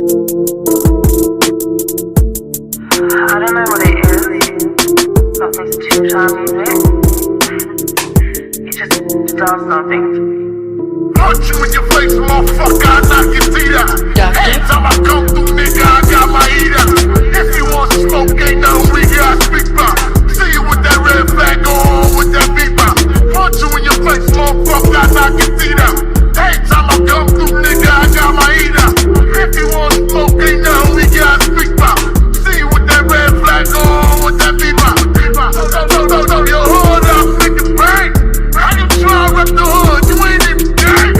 I don't know what it is about this two-time music. It just does something. Punch you in your face, motherfucker, I knock your teeth out. Every time I come through, nigga, I got my heat out. If you want smoke, ain't nothing we gotta speak about. See you with that red flag on, with that beat out. Punch you in your face, motherfucker, I knock your teeth out. Every time I come through, nigga, I got my heat out. If you want smoke, ain't nothing we gotta speak about. See you with that red flag on, with that beat out. No, your hood up, make it bang. How you try to rep the hood? You ain't even gang.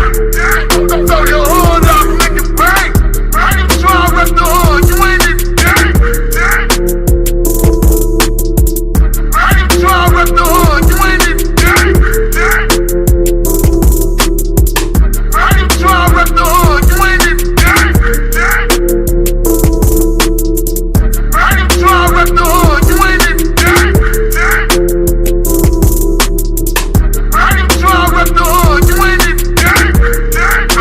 Throw your hood up, make it bang. How you try to rep the hood? You ain't even gang. How you try to rep the hood? You ain't even gang. How you try to rep the hood? You ain't even gang. How you try to rep the hood? You ain't even gang. How you try to rep the hood? You ain't even gang.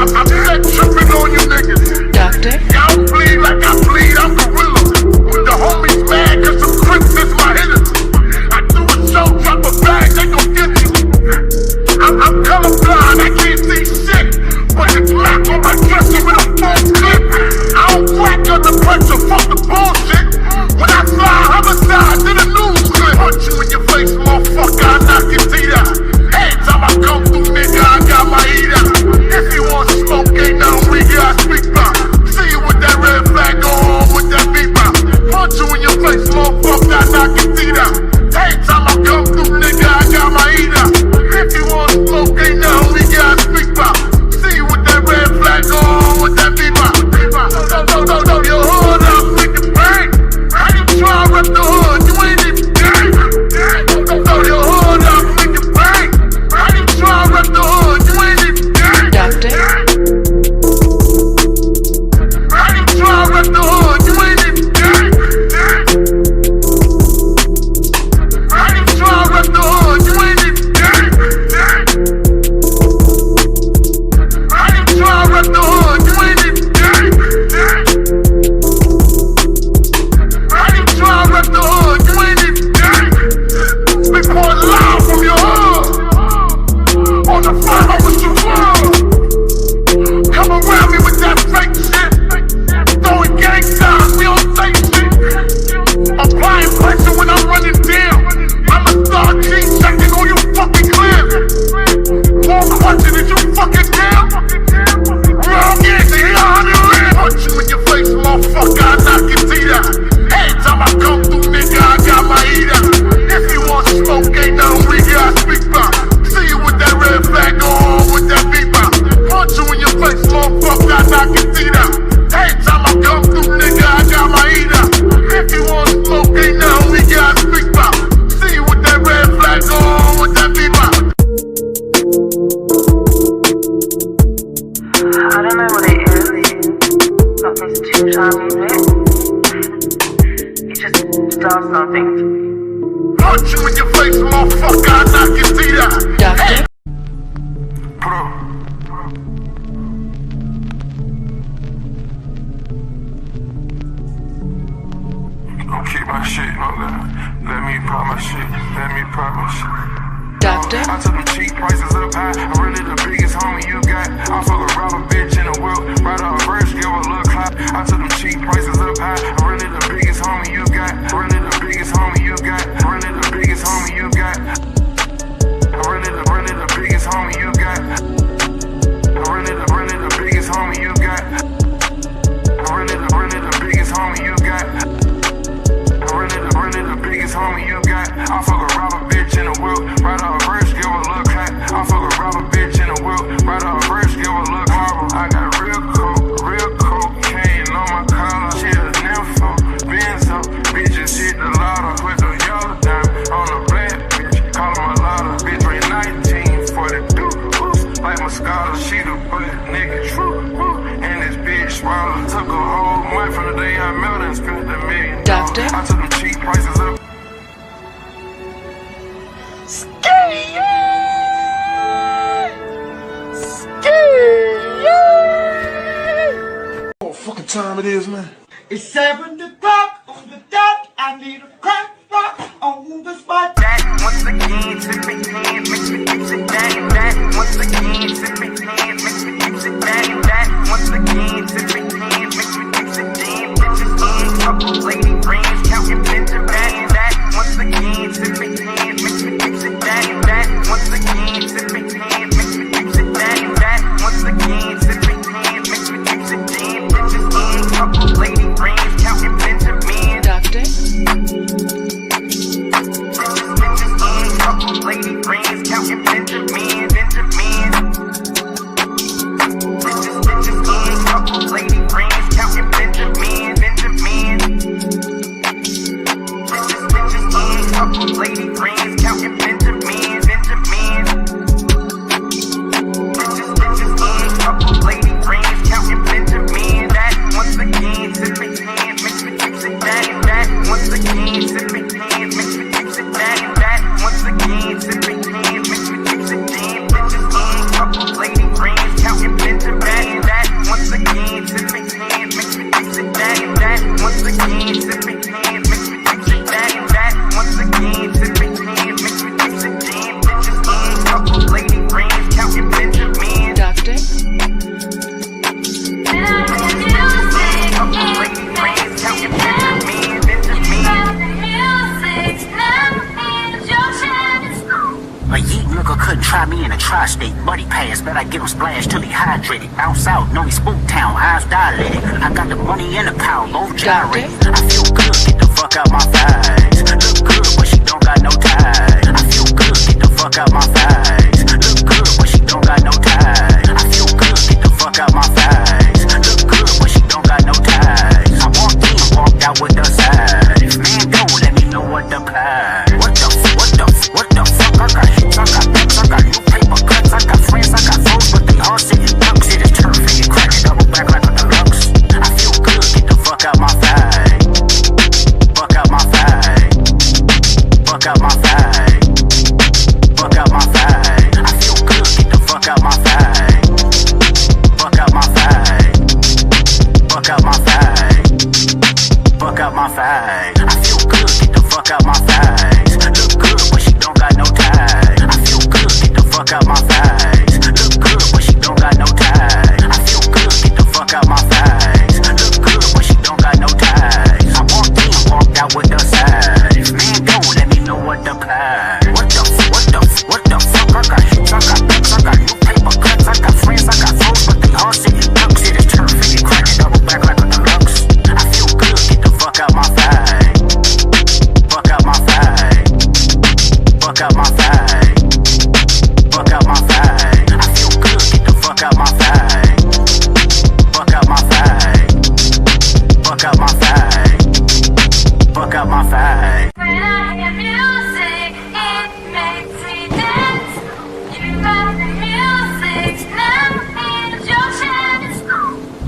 I'm set tripping on you niggas. Doctor? Y'all bleed like I bleed, I'm gorilla. When the homies mad, cause some crips is my hitters. I do a show, drop a bag, they gon' get you. I'm colorblind, I can't see shit. But the black on my dresser with a full clip. I don't crack under pressure, fuck the bullshit. When I fly homicide, then the news clip. Punch you in your face, motherfucker, I knock your teeth out. Every time I come through, nigga, I got my heat out. If you want smoke, ain't nothing we gotta speak about. See you with that red flag on, with that beat out. Punch you in your face, motherfucker, I knock your teeth out. Every time I come through, nigga, I got my heat out. If you want smoke, ain't nothing we gotta speak about. See you with that red flag on, with that beat out. No, your hood up, make it bang. How you try to rep the hood? You ain't even gang. Throw your hood up, make it bang. How you try to rep the hood? You ain't even gang. Doctor? How you try to rep the hood? You ain't even gang. How you try to rep the hood? You ain't even gang. How you try to rep the hood? You ain't even gang. How you try to rep the hood? You ain't even gang. Big boy loud from your hood. On the fire with your blood. Come around me with that fake shit. Throwing gang signs, we don't say shit. Applying pressure when I'm running down. I'm a star G checking on you fucking clear. More question, is you fucking down? Wrong answer, here 100 punch you in your face, motherfucker, I knock your teeth out. Every time I come through, nigga, I got my heat out. If you want smoke, ain't nothing we gotta speak about. See you with that red flag on, with that beat out. Punch you in your face, motherfucker, I knock your teeth out. Every time I come through, nigga, I got my heat out. If you want smoke, ain't nothing we gotta speak about. See you with that red flag on, with that beat out. I don't know what it is about this two-time music. It just does something. Punch you in your face, motherfucker, I knock your teeth out. Doctor? Put up. Don't keep my shit, no, let me pop my shit, let me pop my shit. Doctor? I took them cheap prices up high, I'm really the biggest homie you got. I fuck a robber bitch in the world, right off first, give a little clap. I took them cheap prices up high, I'm really the biggest homie you got. Really the biggest homie you got. Really the biggest homie you got. Really the biggest homie you got. Really the biggest homie you got. Really the biggest homie you got. Really the biggest homie you got. I fuck a robber bitch in the world, right off first, give a little clap. I fuck a robber bitch in the world, right off first, give a little clap. I got real cocaine on my collar. Shit a Nephew, Benz up, bitches hit the lotto. Put the yellow down on the black bitch, call him a lotto. Bitch ran 1942, like my scholar. She the bullet, nigga, true. And this bitch swallow. Took a whole month from the day I met her and spent $1 million. Doctor? I took them cheap prices up. time it is, man? It's 7 o'clock on the dot. I need a crack rock on the spot. That once again, sipping hand, mix it down. That once again, sipping hand, mix it down. That once again, sipping hand, mix it down. Bitches in, couple lady friends, counting Benjamin. That once again, sipping hand, mix it down. That once again, sipping hand, mix it down. That once again, sipping hand, mix it down. Bitches in, couple lady friends, counting Benjamin. Doctor? Couple lady friends counting Benjamin. Bitches in, couple lady friends counting Benjamin. Bitches in, couple lady friends counting Benjamin. Bitches in, couple lady friends counting Benjamin. That once again, sipping hand, mix it down. That once again, sipping hand, mix it down. That once again, sipping hand, mix it down. Bitches in, couple lady friends counting Benjamin. That once again, sipping hand, mix it down. That once again, sipping hand, mix it down. That once again, sipping hand, mix it down. Bitches in, couple lady friends counting Benjamin. Doctor? Couple lady friends counting Benjamin. A yeet nigga couldn't try me in a tri-state. Buddy pass, bet I get him splashed till he hydrated. Down south, know he spook town, eyes dilated. I got the money and the power, low gyrate. I feel good, get the fuck out my thighs. Look good, but she don't got no ties. I feel good, get the fuck out my thighs. Look good, but she don't got no ties. I feel good, get the fuck out my thighs. Look good, but she don't got no ties. I walked in, walked out with the side. If man go, let me know what the plan. What the fuck? I got hits, I got books, I got new paper cuts, I got friends, I got foes, but they all sitting ducks. It is turf, and you crack it, double back like a deluxe. I feel good, get the fuck out my thigh. Fuck out my thigh. Fuck out my thigh. Fuck out my thigh. I feel good, get the fuck out my thigh. Fuck out my thigh. Fuck out my thigh. Fuck out my thigh. I feel good, get the fuck out my thighs. Look good, but she don't got no ties. I feel good, get the fuck out my thighs. Look good, but she don't got no ties. I feel good, get the fuck out my thighs. Look good, but she don't got no ties. I walked in, walked out with the side. If man go, let me know what the plan. What the fuck? I got hits, I got books, I got new paper cuts, I got friends, I got foes, but they all sitting ducks. It is turf, and you crack it, double back like a deluxe. I feel good, get the fuck out my thigh. Fuck out my thigh. Fuck out my thigh. Fuck out my thigh. I feel good, get the fuck out my thigh. Fuck out my thigh. Fuck out my thigh. Fuck out my thigh. When I hear music, it makes me dance. You got the music, now here's your chance.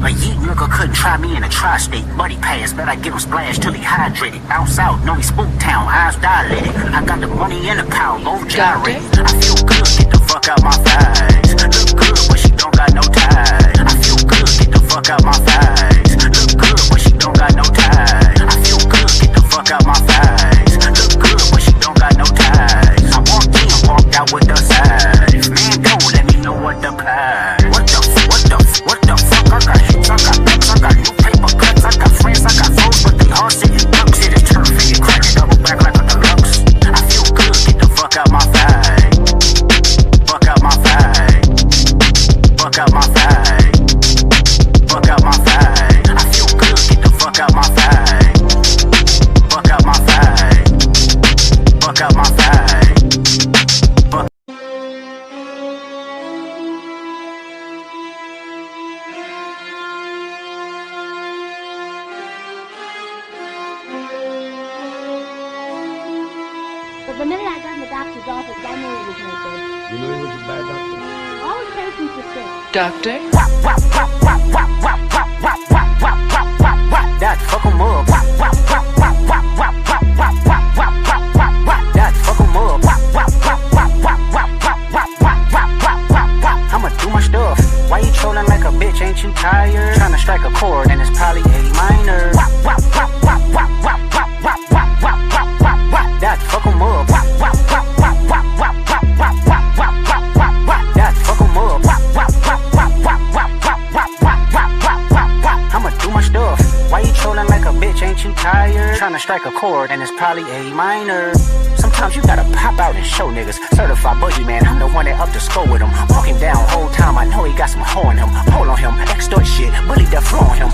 A yeet nigga couldn't try me in a tri-state. Buddy pass, bet I get him splashed till he hydrated. Down south, know he spook town, eyes dilated. I got the money and the power, low gyrate. I feel good, get the fuck out my thighs. Look good, but she don't got no ties. I feel good, get the fuck out my thighs. Look good, but she don't got no ties. I feel good, get the fuck out my thighs. Look good, but she don't got no ties. I walked in, walked out with the side. If man go, let me know what the plan. What the fuck? I got hits, I got books, I got new paper cuts, I got friends, I got foes, but they all sitting ducks. It is turf, and you crack it, double back like a deluxe. I feel good, get the fuck out my thigh. Fuck out my thigh. Fuck out my thigh. Fuck out my thigh. I feel good, get the fuck out my thigh. Fuck out my thigh. Fuck out my thigh. Fuck. But the minute I got in the doctor's office, I knew he was no good. You know he was a bad doctor? All his patients were sick. Doctor? That fuck 'em up. That fuck 'em up. I'ma do my stuff. Why you trolling like a bitch? Ain't you tired? Tryna strike a chord. chord and it's probably A minor. Wop, wop, wop, wop, wop, wop, wop, wop, wop, wop, wop, wop, wop. That fuck 'em up. Wop, wop, wop, wop, wop, wop, wop, wop, wop, wop, wop, wop, wop. That fuck 'em up. Wop, wop, wop, wop, wop, wop, wop, wop, wop, wop, wop, wop, wop. I'ma do my stuff. Why you trolling like a bitch? Ain't you tired? Tryna strike a chord and it's probably A minor. Sometimes you gotta pop out and show niggas. Certified boogeyman, I'm the one that up to score with him. Walk him down whole time, I know he got some hoe on him. Pull on him, extort shit, bully the floor on him.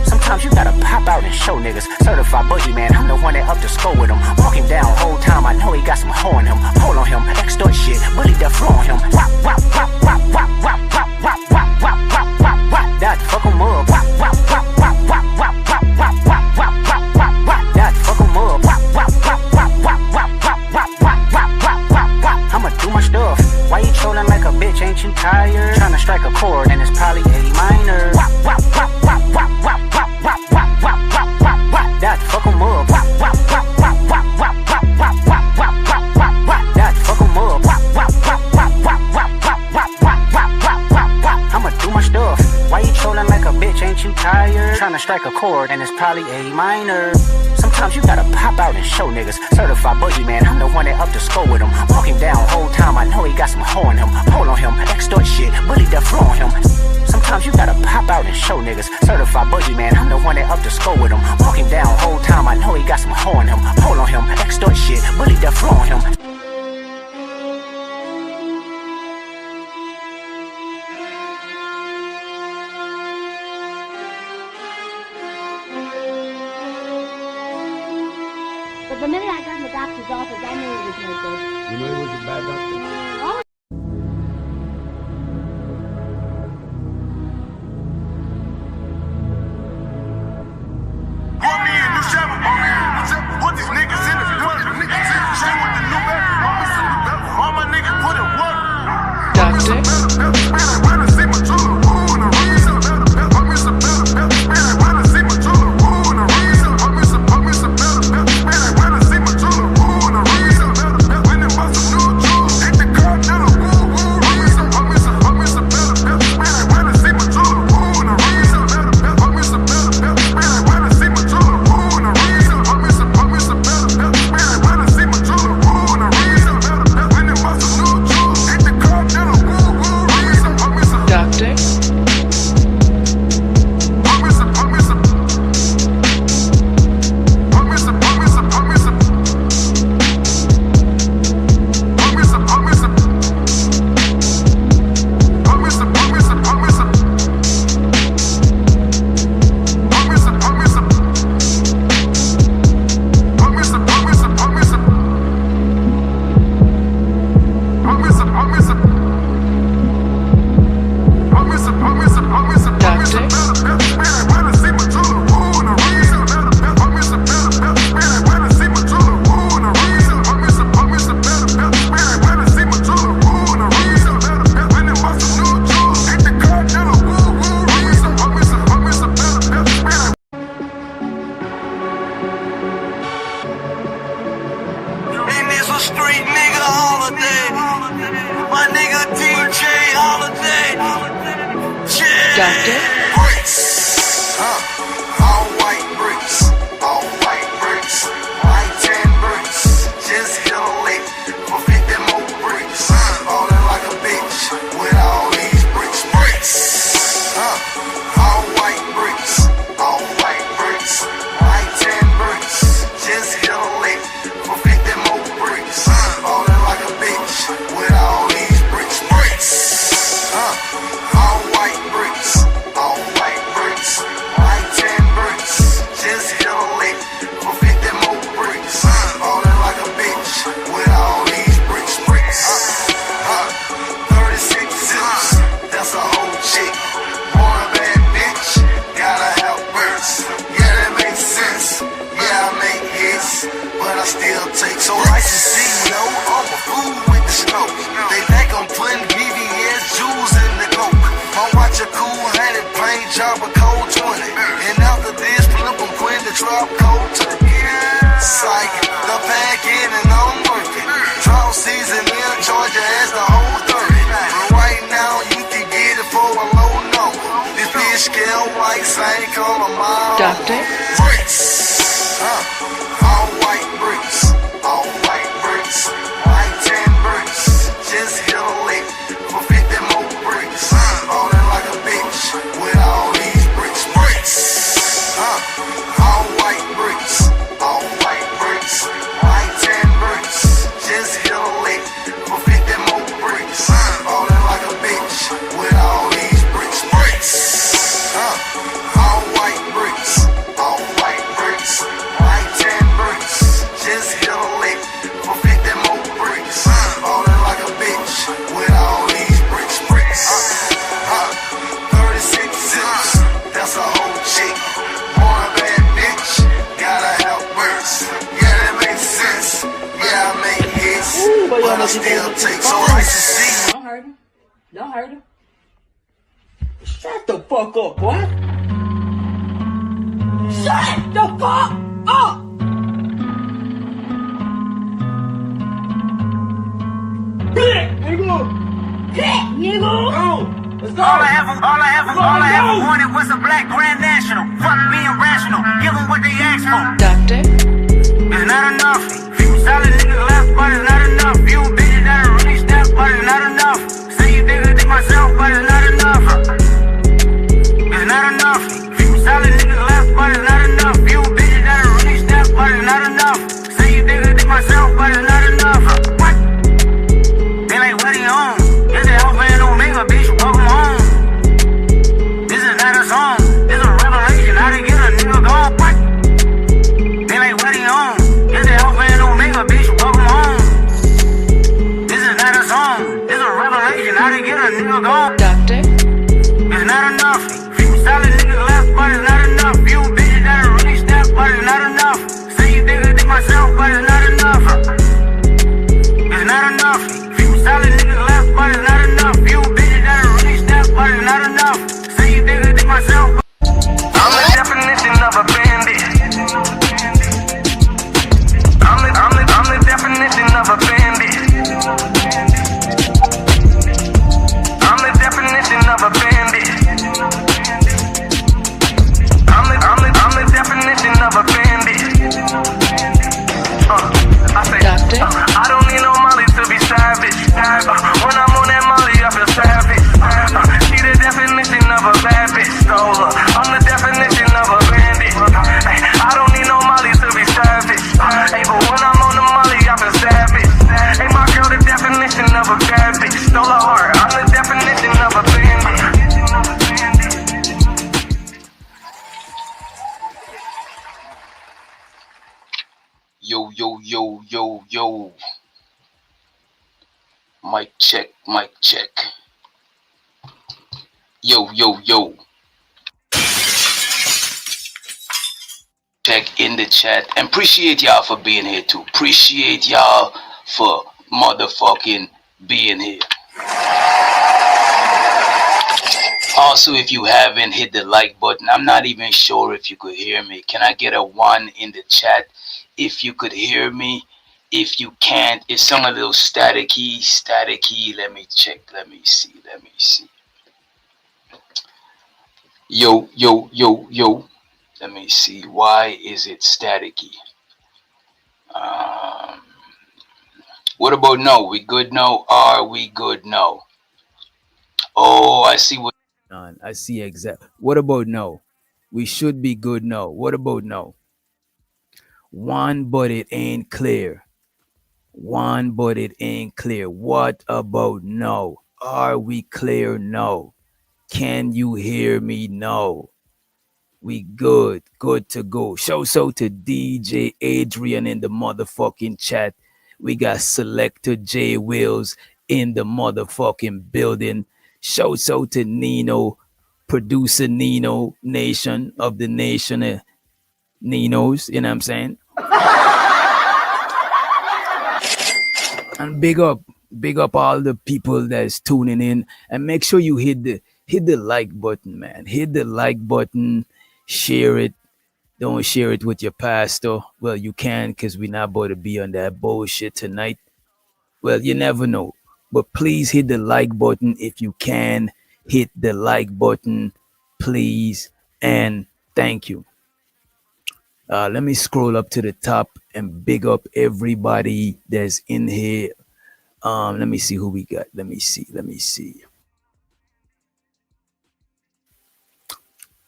Sometimes you gotta pop out and show niggas. Certified boogeyman, I'm the one that up to score with him. Walk him down whole time, I know he got some hoe on him. Pull on him, extort shit, bully the floor on him. Wop, wop, wop, wop, wop, wop, wop, wop, wop, wop, wop, wop, wop. That fuck 'em up. Wop, wop, wop, wop, wop, wop, wop, wop, wop, wop, wop, wop, wop. That fuck 'em up. Wop, wop, wop, wop, wop, wop, wop, wop, wop, wop, wop, wop, wop. I'ma do my stuff. Why you trolling like a bitch? Ain't you tired? Tryna strike a chord and it's probably A minor. Wop, wop, wop, wop, wop, wop, wop, wop, wop, wop, wop, wop, wop. That fuck 'em up. Wop, wop, wop, wop, wop, wop, wop, wop, wop, wop, wop, wop, wop. That fuck 'em up. Wop, wop, wop, wop, wop, wop, wop, wop, wop, wop, wop, wop, wop. I'ma do my stuff. Why you trolling like a bitch? Ain't you tired? Tryna strike a chord and it's probably A minor. Sometimes you gotta pop out and show niggas. Certified boogeyman, I'm the one that up to score with him. Walk him down whole time, I know he got some hoe on him. Pull on him, extort shit, bully the floor on him. Sometimes you gotta pop out and show niggas. Certified boogeyman, I'm the one that up to score with him. Walk him down whole time, I know he got some hoe on him. Pull on him, extort shit, bully the floor on him. But the minute I got in the doctor's office, I knew he was no good. You know he was a bad doctor? Oh, What these niggas in the front? Niggas in the shit with the new back. All my niggas put in work. DuctTapes. When I see my jeweler, woo, and the reason. I miss a better, when I see my jeweler, woo, and the reason. I miss a better, when I see my jeweler, woo, and the reason. When they bust some new jewels, hit the Yeah, white sink on my mom. DuctTapes. Bricks. All white bricks. All white bricks. White tan bricks. Just hit a lick for 50 more bricks. Ballin' like a bitch with all these bricks. Bricks. All white bricks. All white bricks. White tan bricks. Just hit a lick for 50 more bricks. Ballin' like a bitch with all these bricks. Bricks. All white bricks. All white bricks. White tan bricks. Just hit a lick for 50 more bricks. Ballin' like a bitch with all these bricks. Bricks. 36 zips. That's a whole chick. Born a bad bitch. Gotta have bricks. Yeah, that makes sense. Yeah, I make hits. But I still take so nice to see. Don't hurt him. Don't hurt him. Shut the fuck up, boy. Shut the fuck up. All I ever wanted was a black grand national. Fuck being rational, give them what they asked for. DuctTapes. It's not enough. Few solid niggas left, but it's not enough. Few bitches that are really step, but it's not enough. Say you think myself, but it's not enough. It's not enough. Few solid niggas left, but it's not enough. Few bitches that are really step, but it's not enough. Say you think myself, but it's not enough. What? They like, what he on? It's the Alpha and Omega, bitch. Welcome home. This is not a song. It's a revelation. How to get a nigga gone. What? They like, what he on? It's the Alpha and Omega, bitch. Welcome home. This is not a song. It's a revelation. How to get a nigga gone. DuctTapes. It's not enough. Few solid niggas left, but it's not enough. Few bitches that are really step, but it's not enough. Say you think myself, but it's not enough. It's not enough. Few solid niggas left, but it's not enough. Few bitches that are really step, but it's not enough. Say you think myself. I'm the definition of a bandit. I'm the definition of a bandit. I'm the definition of a bandit. I'm the definition of a bandit. I say, I don't need no Molly to be savage. When I'm on that Molly, I feel savage. See the definition of a bad bitch. I'm the definition of a bandit. I don't need no Molly to be savage. But when I'm on the Molly, I feel savage. Ain't my girl the definition of a bad bitch? Stole her heart. I'm the definition of a bandit. Yo, yo, yo, yo, yo. Mic check, mic check. Yo, yo, yo. Check in the chat. And appreciate y'all for being here too. Appreciate y'all for motherfucking being here. Also, if you haven't hit the like button, I'm not even sure if you could hear me. Can I get a 1 in the chat if you could hear me? If you can't, it sounds a little staticky. Let me check. Let me see. Yo, yo, yo, yo. Let me see. Why is it staticky? What about no? We good now? Are we good now? Oh, I see what. I see exactly. What about no? We should be good now. What about no? One, but it ain't clear. One, but it ain't clear. What about no? Are we clear? No. Can you hear me? No. We good to go. Shout out to DJ Adrian in the motherfucking chat. We got Selector J Wills in the motherfucking building. Shout out to Nino, producer Nino Nation of the nation. Ninos, you know what I'm saying? And big up all the people that's tuning in, and make sure you hit the like button, man. Hit the like button, share it. Don't share it with your pastor. Well, you can, because we're not about to be on that bullshit tonight. Well, you never know. But please hit the like button if you can. Hit the like button, please, and thank you. Let me scroll up to the top and big up everybody that's in here. Let me see who we got. Let me see.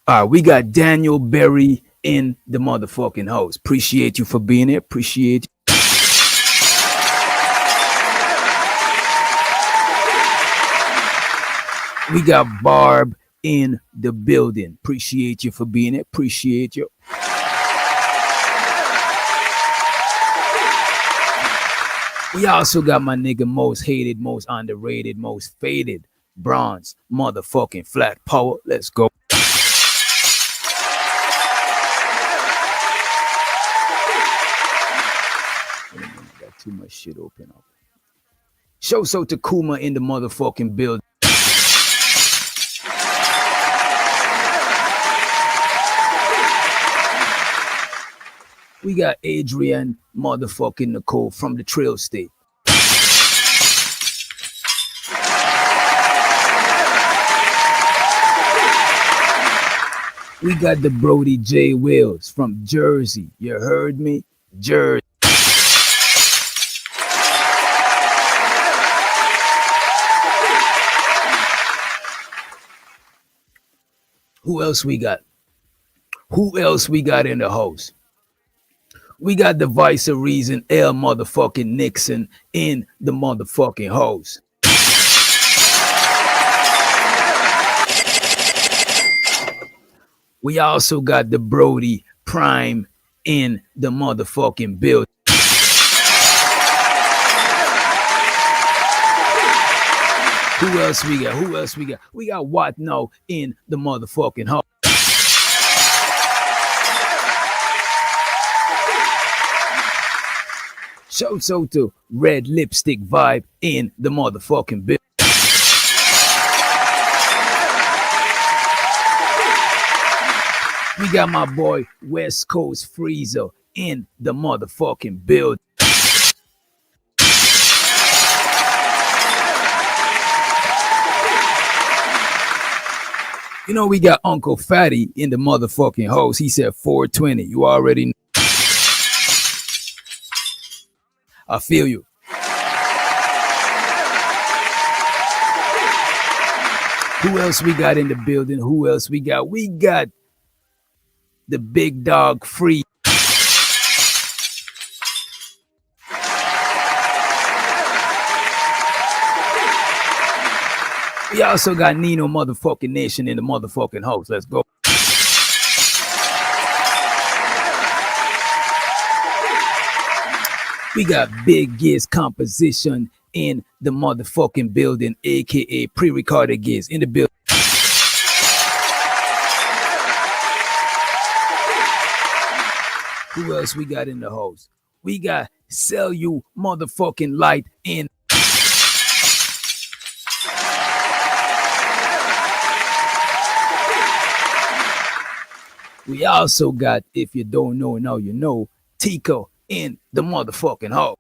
All right, we got Daniel Berry in the motherfucking house. Appreciate you for being here. Appreciate you. We got Barb in the building. Appreciate you for being here. Appreciate you. We also got my nigga most hated, most underrated, most faded, bronze, motherfucking flat power. Let's go. I got too much shit open up. Show so Takuma in the motherfucking building. We got Adrian motherfucking Nicole from the Trail State. We got the Brody J. Wills from Jersey. You heard me? Jersey. Who else we got? Who else we got in the house? We got the Vice of Reason, L motherfucking Nixon in the motherfucking house. We also got the Brody Prime in the motherfucking building. Who else we got? Who else we got? We got What Now in the motherfucking house. Shout out to Red Lipstick Vibe in the motherfucking building. We got my boy West Coast Freezer in the motherfucking building. You know, we got Uncle Fatty in the motherfucking house. He said 420. You already know. I feel you. Who else we got in the building? Who else we got? We got the big dog Free. We also got Nino motherfucking Nation in the motherfucking house. Let's go. We got Big Giz Composition in the motherfucking building, aka pre-recorded Giz in the building. Who else we got in the house? We got Sell You motherfucking Light in. We also got, if you don't know now you know, Tico in the motherfucking house.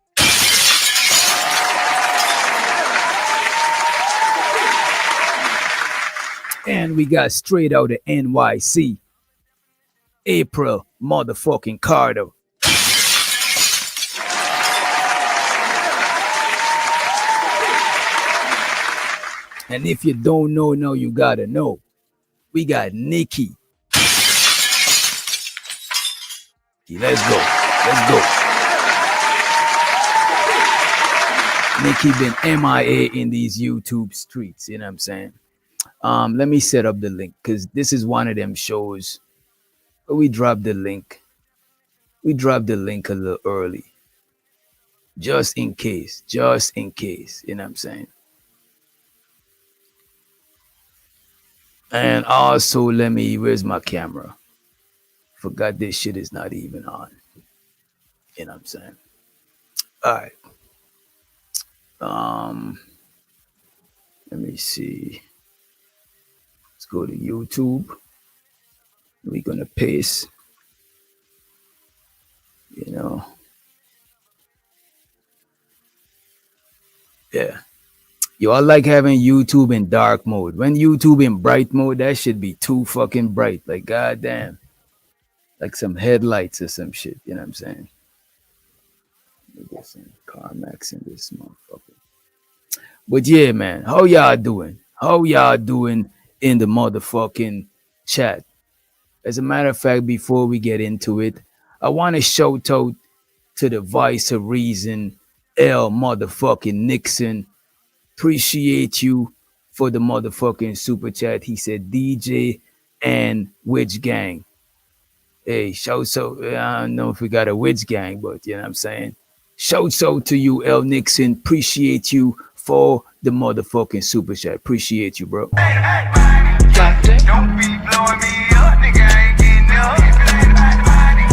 And we got straight out of NYC, April motherfucking Carter. And if you don't know now, you gotta know. We got Nikki. Let's go. Let's go. Nikki been MIA in these YouTube streets. You know what I'm saying? Let me set up the link because this is one of them shows. We dropped the link. We dropped the link a little early. Just in case. Just in case. You know what I'm saying? And also, let me, where's my camera? Forgot this shit is not even on. You know what I'm saying? All right. Let me see. Let's go to YouTube. We're gonna paste. You know. Yeah. Yo, I like having YouTube in dark mode. When YouTube in bright mode, that should be too fucking bright. Like goddamn, like some headlights or some shit. You know what I'm saying? Let me get some CarMax in this motherfucker. But yeah, man, how y'all doing? How y'all doing in the motherfucking chat? As a matter of fact, before we get into it, I want to shout out to the Vice of Reason, L motherfucking Nixon. Appreciate you for the motherfucking super chat. He said DJ and Witch Gang. Hey, shout out. I don't know if we got a Witch Gang, but you know what I'm saying. Shouts out to you, L Nixon. Appreciate you for the motherfucking super chat. Appreciate you, bro. DuctTapes. Don't be blowing me up, nigga. I ain't getting up. If it ain't about the money,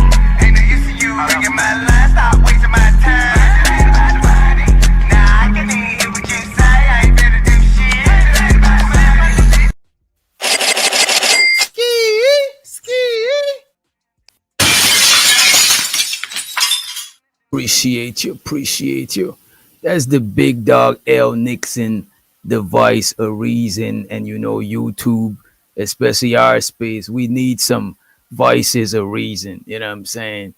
ain't no use to you ringing my line. Stop wasting my time. If it ain't about the money, nah, I can even hear what you say. I ain't better do shit. If it ain't about the money. Appreciate you. Appreciate you. That's the big dog, L Nixon, the Vice of Reason, and you know, YouTube, especially our space. We need some voices of reason. You know what I'm saying?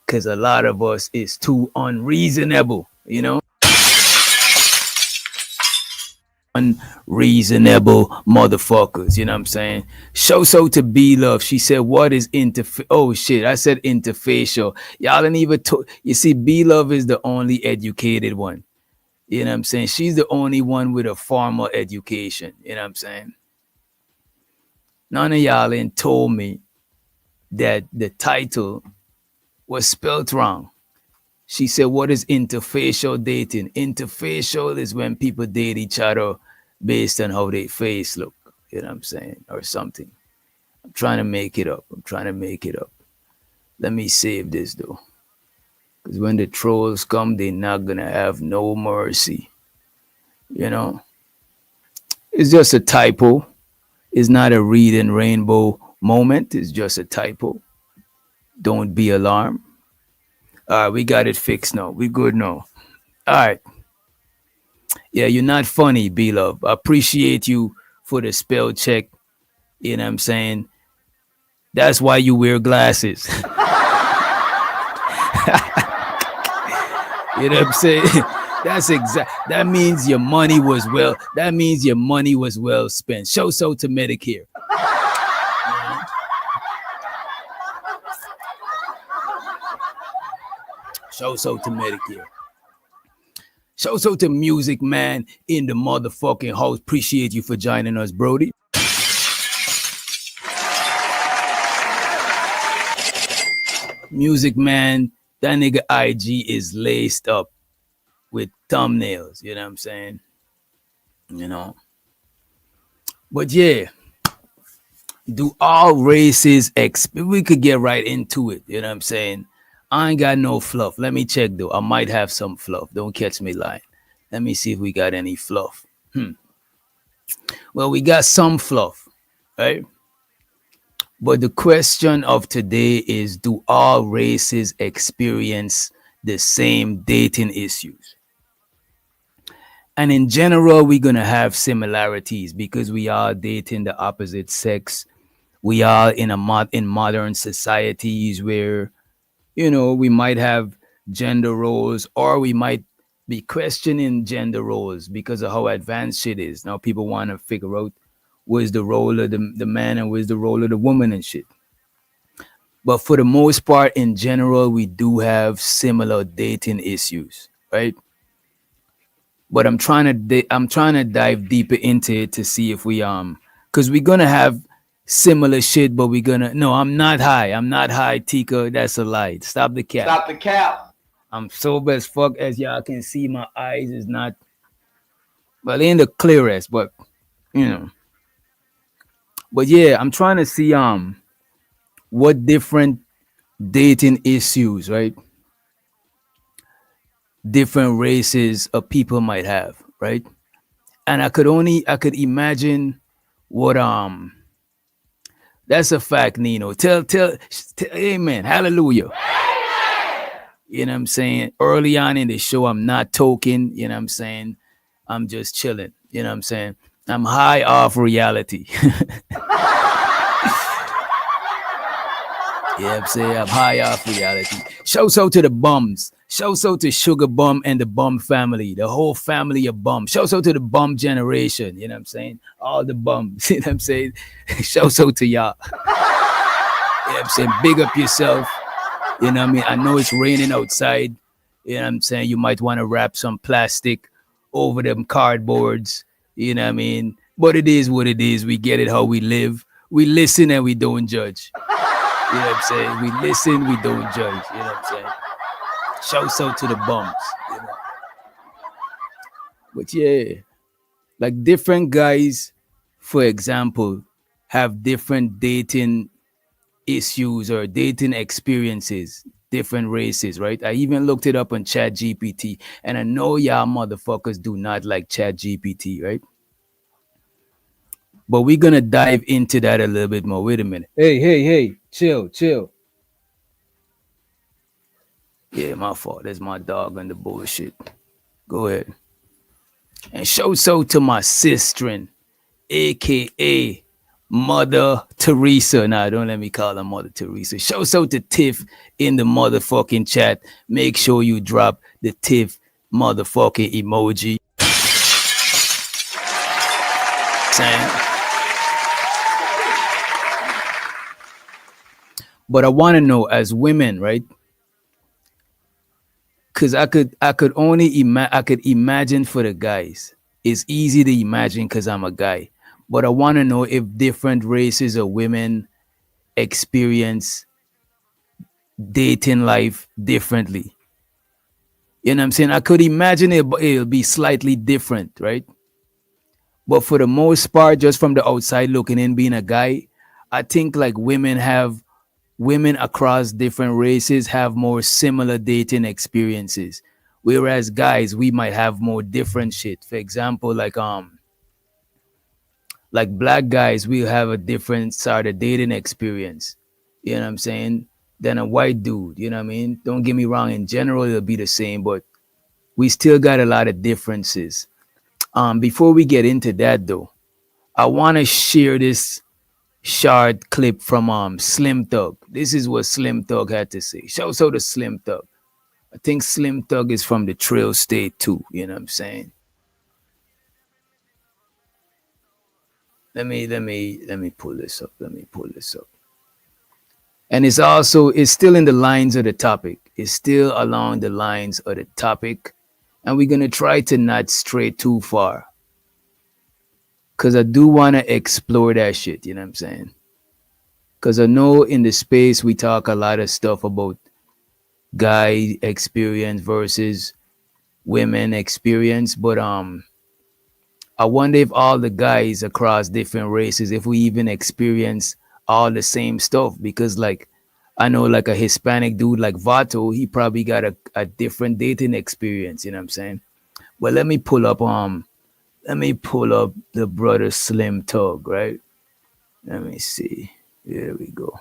Because a lot of us is too unreasonable, you know? Unreasonable motherfuckers, you know what I'm saying? Show so to B Love. She said, what is oh shit, I said interfacial. Y'all didn't even you see, B Love is the only educated one. You know what I'm saying? She's the only one with a formal education. You know what I'm saying? None of y'all ain't told me that the title was spelled wrong. She said, what is interfacial dating? Interfacial is when people date each other based on how their face look. You know what I'm saying? Or something. I'm trying to make it up. I'm trying to make it up. Let me save this though. Because when the trolls come, they're not going to have no mercy. You know? It's just a typo. It's not a reading rainbow moment. It's just a typo. Don't be alarmed. All right, we got it fixed now. We good now. All right. Yeah, you're not funny, B-Love. I appreciate you for the spell check. You know what I'm saying? That's why you wear glasses. You know what I'm saying? That's exact. That means your money was well. That means your money was well spent. Show so to Medicare. Show so to Medicare. Show so to Music Man in the motherfucking house. Appreciate you for joining us, Brody. Music Man, that nigga IG is laced up with thumbnails. You know what I'm saying? You know. But yeah, do all races we could get right into it. You know what I'm saying? I ain't got no fluff. Let me check though. I might have some fluff. Don't catch me lying. Let me see if we got any fluff. Well, we got some fluff, right? But the question of today is, do all races experience the same dating issues? And in general, we're going to have similarities because we are dating the opposite sex. We are in modern societies where, you know, we might have gender roles, or we might be questioning gender roles because of how advanced shit is. Now people want to figure out where's the role of the man and where's the role of the woman and shit. But for the most part, in general, we do have similar dating issues, right? But I'm trying to dive deeper into it to see if we because we're gonna have similar shit, but no, I'm not high, Tika. That's a lie. Stop the cap. Stop the cap. I'm sober as fuck. As y'all can see, my eyes is not, well, they ain't the clearest, but you know. But yeah, I'm trying to see what different dating issues, right? Different races of people might have, right? And I could imagine what that's a fact, Nino. Tell amen, hallelujah. You know what I'm saying? Early on in the show, I'm not talking, you know what I'm saying? I'm just chilling. You know what I'm saying? I'm high off reality. Yeah, I'm saying I'm high off reality. Shouts out to the bums. Shouts out to Sugar Bum and the Bum family, the whole family of bums. Shouts out to the bum generation. You know what I'm saying? All the bums. You know what I'm saying? Shouts out to y'all. You know what I'm saying? Big up yourself. You know what I mean? I know it's raining outside. You know what I'm saying? You might want to wrap some plastic over them cardboards. You know what I mean? But it is what it is. We get it how we live. We listen and we don't judge. You know what I'm saying? We listen, we don't judge. You know what I'm saying? Shouts out to the bums. You know? But yeah, like different guys, for example, have different dating issues or dating experiences, different races, right? I even looked it up on Chat GPT, and I know y'all motherfuckers do not like Chat GPT, right? But we're gonna dive into that a little bit more. Wait a minute. Hey, chill, chill. Yeah, my fault. That's my dog on the bullshit. Go ahead. And show so to my sister, aka Mother Teresa. Nah, don't let me call her Mother Teresa. Show so to Tiff in the motherfucking chat. Make sure you drop the Tiff motherfucking emoji. Saying. But I want to know, as women, right? Because I could imagine for the guys. It's easy to imagine because I'm a guy. But I want to know if different races of women experience dating life differently. You know what I'm saying? I could imagine it'll be slightly different, right? But for the most part, just from the outside looking in, being a guy, I think like women across different races have more similar dating experiences. Whereas guys, we might have more different shit. For example, like black guys, we have a different sort of dating experience. You know what I'm saying? Than a white dude. You know what I mean? Don't get me wrong. In general, it'll be the same, but we still got a lot of differences. Before we get into that though, I want to share this short clip from Slim Thug. This is what Slim Thug had to say. Shouts out to Slim Thug. I think Slim Thug is from the Trail State too. You know what I'm saying? Let me pull this up. Let me pull this up. And it's still in the lines of the topic. It's still along the lines of the topic. And we're gonna try to not stray too far. Cause I do wanna explore that shit, you know what I'm saying? Cause I know in the space we talk a lot of stuff about guy experience versus women experience, but I wonder if all the guys across different races, if we even experience all the same stuff. Because like I know like a Hispanic dude like Vato, he probably got a different dating experience, you know what I'm saying? But let me pull up the brother Slim Tug, right? Let me see. There we go.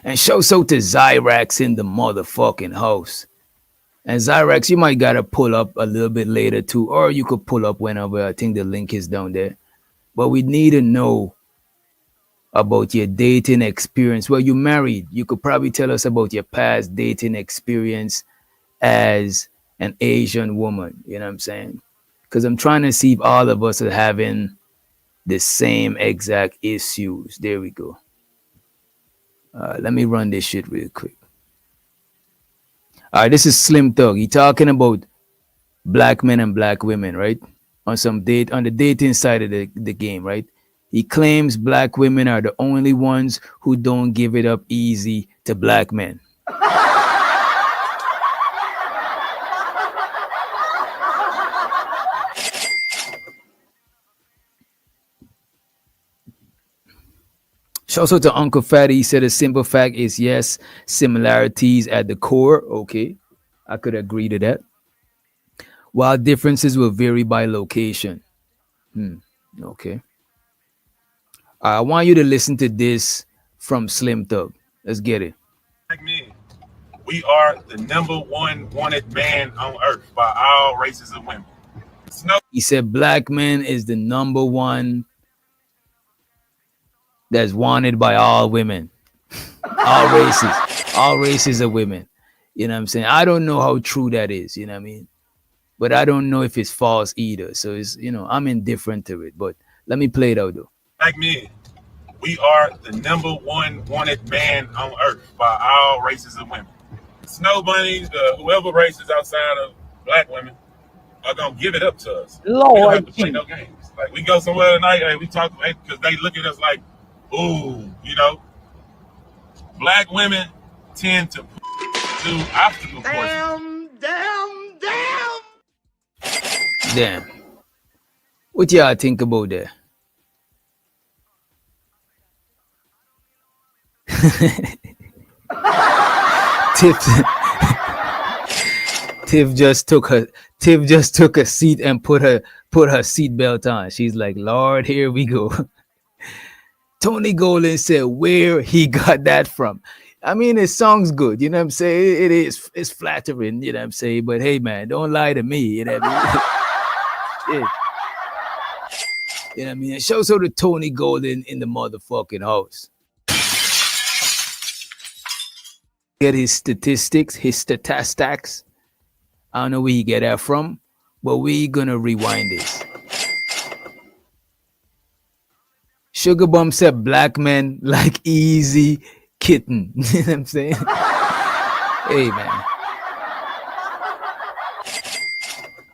And show so to Zyrax in the motherfucking house. And Zyrax, you might gotta pull up a little bit later too, or you could pull up whenever. I think the link is down there. But we need to know about your dating experience. Well, you married. You could probably tell us about your past dating experience as an Asian woman. You know what I'm saying? Because I'm trying to see if all of us are having the same exact issues. There we go. Let me run this shit real quick. All right, this is Slim Thug. He talking about black men and black women, right? On the dating side of the game, right? He claims black women are the only ones who don't give it up easy to black men. Shout out to Uncle Fatty. He said a simple fact is yes, similarities at the core. Okay, I could agree to that. While differences will vary by location. Okay. I want you to listen to this from Slim Thug. Let's get it. Black men. We are the #1 wanted man on earth by all races of women. Snow. He said black man is the number one that's wanted by all women, all races of women. You know what I'm saying? I don't know how true that is, you know what I mean? But I don't know if it's false either. So it's, I'm indifferent to it. But let me play it out though. Black men. We are the #1 wanted man on earth by all races of women. Snow bunnies, whoever races outside of black women are gonna give it up to us. We don't have to play no games. Like we go somewhere tonight, hey, we talk because they look at us like, ooh, black women tend to do obstacle courses. Damn. What y'all think about that? Tiff just took a seat and put her seatbelt on. She's like, Lord, here we go. Tony Golden said where he got that from. I mean, it sounds good, you know what I'm saying? It's flattering, you know what I'm saying? But hey man, don't lie to me, you know what I mean? Yeah. You know what I mean? Shouts out to Tony Golden in the motherfucking house. Get his statistics, his statistics. I don't know where he get that from, but we gonna rewind this. Sugar Bum said black men like easy kitten. You know what I'm saying? Hey man.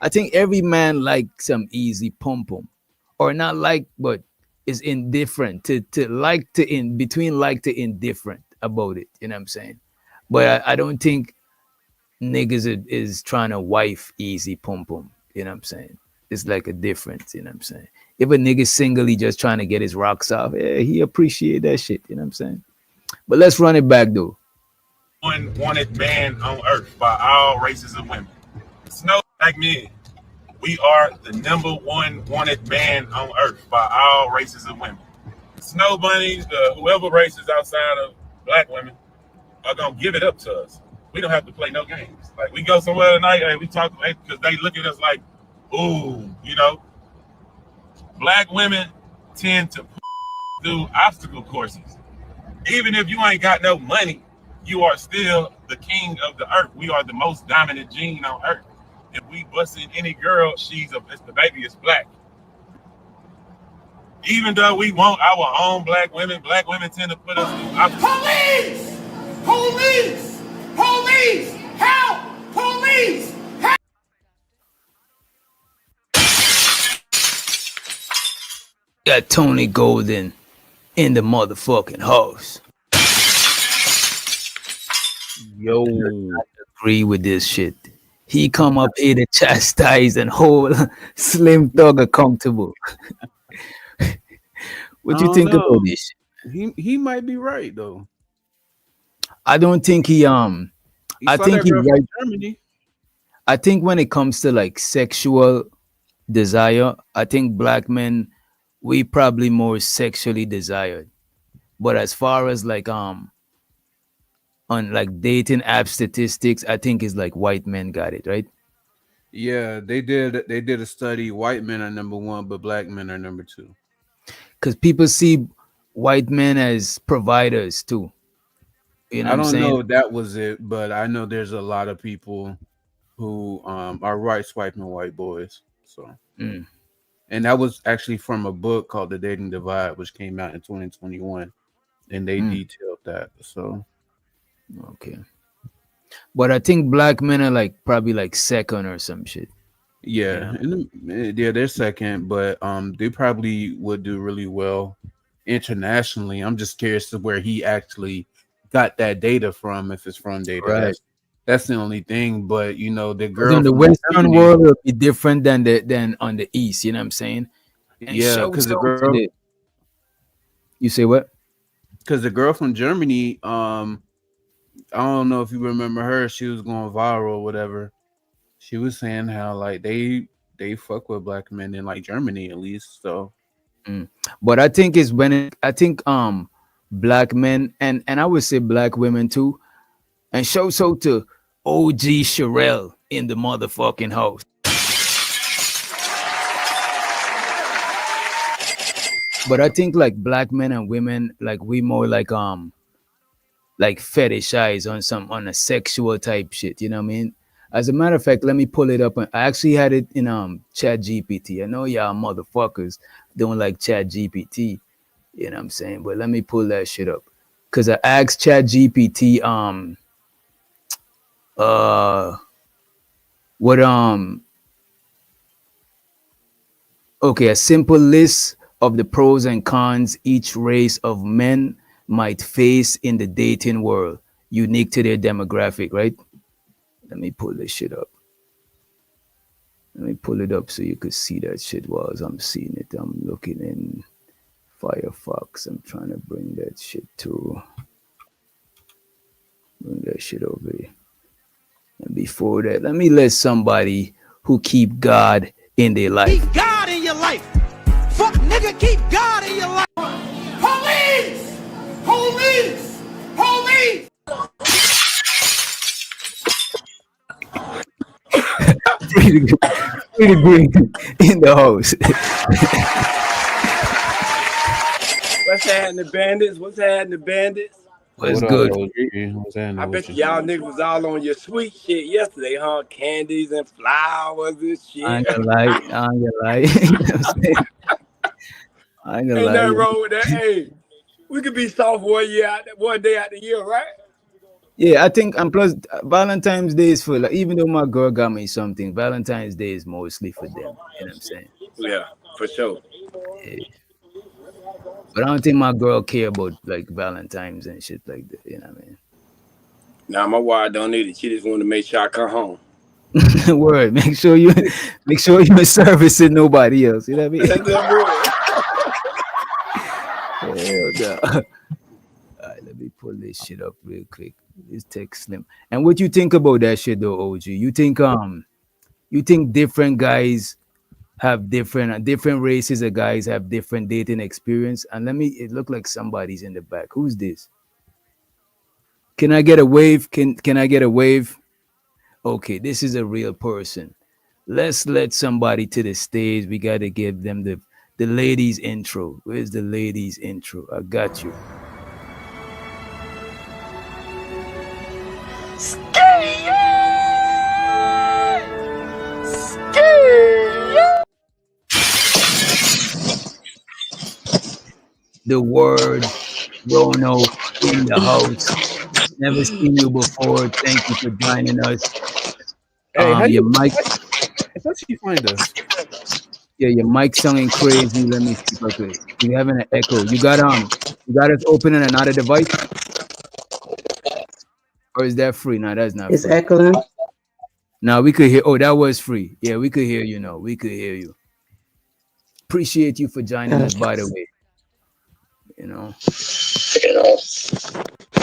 I think every man like some easy pum pum. Or not like, but is indifferent to like to in between like to indifferent about it. You know what I'm saying? But I don't think niggas is trying to wife easy pum pum. You know what I'm saying? It's like a difference. You know what I'm saying? If a nigga single, he just trying to get his rocks off, yeah, he appreciate that shit. You know what I'm saying? But let's run it back though. One wanted man on earth by all races of women. Snow black men. We are the #1 wanted man on earth by all races of women. Snow bunnies, whoever races outside of black women are gonna give it up to us. We don't have to play no games. Like we go somewhere tonight, hey, we talk because they look at us like, ooh, black women tend to do obstacle courses. Even if you ain't got no money, you are still the king of the earth. We are the most dominant gene on earth. If we bust in any girl, it's the baby is black. Even though we want our own black women tend to put us through obstacles. Police! Help! Police! Help! Got Tony Golden in the motherfucking house. Yo, I agree with this shit. He come up here to chastise and hold Slim Thug accountable. What you think about this? He might be right though. I don't think he I think he's right. Germany. I think when it comes to like sexual desire, I think black men we probably more sexually desired. But as far as like on like dating app statistics, I think it's like white men got it, right? Yeah, they did a study. White men are #1, but black men are #2. Because people see white men as providers too. You know I what I'm don't saying? know if that was it, but I know there's a lot of people who are right swiping white boys. So, and that was actually from a book called The Dating Divide, which came out in 2021, and they detailed that. So, okay. But I think black men are like probably like second or some shit. yeah, yeah, they're second, but they probably would do really well internationally. I'm just curious to where he actually got that data from. If it's from data, right? That's the only thing. But the girl in the from Western Germany, world will be different than on the East. You know what I'm saying? And yeah, because the girl. You say what? Because the girl from Germany, I don't know if you remember her. She was going viral or whatever. She was saying how like they fuck with black men in like Germany at least. So, but I think I think black men and I would say black women too And shouts out to OG Sherelle in the motherfucking house. But I think like black men and women, like we more like fetishize on some on a sexual type shit. You know what I mean? As a matter of fact, let me pull it up. I actually had it in Chat GPT. I know y'all motherfuckers don't like Chat GPT. You know what I'm saying? But let me pull that shit up. Cause I asked Chat GPT what okay, a simple list of the pros and cons each race of men might face in the dating world, unique to their demographic, right? Let me pull this shit up. Let me pull it up so you could see that shit while I'm seeing it. I'm looking in Firefox. I'm trying to bring that shit over here. And before that, let me let somebody who keep God in their life. Keep God in your life. Fuck nigga, keep God in your life. Police! Police! Police! Pretty green in the house. What's happening, bandits? What's happening, bandits? What's What up, good? OG? What's happening I with bet you? y'all niggas was all on your sweet shit yesterday, huh? Candies and flowers and I ain't shit. gonna lie. I ain't gonna lie. You know what I'm saying? I ain't gonna Ain't lie. nothing wrong with that. Hey, we could be soft one day out the year, right? Yeah, I think, and plus Valentine's Day is for like, even though my girl got me something, Valentine's Day is mostly for them. You know what I'm saying? Yeah, for sure. Yeah. But I don't think my girl care about like Valentine's and shit like that. You know what I mean? Now my wife don't need it. She just want to make sure I come home. Word. Make sure you're servicing nobody else. You know what I mean? Hell no. All right, let me pull this shit up real quick. This text slim. And what you think about that shit though, OG? You think different guys have different races of guys have different dating experience? And it look like somebody's in the back. Who's this? Can I get a wave? Can I get a wave? Okay, this is a real person. Let's let somebody to the stage. We gotta give them the ladies intro. Where's the ladies intro? I got you. The word Rono in the house. Never seen you before. Thank you for joining us. Hey, how Your you? mic, How you find us? yeah, your mic sounding crazy. Let me see if I could. You're having an echo. You got us opening another device, or is that free? No, that's not It's free. echoing. Now we could hear. Oh, that was free. Yeah, we could hear you now. We could hear you. Appreciate you for joining us, by the way. You know.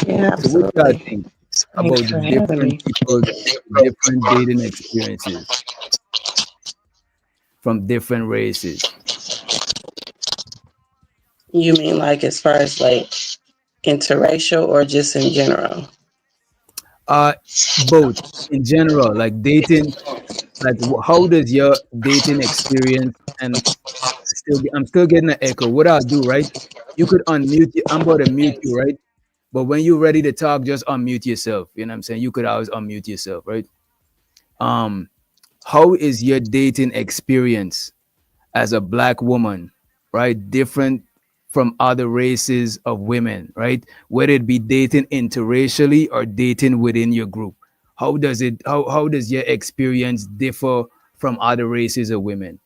Yeah, So what you guys absolutely. think Thanks about the for having different me. people, different dating experiences from different races? You mean like as far as like interracial or just in general? Both in general, like dating. Like, how does your dating experience and I'm still getting an echo. What I'll do, right? You could unmute you. I'm about to mute you, right? But when you're ready to talk, just unmute yourself. You know what I'm saying? You could always unmute yourself, right? Um, how is your dating experience as a black woman, right? Different from other races of women, right? Whether it be dating interracially or dating within your group. How does your experience differ from other races of women?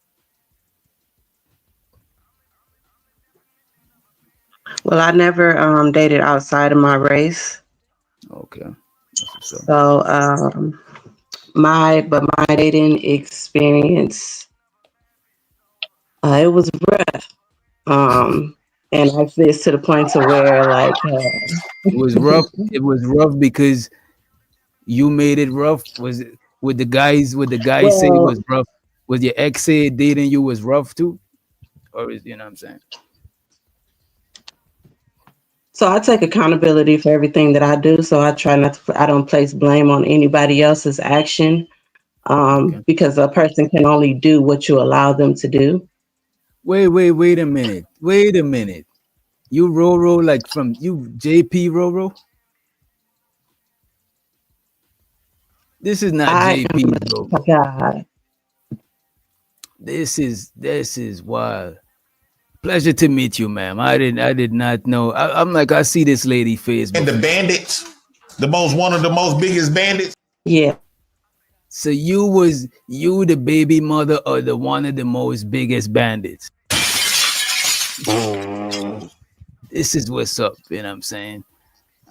Well, I never dated outside of my race. Okay. That's what's up. So my dating experience it was rough. And actually it's to the point to where like It was rough. It was rough because you made it rough. Was it with the guys? Would the guys say it well was rough? Was your ex say dating you was rough too? Or is, you know what I'm saying? So I take accountability for everything that I do. So I try not to. I don't place blame on anybody else's action, Okay. because a person can only do what you allow them to do. Wait a minute. Wait a minute. You Roro like from you JP Roro? This is not I am JP a Roro. God. This is wild. Pleasure to meet you, ma'am. I did not know. I'm like I see this lady face And the before. bandits, one of the most biggest bandits. Yeah. So you the baby mother or the one of the most biggest bandits. This is what's up, you know what I'm saying?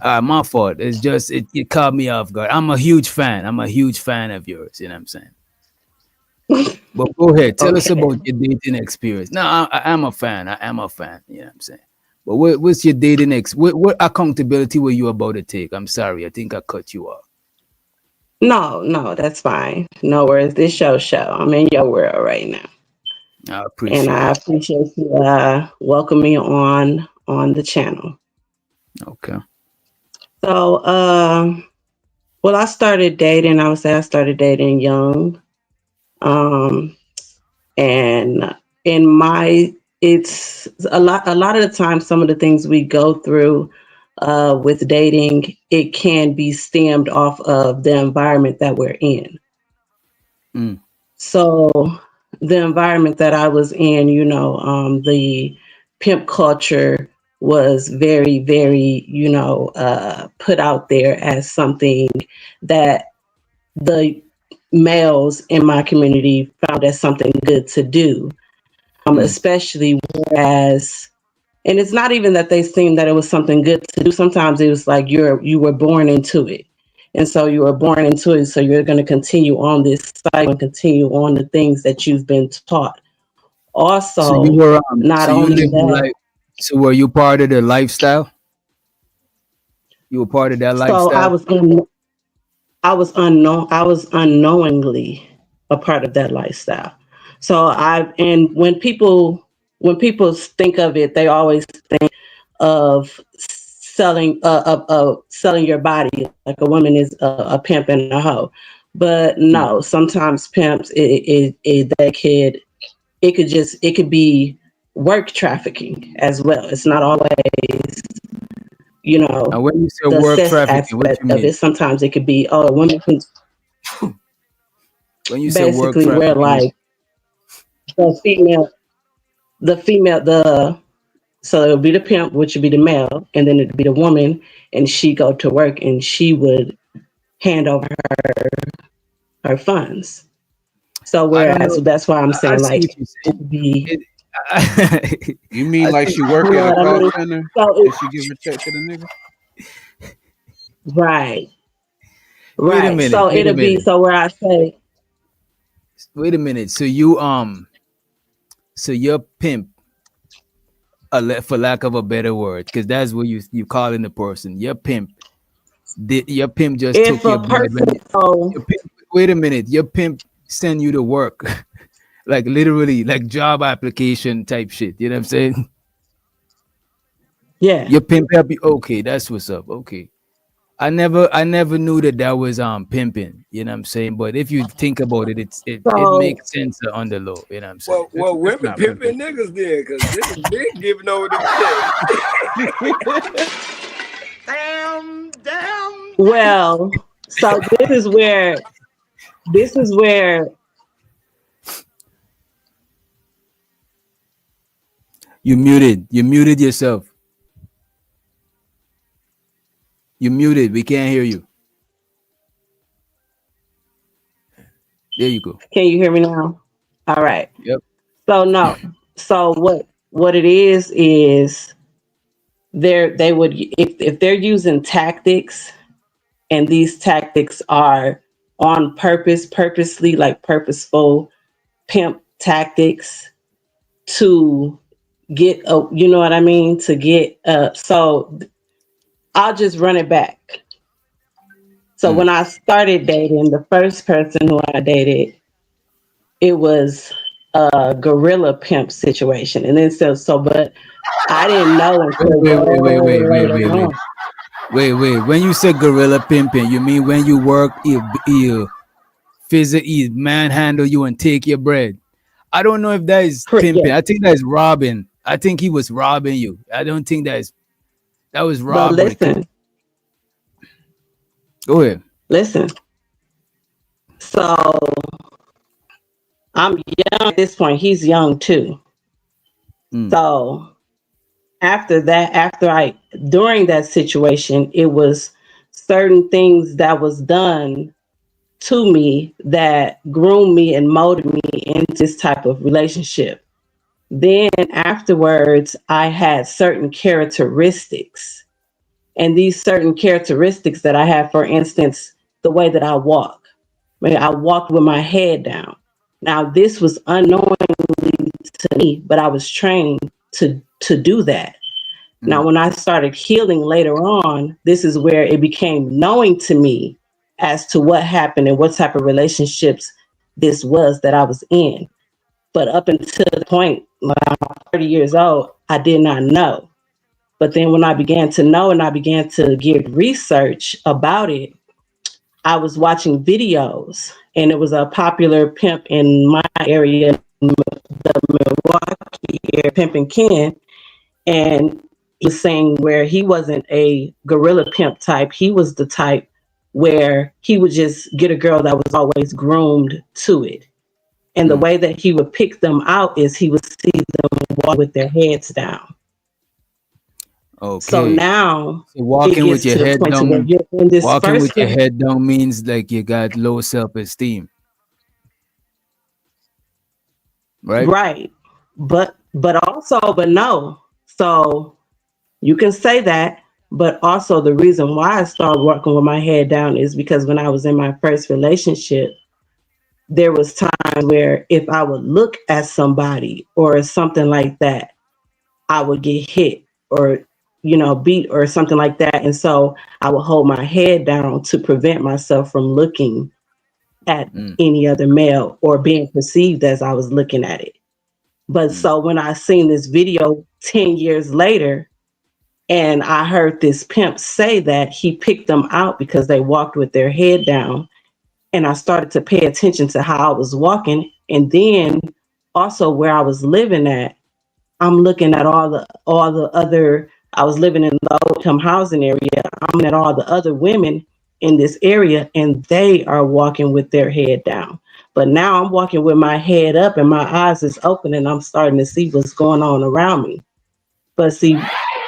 My fault. It's just it caught me off guard. I'm a huge fan. I'm a huge fan of yours, you know what I'm saying? But go ahead, tell us Okay. about your dating experience. No, I am a fan. I am a fan, you know what I'm saying? But what's your dating what accountability were you about to take? I'm sorry, I think I cut you off. No, that's fine. No worries. This show. I'm in your world right now, I and appreciate I it. appreciate you welcoming me on the channel. Okay. So, well, I started dating. I would say I started dating young, um, and in my it's a lot. A lot of the time, some of the things we go through with dating, it can be stemmed off of the environment that we're in. Mm. So the environment that I was in, the pimp culture was very, very, put out there as something that the males in my community found as something good to do, Mm. especially whereas, and it's not even that they seemed that it was something good to do. Sometimes it was like you were born into it. And so you were born into it, so you're going to continue on this cycle and continue on the things that you've been taught. So you Also, were not so you only lived the that, life. So were you part of the lifestyle? You were part of that so lifestyle? I was unknowingly a part of that lifestyle. So and when people think of it, they always think of selling your body, like a woman is a pimp and a hoe. But Mm. no, sometimes pimps it could be work trafficking as well. It's not always, you know, And when you say the work sex trafficking, what you aspect of mean? it. Sometimes it could be, oh, a woman can When you say work basically wear trafficking, like the female, the female, the so it would be the pimp, which would be the male, and then it'd be the woman, and she go to work and she would hand over her funds. So I don't whereas know. that's why I'm I saying see like what you're it saying. would be, It, You mean I like see. she work you know at a what I call mean? center So and she give a check to the nigga? right, Wait a right. minute. So Wait a it'll be minute. so where I say, Wait a minute. So you so your pimp, for lack of a better word, because that's what you calling the person. Your pimp just if took your a blood. person, so Your pimp, wait a minute. Your pimp send you to work, like literally, like job application type shit. You know what I'm saying? yeah. Your pimp help you. Okay, that's what's up. Okay. I never knew that was pimping, you know what I'm saying? But if you think about it, it So makes sense on the low, you know what I'm saying? Well, It's women not pimping. pimping niggas then, because niggas been giving over the check. well, so this is where You muted yourself. You muted. We can't hear you. There you go. can you hear me now? All right. Yep. So no. So what it is they would, if they're using tactics, and these tactics are on purpose, purposely, like purposeful pimp tactics to get a, you know what I mean, to get so I'll just run it back. So Mm. when I started dating, the first person who I dated, it was a gorilla pimp situation. And then but I didn't know until later on. Wait. When you say gorilla pimping, you mean when you work, you physically manhandle you and take your bread? I don't know if that is Yeah. pimping. I think that is robbing. I think he was robbing you. I don't think that was But robbery. Go ahead. listen. So I'm young at this point. He's young too. So during that situation, it was certain things that was done to me that groomed me and molded me into this type of relationship. Then afterwards, I had certain characteristics. And these certain characteristics that I have, for instance, the way that I walk. I walked with my head down. Now, this was unknowingly to me, but I was trained to do that. Now, when I started healing later on, this is where it became knowing to me as to what happened and what type of relationships this was that I was in. But up until the point, when I'm 30 years old, I did not know. But then when I began to know and I began to get research about it, I was watching videos, and it was a popular pimp in my area, the Milwaukee area, Pimpin' Ken, and he was saying where he wasn't a gorilla pimp type. He was the type where he would just get a girl that was always groomed to it. And the way that he would pick them out is he would see them walk with their heads down. Okay. So now walking with your head down, walking with your phase. head down means like you got low self-esteem, right? Right. But no. So you can say that, but also the reason why I started walking with my head down is because when I was in my first relationship, there was times where if I would look at somebody or something like that, I would get hit or beat or something like that. And so I would hold my head down to prevent myself from looking at any other male or being perceived as I was looking at it. But so when I seen this video 10 years later, and I heard this pimp say that he picked them out because they walked with their head down, and I started to pay attention to how I was walking, and then also where I was living at, I'm looking at all the other. I was living in the low income housing area. I'm at all the other women in this area, and they are walking with their head down. But now I'm walking with my head up, and my eyes is open, and I'm starting to see what's going on around me. But see,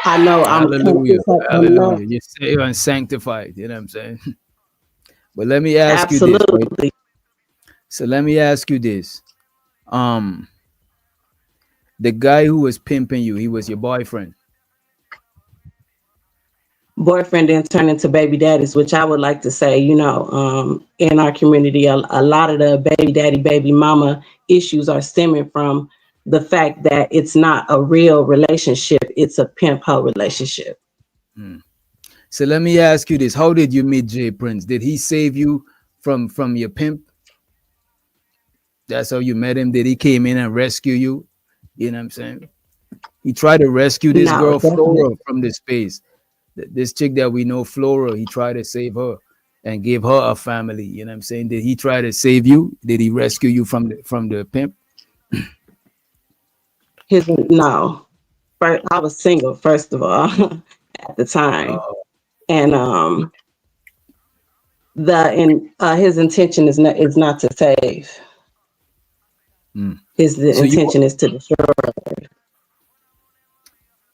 I know Hallelujah. Hallelujah. You're saved and sanctified. You know what I'm saying? But let me ask you this, right? So let me ask you this. The guy who was pimping you, he was your boyfriend. Boyfriend then turned into baby daddies, which I would like to say, in our community, a lot of the baby daddy, baby mama issues are stemming from the fact that it's not a real relationship. It's a pimp hoe relationship. So let me ask you this. How did you meet Jay Prince? Did he save you from your pimp? That's how you met him? Did he came in and rescue you? You know what I'm saying? He tried to rescue this girl, Flora, from this space. This chick that we know, Flora, he tried to save her and give her a family. You know what I'm saying? Did he try to save you? Did he rescue you from the pimp? No. I was single, first of all, at the time. And his intention is not to save. His intention is to destroy.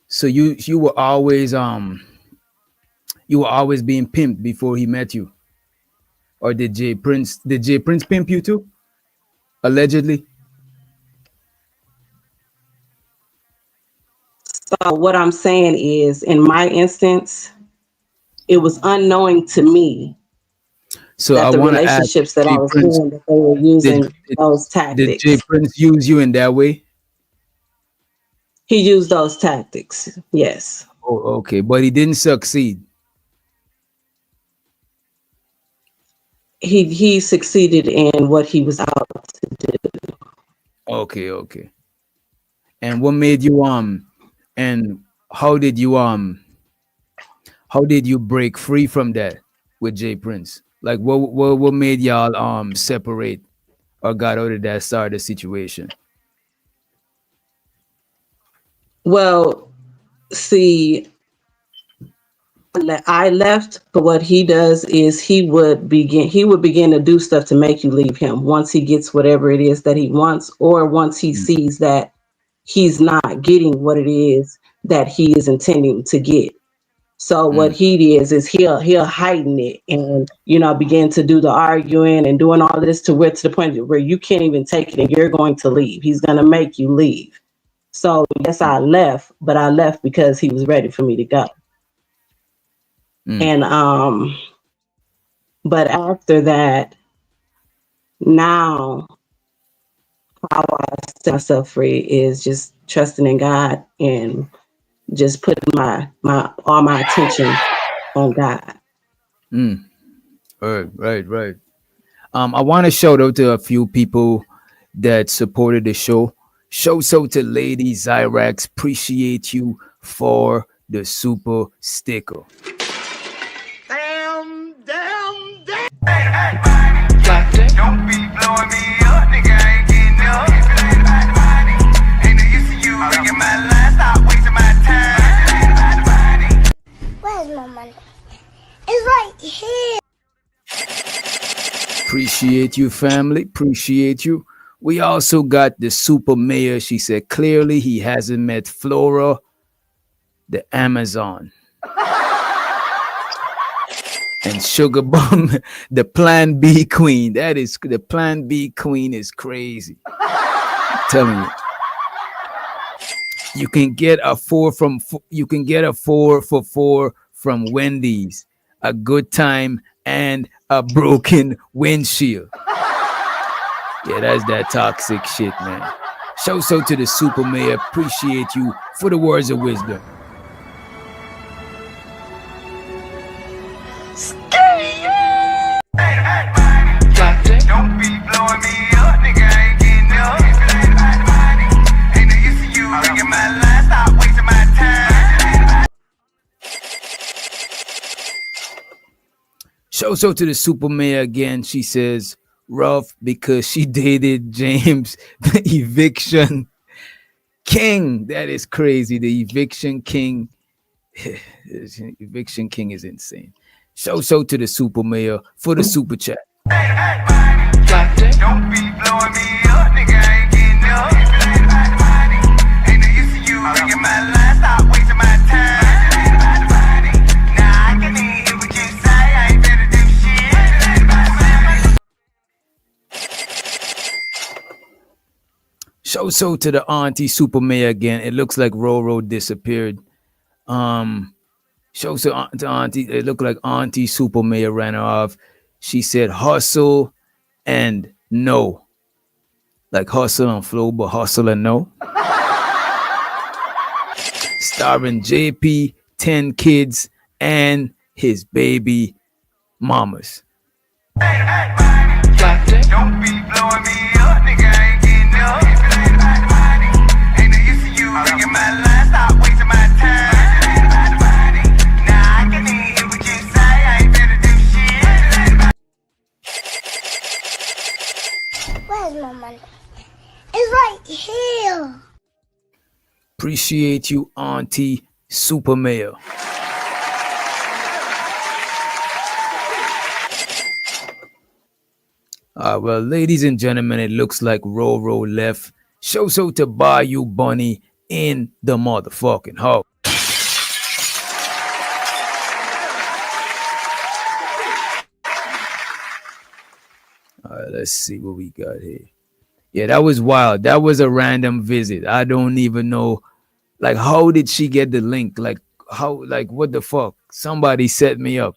So you were always being pimped before he met you, or did Jay Prince pimp you too? Allegedly. So what I'm saying is, in my instance, it was unknowing to me. So that I the want to ask, relationships that I was in, that they were using those tactics. Did Jay Prince use you in that way? He used those tactics, yes. Oh, okay, but he didn't succeed. He succeeded in what he was out to do. Okay, okay. And what made you and how did you break free from that with Jay Prince? Like what made y'all separate or got out of that sort of situation? Well, see, I left, but what he does is he would begin to do stuff to make you leave him once he gets whatever it is that he wants, or once he Mm, sees that he's not getting what it is that he is intending to get. So what mm, he is he'll heighten it and begin to do the arguing and doing all this to the point where you can't even take it and you're going to leave. He's gonna make you leave. So yes, I mm, left, but I left because he was ready for me to go. mm, And but after that, now how I set myself free is just trusting in God and just putting my all my attention on God. mm. Right, right, right. I want to shout out to a few people that supported the show. Show so to Lady Zyrax. Appreciate you for the super sticker. Damn, damn, damn. Don't be blowing me up, nigga. I ain't getting up. Ain't no use to you ringing my line. Stop wasting my time. Where's my money? It's right here. Appreciate you, family. Appreciate you. We also got the super mayor. She said clearly he hasn't met Flora, the Amazon, and Sugar Bum, the Plan B queen. That is the Plan B queen is crazy. I'm telling you. You can get a four for four from Wendy's, a good time, and a broken windshield. Yeah, that's that toxic shit, man. Show so to the super mayor. Appreciate you for the words of wisdom. Don't be blowing me up, nigga. I ain't getting up. Ain't no use to you ringing my line. Stop wasting my time. Show so to the super mayor again. She says rough because she dated James, the eviction king. That is crazy. The eviction king. Eviction king is insane. Show so to the super mayor for the super chat. Don't be blowing me up, nigga. I ain't getting up. Ain't no use to you ringing my line. Stop wasting my time. Nah, I can hear what you say. I ain't better do shit. Show so to the auntie super mayor again. It looks like Roro disappeared. Show so to auntie. It looked like auntie super mayor ran her off. She said hustle and no. Like hustle and flow, but hustle and no. Starring JP, 10 kids, and his baby mamas. Don't be blowing me up, nigga. I ain't getting up. Ain't no use to you ringing my line. Stop wasting my time. Nah, I can hear what you say. I ain't better do shit. Where's my money? It's right here. Appreciate you, auntie super mayor. Well, ladies and gentlemen, it looks like Roro left. Show so to Bayou Bunny in the motherfucking hole. All right, let's see what we got here. Yeah, that was wild. That was a random visit. I don't even know. Like, how did she get the link? Like, how? Like, what the fuck? Somebody set me up.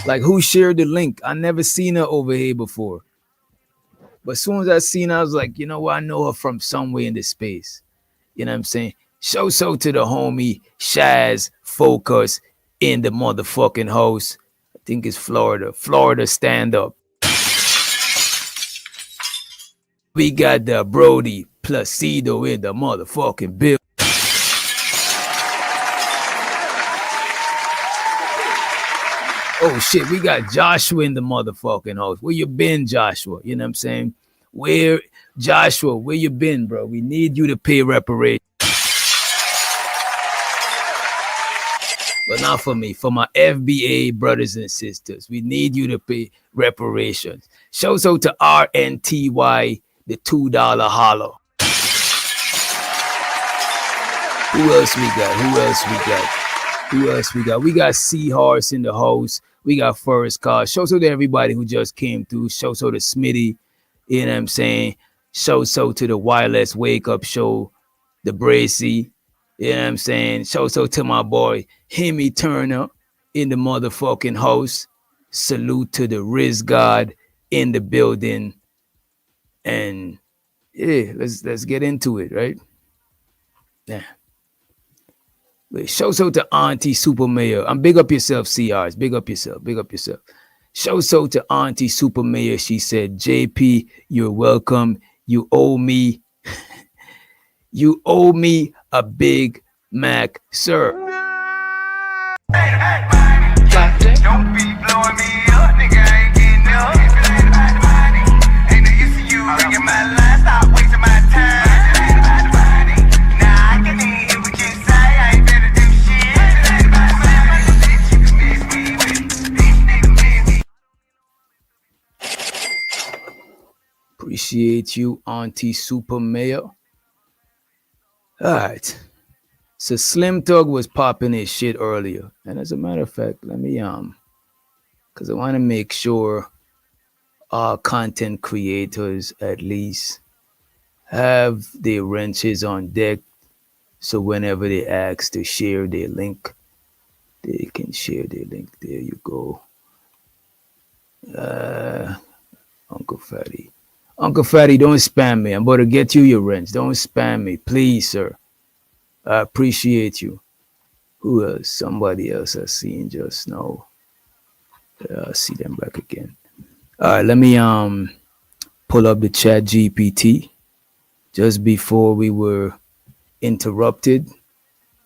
Like, who shared the link? I never seen her over here before. But as soon as I seen her, I was like, you know what? I know her from somewhere in the space. You know what I'm saying? Show so to the homie Shaz Focus in the motherfucking house. I think it's Florida. Florida stand up. We got the Brody Placido in the motherfucking bill. Oh shit, we got Joshua in the motherfucking house. Where you been, Joshua? You know what I'm saying? Where you been, bro? We need you to pay reparations. But not for me, for my FBA brothers and sisters. We need you to pay reparations. Shouts out to RNTY, the $2 hollow. Who else we got? We got Seahorse in the house. We got Forest Car. Shouts out to everybody who just came through. Shouts out to Smitty. You know what I'm saying? Shouts out to the Wireless Wake Up Show, the Bracy. You know what I'm saying? Shouts out to my boy Hemi Turner in the motherfucking house. Salute to the Riz God in the building. And yeah, let's get into it, right? Yeah. Shouts out to Auntie Super Mayor. Big up yourself, CRs. Big up yourself. Shouts out to Auntie Super Mayor. She said, JP, you're welcome. You owe me a Big Mac, sir. Don't be blowing me up, nigga. I ain't getting up. If it ain't about the money, ain't no use to you ringing my line. Stop wasting my time. If it ain't about the money, nah, I can hear what you say. I ain't better do shit. If it ain't about the money, bitch, you can miss me with this nigga miss me. Appreciate you, Auntie Super Mayor. All right. So Slim Thug was popping his shit earlier. And as a matter of fact, let me because I want to make sure our content creators at least have their wrenches on deck. So whenever they ask to share their link, they can share their link. There you go. Uncle Fatty. Uncle Fatty, don't spam me. I'm about to get you your wrench. Don't spam me, please, sir. I appreciate you. Who else? Somebody else I seen just now. I see them back again. All right, let me pull up the chat GPT just before we were interrupted.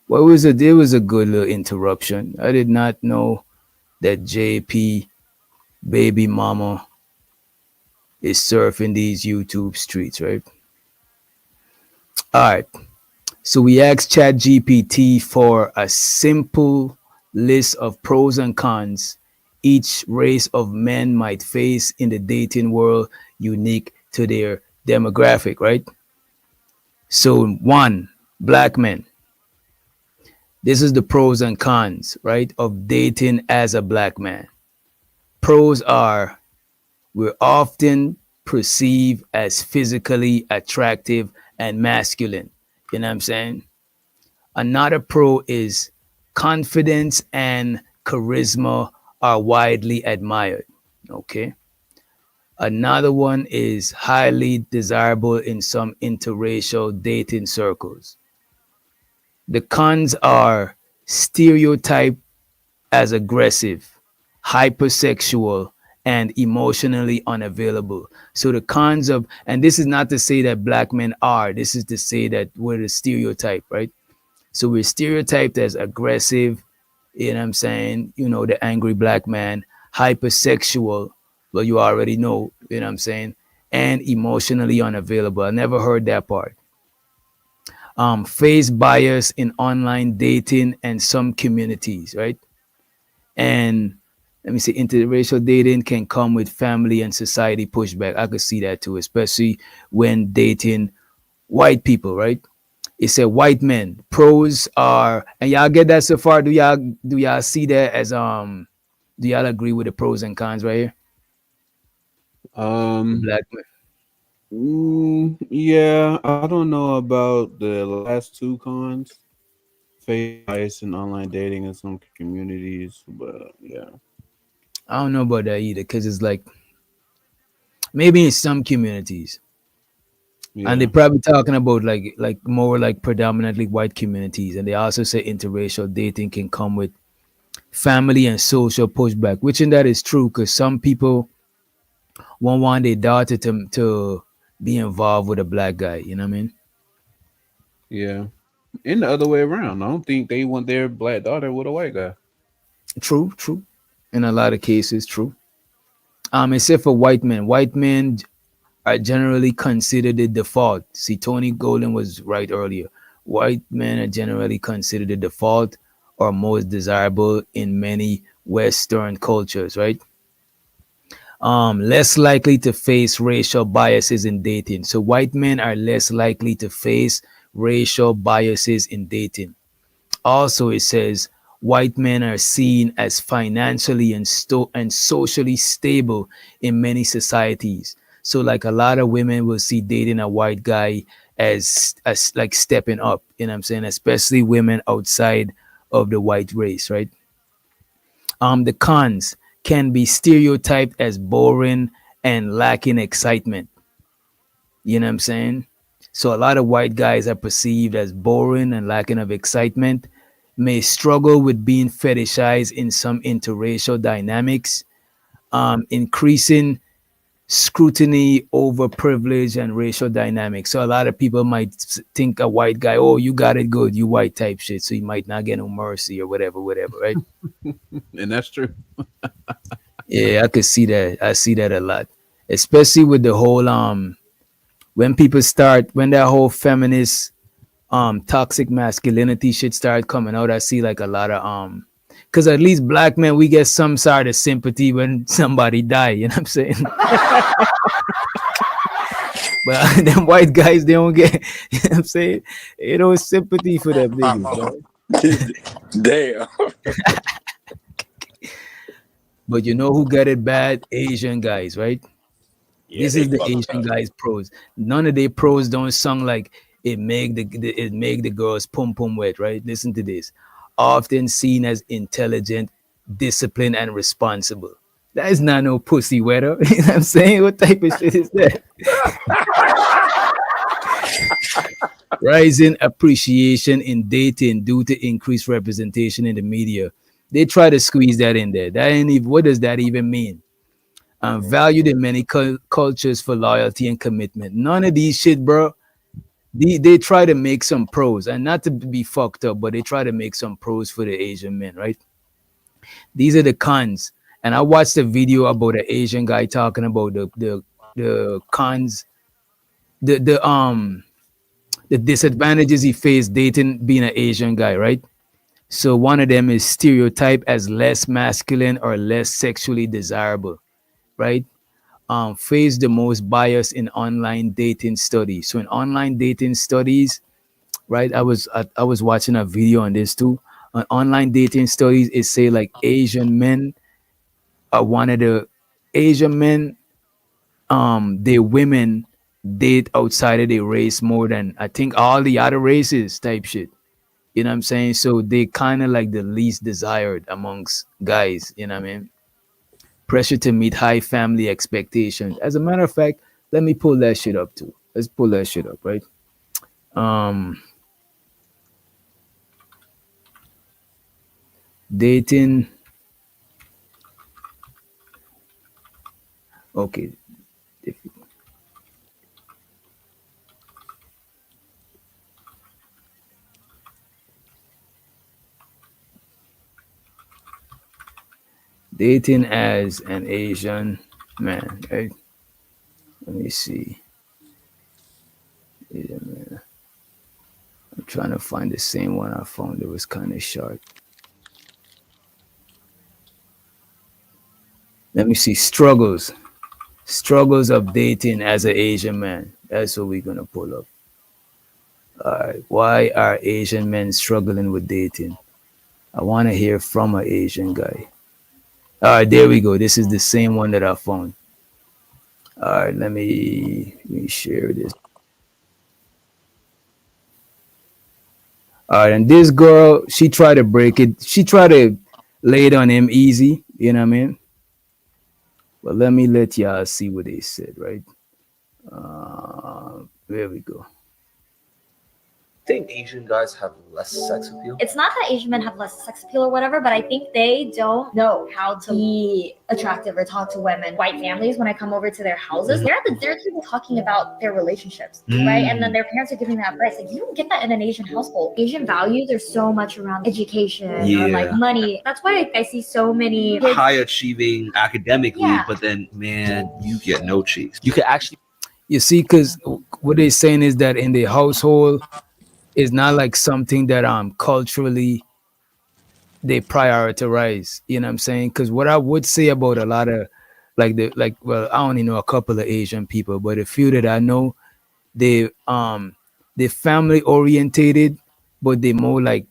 There was a good little interruption. I did not know that JP baby mama is surfing these YouTube streets, right? All right. So we asked ChatGPT for a simple list of pros and cons each race of men might face in the dating world unique to their demographic, right? So 1, black men. This is the pros and cons, right, of dating as a black man. Pros are we're often perceived as physically attractive and masculine. You know what I'm saying? Another pro is confidence and charisma are widely admired. Okay. Another one is highly desirable in some interracial dating circles. The cons are stereotyped as aggressive, hypersexual, and emotionally unavailable. So the cons of, and this is not to say that black men are, this is to say that we're the stereotype, right? So we're stereotyped as aggressive, you know what I'm saying? You know, the angry black man, hypersexual, well, you already know, you know what I'm saying? And emotionally unavailable. I never heard that part. Face bias in online dating and some communities, right? And let me say, interracial dating can come with family and society pushback. I could see that too, especially when dating white people, right? It said white men. Pros are, and y'all get that so far? Do y'all see that as do y'all agree with the pros and cons right here? Black men. Yeah, I don't know about the last two cons. Face bias and online dating in some communities, but yeah. I don't know about that either, because it's like maybe in some communities. Yeah. And they're probably talking about like more like predominantly white communities. And they also say interracial dating can come with family and social pushback, which in that is true, because some people won't want their daughter to be involved with a black guy. You know what I mean? Yeah. And the other way around. I don't think they want their black daughter with a white guy. True, true. In a lot of cases, true. Except for white men. White men are generally considered the default. See, Tony Golden was right earlier. White men are generally considered the default or most desirable in many Western cultures, right? Less likely to face racial biases in dating. So white men are less likely to face racial biases in dating. Also, it says white men are seen as financially and socially stable in many societies. So, like a lot of women will see dating a white guy as like stepping up. You know what I'm saying? Especially women outside of the white race, right? The cons can be stereotyped as boring and lacking excitement. You know what I'm saying? So a lot of white guys are perceived as boring and lacking of excitement, may struggle with being fetishized in some interracial dynamics, increasing scrutiny over privilege and racial dynamics. So a lot of people might think a white guy, oh, you got it good, you white type shit, so you might not get no mercy or whatever, whatever, right? And that's true. Yeah, I could see that. I see that a lot, especially with the whole when people start when that whole feminist toxic masculinity shit start coming out. I see like a lot of because at least black men we get some sort of sympathy when somebody die. You know what I'm saying? But them white guys they don't get. You know what I'm saying? Ain't no sympathy for them niggas, bro. Damn. But you know who get it bad? Asian guys, right? Yeah, This they is the fucked Asian up. guys' pros. None of their pros don't sound like it make the girls pum pum wet, right? Listen to this. Often seen as intelligent, disciplined, and responsible. That is not no pussy wetter. You know what I'm saying? What type of shit is that? Rising appreciation in dating due to increased representation in the media. They try to squeeze that in there. That ain't even, what does that even mean? Valued in many cultures for loyalty and commitment. None of these shit, bro. They try to make some pros, and not to be fucked up, but they try to make some pros for the Asian men, right? These are the cons. And I watched a video about an Asian guy talking about the cons, the the disadvantages he faced dating being an Asian guy, right? So one of them is stereotype as less masculine or less sexually desirable, right? Face the most bias in online dating studies. So in online dating studies, right? I was watching a video on this too. On online dating studies, it say like Asian men are one of the Asian men. Their women date outside of their race more than I think all the other races type shit. You know what I'm saying? So they kind of like the least desired amongst guys. You know what I mean? Pressure to meet high family expectations. As a matter of fact, let me pull that shit up too. Let's pull that shit up, right? Um, dating. Okay, if, dating as an Asian man, right? Let me see. Asian man. I'm trying to find the same one I found. It was kind of short. Let me see. Struggles of dating as an Asian man. That's what we're gonna pull up. All right. Why are Asian men struggling with dating? I want to hear from an Asian guy. All right, there we go. This is the same one that I found. All right, let me share this. All right, and this girl, she tried to break it. She tried to lay it on him easy. You know what I mean? But let me let y'all see what they said. Right? There we go. think Asian guys have less sex appeal? It's not that Asian men have less sex appeal or whatever, but I think they don't know how to be attractive or talk to women. White families, when I come over to their houses, they're at the dinner table talking about their relationships, right? And then their parents are giving that advice. Like, you don't get that in an Asian household. Asian values are so much around education or like money. That's why I see so many kids high achieving academically, but then, man, you get no cheeks. You could actually, You see, because what they're saying is that in the household, it's not like something that culturally they prioritize. You know what I'm saying? Because what I would say about a lot of well, I only know a couple of Asian people, but a few that I know, they family orientated, but they more like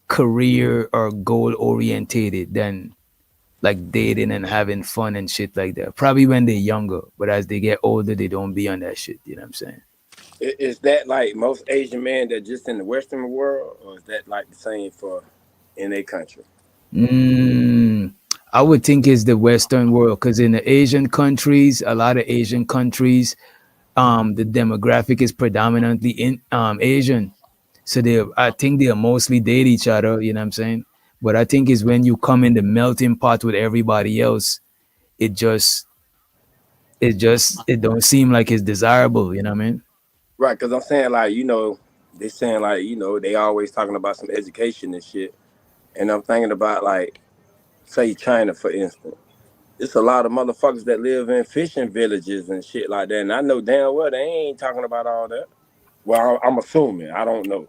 career or goal orientated than like dating and having fun and shit like that. Probably when they're younger, but as they get older, they don't be on that shit. You know what I'm saying? Is that like most Asian men that just in the Western world, or is that like the same for in their country? I would think it's the Western world because in the Asian countries, a lot of Asian countries, the demographic is predominantly in Asian. So I think they'll mostly date each other, you know what I'm saying? But I think it's when you come in the melting pot with everybody else, it it don't seem like it's desirable, you know what I mean? Right, because I'm saying like they saying like they always talking about some education and shit, and I'm thinking about like say China for instance. It's a lot of motherfuckers that live in fishing villages and shit like that, and I know damn well they ain't talking about all that. Well, I'm assuming. I don't know.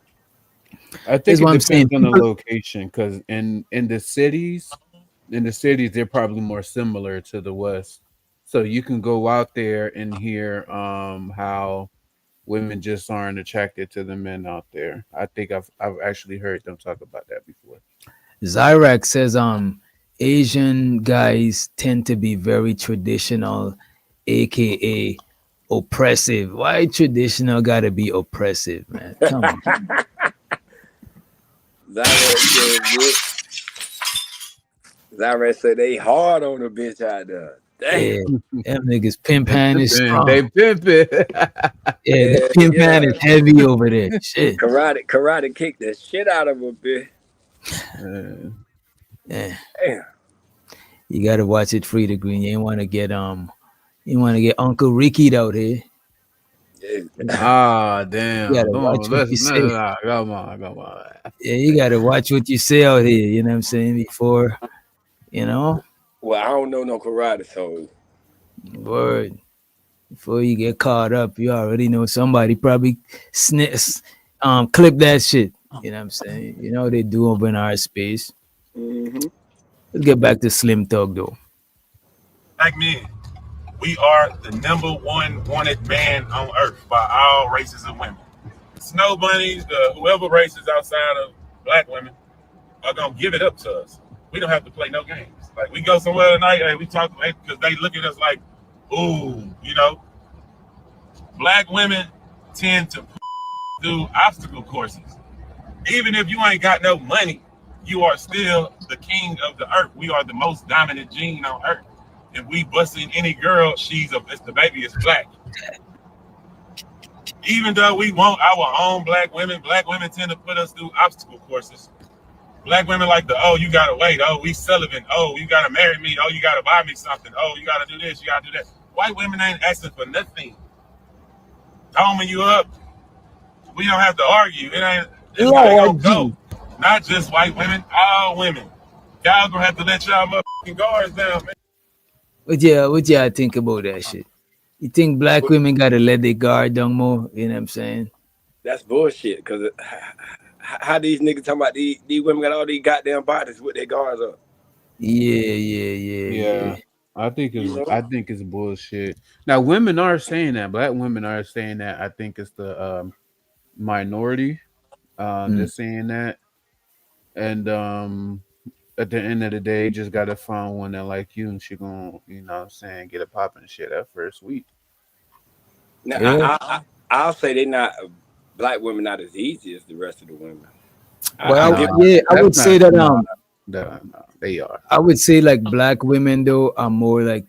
I think it depends on the location because in the cities, they're probably more similar to the West. So you can go out there and hear how women just aren't attracted to the men out there. I think I've actually heard them talk about that before. Zyrac says Asian guys tend to be very traditional, aka oppressive. Why traditional gotta be oppressive, man? Come on. Zyra said they hard on the bitch out there. Yeah, Damn. them niggas pimp hand is strong. They pimp it. Yeah, the pimp hand is heavy over there. Shit. Karate kick the shit out of a bitch. Yeah. Damn. You gotta watch it free to green. You ain't wanna get Uncle Ricky'd out here. Damn. You gotta watch what you say. Come on. Yeah, you gotta watch what you say out here, you know what I'm saying? Before, Well, I don't know no karate, so word. Before you get caught up, you already know somebody probably clip that shit. You know what I'm saying? You know what they do over in our space. Let's get back to Slim Thug though. Black men, we are the #1 wanted man on earth by all races of women. Snow bunnies, whoever races outside of black women are gonna give it up to us. We don't have to play no games. Like we go somewhere tonight, hey, we talk because they look at us like, ooh, Black women tend to do obstacle courses. Even if you ain't got no money, you are still the king of the earth. We are the most dominant gene on earth. If we busting any girl, it's the baby is black. Even though we want our own black women tend to put us through obstacle courses. Black women like you gotta wait, we celibate, you gotta marry me, you gotta buy me something, you gotta do this, you gotta do that. White women ain't asking for nothing. Homing you up, we don't have to argue. It's gotta go. Not just white women, all women. Y'all gonna have to let y'all motherfucking guards down, man. What y'all think about that shit? You think black women gotta let their guard down more? You know what I'm saying? That's bullshit. Because how these niggas talking about these women got all these goddamn bodies with their guards up? Yeah. I think it's bullshit. Now, women are saying that. Black women are saying that. I think it's the minority that's saying that. And at the end of the day, you just gotta find one that like you, and she gonna, get it popping shit that first week. Now, I'll say they not black women not as easy as the rest of the women. I would say that no, they are. I would say like black women though are more like,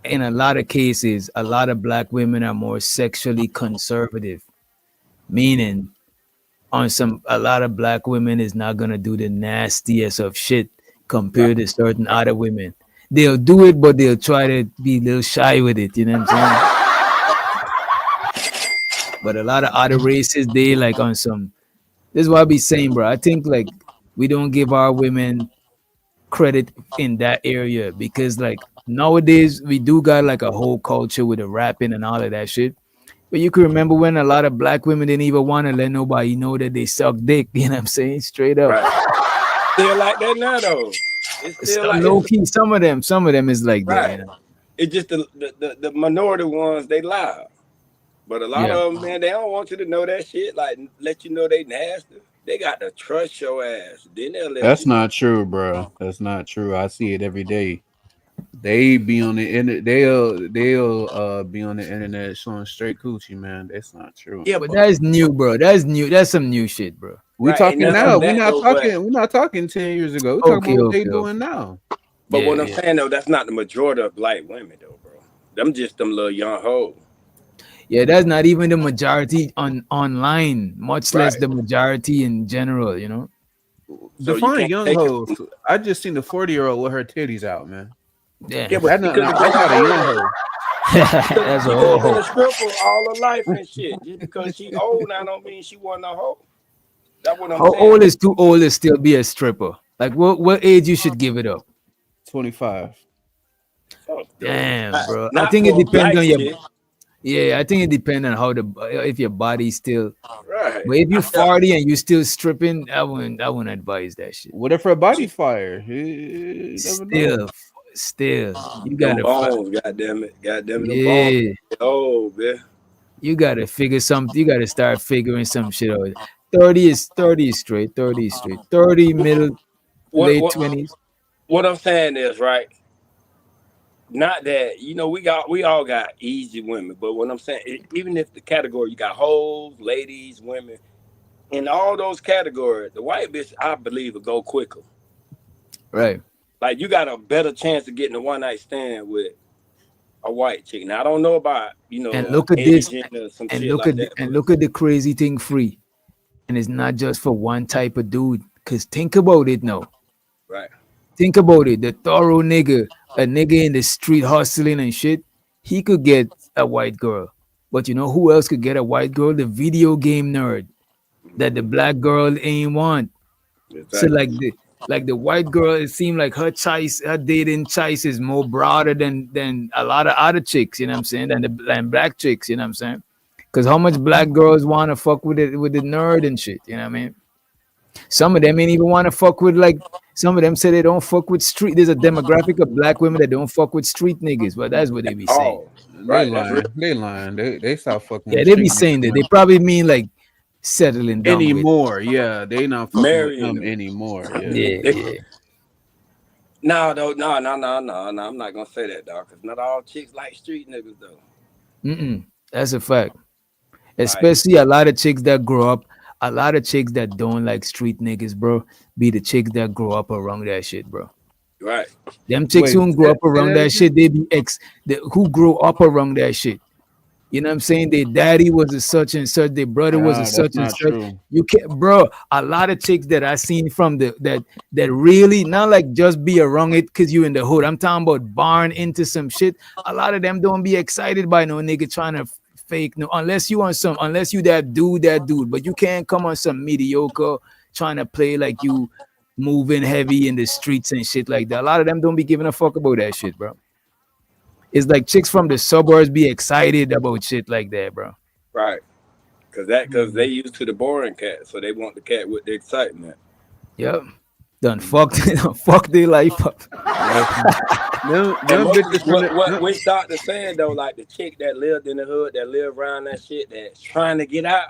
in a lot of cases, a lot of black women are more sexually conservative. Meaning, on some a lot of black women is not gonna do the nastiest of shit compared to certain other women. They'll do it, but they'll try to be a little shy with it. You know what I'm saying? But a lot of other races, they like on some. This is what I be saying, bro. I think like we don't give our women credit in that area because like nowadays we do got like a whole culture with the rapping and all of that shit. But you can remember when a lot of black women didn't even want to let nobody know that they suck dick. You know what I'm saying? Straight up. Right. Still like that now though. It's still like low key. Some of them is like that. You know. It's just the minority ones they lie. But a lot of them, man, they don't want you to know that shit. Like, let you know they nasty. They got to trust your ass. Then they'll let That's you not true, bro. That's not true. I see it every day. They be on the internet. They'll be on the internet showing straight coochie, man. That's not true. Yeah, but that's new, bro. That's new. That's some new shit, bro. We talking now. We're not talking 10 years ago. We're talking about what they doing now. But what I'm saying though, that's not the majority of black women though, bro. Them just them little young hoes. Yeah, that's not even the majority online, much less the majority in general, you know. Define young hoes. I just seen the 40-year-old with her titties out, man. Yeah, but that's not a young hoe. That's a whole hoe. Been a stripper all her life and shit. Just because she old now don't mean she wasn't a hoe. That's what I'm saying. How old is too old to still be a stripper? Like what age you should give it up? 25. Damn, bro. I think it depends on your. Yeah, I think it depends on how if your body's still. Right. But if you're 40 and you still stripping, I wouldn't advise that shit. What if her body fire? Still, you gotta. Bones, goddamn it, the bones. Oh man. You gotta figure something. You gotta start figuring some shit out. 30 is straight. 30 is straight. 30 middle, late 20s. What I'm saying is right. Not that we all got easy women, but what I'm saying, even if the category you got hoes, ladies, women, in all those categories, the white bitch I believe will go quicker. Right. Like you got a better chance of getting a one night stand with a white chick. Now I don't know about and look at this and look at look at the crazy thing, free, and it's not just for one type of dude. Cause think about it now. Right. Think about it. The thorough nigga, a nigga in the street hustling and shit, he could get a white girl. But you know who else could get a white girl? The video game nerd that the black girl ain't want. Exactly. So like the white girl, it seemed like her dating choice is more broader than a lot of other chicks, you know what I'm saying? Than black chicks, you know what I'm saying? Because how much black girls want to fuck with the nerd and shit, you know what I mean? Some of them ain't even want to fuck with some of them say they don't fuck with street. There's a demographic of black women that don't fuck with street niggas, but that's what they be saying. Right, they lying. They stop fucking. Yeah, they be saying that. They probably mean like settling down anymore. Yeah, they not fucking with them anymore. Yeah. No. I'm not gonna say that, dog. Cause not all chicks like street niggas though. That's a fact. Especially a lot of chicks that grow up. A lot of chicks that don't like street niggas, bro, be the chicks that grow up around that shit, bro. Right. Them chicks who grow up around that shit, they be who grow up around that shit. You know what I'm saying? Their daddy was a such and such, their brother was a such and such. True. You can't, bro. A lot of chicks that I seen from that really not like just be around it because you in the hood. I'm talking about barn into some shit. A lot of them don't be excited by no nigga trying to fake no, unless you that dude, but you can't come on some mediocre trying to play like you moving heavy in the streets and shit like that. A lot of them don't be giving a fuck about that shit, bro. It's like chicks from the suburbs be excited about shit like that, bro. Right. Cause they used to the boring cat, so they want the cat with the excitement. Yep. Done fucked their life up. Which doctor saying though, like the chick that lived in the hood, that lived around that shit, that's trying to get out.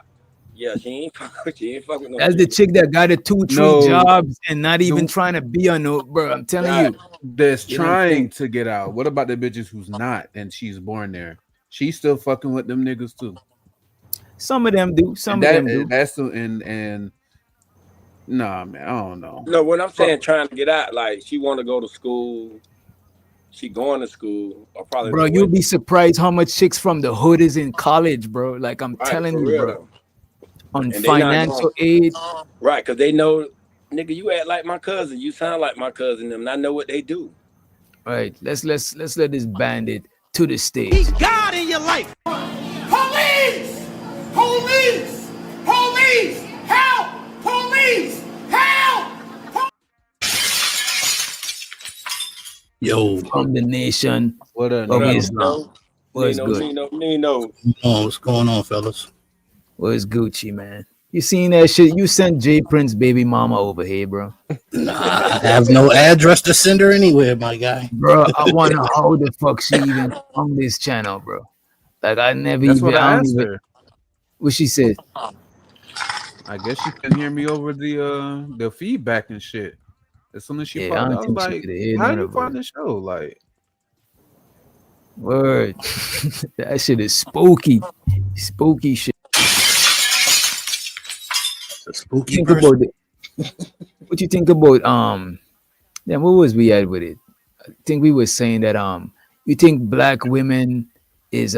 Yeah, she ain't fucking no. That's the chick that got a 2-3 jobs and not even trying to be on no, bro. I'm telling you, that's trying to get out. What about the bitches who's not and she's born there? She's still fucking with them niggas too. Some of them do. Some of them do. That's and nah, man, I don't know. No, what I'm saying, trying to get out, like she want to go to school. She going to school, or probably. Bro, you'll be surprised how much chicks from the hood is in college, bro. Like I'm telling you, bro. on and they not financial going aid. right because they know, nigga, you act like my cousin, you sound like my cousin, and I know what they do. Right. Let's let this bandit to the stage. Keep God in your life. Police! Police! Police! Help! Police! Help! Yo, From the nation What up, of Nino? Islam. What's good? Nino. what's going on, fellas? What's Gucci, man? You seen that shit? You sent J Prince baby mama over here, bro. Nah, I have no address to send her anywhere, my guy. Bro, I wonder how the fuck she even on this channel, bro. Like I never That's even. what I don't asked even. her. What she said? I guess she couldn't hear me over the feedback and shit. As soon as she Yeah, I popped, don't I was think she like, could hear "How none you of find us. the show?" Like, Word. That shit is spooky. Spooky shit. A spooky Think person. about it. What you think about then what was we at with it? I think we were saying that you think black women is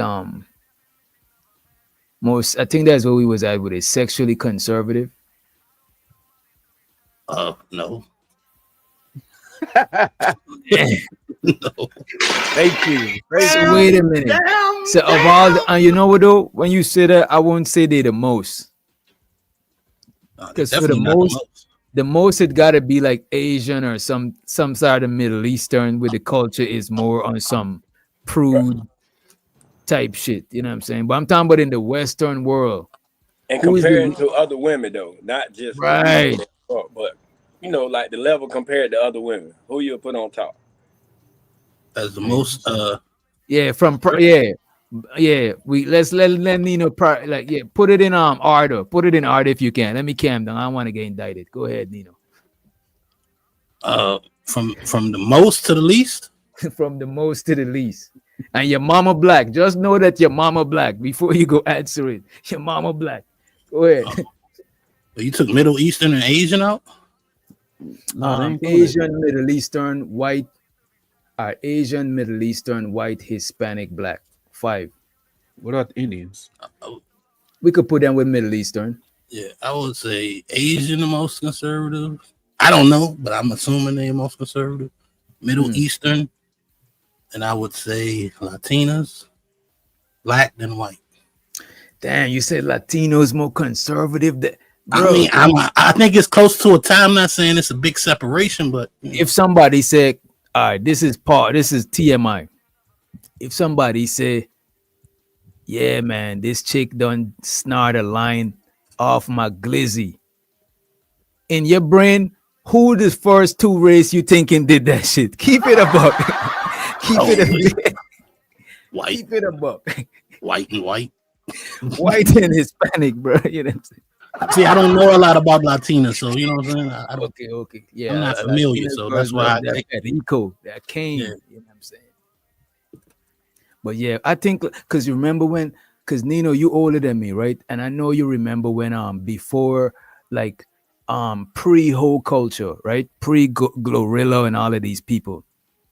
most, I think that's what we was at with it, sexually conservative. No. no. Thank you. So wait a minute. So of all the, you know what though? When you say that, I won't say they the most. Because for the most it gotta be like Asian or some side of Middle Eastern where the culture is more on some prude type shit. You know what I'm saying? But I'm talking about in the Western world. And compared to other women though, not just right. But you know, like the level compared to other women, who you put on top? As the most yeah, from yeah. We let's let Nino like put it in order. Put it in order if you can. Let me calm down. I don't want to get indicted. Go ahead, Nino. From the most to the least? From the most to the least. And your mama black. Just know that your mama black before you go answer it. Your mama black. Go ahead. You took Middle Eastern and Asian out? No, Asian, Middle Eastern, white. Asian, Middle Eastern, white, Hispanic, black. 5. What about the Indians? We could put them with Middle Eastern. Yeah, I would say Asian the most conservative. I don't know, but I'm assuming they're most conservative. Middle Eastern, and I would say Latinas, black than white. Damn, you said Latinos more conservative. Bro, I mean, I think it's close to a time. I'm not saying it's a big separation, but if somebody said, "All right, this is TMI," if somebody say, "Yeah, man, this chick done snort a line off my glizzy," in your brain, who the first 2 race you thinking did that shit? Keep it above. Keep it white. Keep it above. White and white. White and Hispanic, bro. You know what I'm saying? See, I don't know a lot about Latinas, so you know what I'm saying. Okay. Yeah, I'm not familiar, Latinas, so that's why that Rico that came. Yeah. You know what I'm saying? But yeah, I think because you remember when, because Nino, you older than me, right? And I know you remember when before like pre-whole culture, right? Pre-Glorilla and all of these people,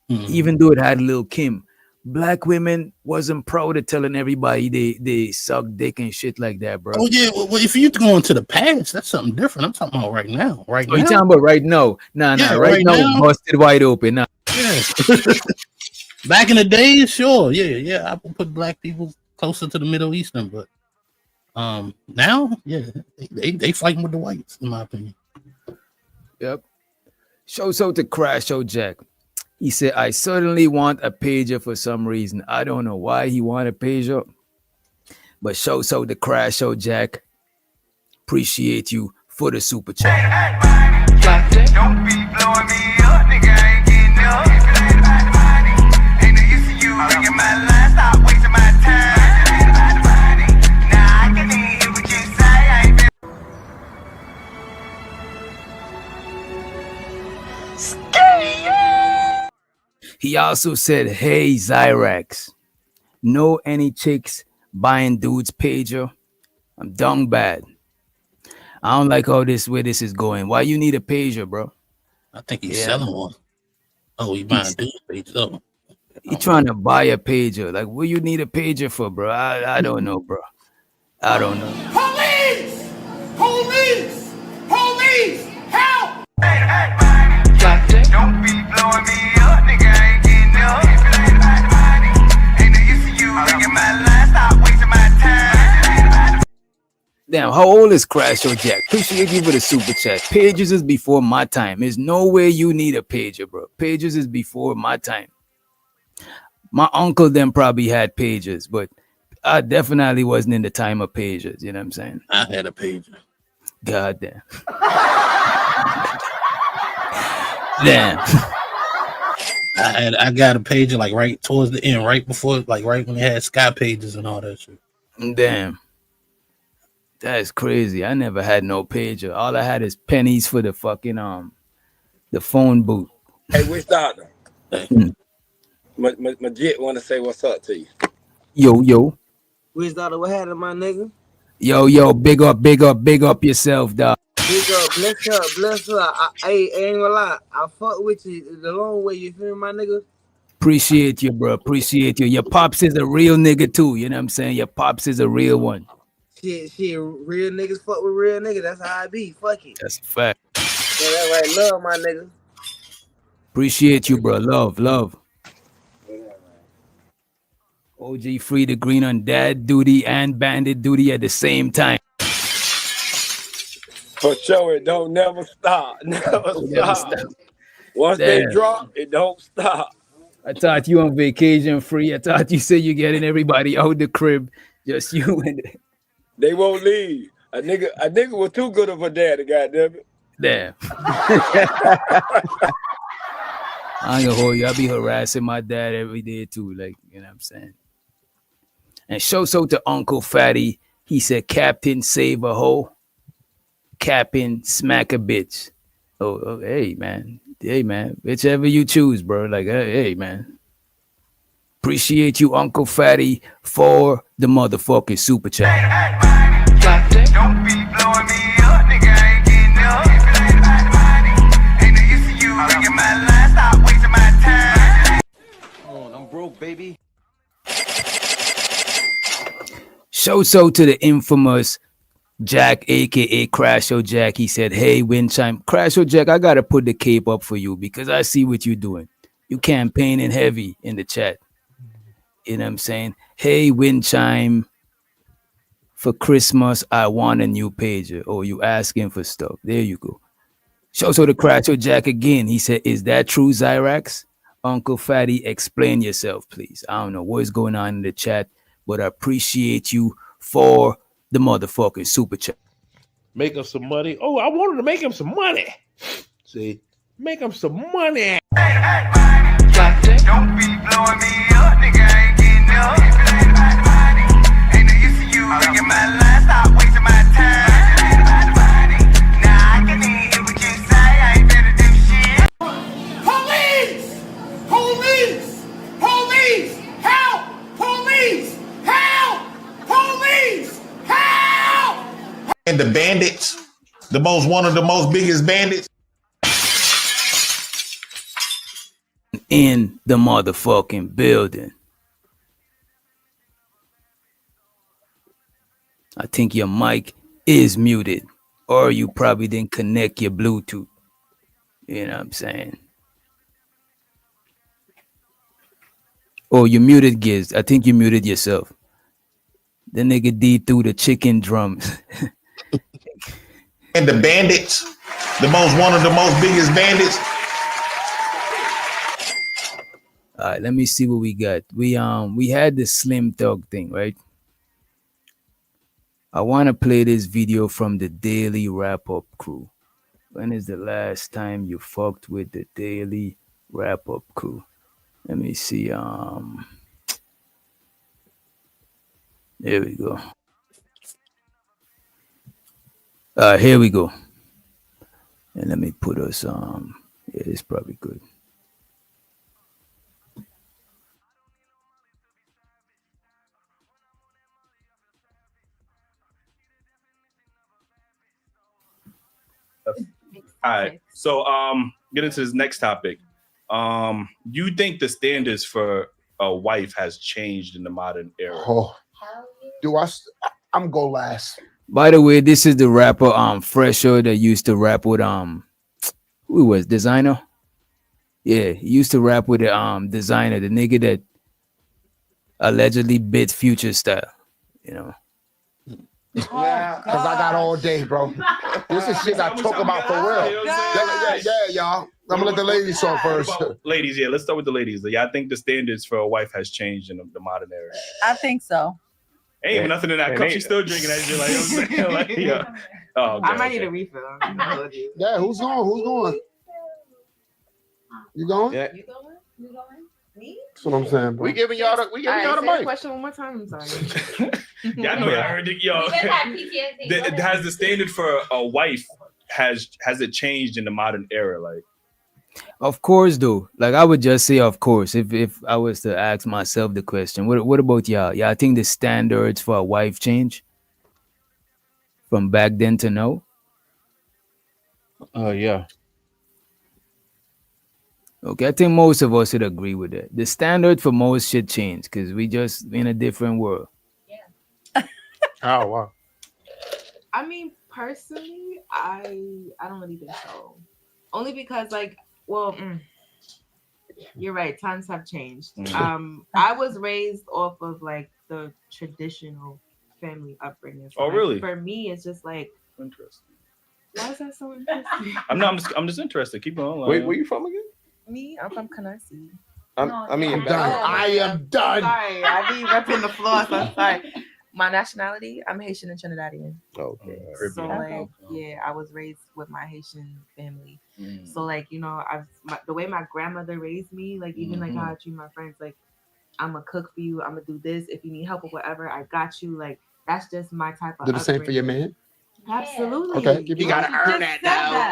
even though it had Lil Kim, black women wasn't proud of telling everybody they suck dick and shit like that, bro. Oh yeah, well if you go into the past, that's something different. I'm talking about right now. Right now. You talking about right now? Nah, right now busted wide open. Nah. Yeah. Back in the day, sure, yeah, I would put black people closer to the Middle Eastern, but now, yeah, they fighting with the whites, in my opinion. Yep. So to Crash Show Jack. He said, I certainly want a pager for some reason. I don't know why he wanted a pager. But so the Crash Show Jack. Appreciate you for the super chat. Don't be blowing me up, nigga. I ain't getting up. Ain't no use to you ringing my line. Stop wasting my time. Nah, I can hear what you say. I ain't been. He also said, hey, Zyrax, know any chicks buying dudes pager? I'm dung bad. I don't like where this is going. Why you need a pager, bro? I think he's selling one. Oh, he buying dudes pager. He trying to buy a pager. Like, what you need a pager for, bro? I don't know, bro. I don't know. Police! Damn, how old is Crash or Jack? Appreciate you for the super chat. Pages is before my time. There's no way you need a pager, bro. Pages is before my time. My uncle then probably had pages, but I definitely wasn't in the time of pages. You know what I'm saying? I had a pager. God damn. Damn. I got a pager like right towards the end, right before, like right when they had sky pages and all that shit. Damn. That's crazy. I never had no pager. All I had is pennies for the fucking the phone booth. Hey, which doctor? Hmm. Majit want to say what's up to you. Yo. Which doctor? What happened, my nigga? Yo, big up yourself, dog. Big up, bless her. I ain't gonna lie. I fuck with you the long way. You feel me, my nigga? Appreciate you, bro. Appreciate you. Your pops is a real nigga too. You know what I'm saying? Your pops is a real one. Shit, real niggas fuck with real niggas. That's how I be. Fuck it. That's a fact. Yeah, that right. Love, my nigga. Appreciate you, bro. Love. OG free the green on dad duty and bandit duty at the same time. For sure, it don't never stop. Never stop. Once they drop, it don't stop. I thought you on vacation free. I thought you said you getting everybody out the crib. Just you and they won't leave. A nigga was too good of a daddy, goddamn it. Damn. I ain't gonna hold you. I be harassing my dad every day too. Like, you know what I'm saying? And show so to Uncle Fatty. He said, Captain, save a hoe. Captain, smack a bitch. Oh, hey, man. Hey, man. Whichever you choose, bro. Like, hey, man. Appreciate you, Uncle Fatty, for the motherfucking super chat. Don't be blowing me up, nigga. I ain't getting up. Ain't no use to you ringing my line. Stop wasting my time. Oh, I'm broke, baby. Show so to the infamous Jack, aka Crasho Jack. He said, hey, Wind Chime. Crasho Jack, I gotta put the cape up for you because I see what you're doing. You campaigning heavy in the chat. You know what I'm saying? Hey, Wind Chime. For Christmas, I want a new pager. Oh, you asking for stuff. There you go. Show so the Crasho Jack again. He said, is that true, Zyrax? Uncle Fatty, explain yourself, please. I don't know what's going on in the chat, but I appreciate you for the motherfucking super chat. Make him some money. Oh, I wanted to make him some money. See, make him some money. Don't be blowing me up, nigga. I ain't getting up. Ain't no use to you ringing my line. Stop wasting my time. Nah, I can hear what you say. I ain't better do shit. Police! Police! Police! Help! Police! Help! Police! Help! And the bandits, one of the most biggest bandits. In the motherfucking building. I think your mic is muted, or you probably didn't connect your Bluetooth. You know what I'm saying? Oh, you muted Giz. I think you muted yourself. The nigga D threw the chicken drums. And the bandits, one of the most biggest bandits. All right, let me see what we got. We had the Slim Thug thing, right? I want to play this video from the Daily Wrap Up crew. When is the last time you fucked with the Daily Wrap Up crew? Let me see. There we go. Here we go. And let me put us yeah, it's probably good. All right. So get into this next topic. You think the standards for a wife has changed in the modern era? Oh, I'm go last. By the way, this is the rapper Fresher that used to rap with who was Designer? Yeah, he used to rap with the Designer, the nigga that allegedly bit Future style, you know. Because I got all day, bro. This is shit I talk about for real. Yeah, y'all. I'm gonna let the ladies talk first. Ladies, yeah, let's start with the ladies. Y'all think the standards for a wife has changed in the modern era? I think so. Ain't even nothing in that cup. She's still drinking that shit. Like, you know what I'm saying? Like, yeah. Oh, okay, I might need a refill. Yeah, who's going? Who's going? You going? Yeah. You going? Me? That's what I'm saying, bro. We giving y'all the mic. Say the question one more time. I'm sorry. Yeah, I know y'all heard it. Yo, has the standard for a wife has it changed in the modern era? Like, of course, though. Like I would just say, of course. If I was to ask myself the question, what about y'all? Yeah, I think the standards for a wife change from back then to now. Yeah. Okay, I think most of us would agree with that. The standard for most shit change because we just in a different world. Oh wow. I mean, personally, I don't really think so. Only because, like, well, you're right. Times have changed. I was raised off of like the traditional family upbringing. So, oh, really? Like, for me, it's just like interesting. Why is that so interesting? I'm just interested. Keep going. Wait, where you from again? Me, I'm from Canarsie. I'm done. I am done. Sorry, I be repping the floor. So I'm sorry. My nationality, I'm Haitian and Trinidadian. Okay. So like, yeah, I was raised with my Haitian family. So like, you know, the way my grandmother raised me, like even like how I treat my friends, like I'm gonna cook for you, I'm gonna do this. If you need help or whatever, I got you. Like that's just my type of. Do the same for your man. Absolutely. Okay. You gotta earn that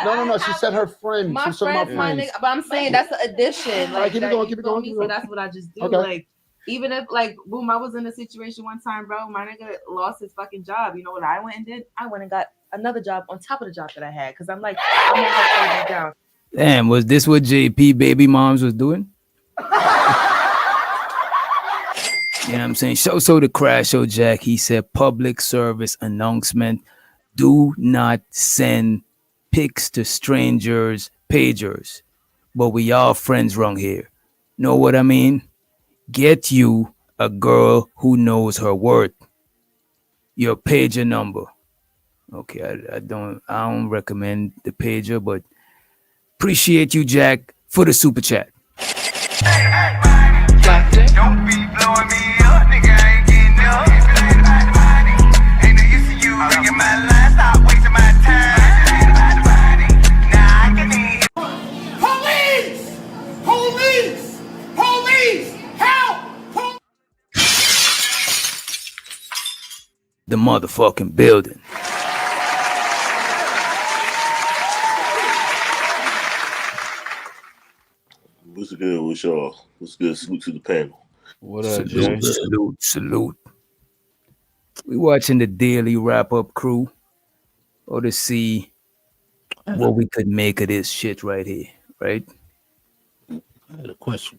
though. No. She said her friend. My She's talking about friends, my friends. nigga, but I'm saying that's an addition. Like, keep it going. Keep it going. So that's what I just do. Okay. Like, even if, like, boom, I was in a situation one time, bro. My nigga lost his fucking job. You know what I went and did? I went and got another job on top of the job that I had because I'm like, I'm gonna help down. Damn, was this what JP baby moms was doing? You know what I'm saying? So the Crash Show Jack, he said public service announcement. Do not send pics to strangers, pagers. But we all friends wrong here. Know what I mean? Get you a girl who knows her worth. Your pager number. Okay, I don't recommend the pager, but appreciate you, Jack, for the super chat. Don't be blowing me up, nigga. I ain't getting up. Ain't no use to you ringing my line. Stop wasting my time. Nah, I can hear. Police! Help! The motherfucking building. What's good with y'all? What's good? Salute to the panel. What up, Jay? Salute. We watching the daily wrap-up crew or to see what we could make of this shit right here, right? I had a question.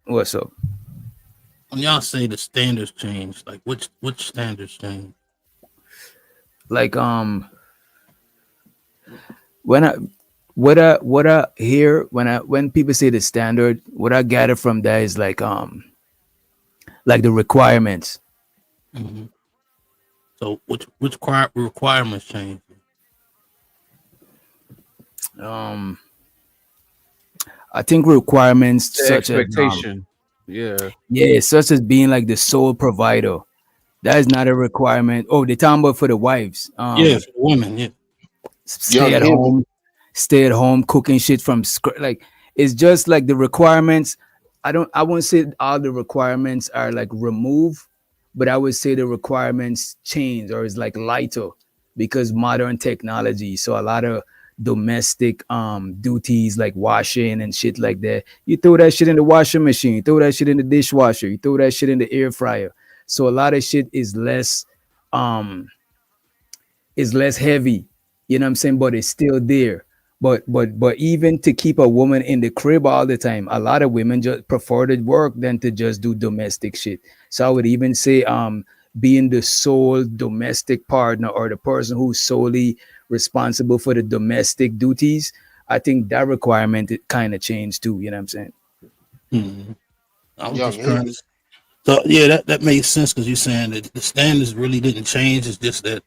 What's up? When y'all say the standards change, like which standards change? Like what I hear when people say the standard, what I gather from that is like the requirements. Mm-hmm. So which requirements change? I think requirements The such expectation. as such as being like the sole provider. That is not a requirement. Oh, they're talking about for the wives. Yes, women. Yeah. Stay at home, cooking shit from scratch. Like it's just like the requirements. I won't say all the requirements are like removed, but I would say the requirements change or is like lighter because modern technology. So a lot of domestic duties like washing and shit like that. You throw that shit in the washing machine, you throw that shit in the dishwasher, you throw that shit in the air fryer. So a lot of shit is less heavy, you know what I'm saying? But it's still there. But even to keep a woman in the crib all the time, a lot of women just prefer to work than to just do domestic shit. So I would even say being the sole domestic partner or the person who's solely responsible for the domestic duties, I think that requirement it kind of changed too. You know what I'm saying? Mm-hmm. So yeah, that makes sense because you're saying that the standards really didn't change. It's just that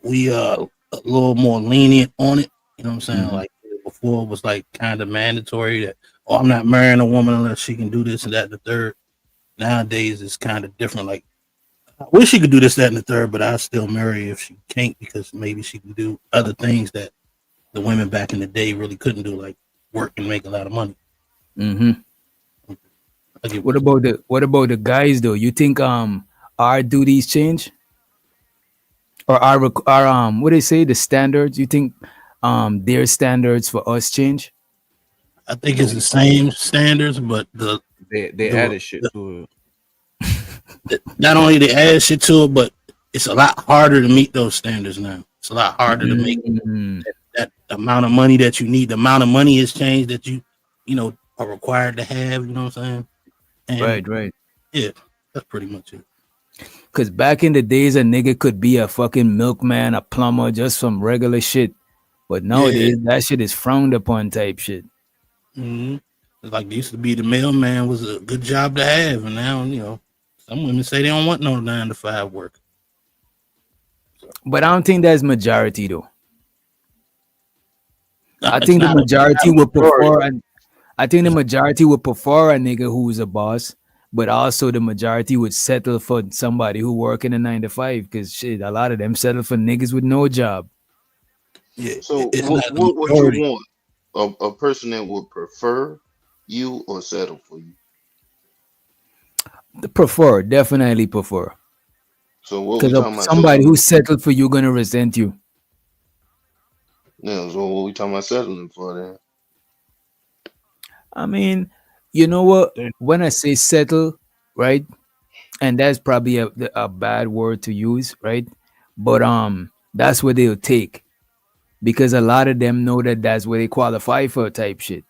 we a little more lenient on it. You know what I'm saying? Mhm. Like before it was like kind of mandatory that I'm not marrying a woman unless she can do this and that and the third. Nowadays it's kind of different. Like I wish she could do this, that, and the third, but I still marry if she can't because maybe she can do other things that the women back in the day really couldn't do, like work and make a lot of money. Mm-hmm. What about the guys though? You think our duties change or our what they say the standards? You think their standards for us change? I think it's the same standards, but they added shit to it. not only they add shit to it, but it's a lot harder to meet those standards now. It's a lot harder to make that amount of money that you need. The amount of money has changed that you know, are required to have. You know what I'm saying? And Right. yeah, that's pretty much it. Cause back in the days, a nigga could be a fucking milkman, a plumber, just some regular shit. But nowadays, that shit is frowned upon type shit. Mm-hmm. Like used to be the mailman was a good job to have, and now you know some women say they don't want no 9 to 5 work. But I don't think that's majority though. No, I it's think the not majority a would majority. prefer. I think the majority would prefer a nigga who's a boss, but also the majority would settle for somebody who work in a 9 to 5. Cause shit, a lot of them settle for niggas with no job. Yeah, So it's what not the what you majority. want? A person that would prefer you or settle for you. Prefer, definitely prefer. So what we Cause talking about somebody settling? who settled for you gonna resent you. Yeah, so what we talking about settling for then? I mean, you know what? When I say settle, right, and that's probably a bad word to use, right? But that's what they'll take because a lot of them know that that's what they qualify for type shit.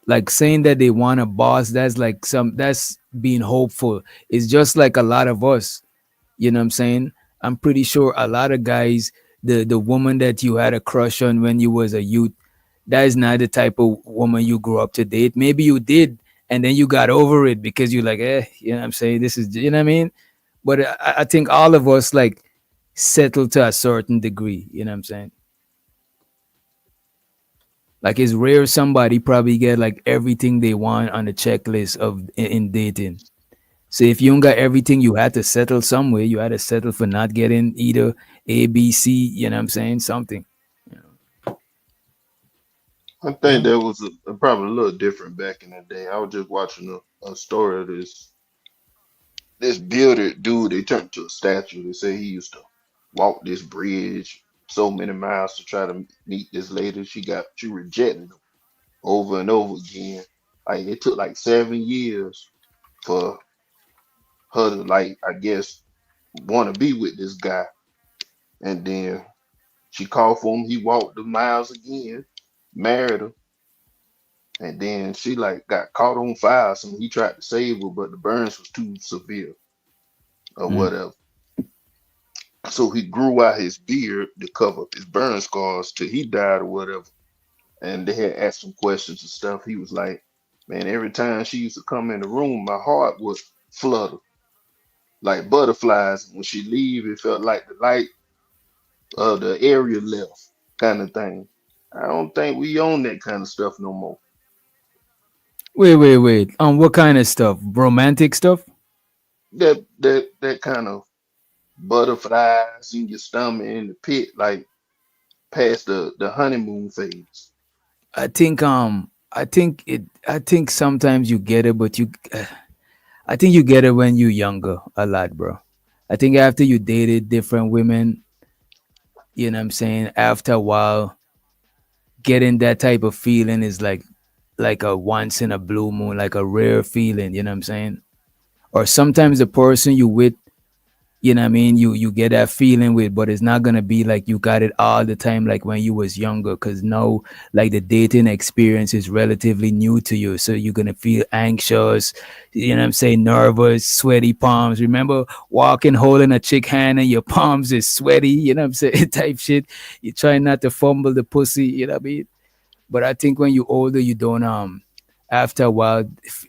Like saying that they want a boss, that's like that's being hopeful. It's just like a lot of us. You know what I'm saying? I'm pretty sure a lot of guys, the woman that you had a crush on when you was a youth, that is not the type of woman you grew up to date. Maybe you did, and then you got over it because you're like, you know what I'm saying? This is, you know what I mean? But I think all of us like settle to a certain degree. You know what I'm saying? Like it's rare somebody probably get like everything they want on the checklist of in dating. So if you don't got everything, you had to settle somewhere. You had to settle for not getting either A, B, C. You know what I'm saying? Something. I think that was probably a little different back in the day. I was just watching a story of this builder dude. They turned to a statue. They say he used to walk this bridge so many miles to try to meet this lady. She rejected him over and over again. Like it took like 7 years for her to like I guess want to be with this guy. And then she called for him. He walked the miles again, married her, and then she like got caught on fire. So he tried to save her, but the burns was too severe or whatever. So he grew out his beard to cover up his burn scars till he died or whatever. And they had asked him questions and stuff. He was like, "Man, every time she used to come in the room, my heart would flutter like butterflies. When she leave, it felt like the light of the area left, kind of thing." I don't think we own that kind of stuff no more. Wait. What kind of stuff? Romantic stuff? That kind of butterflies in your stomach in the pit, like past the honeymoon phase. I think sometimes you get it, but I think you get it when you're younger a lot, bro. I think after you dated different women, you know what I'm saying, after a while, getting that type of feeling is like a once in a blue moon, like a rare feeling, you know what I'm saying? Or sometimes the person you with, you know what I mean, you get that feeling with, but it's not gonna be like you got it all the time like when you was younger, because now like the dating experience is relatively new to you. So you're gonna feel anxious, you know what I'm saying, nervous, sweaty palms. Remember walking holding a chick hand and your palms is sweaty, you know what I'm saying? Type shit. You try not to fumble the pussy, you know what I mean? But I think when you older, you don't after a while,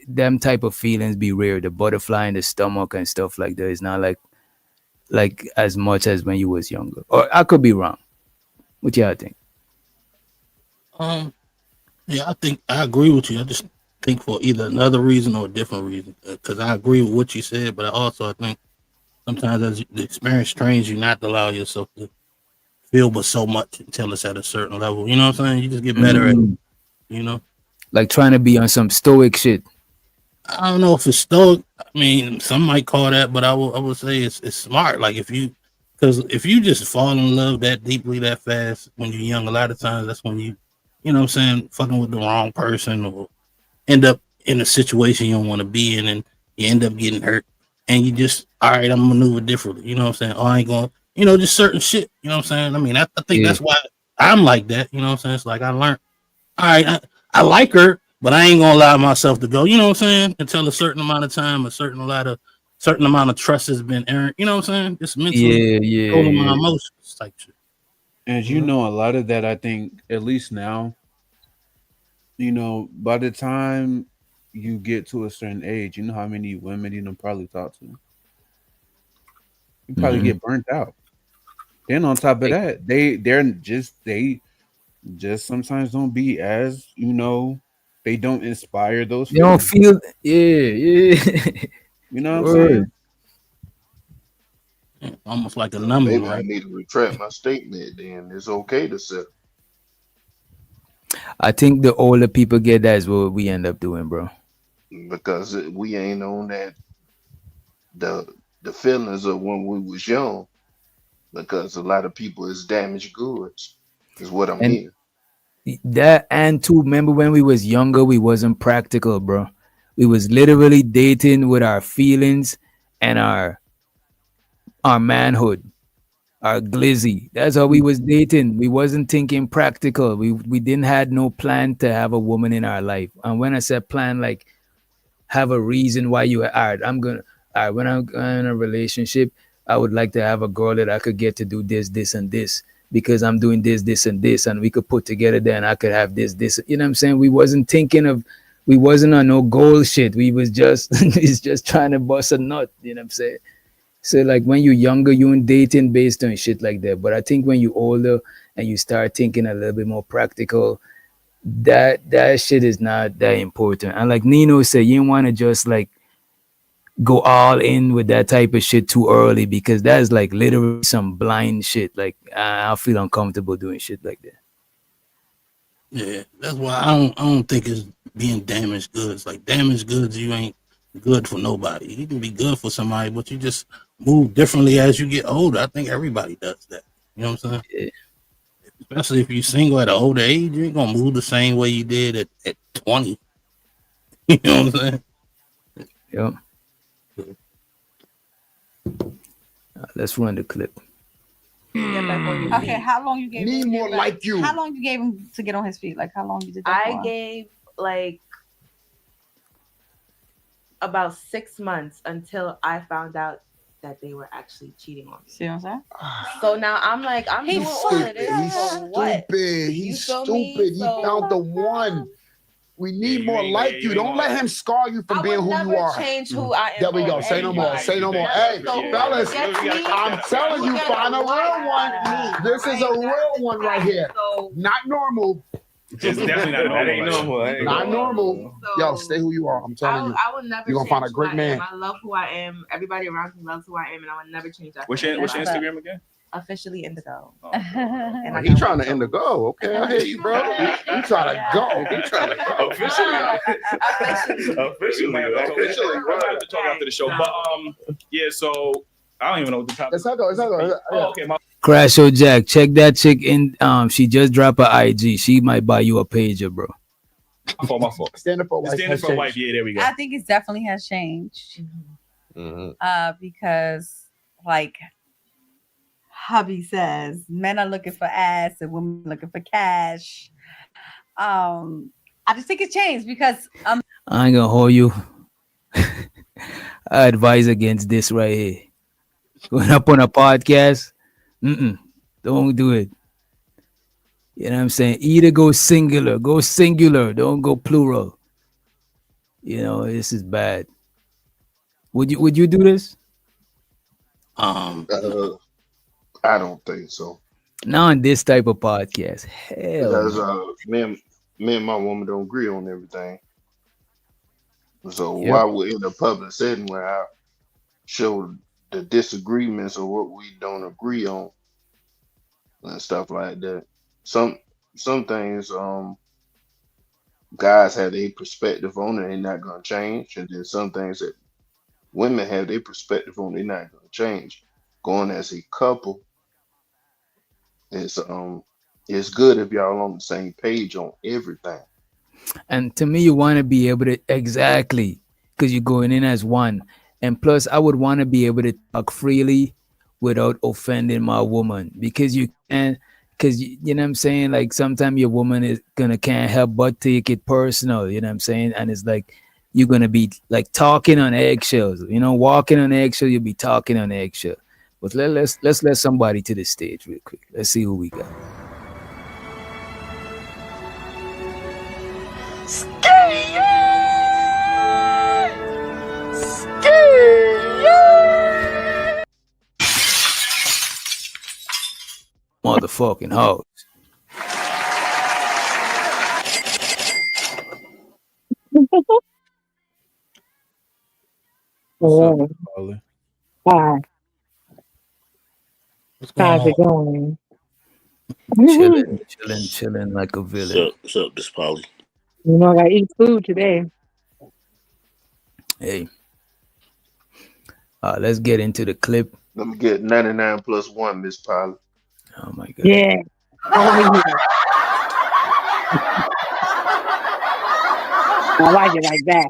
them type of feelings be rare. The butterfly in the stomach and stuff like that. It's not like as much as when you was younger. Or I could be wrong. What y'all think? Yeah, I think I agree with you. I just think for either another reason or a different reason. Because I agree with what you said, but I think sometimes as the experience trains you not to allow yourself to feel but so much until it's at a certain level. You know what I'm saying? You just get better at it, you know? Like trying to be on some stoic shit. I don't know if it's stoic. I mean, some might call that, but I would say it's smart. Like because if you just fall in love that deeply that fast when you're young, a lot of times that's when you know what I'm saying, fucking with the wrong person or end up in a situation you don't want to be in, and you end up getting hurt, and you just all right, I'm gonna maneuver differently. You know what I'm saying? Oh, I ain't going. Just certain shit. You know what I'm saying? I mean, I think that's why I'm like that. You know what I'm saying? It's like I learned. All right, I like her, but I ain't gonna allow myself to go. You know what I'm saying? Until a certain amount of time, a certain amount of trust has been earned. You know what I'm saying? Just mentally controlling my emotions type shit. And you know, a lot of that, I think, at least now, by the time you get to a certain age, you know how many women you probably talk to. You probably get burnt out. Then on top of that, they just sometimes don't be as they don't inspire those You don't feelings. feel yeah. You know what I'm saying? Almost like a So number, maybe I right? need to retract my statement. Then it's okay to settle. I think the older people get, that's what we end up doing, bro. Because we ain't on that the feelings of when we was young. Because a lot of people is damaged goods, is what I'm And hearing. that, and too, remember when we was younger, we wasn't practical, bro. We was literally dating with our feelings and our manhood, our glizzy. That's how we was dating. We wasn't thinking practical. We didn't had no plan to have a woman in our life. And when I said plan, like have a reason why you are. When I'm in a relationship, I would like to have a girl that I could get to do this, and this because I'm doing this, and this, and we could put together. Then I could have this. You know what I'm saying? We wasn't on no goal shit. We was just, it's just trying to bust a nut. You know what I'm saying? So like when you're younger, you ain't dating based on shit like that. But I think when you're older and you start thinking a little bit more practical, that shit is not that important. And like Nino said, you don't want to just like go all in with that type of shit too early because that's like literally some blind shit. Like I feel uncomfortable doing shit like that. Yeah, that's why I don't think it's being damaged goods. Like damaged goods, you ain't good for nobody. You can be good for somebody, but you just move differently as you get older. I think everybody does that. You know what I'm saying? Yeah. Especially if you're single at an older age, you ain't gonna move the same way you did at 20. You know what I'm saying? Yep. Let's run the clip. Okay, how long you gave Need him? more like you. How long you gave him to get on his feet? Like how long you did that I for? gave like about 6 months until I found out that they were actually cheating on me. See what I'm saying? So now I'm like, I'm He's doing all of this He's for what? stupid. You He's feel stupid. me? He So found the one. We need you more ain't like gonna- you. you ain't Don't let gonna- him scar you from I being would who you never are. change who I am. There we for go. Say no more. anybody. Say no more. Never. Hey, So fellas, whoever gets me, I'm telling you, whoever find a real likes one. me, This is a right? real one right here. So Not normal. It's definitely not That ain't normal. normal. Not normal. Yo, stay who you are. I'm telling you. I will never You're gonna change find a who great I man. am. I love who I am. Everybody around me loves who I am, and I will never change that. What's for your anybody. Instagram again? Officially Indigo. Oh, he trying to end the go. Okay, I hear you, bro. He trying to go. He trying to go. Officially. Officially, We'll have to talk after the show. But yeah. So I don't even know what the topic. It's okay. It's okay. Oh, okay. My Crash or Jack, check that chick in. She just dropped her IG. She might buy you a pager, bro. fault. Standing for wife. Standing for wife. Yeah, there we go. I think it definitely has changed. Because like hubby says, men are looking for ass and women looking for cash. I just think it changed because I ain't gonna hold you. I advise against this right here. Going up on a podcast, don't do it. You know what I'm saying? Either go singular, don't go plural. You know, this is bad. Would you do this? Uh, I don't think so. Not on this type of podcast. Hell Because no. me and my woman don't agree on everything. So Yep. why would in a public setting where I show the disagreements or what we don't agree on and stuff like that? Some some things guys have their perspective on it, they're not gonna change, and then some things that women have their perspective on, they're not gonna change. Going as a couple is it's good if y'all on the same page on everything. And to me, you want to be able to exactly because you're going in as one. And plus, I would want to be able to talk freely without offending my woman because you can. Because you know what I'm saying, like sometimes your woman is gonna can't help but take it personal. You know what I'm saying, and it's like you're gonna be like talking on eggshells. You know, walking on eggshells. You'll be talking on eggshells. But let's let somebody to the stage real quick. Let's see who we got. Motherfucking hoes. What's up, Oh, Polly? hi. What's going How's on? it going? Chilling like a What's villain. up? What's up, Miss Polly? You know, I gotta eat food today. Hey, let's get into the clip. Let me get 99 plus one, Miss Polly. Oh my god. Yeah. I want to hear it. I like it like that.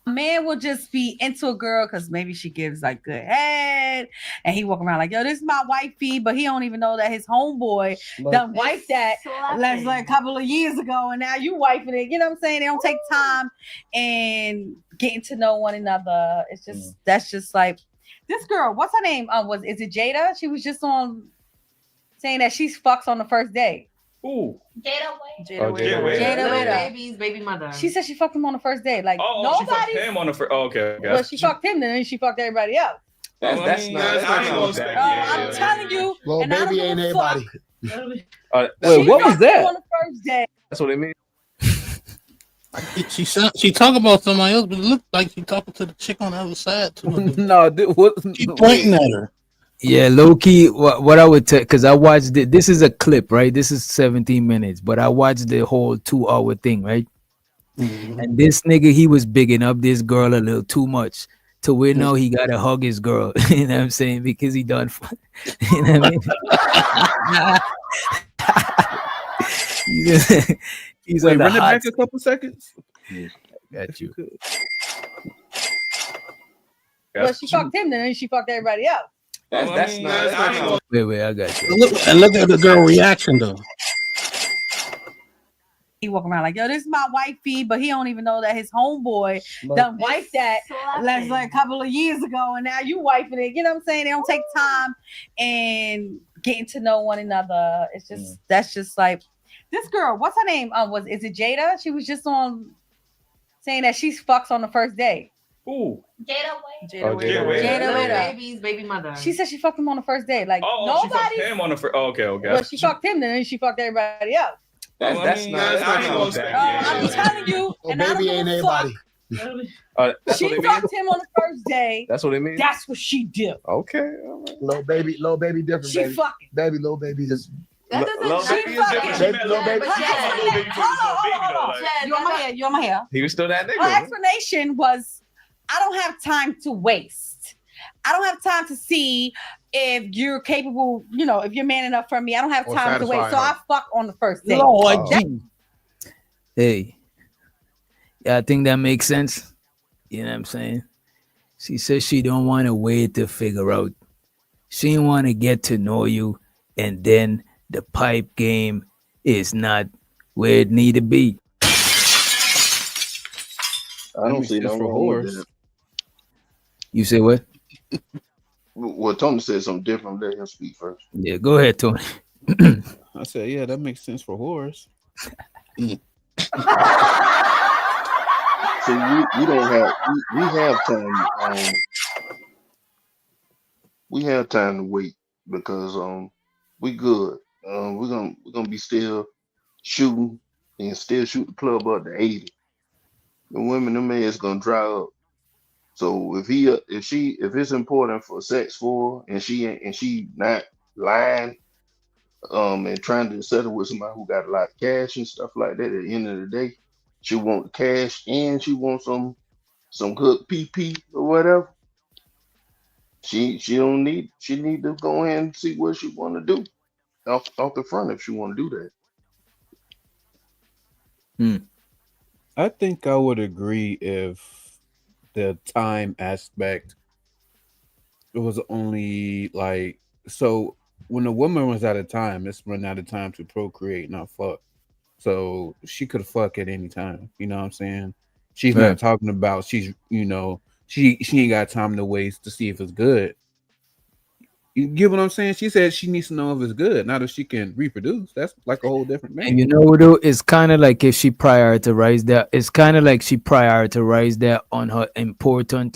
A man will just be into a girl because maybe she gives like good head, and he walk around like, yo, this is my wifey, but he don't even know that his homeboy done wiped that last like a couple of years ago, and now you wiping it. You know what I'm saying? They don't take time and getting to know one another. It's just that's just like this girl. What's her name? Is it Jada? She was just on saying that she fucks on the first day. Ooh. Jada Waiter. Lil Baby's baby mother. She said she fucked him on the first day. Like She fucked him on the first. Oh, okay. Well, she fucked him, then she fucked everybody else. That's not I'm telling you, Lil and I don't Baby give ain't a everybody. fuck. Wait, what was that? On the first day. That's what it means. She talk about somebody else, but it looked like she talking to the chick on the other side too. No, what? She pointing at her. Yeah, low key. What I would tell, because I watched it. This is a clip, right? This is 17 minutes, but I watched the whole 2 hour thing, right? Mm-hmm. And this nigga, he was bigging up this girl a little too much. To where now he gotta hug his girl. You know what I'm saying? Because he done. You know what I mean? He's Wait, on the run it hot back a couple seconds. Got you. Well, she fucked him, then she fucked everybody else. That's not. Wait, I got you. Look at the girl reaction though. He walk around like, yo, this is my wifey, but he don't even know that his homeboy done wiped that last like a couple of years ago, and now you wiping it. You know what I'm saying? They don't take time and getting to know one another. It's just that's just like this girl. What's her name? Is it Jada? She was just on saying that she fucks on the first day. Ooh. Jada Waiter. Lil Baby's baby mother. She said she fucked him on the first day. Like She fucked him on the first. Oh, okay. Well, she fucked him, then she fucked everybody else. That's not. I'm telling you, and I don't Baby give ain't a everybody. fuck. She fucked him on the first day. That's what it means. That's what she did. Okay. Lil Baby different, She baby. fucking. Baby, Lil Baby is. That doesn't She fucking. Lil Baby. Hold on. You on my hair. He was still that nigga. Her explanation was, I don't have time to waste. I don't have time to see if you're capable, if you're man enough for me. I don't have time to waste. So I fuck on the first day. Hey, yeah, I think that makes sense. You know what I'm saying? She says she don't want to wait to figure out. She want to get to know you, and then the pipe game is not where it need to be. I don't see no wrong with that. You say what? Well, Tony said something different. Let him speak first. Yeah, go ahead, Tony. I said, yeah, that makes sense for whores. So we don't have we have time we have time to wait because we good. We're gonna be still shooting and still shoot the club up to 80. The women, the man's gonna dry up. So if it's important for sex for her and she not lying and trying to settle with somebody who got a lot of cash and stuff like that, at the end of the day, she want the cash and she wants some good PP or whatever. She need to go ahead and see what she want to do off the front if she want to do that. I think I would agree if the time aspect it was only like so when a woman was out of time, it's run out of time to procreate, not fuck. So she could fuck at any time. You know what I'm saying? She's Right. not talking about she ain't got time to waste to see if it's good. You get what I'm saying? She said she needs to know if it's good, not if she can reproduce. That's like a whole different man. And you know, though, it's kind of like if she prioritized that. It's kind of like she prioritized that on her importance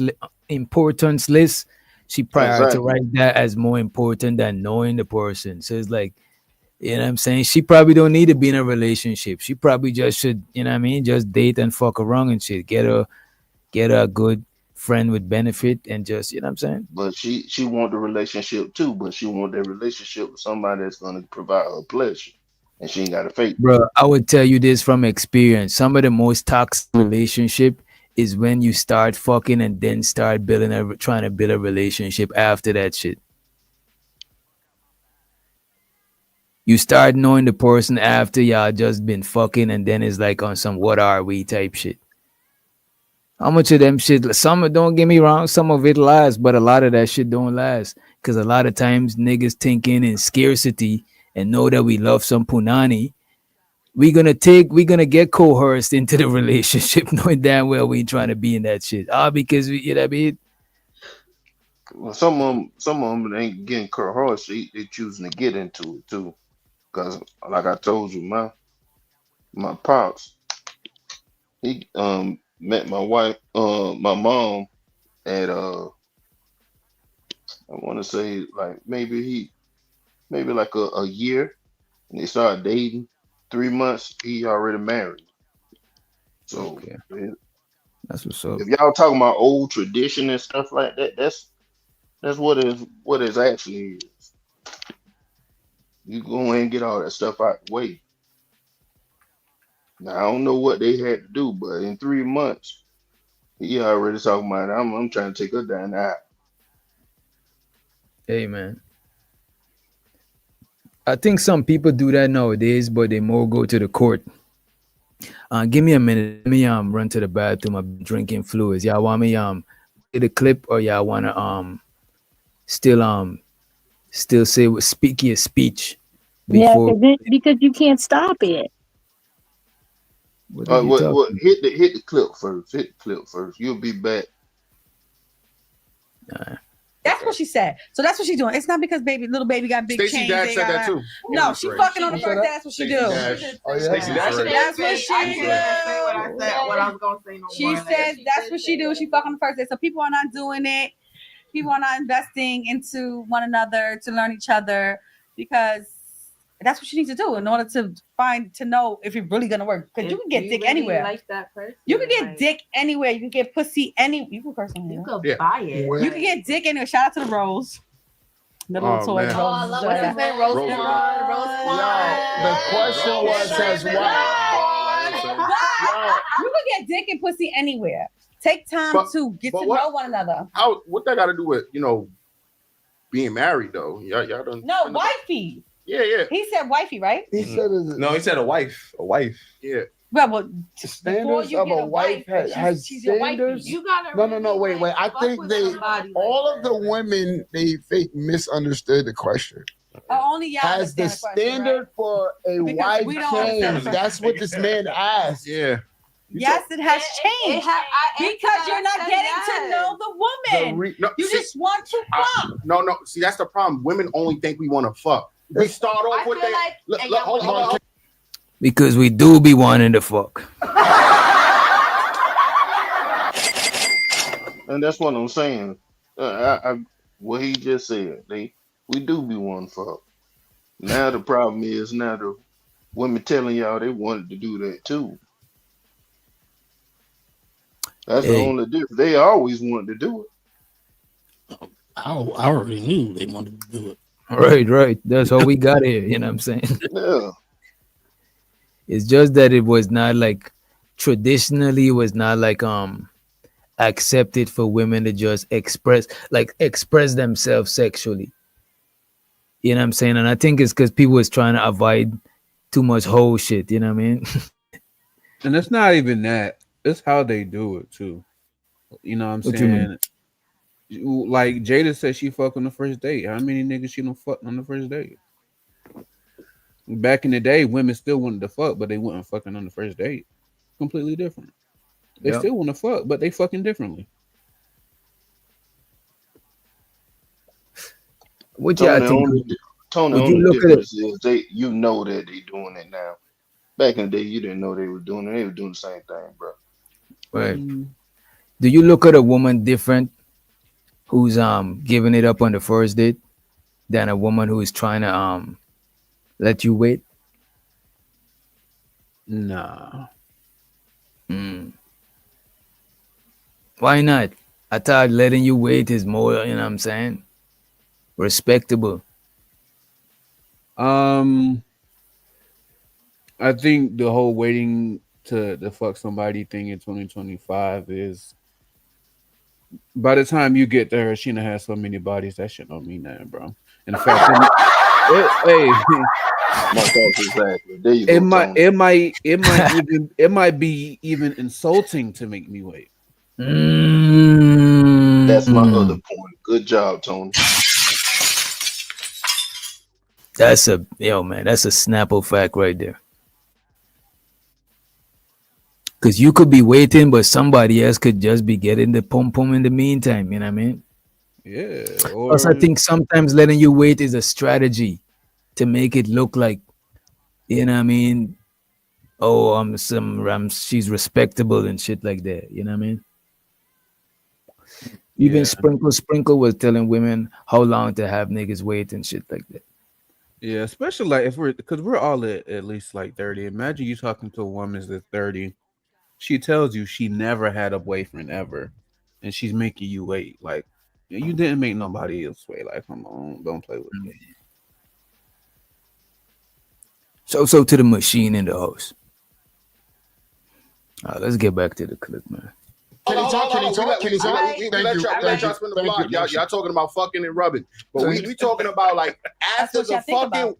list. She prioritized that as more important than knowing the person. So it's like, you know what I'm saying? She probably don't need to be in a relationship. She probably just should, you know what I mean? Just date and fuck around and shit. Get a good friend with benefit and just, you know what I'm saying? But she want the relationship too, but she want that relationship with somebody that's gonna provide her pleasure, and she ain't got to fake. Bro, I would tell you this from experience. Some of the most toxic relationship is when you start fucking and then start trying to build a relationship after that shit. You start knowing the person after y'all just been fucking and then it's like on some what are we type shit. How much of them shit, some, don't get me wrong, some of it lasts, but a lot of that shit don't last. Because a lot of times niggas thinking in scarcity and know that we love some punani. We're gonna get coerced into the relationship knowing damn well we ain't trying to be in that shit. Because we, you know what I mean? Well, some of them ain't getting coerced. They choosing to get into it too, because like I told you, my pops, he met my wife, my mom at I want to say like maybe like a year, and they started dating. 3 months, he already married. So Okay. That's what's up. if y'all talking about old tradition and stuff like that, that's what it actually is. You go ahead and get all that stuff out the way. Now I don't know what they had to do, but in 3 months, he already talking about I'm trying to take her down the aisle. Hey man. I think some people do that nowadays, but they more go to the court. Give me a minute. Let me run to the bathroom. I'm drinking fluids. Y'all want me play the clip or y'all wanna still speak your speech before because you can't stop it. what are you talking? Hit the clip first. Hit the clip first. You'll be back. That's what she said. So that's what she's doing. It's not because little baby got big Stacey chains. Dash they said got- that too. No, she fucking on the first. That's what she do. Oh, yeah. That's what she do. What I was gonna say no She more. says that's what she do. She fucking on the first day. So people are not doing it. People are not investing into one another to learn each other because that's what you need to do in order to know if it's really gonna work. Because you can get dick anywhere. Like that person, you can get dick anywhere. You can get pussy you can personally. You could buy it. You can get dick anywhere. Shout out to the Rose. The little toy. Oh, I love what's his name? Rose The question was you can get dick and pussy anywhere. Take time to get to know one another. What that got to do with being married though? Y'all done? No, wifey. Yeah. He said wifey, right? He said no. He said a wife. A wife. Yeah. Well, the standards of a wife has standards. You gotta No. Wait. I think all of the women they misunderstood the question. Only y'all Has the standard for a wife changed? That's what this man asked. Yeah. Yes, it has changed because you're not getting to know the woman. You just want to fuck. No. See, that's the problem. Women only think we want to fuck. We start off with that. Hold on. Because we do be wanting to fuck. And that's what I'm saying. What he just said. We do be one fuck. Now the problem is now the women telling y'all they wanted to do that too. That's the Hey, only difference. They always wanted to do I already knew they wanted to do it. right. That's how we got here. You know what I'm saying? it. Yeah. It's just that it was not like traditionally. It was not like accepted for women to just express themselves sexually. You know what I'm saying? And I think it's because people was trying to avoid too much whole shit. You know what I mean? And it's not even that. It's how they do it too. You know what I'm What you mean? saying? Like Jada said she fucked on the first date. How many niggas she don't fuck on the first date? Back in the day, women still wanted to fuck, but they wasn't fucking on the first date. Completely different. They Yep. still want to fuck, but they fucking differently. What y'all Tony, think? Tony, Would you only look at it? difference is that they doing it now. Back in the day, you didn't know they were doing it. They were doing the same thing, bro. Right. Do you look at a woman different who's giving it up on the first date than a woman who is trying to let you wait? Nah. Why not? I thought letting you wait is more, you know what I'm saying, respectable. I think the whole waiting to fuck somebody thing in 2025 is by the time you get there, she done has so many bodies that shit don't mean nothing, bro. In fact, Exactly. There you go, Tony. it might be even insulting to make me wait. That's my other point. Good job, Tony. That's a that's a Snapple fact right there. Cause you could be waiting, but somebody else could just be getting the pom pom in the meantime. You know what I mean? Yeah. Plus, I think sometimes letting you wait is a strategy to make it look like, you know what I mean? Oh, she's respectable and shit like that. You know what I mean? Even Sprinkle was telling women how long to have niggas wait and shit like that. Yeah, especially like if because we're all at least like 30. Imagine you talking to a woman that's 30. She tells you she never had a boyfriend ever, and she's making you wait. Like you didn't make nobody else wait. Like, come on, don't play with me. So to the machine in the house. Let's get back to the clip, man. Can he talk? Can he talk? Can he talk? We let y'all spin the block. Y'all talking about fucking and rubbing, but we talking about like after the fucking.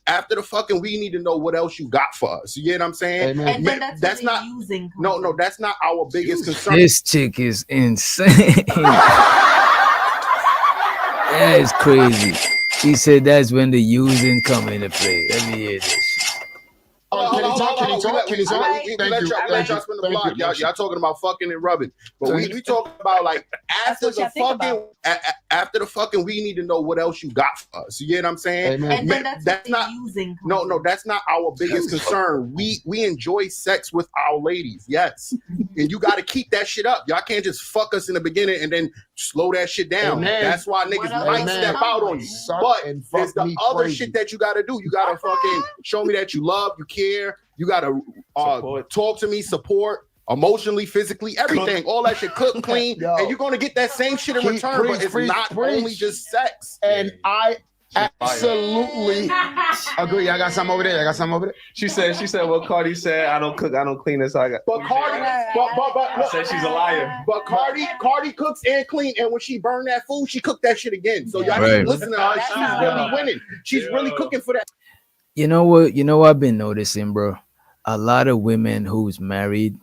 After the fucking, we need to know what else you got for us. You get what I'm saying? And then that's not using. No, that's not our biggest concern. This chick is insane. That is crazy. She said that's when the using come into play. Let me hear this shit. Can he talk? Can he talk? Can he talk? We let y'all spin the block. Y'all talking about fucking and rubbing, but we talking about like after the fucking. After the fucking, we need to know what else you got for us. You get what I'm saying? And then that's not using. No, that's not our biggest concern. We enjoy sex with our ladies, yes, and you got to keep that shit up. Y'all can't just fuck us in the beginning and then slow that shit down. Amen. That's why niggas might step out on you. But there's the other shit that you got to do. You got to fucking show me that you love, you care. You got to talk to me, support. Emotionally, physically, everything, all that shit, cook, clean, and you're gonna get that same shit in return, but it's not only just sex. And I absolutely agree. I got some over there. She said what Cardi said. I don't cook, I don't clean this. So I got. But Cardi, I said she's a liar. But Cardi cooks and clean, and when she burned that food, she cooked that shit again. So y'all Right. keep listening to her. She's really winning. She's really cooking for that. You know what? I've been noticing, bro. A lot of women who's married,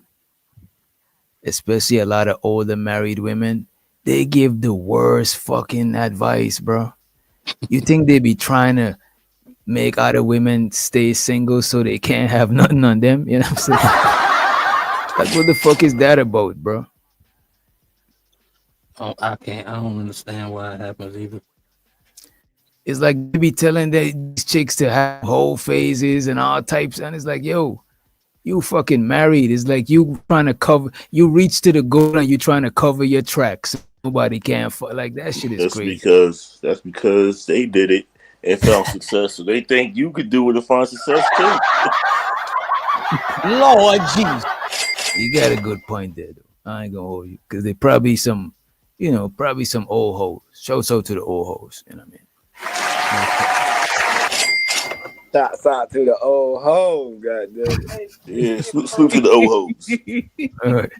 especially a lot of older married women, they give the worst fucking advice, bro. You think they be trying to make other women stay single so they can't have nothing on them? You know what I'm saying? Like, what the fuck is that about, bro? Oh, I don't understand why it happens either. It's like they be telling these chicks to have whole phases and all types, and it's like, yo, you fucking married. It's like you trying to cover. You reach to the goal and you trying to cover your tracks. Nobody can like that shit is That's crazy. because they did it and found success. So they think you could do it and find success too. Lord Jesus. You got a good point there, though. I ain't gonna hold you. Because they probably some, probably some old hoes. Show so to the old hoes. You know what I mean? Shout to the old hoes, goddamn. Yeah, salute to the old hoes. All right.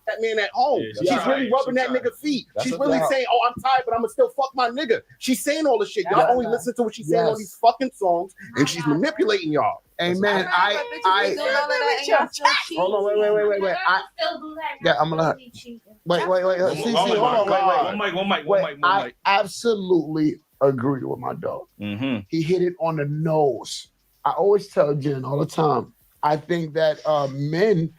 That man at home. Yeah, She's really rubbing that nigga feet. She's really saying, "Oh, I'm tired, but I'm gonna still fuck my nigga." She's saying all the shit. Y'all only listen to what she's saying on these fucking songs, and she's manipulating y'all. Hey man, I hold on, wait. I'm gonna wait. One mic. I absolutely agree with my dog. Mm-hmm. He hit it on the nose. I always tell Jen all the time. I think that men,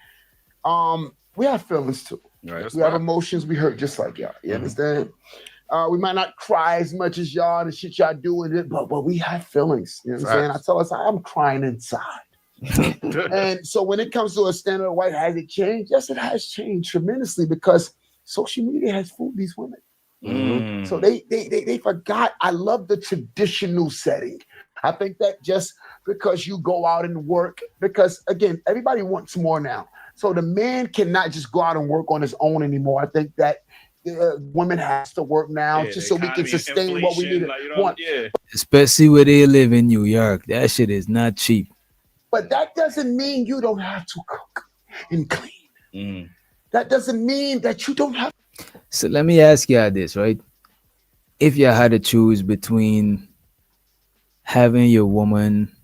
we have feelings too. Right, we have emotions. We hurt just like y'all. You understand? We might not cry as much as y'all and the shit y'all do with it, but we have feelings. You know what I'm saying? I tell us I'm crying inside. And so when it comes to a standard of white, has it changed? Yes, it has changed tremendously because social media has fooled these women. Mm. So they forgot. I love the traditional setting. I think that just because you go out and work, because again, everybody wants more now. So the man cannot just go out and work on his own anymore. I think that women has to work now just so we can sustain what we need. Especially where they live in New York. That shit is not cheap. But that doesn't mean you don't have to cook and clean. That doesn't mean that you don't have. So let me ask y'all this, right? If you had to choose between having your woman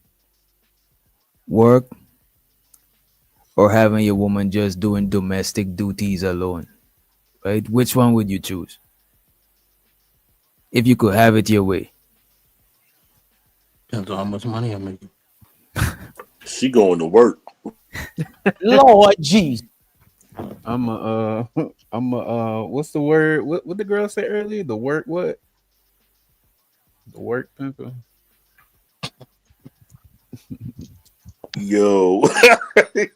work or having your woman just doing domestic duties alone, right? Which one would you choose? If you could have it your way. Depends on how much money I'm making. She going to work. Lord jeez. I'm what's the word? What the girl said earlier? The work what? The work pimper. Yo.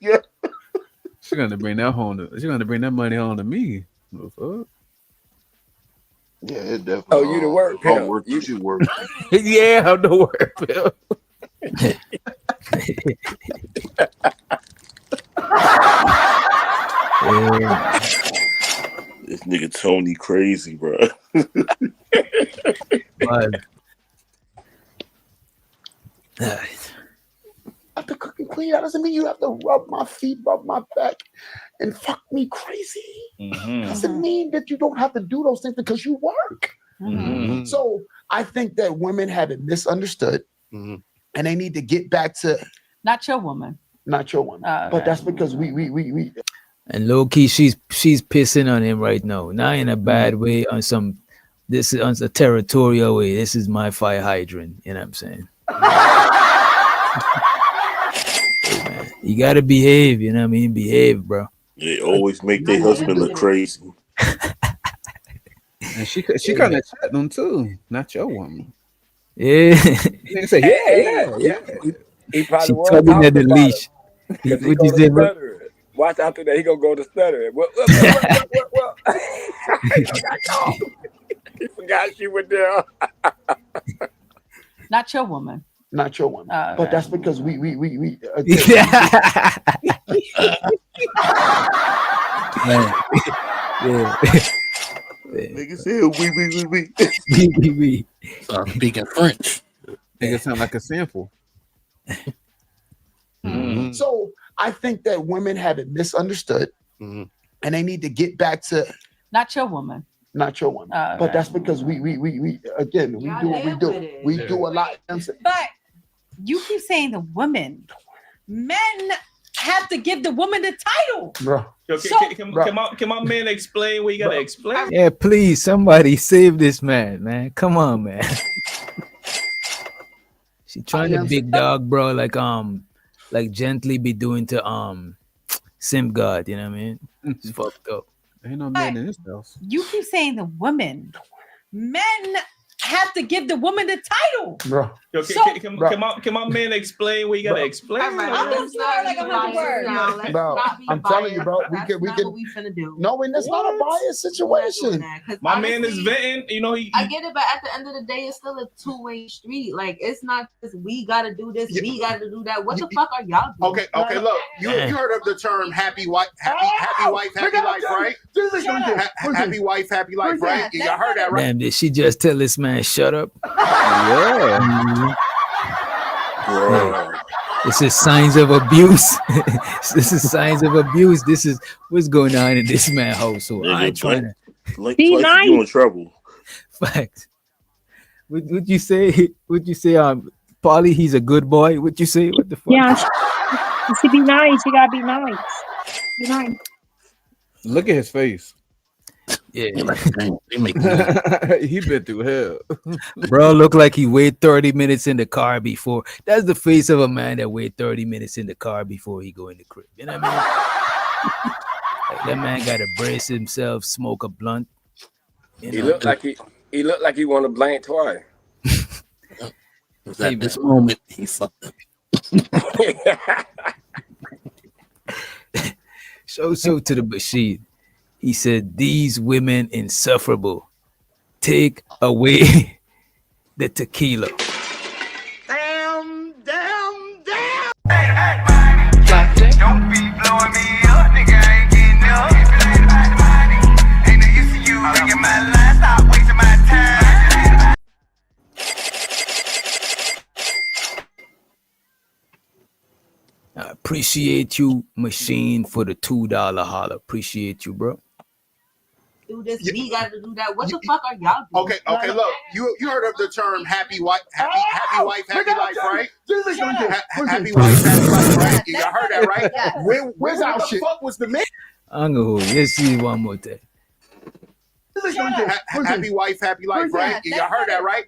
Yeah. She's gonna bring that home. She's gonna bring that money home to me. What the fuck? Yeah, it definitely. Oh, you the work pimp. Work, you work. Yeah, I'm the work pimp. This nigga Tony crazy, bro. Have to cook and clean. That doesn't mean you have to rub my feet, rub my back, and fuck me crazy. Doesn't mean that you don't have to do those things because you work. So I think that women have it misunderstood, and they need to get back to not your woman. Not your woman. But that's because we And low key, she's pissing on him right now. Not in a bad way, on some this is on a territorial way. This is my fire hydrant. You know what I'm saying? Hey, man, you gotta behave. You know what I mean? Behave, bro. They always make their husband look crazy. And she kind of chat them too. Not your woman. Yeah. They say yeah. He probably She was tugging talking at the about leash. it, 'cause he What go you to say, bro? stuttering. Watch after that, he gonna go to stuttering. What? He forgot she was there. Not your woman. Not your woman. But that's because we Nigga said we. Start speaking French. Nigga sound like a sample. So I think that women have it misunderstood, and they need to get back to not your woman. Not your woman. But that's because we again we do what we do. We do a lot. But you keep saying the woman. Men have to give the woman the title. Bro. Yo, can my man explain what you gotta explain? Yeah, please, somebody save this man. Come on, man. She trying to big dog, bro, like gently be doing to Simp God, you know what I mean? It's fucked up. Ain't no man in this house. You keep saying the woman. Men have to give the woman the title. Bro. Yo, can my man explain what you gotta explain? I'm gonna do her like 100 words. Now, let's Bro, not be I'm biased. telling you, bro, we That's can not what we finna do. No, and that's not a biased situation. My man is venting, you know. I get it, but at the end of the day, it's still a two-way street. Like, it's not just we gotta do this, we gotta do that. What the fuck are y'all doing? Okay, look, you heard of the term happy wife, happy wife, happy life, right? Happy wife, happy life, right? Y'all heard that, right? Damn, did she just tell this man shut up? Yeah. This is signs of abuse. This is signs of abuse. This is what's going on in this man's household. I ain't trying to be nice. You in trouble. Fact. Would you say? Would you say? Polly, he's a good boy. Would you say? What the fuck? Yeah, you should be nice. You gotta be nice. Be nice. Look at his face. Yeah, he been through hell. Bro, look like he waited 30 minutes in the car before. That's the face of a man that wait 30 minutes in the car before he go in the crib. You know what I mean? Like, that man got to brace himself, smoke a blunt. He looked like he wanted to blank twice. At this moment, he fucked up. So to the Bashir. He said, these women insufferable. Take away the tequila. Damn. Hey, don't be blowing me up, nigga. I ain't getting up. Ain't no use to you ringing my line. Stop wasting my time. I appreciate you, Machine, for the $2 holler. Appreciate you, bro. Do this, we gotta do that. What the fuck are y'all doing? Okay, look, you heard of the term happy wife, happy life, right? Happy wife, happy life, right? Y'all heard that, right? Where's our shit? What the fuck was the man? I'm gonna hold. Let's see one more time. Happy wife, happy life, right? Y'all heard that, right?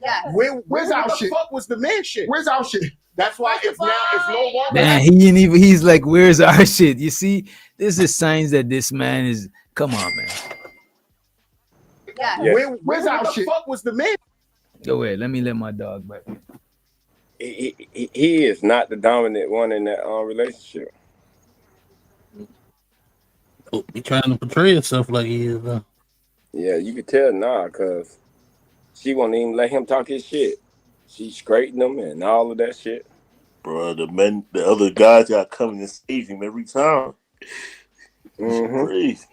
Where's our shit? What the fuck was the man shit? Where's our shit? That's why it's no longer. Man, he ain't even. He's like, where's our shit? You see, this is signs that this man is. Come on, man. Yeah. Where's our shit? What the fuck was the man? Go ahead. Let me let my dog back. He is not the dominant one in that relationship. Oh, he trying to portray himself like he is. Yeah, you could tell because she won't even let him talk his shit. She's scraping him and all of that shit. Bro, the other guys got coming and save him every time. It's crazy.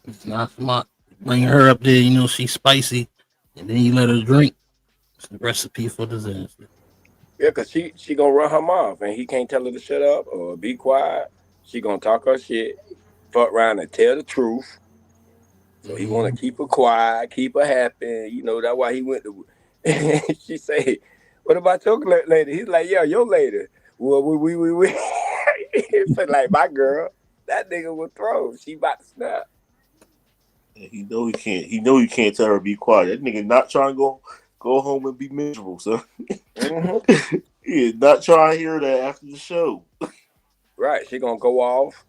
It's not smart. Bring her up there, you know she's spicy, and then you let her drink. It's a recipe for disaster. Yeah, because she gonna run her mouth, and he can't tell her to shut up or be quiet. She gonna talk her shit, fuck around and tell the truth. So he want to keep her quiet, keep her happy. You know, that's why he went to. She say, "What about your lady?" He's like, "Yeah, your lady." Well, we. He said, like, my girl, that nigga will throw. She about to snap. He know he can't. He know he can't tell her to be quiet. That nigga not trying to go home and be miserable. So he is not trying to hear that after the show. Right, she gonna go off,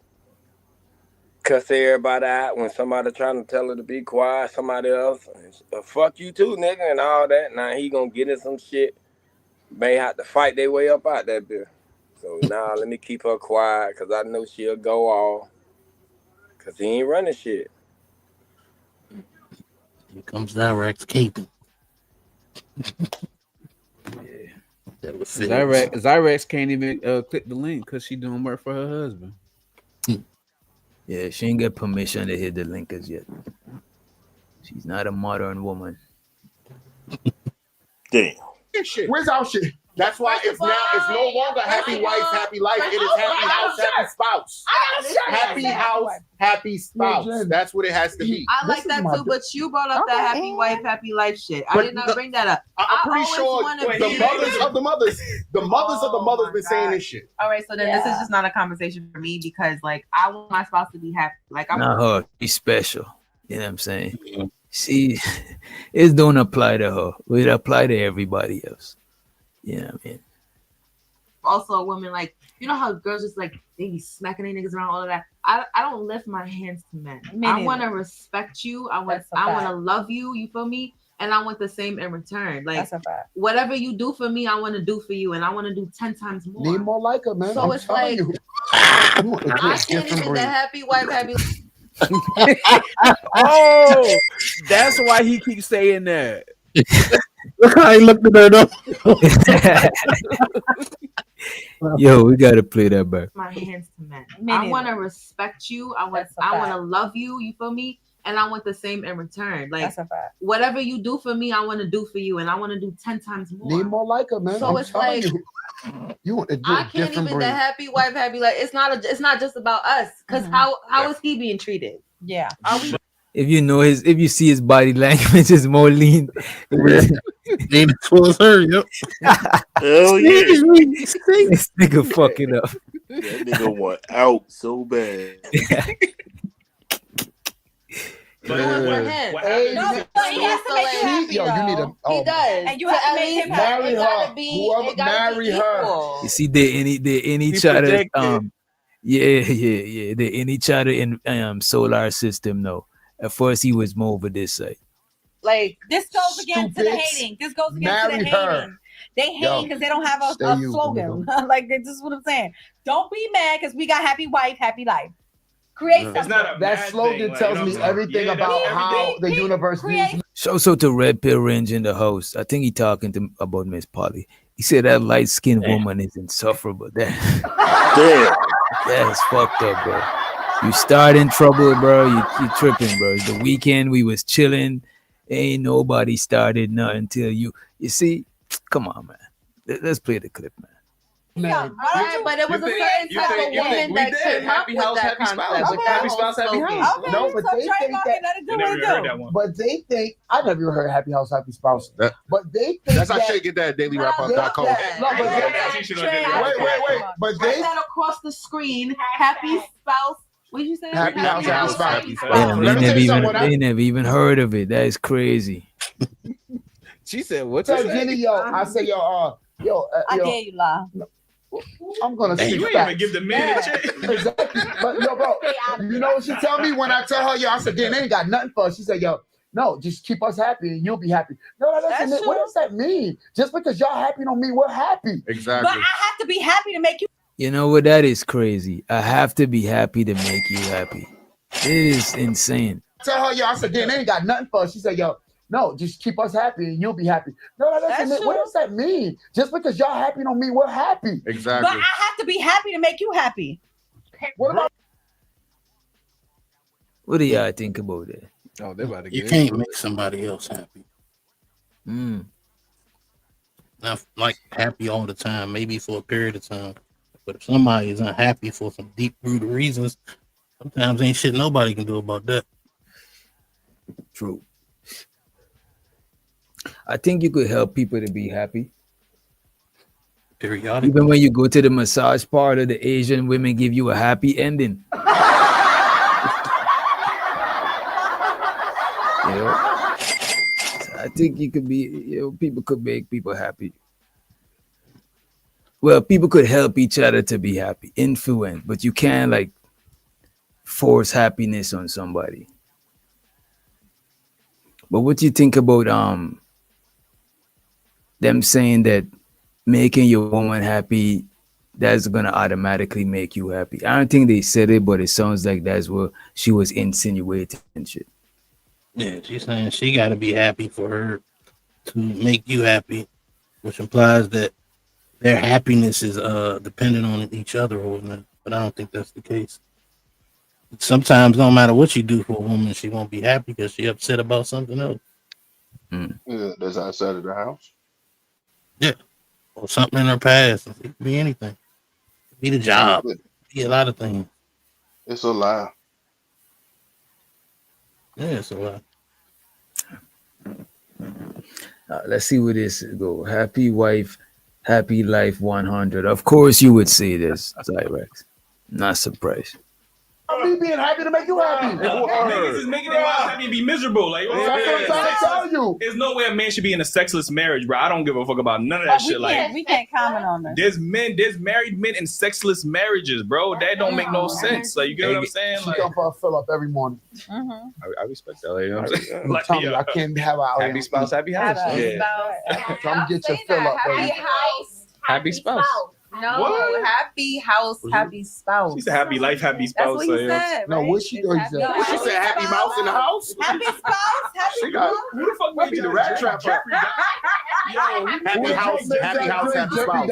cuss everybody out when somebody trying to tell her to be quiet. Somebody else, fuck you too, nigga, and all that. Now he gonna get in some shit. May have to fight their way up out that bitch. So now let me keep her quiet because I know she'll go off. Cause he ain't running shit. Here comes Zyrex caping. Zyrex can't even click the link because she doing work for her husband. Yeah, she ain't get permission to hit the link as yet. She's not a modern woman. Damn. Where's our shit? That's why it's no longer happy wife, happy life. It is happy house, happy spouse. Happy house, happy spouse. That's what it has to be. I like that too, but you brought up that happy wife, happy life shit. I did not bring that up. I'm pretty sure the mothers of the mothers been saying this shit. All right, so then this is just not a conversation for me because like I want my spouse to be happy. Like I'm not her. She's special. You know what I'm saying? See, it don't apply to her. It apply to everybody else. You know what I mean? Also a woman, like, you know how girls just like they be smacking their niggas around, all of that. I don't lift my hands to men. I want to respect you. I want to love you. You feel me? and I want the same in return. Like That's a fact. whatever you do for me, I want to do for you, and I want to do 10 times more. Need more like her, man. So I'm it's telling like you. I can't even the happy wife, happy. Oh, that's why he keeps saying that. Look how he looked at her though. Yo, we gotta play that back. My hands to men. Me I neither. want to respect you. I want to love you. You feel me? And I want the same in return. Like That's a fact. whatever you do for me, I want to do for you, and I want to do 10 times more. Need more like her, man. So I'm it's telling like you want to do I a can't different even the breed. happy wife, happy like it's not just about us. Because how is he being treated? Yeah. Are we? If you see his body language is more lean. Ain't as full as her, yep. Hell yeah. This nigga fucking up. That nigga want out so bad. Do it for him. Hey, No, but he has to make you happy, yo, you need though. to He does. And you have to make him happy. marry It gotta her. be- Whoever it gotta be marry her. equal. You see, they in each other. projected. Yeah. They in each other in solar system now. At first, he was more over this side. Like This goes against to the Stupids. hating. This goes against to Marry the her. hating. They Yo, hate because they don't have stay a you, slogan. Like this is what I'm saying. Don't be mad because we got happy wife, happy life. Create something. It's not a That mad slogan thing, like, tells you know me what I'm saying? everything Yeah, about that's how everything. the universe views me. Shouts out to Red Pill Range in the house. I think he talking to about Miss Polly. He said that light skinned woman is insufferable. Damn, that's fucked up, bro. You starting trouble, bro. You tripping, bro. The weekend we was chilling. Ain't nobody started nothing until you see. Come on, man. Let's play the clip, man. Yeah, Right, but it was a certain type of woman we that did. came up Happy with house, that happy spouse. concept. with that Happy whole spouse, happy slogan. house. Okay, No, but so they Trey think Mark, that. let it do I what never it even heard do. that one. But they think I never even heard happy house, happy spouse. That- But they think That's I that. should get that They dailyrap.com. think that- no, but Yeah, they- that t-shirt on Trey, there. wait. But Write they that across the screen. Happy spouse. What did you say? Happy house, happy spouse. happy Well, Damn, let me tell you something. they never even heard of it. That is crazy. She said, "What?" Tell Jenny, yo, I say, I dare you, La. I'm gonna Hey, speak you ain't facts. even give the man a chance. Exactly. But yo, bro, you know what she tell me when I tell her, yo, I said, damn, they ain't got nothing for us. She said, yo, no, just keep us happy and you'll be happy. No, That's what true. does that mean? Just because y'all happy don't mean we're happy. Exactly. But I have to be happy to make you. You know what? That is crazy. I have to be happy to make you happy. It is insane. Tell her, yo, I said, damn, they ain't got nothing for us. She said, yo, no, just keep us happy and you'll be happy. No, That's what true. does that mean? Just because y'all happy don't mean we're happy. Exactly. But I have to be happy to make you happy. What about What do y'all think about it? Oh, they about to You get can't into make somebody else happy. Mm. Not like happy all the time, maybe for a period of time. But if somebody is unhappy for some deep rooted reasons, sometimes ain't shit nobody can do about that. True. I think you could help people to be happy. Periodically. Even when you go to the massage parlor, the Asian women give you a happy ending. You know? So I think you could be, people could make people happy. Well, people could help each other to be happy, influence, but you can't like force happiness on somebody. But what do you think about them saying that making your woman happy, that's gonna automatically make you happy? I don't think they said it, but it sounds like that's what she was insinuating and shit. Yeah, she's saying she got to be happy for her to make you happy, which implies that their happiness is dependent on each other or whatnot. But I don't think that's the case. Sometimes, no matter what you do for a woman, she won't be happy because she upset about something else. Yeah, that's outside of the house. Yeah, or something in her past. It could be anything. It could be the job. It could be a lot of things. It's a lie. Yeah, it's a lot. Let's see where this go. Happy wife, happy life 100. Of course you would say this, Zyrex. Not surprised. me being happy to make you happy. Niggas is making their wives happy and be miserable. Like, That's what I'm trying to tell you. There's no way a man should be in a sexless marriage, bro. I don't give a fuck about none of that shit. We can't comment on this. There's married men in sexless marriages, bro. That don't make no sense. Like, you get what I'm saying? She come for a fill up every morning. I respect that. Like, you know what I'm saying? I'm telling you, I can't have a happy spouse, happy house. Come get your fill up, Happy baby. house. Happy spouse. No, What? happy house, happy spouse. She said happy life, happy spouse. That's what he said. No, what she doing? What she said? Happy mouse in the house? Happy spouse, happy She got who the fuck might be the rat trap. Yo, happy house, happy spouse.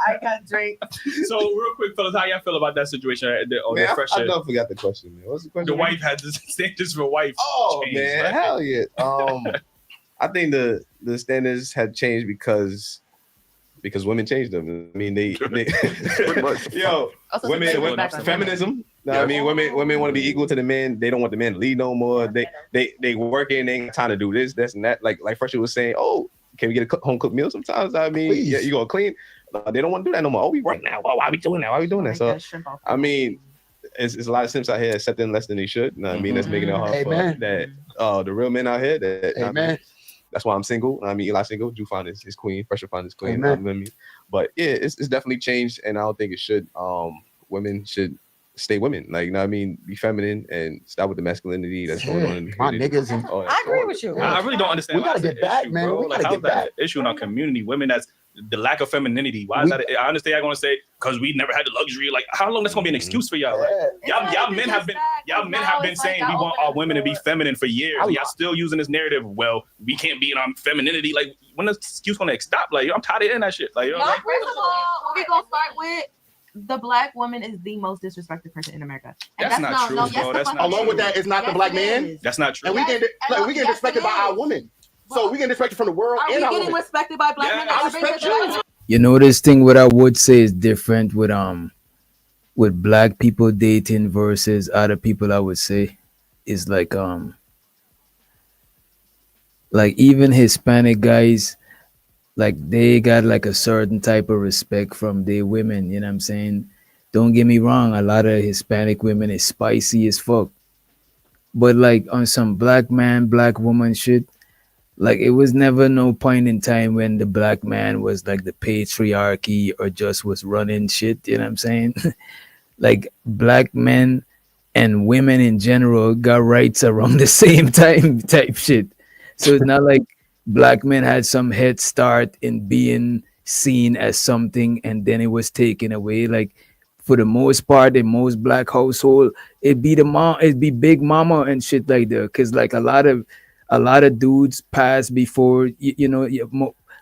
I got Drake. So real quick, fellas, how y'all feel about that situation? Man, I never forgot the question, man. What's the question? The wife had the standards for wife. Oh changed, man, right? hell yeah. I think the standards had changed because women changed them. I mean, they yo, Also, women feminism. I mean, women want to be equal to the men. They don't want the men to lead no more. They working. They ain't time to do this, and that. Like Fresher was saying, oh, can we get a home cooked meal sometimes? I mean, yeah, you gonna clean. They don't want to do that no more. Oh, we work now. Why we doing that? Why we doing that? So I mean, it's a lot of simps out here accepting less than they should. You know what I mean, that's making it hard for that. The real men out here. Amen. That's why I'm single. I mean, Eli single. Drew found his queen. Fresher found his queen. I mean, but yeah, it's definitely changed, and I don't think it should. Women should stay women. Like, you know what I mean? Be feminine and stop with the masculinity that's going on in the My community. niggas. I agree with you. I really don't understand. We gotta get back, man. We gotta get back. Issue in our community. Women, that's the lack of femininity. Why is that? I understand y'all gonna say because we never had the luxury. Like, how long that's gonna be an excuse for y'all? Like, y'all men have been saying we want our women to be feminine for years. Y'all still using this narrative. Well, we can't be in our femininity. Like, when the excuse gonna stop? Like, I'm tired of hearing that shit. Like, No, first of all, we're gonna start with the black woman is the most disrespected person in America. And That's not true, bro. That's not Along with that, it's not the black man. That's not true. And we get respected by our women. So we get respected from the world. Are we and our getting women. respected by black men? I respect you. You know, this thing what I would say is different with black people dating versus other people. I would say is like even Hispanic guys, like they got like a certain type of respect from their women. You know what I'm saying? Don't get me wrong, a lot of Hispanic women is spicy as fuck, but like on some black man, black woman shit. Like, it was never no point in time when the black man was like the patriarchy or just was running shit. You know what I'm saying? Like, black men and women in general got rights around the same time type shit. So it's not like black men had some head start in being seen as something and then it was taken away. Like, for the most part, in most black household, it'd be big mama and shit like that. Cause like a lot of dudes passed before,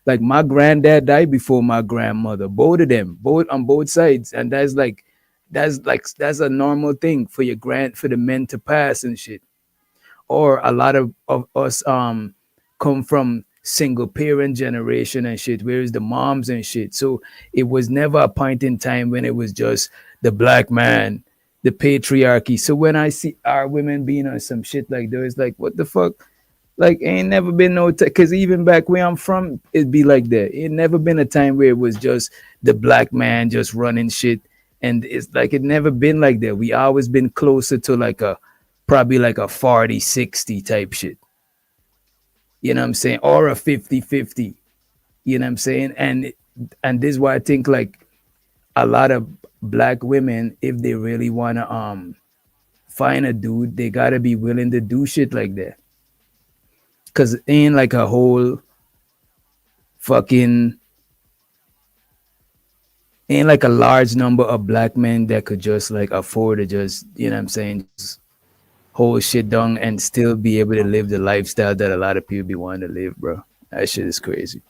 like my granddad died before my grandmother, both of them, both on both sides. And that's a normal thing for the men to pass and shit. Or a lot of us come from single parent generation and shit, whereas the moms and shit. So it was never a point in time when it was just the black man, the patriarchy. So when I see our women being on some shit like that, it's like, what the fuck? Like, ain't never been no because even back where I'm from, it'd be like that. It never been a time where it was just the black man just running shit. And it's like, it never been like that. We always been closer to probably like a 40-60 type shit. You know what I'm saying? Or a 50-50. You know what I'm saying? And this is why I think like a lot of black women, if they really want to find a dude, they got to be willing to do shit like that. Cause it ain't like a whole fucking, ain't like a large number of black men that could just like afford to just, you know what I'm saying, just hold shit down and still be able to live the lifestyle that a lot of people be wanting to live, bro. That shit is crazy.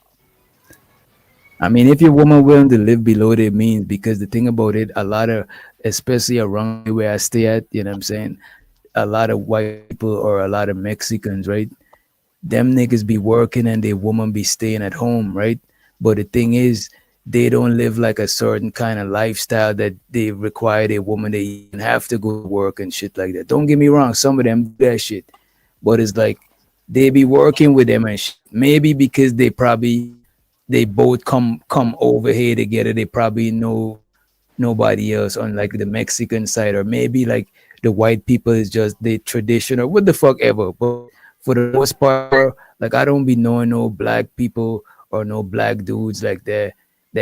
I mean, if your woman willing to live below their means, because the thing about it, a lot of, especially around where I stay at, you know what I'm saying, a lot of white people or a lot of Mexicans, right? Them niggas be working and their woman be staying at home, right? But the thing is, they don't live like a certain kind of lifestyle that they require their woman to even have to go to work and shit like that. Don't get me wrong, some of them do that shit. But it's like, they be working with them and shit. Maybe because they both come over here together, they probably know nobody else on like the Mexican side, or maybe like the white people is just the tradition or what the fuck ever. But for the most part, bro, like I don't be knowing no black people or no black dudes like that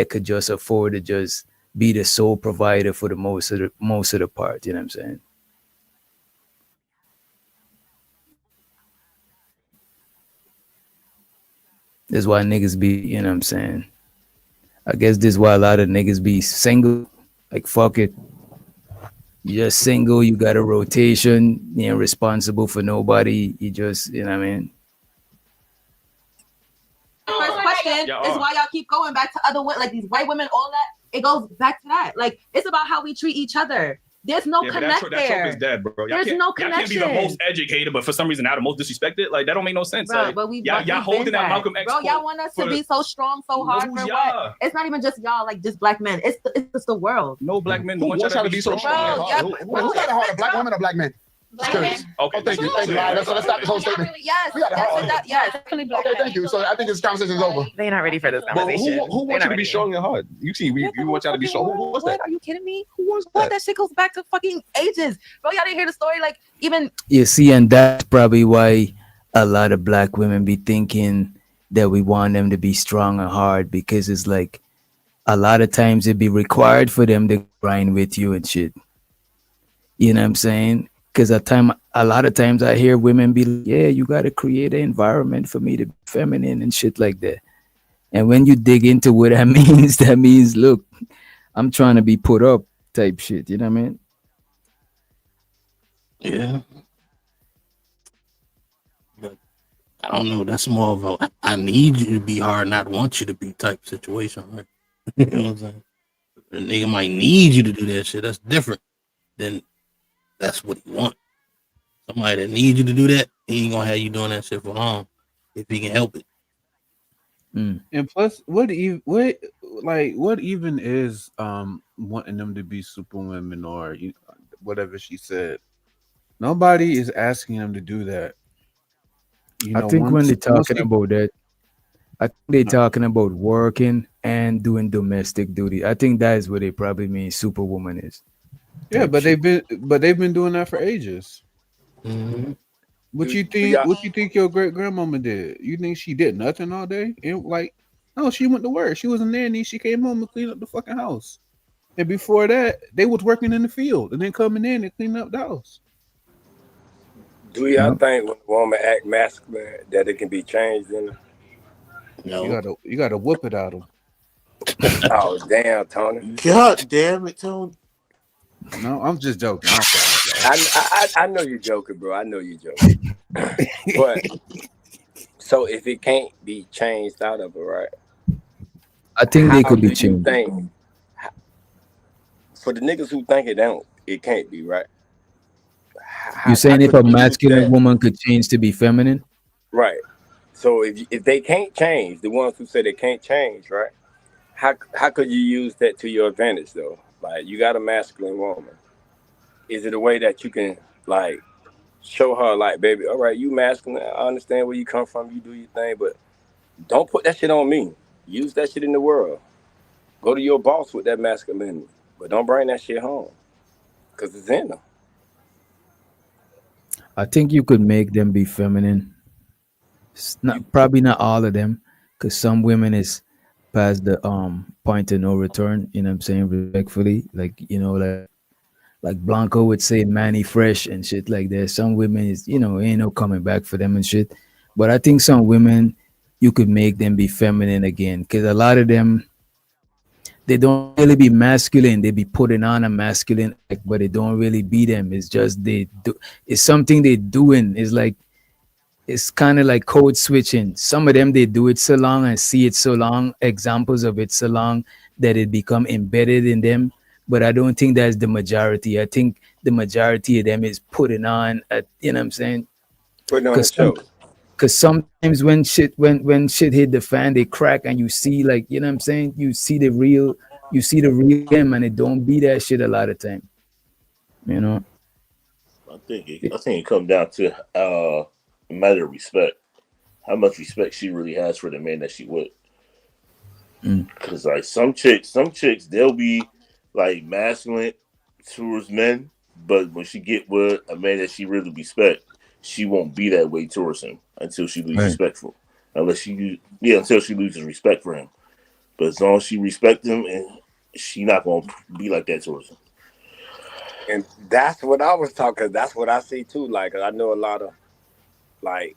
could just afford to just be the sole provider for the most of the part. You know what I'm saying? That's why niggas be, you know what I'm saying? I guess this is why a lot of niggas be single. Like fuck it. You just single, you got a rotation, you ain't responsible for nobody. You just, you know what I mean? First question is why y'all keep going back to other women, like these white women, all that. It goes back to that. Like it's about how we treat each other. There's no connect that there. trope is dead, bro. There's no Y'all can't be connection. the most educated, but for some reason now the most disrespected. Like that don't make no sense. Bro, like, but y'all holding that Malcolm X. Bro, y'all want us to be so strong, so hard for what? It's not even just y'all, like just black men. It's just the world. No black men Who want wants y'all y'all to be so strong? Who got it harder, black women or black men? Okay. Oh, thank you. Thank you. All right, let's stop this whole statement. Yes, We got it harder. yes, definitely black Okay, thank you. So I think this conversation is over. They're not ready for this But who wants you to be strong and hard? You see, you want y'all to be strong. Who was that? Are you kidding me? Who was that? That shit goes back to fucking ages. Bro, y'all didn't hear the story? Like, even You see, and that's probably why a lot of black women be thinking that we want them to be strong and hard, because it's like a lot of times it be required for them to grind with you and shit. You know what I'm saying? Because a lot of times I hear women be like, yeah, you got to create an environment for me to be feminine and shit like that. And when you dig into what that means, look, I'm trying to be put up type shit. You know what I mean? Yeah. But I don't know. That's more of a I need you to be hard, not want you to be type situation, right? You know what I'm saying? The nigga might need you to do that shit. That's different than that's what he want. Somebody that needs you to do that, he ain't gonna have you doing that shit for long if he can help it. And plus, what even is wanting them to be super women or whatever she said? Nobody is asking them to do that. I think when they're talking about that, I think they're talking about working and doing domestic duty. I think that is what they probably mean superwoman is. Yeah, but they've been doing that for ages. Mm-hmm. What you think your great grandmama did? You think she did nothing all day? And like, no, she went to work. She was a nanny. She came home and cleaned up the fucking house. And before that, they was working in the field and then coming in and cleaning up the house. Do y'all think when a woman act masculine that it can be changed in her? No. You gotta whoop it out of them. Oh damn, Tony! God damn it, Tony! No, I'm just joking. I know you're joking, bro. I know you're joking. But so if it can't be changed out of her, right? I think they could be do you changed. think, for the niggas who think it can't be, right? You saying how if a could you use masculine that? woman could change to be feminine? Right. So if they can't change, the ones who say they can't change, right? How could you use that to your advantage though? Like you got a masculine woman. Is it a way that you can like show her like, baby, all right, you masculine, I understand where you come from, you do your thing, but don't put that shit on me. Use that shit in the world. Go to your boss with that masculinity, but don't bring that shit home. Cause it's in them. I think you could make them be feminine. Probably not all of them, because some women is past the point of no return. You know what I'm saying? Respectfully, like like Blanco would say, Manny Fresh and shit like that. Some women is ain't no coming back for them and shit. But I think some women you could make them be feminine again, because a lot of them they don't really be masculine. They be putting on a masculine act, but they don't really be them. It's just they do. It's something they doing. It's like it's kind of like code switching. Some of them they do it so long and see it so long, examples of it so long that it become embedded in them. But I don't think that's the majority. I think the majority of them is putting on you know what I'm saying? Putting on the show. Because sometimes when shit hit the fan, they crack and you see like, you know what I'm saying? You see the real them, and it don't be that shit a lot of time. You know? I think it comes down to a matter of respect. How much respect she really has for the man that she with. Because like some chicks, they'll be like masculine towards men, but when she get with a man that she really respect, she won't be that way towards him until she loses respect for him. Until she loses respect for him. But as long as she respect him, and she not gonna be like that towards him. And that's what I was talking. That's what I see too. Like I know a lot of like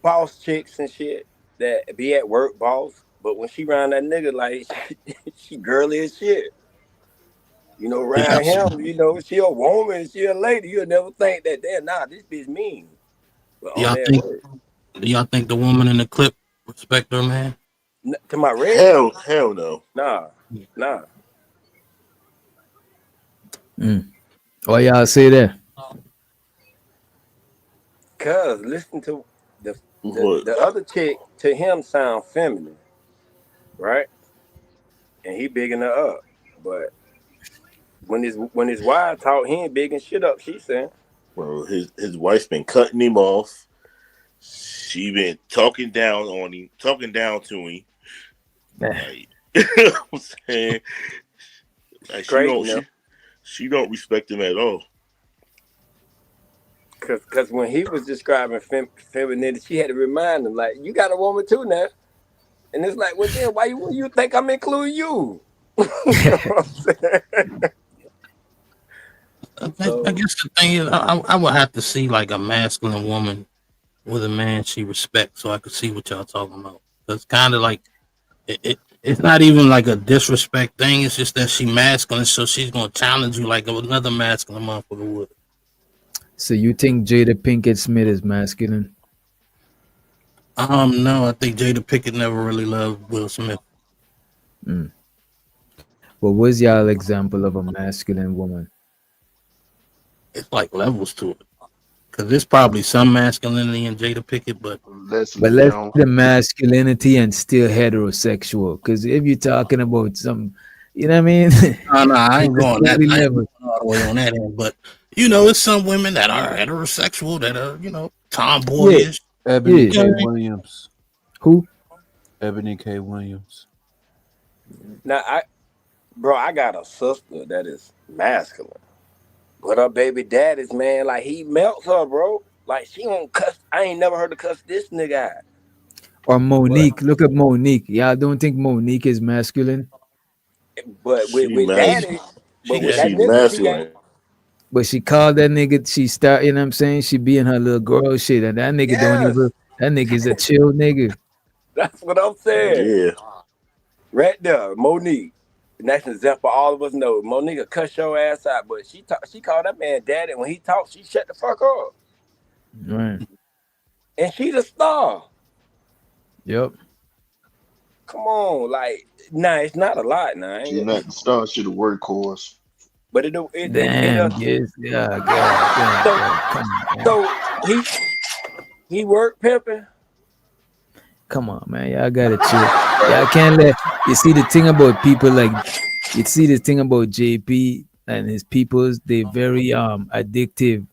boss chicks and shit that be at work boss, but when she around that nigga, like she girly as shit. You know, around him, you know, she a woman, she a lady. You'll never think that damn this bitch mean. But Do y'all think the woman in the clip respect her man? To my red? Hell no. Nah. Why y'all say that? Cause listen to the other chick to him sound feminine, right? And he bigging her up, but when his wife talk, he ain't bigging shit up. She saying, well, his wife's been cutting him off. She been talking down on him, talking down to him. Like, you know what I'm saying? Like, she don't respect him at all. Cause when he was describing femininity, she had to remind him, like, you got a woman too now. And it's like, well, then why you think I'm including you? You know what I'm saying? I guess the thing is, I would have to see like a masculine woman with a man she respects, so I could see what y'all talking about. It's kind of like it's not even like a disrespect thing. It's just that she masculine, so she's gonna challenge you like another masculine motherfucker would. So you think Jada Pinkett Smith is masculine? No, I think Jada Pinkett never really loved Will Smith. What was y'all example of a masculine woman? It's like levels to it. Because there's probably some masculinity in Jada Pinkett, but let's the masculinity and still heterosexual. Because if you're talking about some, you know what I mean? No, I ain't going that. I ain't level. going all the way on that end. But you know, it's some women that are heterosexual that are, you know, tomboyish. Ebony K. Williams. Who? Ebony K. Williams. Now, I got a sister that is masculine. But her baby daddy's, man, like, he melts her, bro. Like, she won't cuss. I ain't never heard her cuss this nigga out. Or Monique. Look at Monique. Y'all don't think Monique is masculine? But with daddy, but with that nigga, masculine. But she called that nigga, she start, you know what I'm saying? She being her little girl shit. And that nigga don't even, that nigga's a chill nigga. That's what I'm saying. Yeah. Right there, Monique. And that's an example all of us know. Monique will cuss your ass out, but she called that man daddy. When he talks, she shut the fuck up. Right. And she's a star. Yep. Come on, like, it's not a lot now. She's not the star, she's the workhorse. But Damn, yes, yeah. So he work pimping. Come on, man. Y'all gotta chill. Y'all can't let you see the thing about people like you see the thing about JP and his peoples, they very addictive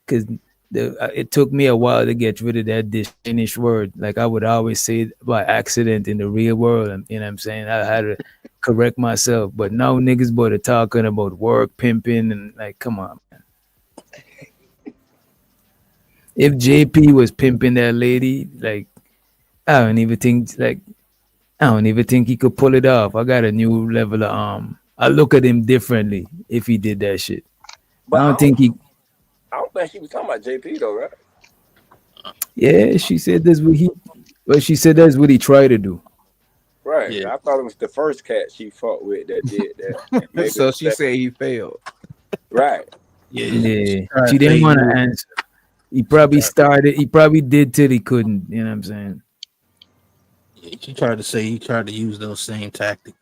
because it took me a while to get rid of that Danish word. Like I would always say it by accident in the real world. And you know what I'm saying? I had to correct myself. But now niggas boy are talking about work, pimping, and like, come on, man. If JP was pimping that lady, like I don't even think he could pull it off. I got a new level of I look at him differently if he did that shit. But I don't think she was talking about JP though, right? Yeah, she said that's what he tried to do. Right. Yeah. I thought it was the first cat she fought with that did that. So she said he failed. Right. Yeah. She didn't want to answer. He probably did till he couldn't, you know what I'm saying? She tried to say he tried to use those same tactics.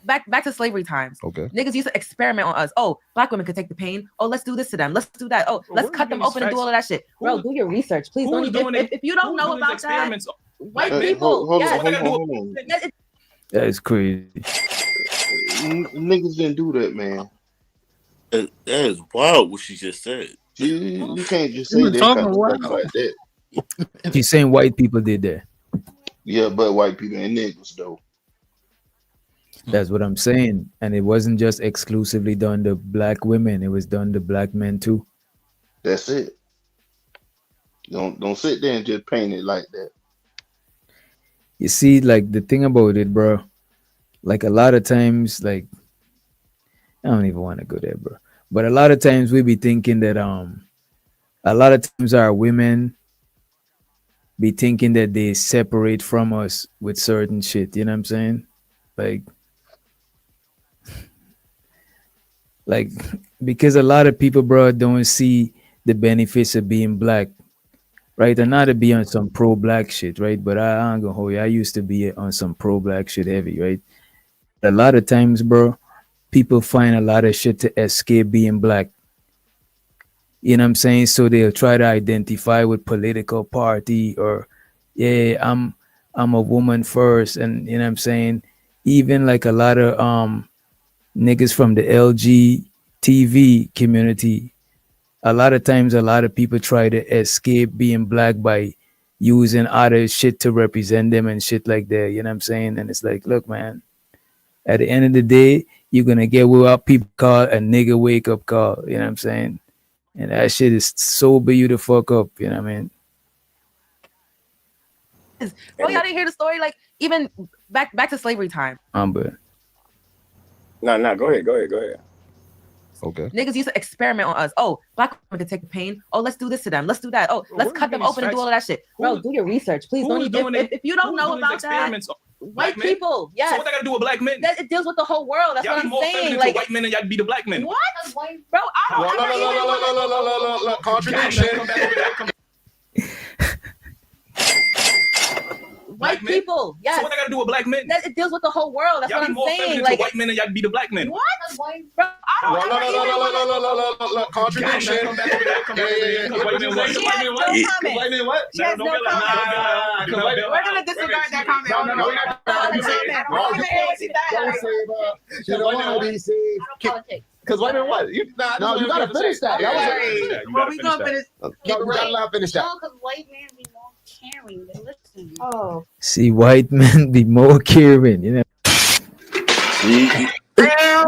Back to slavery times. Okay. Niggas used to experiment on us. Oh, black women could take the pain. Oh, let's do this to them. Let's do that. Oh, let's cut them open and do all of that shit. Bro, do your research, please. If you don't know about that, white people. Hold on. That is crazy. Niggas didn't do that, man. That is wild what she just said. You can't just say that kind of stuff like that. She's saying white people did that. Yeah, but white people and niggas though. That's what I'm saying. And it wasn't just exclusively done to black women, it was done to black men too. That's it. Don't sit there and just paint it like that. You see, like the thing about it, bro, like a lot of times, like I don't even want to go there, bro. But a lot of times we be thinking that a lot of times our women be thinking that they separate from us with certain shit. You know what I'm saying? Like like because a lot of people, bro, don't see the benefits of being black, right? And not to be on some pro black shit, right? But I ain't gonna hold you. I used to be on some pro black shit heavy, right? A lot of times, bro, people find a lot of shit to escape being black. You know what I'm saying? So they'll try to identify with political party or yeah, I'm a woman first, and you know what I'm saying? Even like a lot of niggas from the LGTV community, a lot of times a lot of people try to escape being black by using other shit to represent them and shit like that. You know what I'm saying? And it's like, look, man, at the end of the day, you're gonna get what people call a nigga wake up call. You know what I'm saying? And that shit is sober you the fuck up. You know what I mean? Bro, y'all didn't hear the story? Like even back to slavery time. But No, go ahead. Okay. Niggas used to experiment on us. Oh, black women can take the pain. Oh, let's do this to them. Let's do that. Oh, let's cut them open and do all of that shit. Bro, do your research, please. Don't if you don't know about that, white people. Yes. So what they gotta do with black men? That it deals with the whole world. That's y'all what be I'm more saying. feminine Like to white men and y'all be the black men. what? Bro, I don't. Contradiction. White people, yes. So what they gotta do with black men? That it deals with the whole world. That's y'all what be I'm more saying. feminine Like to white men and y'all be the black men. what? Bro, I don't. Contradiction. White men what? She has no comment. White men what? She has no comment. We're gonna disregard that comment. No, we're not. I don't hear what she said. You don't want to be saved. Because white men what? No, you gotta finish that. Well, we gonna finish. No, you gotta not finish that. No, because white men be more caring. They listen. Oh. see, white men be more caring, you know. Damn.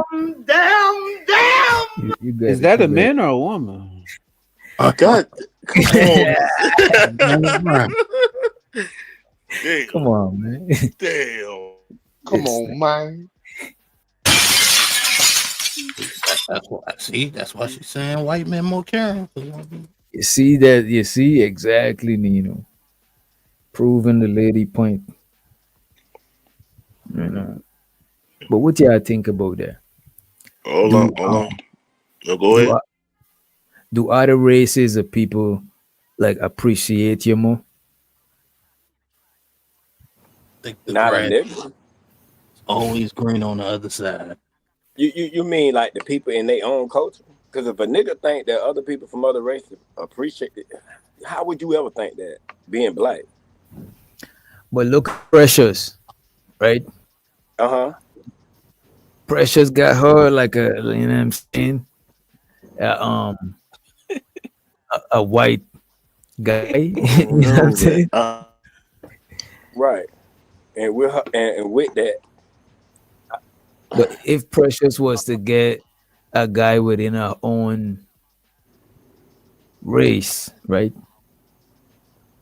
You Is that a man or a woman? I got. Come on, man. Damn. Come on, man. That's why. See, that's why she's saying white men more caring. You see that? You see exactly, Nino. Proving the lady point. You know. But what y'all think about that? Hold on. No, go ahead. Do other races of people like appreciate you more? Think the Not a grass nigga. is always green on the other side. You mean like the people in their own culture? Because if a nigga think that other people from other races appreciate it, how would you ever think that being black? But look at Precious, right? Uh-huh. Precious got her like a, you know what I'm saying? A white guy. You know what I'm saying? Right. And with her, and with that. But if Precious was to get a guy within her own race, right?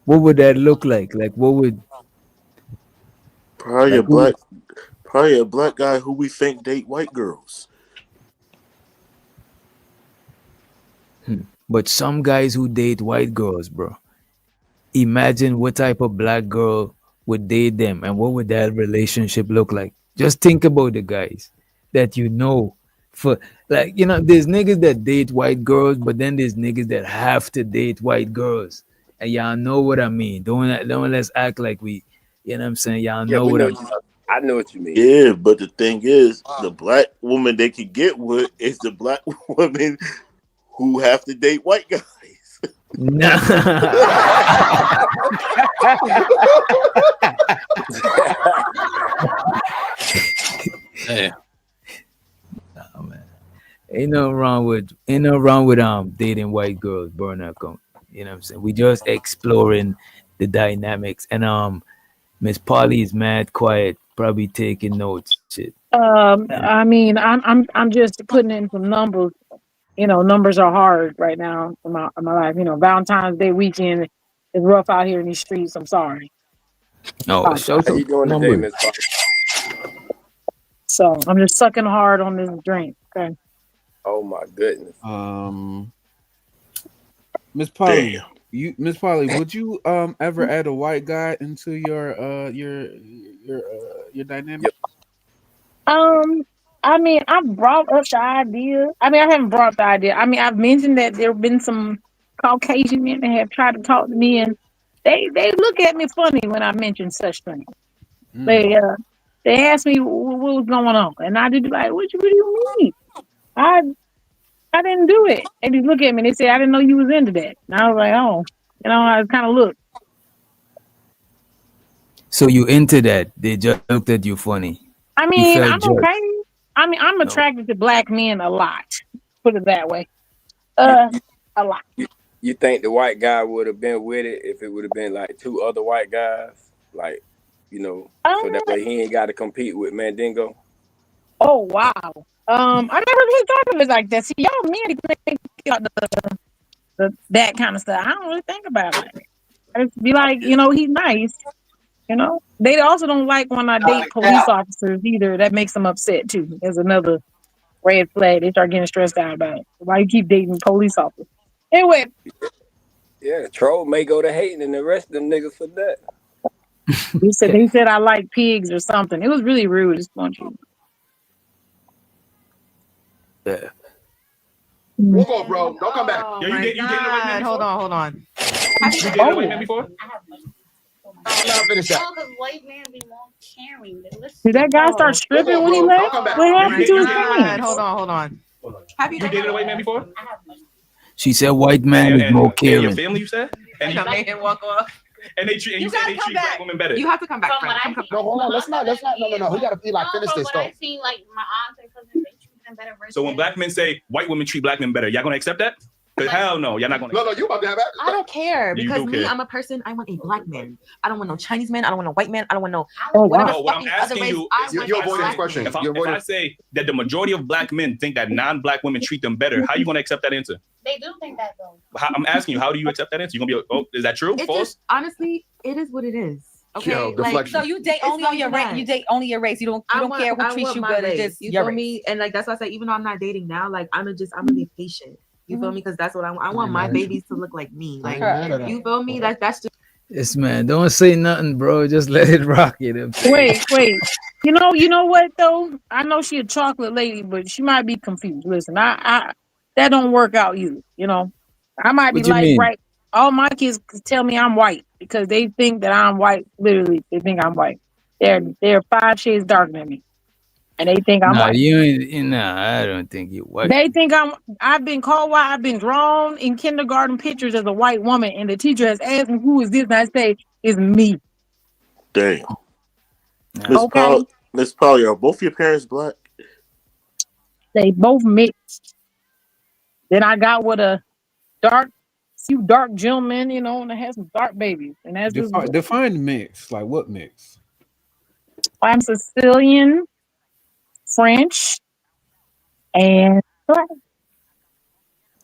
What would that look like? Like what would Probably like a black guy who we think date white girls. But some guys who date white girls, bro. Imagine what type of black girl would date them and what would that relationship look like? Just think about the guys that you know. For like, you know, there's niggas that date white girls, but then there's niggas that have to date white girls. And y'all know what I mean. Don't let's act like we, you know what I'm saying? Y'all know what I mean. I know what you mean. Yeah, but the thing is, the black woman they could get with is the black woman who have to date white guys. Nah. Yeah. Nah, man. Ain't no wrong with dating white girls, burn up. You know what I'm saying? We just exploring the dynamics. And Miss Polly is mad quiet, probably taking notes. Shit. I mean, I'm just putting in some numbers. You know, numbers are hard right now in my life. You know, Valentine's Day weekend is rough out here in these streets. I'm sorry. Oh, shout How out you doing today, numbers. Miss Fox? So I'm just sucking hard on this drink. Okay. Oh my goodness. Miss Polly, Miss Polly, would you ever add a white guy into your dynamic? I mean, I've brought up the idea. I mean, I haven't brought up the idea. I mean, I've mentioned that there have been some Caucasian men that have tried to talk to me, and they look at me funny when I mention such things. They ask me what was going on, and I did like, what do you mean? I didn't do it. They just look at me and they say, I didn't know you was into that. And I was like, oh, you know, I kind of looked. So you into that? They just looked at you funny. I You mean, felt I'm judged. okay. I mean, I'm attracted to black men a lot. Put it that way. A lot. You think the white guy would have been with it if it would have been like two other white guys? Like, you know, so that way he ain't got to compete with Mandingo. Oh wow. I never really thought of it like that. See, y'all men think about that kind of stuff. I don't really think about it like that. I just be like, you know, he's nice. You know, they also don't like when I date police officers either. That makes them upset too. There's another red flag. They start getting stressed out about it. Why you keep dating police officers? Anyway. Yeah, troll may go to hating and the rest of them niggas for that. He said I like pigs or something. It was really rude. Just want you. Yeah. Walk off, bro. Don't come back. Yo, you dated a white man before? Hold on. Have you dated a white man before? Finish that. because white man be more caring. Did that guy start stripping when he left? What happened to his pants? Hold on. Have you dated a white man before? She said white man is more And caring. your family, you said? And I made him walk off. And they treat black women better. You have to come back. Friend. No, hold on. Let's not. No. We gotta be like finish this though. I seen like my aunts and cousins, they treat them better. So when black men say white women treat black men better, y'all gonna accept that? Because hell no, y'all not gonna. No, you about to have that. I don't care You because do me, care. I'm a person. I want a black man. I don't want no Chinese man. I don't want no white man. I don't want no. No, what I'm asking you is, You're avoiding this question. If I say that the majority of black men think that non-black women treat them better, how you gonna accept that answer? They do think that though. I'm asking you, how do you accept that answer? You gonna be, oh, is that true? It's False? just honestly, it is what it is. Okay, Yo, deflection. So you date only on your race. You date only your race. You don't care who treats you good. It's just you your feel race. me? And like that's why I say, even though I'm not dating now, like I'm gonna be patient. You feel me? Because that's what I want. I want my babies to look like me. Like you feel me? That's just. Yes, man. Don't say nothing, bro. Just let it rock it. Wait. You know what though? I know she a chocolate lady, but she might be confused. Listen, I that don't work out either. You know, I might be What you like mean? right. All my kids tell me I'm white because they think that I'm white. Literally, they think I'm white. They're 5 shades darker than me, and they think I'm Nah, white. you ain't. Nah, I don't think you white. They think I've been called white. I've been drawn in kindergarten pictures as a white woman, and the teacher has asked me, "Who is this?" And I say, "It's me." Damn. Okay. Miss Polly, are both your parents black? They both mixed. Then I got with a few dark gentlemen, you know, and I had some dark babies. And that's just Define mix. Like what mix? I'm Sicilian, French, and black.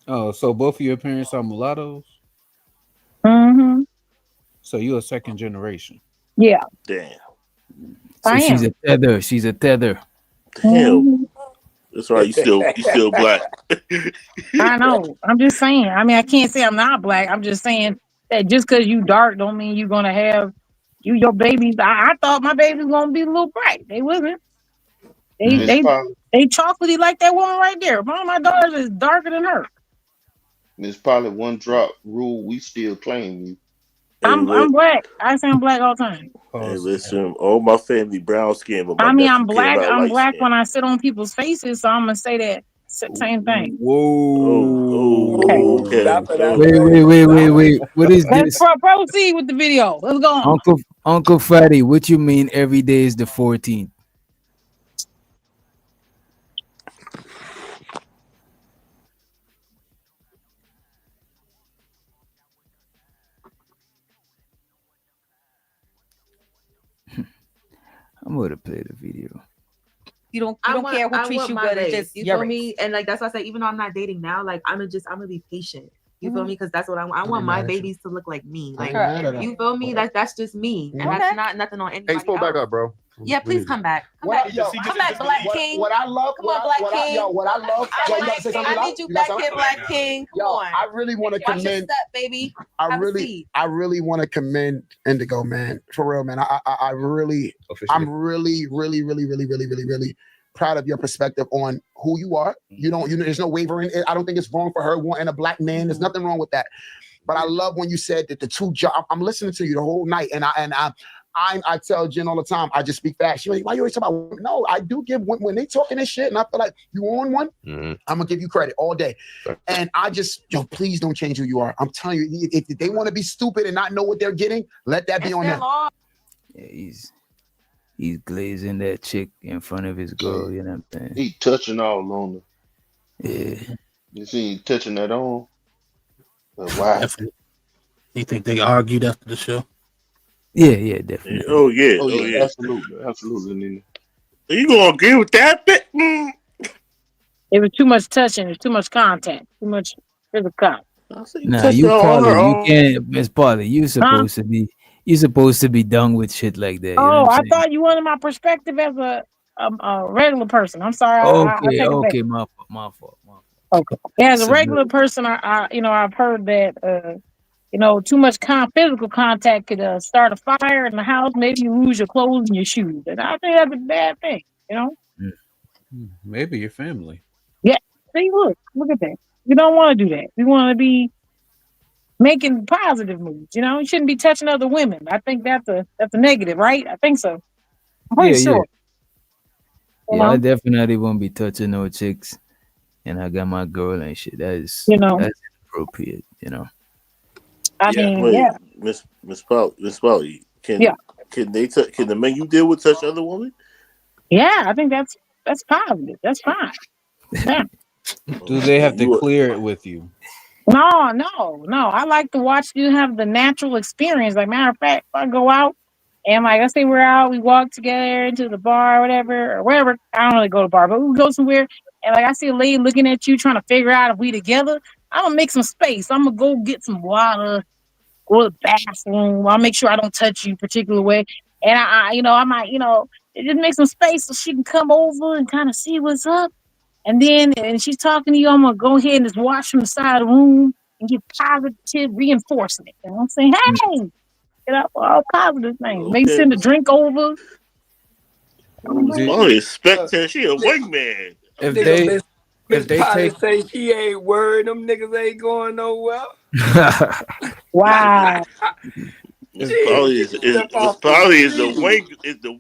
Oh, so both of your parents are mulattoes? Mm-hmm. So you're a second generation. Yeah. Damn. So I she's am. a tether. She's a tether. Damn. That's right. You still black. I know. I'm just saying. I mean, I can't say I'm not black. I'm just saying that just because you dark don't mean you're gonna have your babies. I thought my babies gonna be a little bright. They wasn't. They chocolatey like that woman right there. One of my daughters is darker than her. Miss Polly, one drop rule, we still claim you. I'm black. I say I'm black all the time. Hey, listen, all my family brown skin, but my I mean, nephew I'm black. came out I'm light black skin. when I sit on people's faces, so I'm gonna say that same thing. Whoa. Okay. Wait. What is Let's this? proceed with the video. Let's go on. Uncle Fatty, what you mean every day is the 14th? I'm gonna play the video. You don't care who treats you good. It's just you your feel race. me? And like that's why I say, even though I'm not dating now, like I'm gonna be patient. You feel me? Because that's what I want. I want my babies to look like me. Like you feel me? That's just me, and that's not nothing on anybody. Hey, pull back up, bro. Yeah, please come back. Come What- back. yo, Come back, Black King. What I love, Come on, Black King. what I love. I Yo, you gotta say something I loud? need you You got back something? here, Black King. Come on. I really want to Watch your commend. step, baby. Have a seat. I really want to commend Indigo, man. For real, man. I'm really, really proud of your perspective on who you are. You know, there's no wavering. I don't think it's wrong for her wanting a black man. There's nothing wrong with that. But I love when you said that the two jobs. I'm listening to you the whole night, and I tell Jen all the time, I just speak fast. She's like, why you always talk about? No, I do give when they talking this shit, and I feel like you on one. I'm gonna give you credit all day. And I just, please don't change who you are. I'm telling you, if they want to be stupid and not know what they're getting, let that be on them. Yeah, he's glazing that chick in front of his girl. You know what I'm saying? He touching all on her. Yeah. You see, he touching that on. Wow. You think they argued after the show? Yeah, definitely. Oh yeah, absolutely, Nina. Are you gonna agree with that? It was too much touching. It's too much contact. Too much physical. Nah, you can't, Miss Polly. You're supposed to be done with shit like that. You know Oh, what I I'm saying? thought you wanted my perspective as a regular person. I'm sorry. I take it back. Okay, my fault. Okay. Yeah, as a So regular person, I've heard that too much physical contact could start a fire in the house. Maybe you lose your clothes and your shoes, and I think that's a bad thing. Maybe your family. Yeah. See, look at that. We don't want to do that. We want to be making positive moves. You shouldn't be touching other women. I think that's a negative, right? I think so. I'm pretty sure. Yeah, I definitely won't be touching no chicks, and I got my girl and shit. That's inappropriate. I mean, Wait, yeah. Miss Polly, can the men you deal with touch other women? Yeah, I think that's positive. That's fine. Yeah. Do they have to clear it with you? No. I like to watch you have the natural experience. Like, matter of fact, if I go out and let's say we're out, we walk together into the bar or whatever, or wherever. I don't really go to the bar, but we go somewhere and I see a lady looking at you trying to figure out if we together. I'm gonna make some space. I'm gonna go get some water, go to the bathroom. I'll make sure I don't touch you a particular way. And I might, it just make some space so she can come over and kind of see what's up. And then, and she's talking to you, I'm going to go ahead and just watch from the side of the room and give positive reinforcement. You know what I'm saying? Hey, all positive things. Okay. Maybe send a drink over. Respect her. She a wingman. If they take, say she ain't worried, them niggas ain't going nowhere. Wow. Miss Polly is the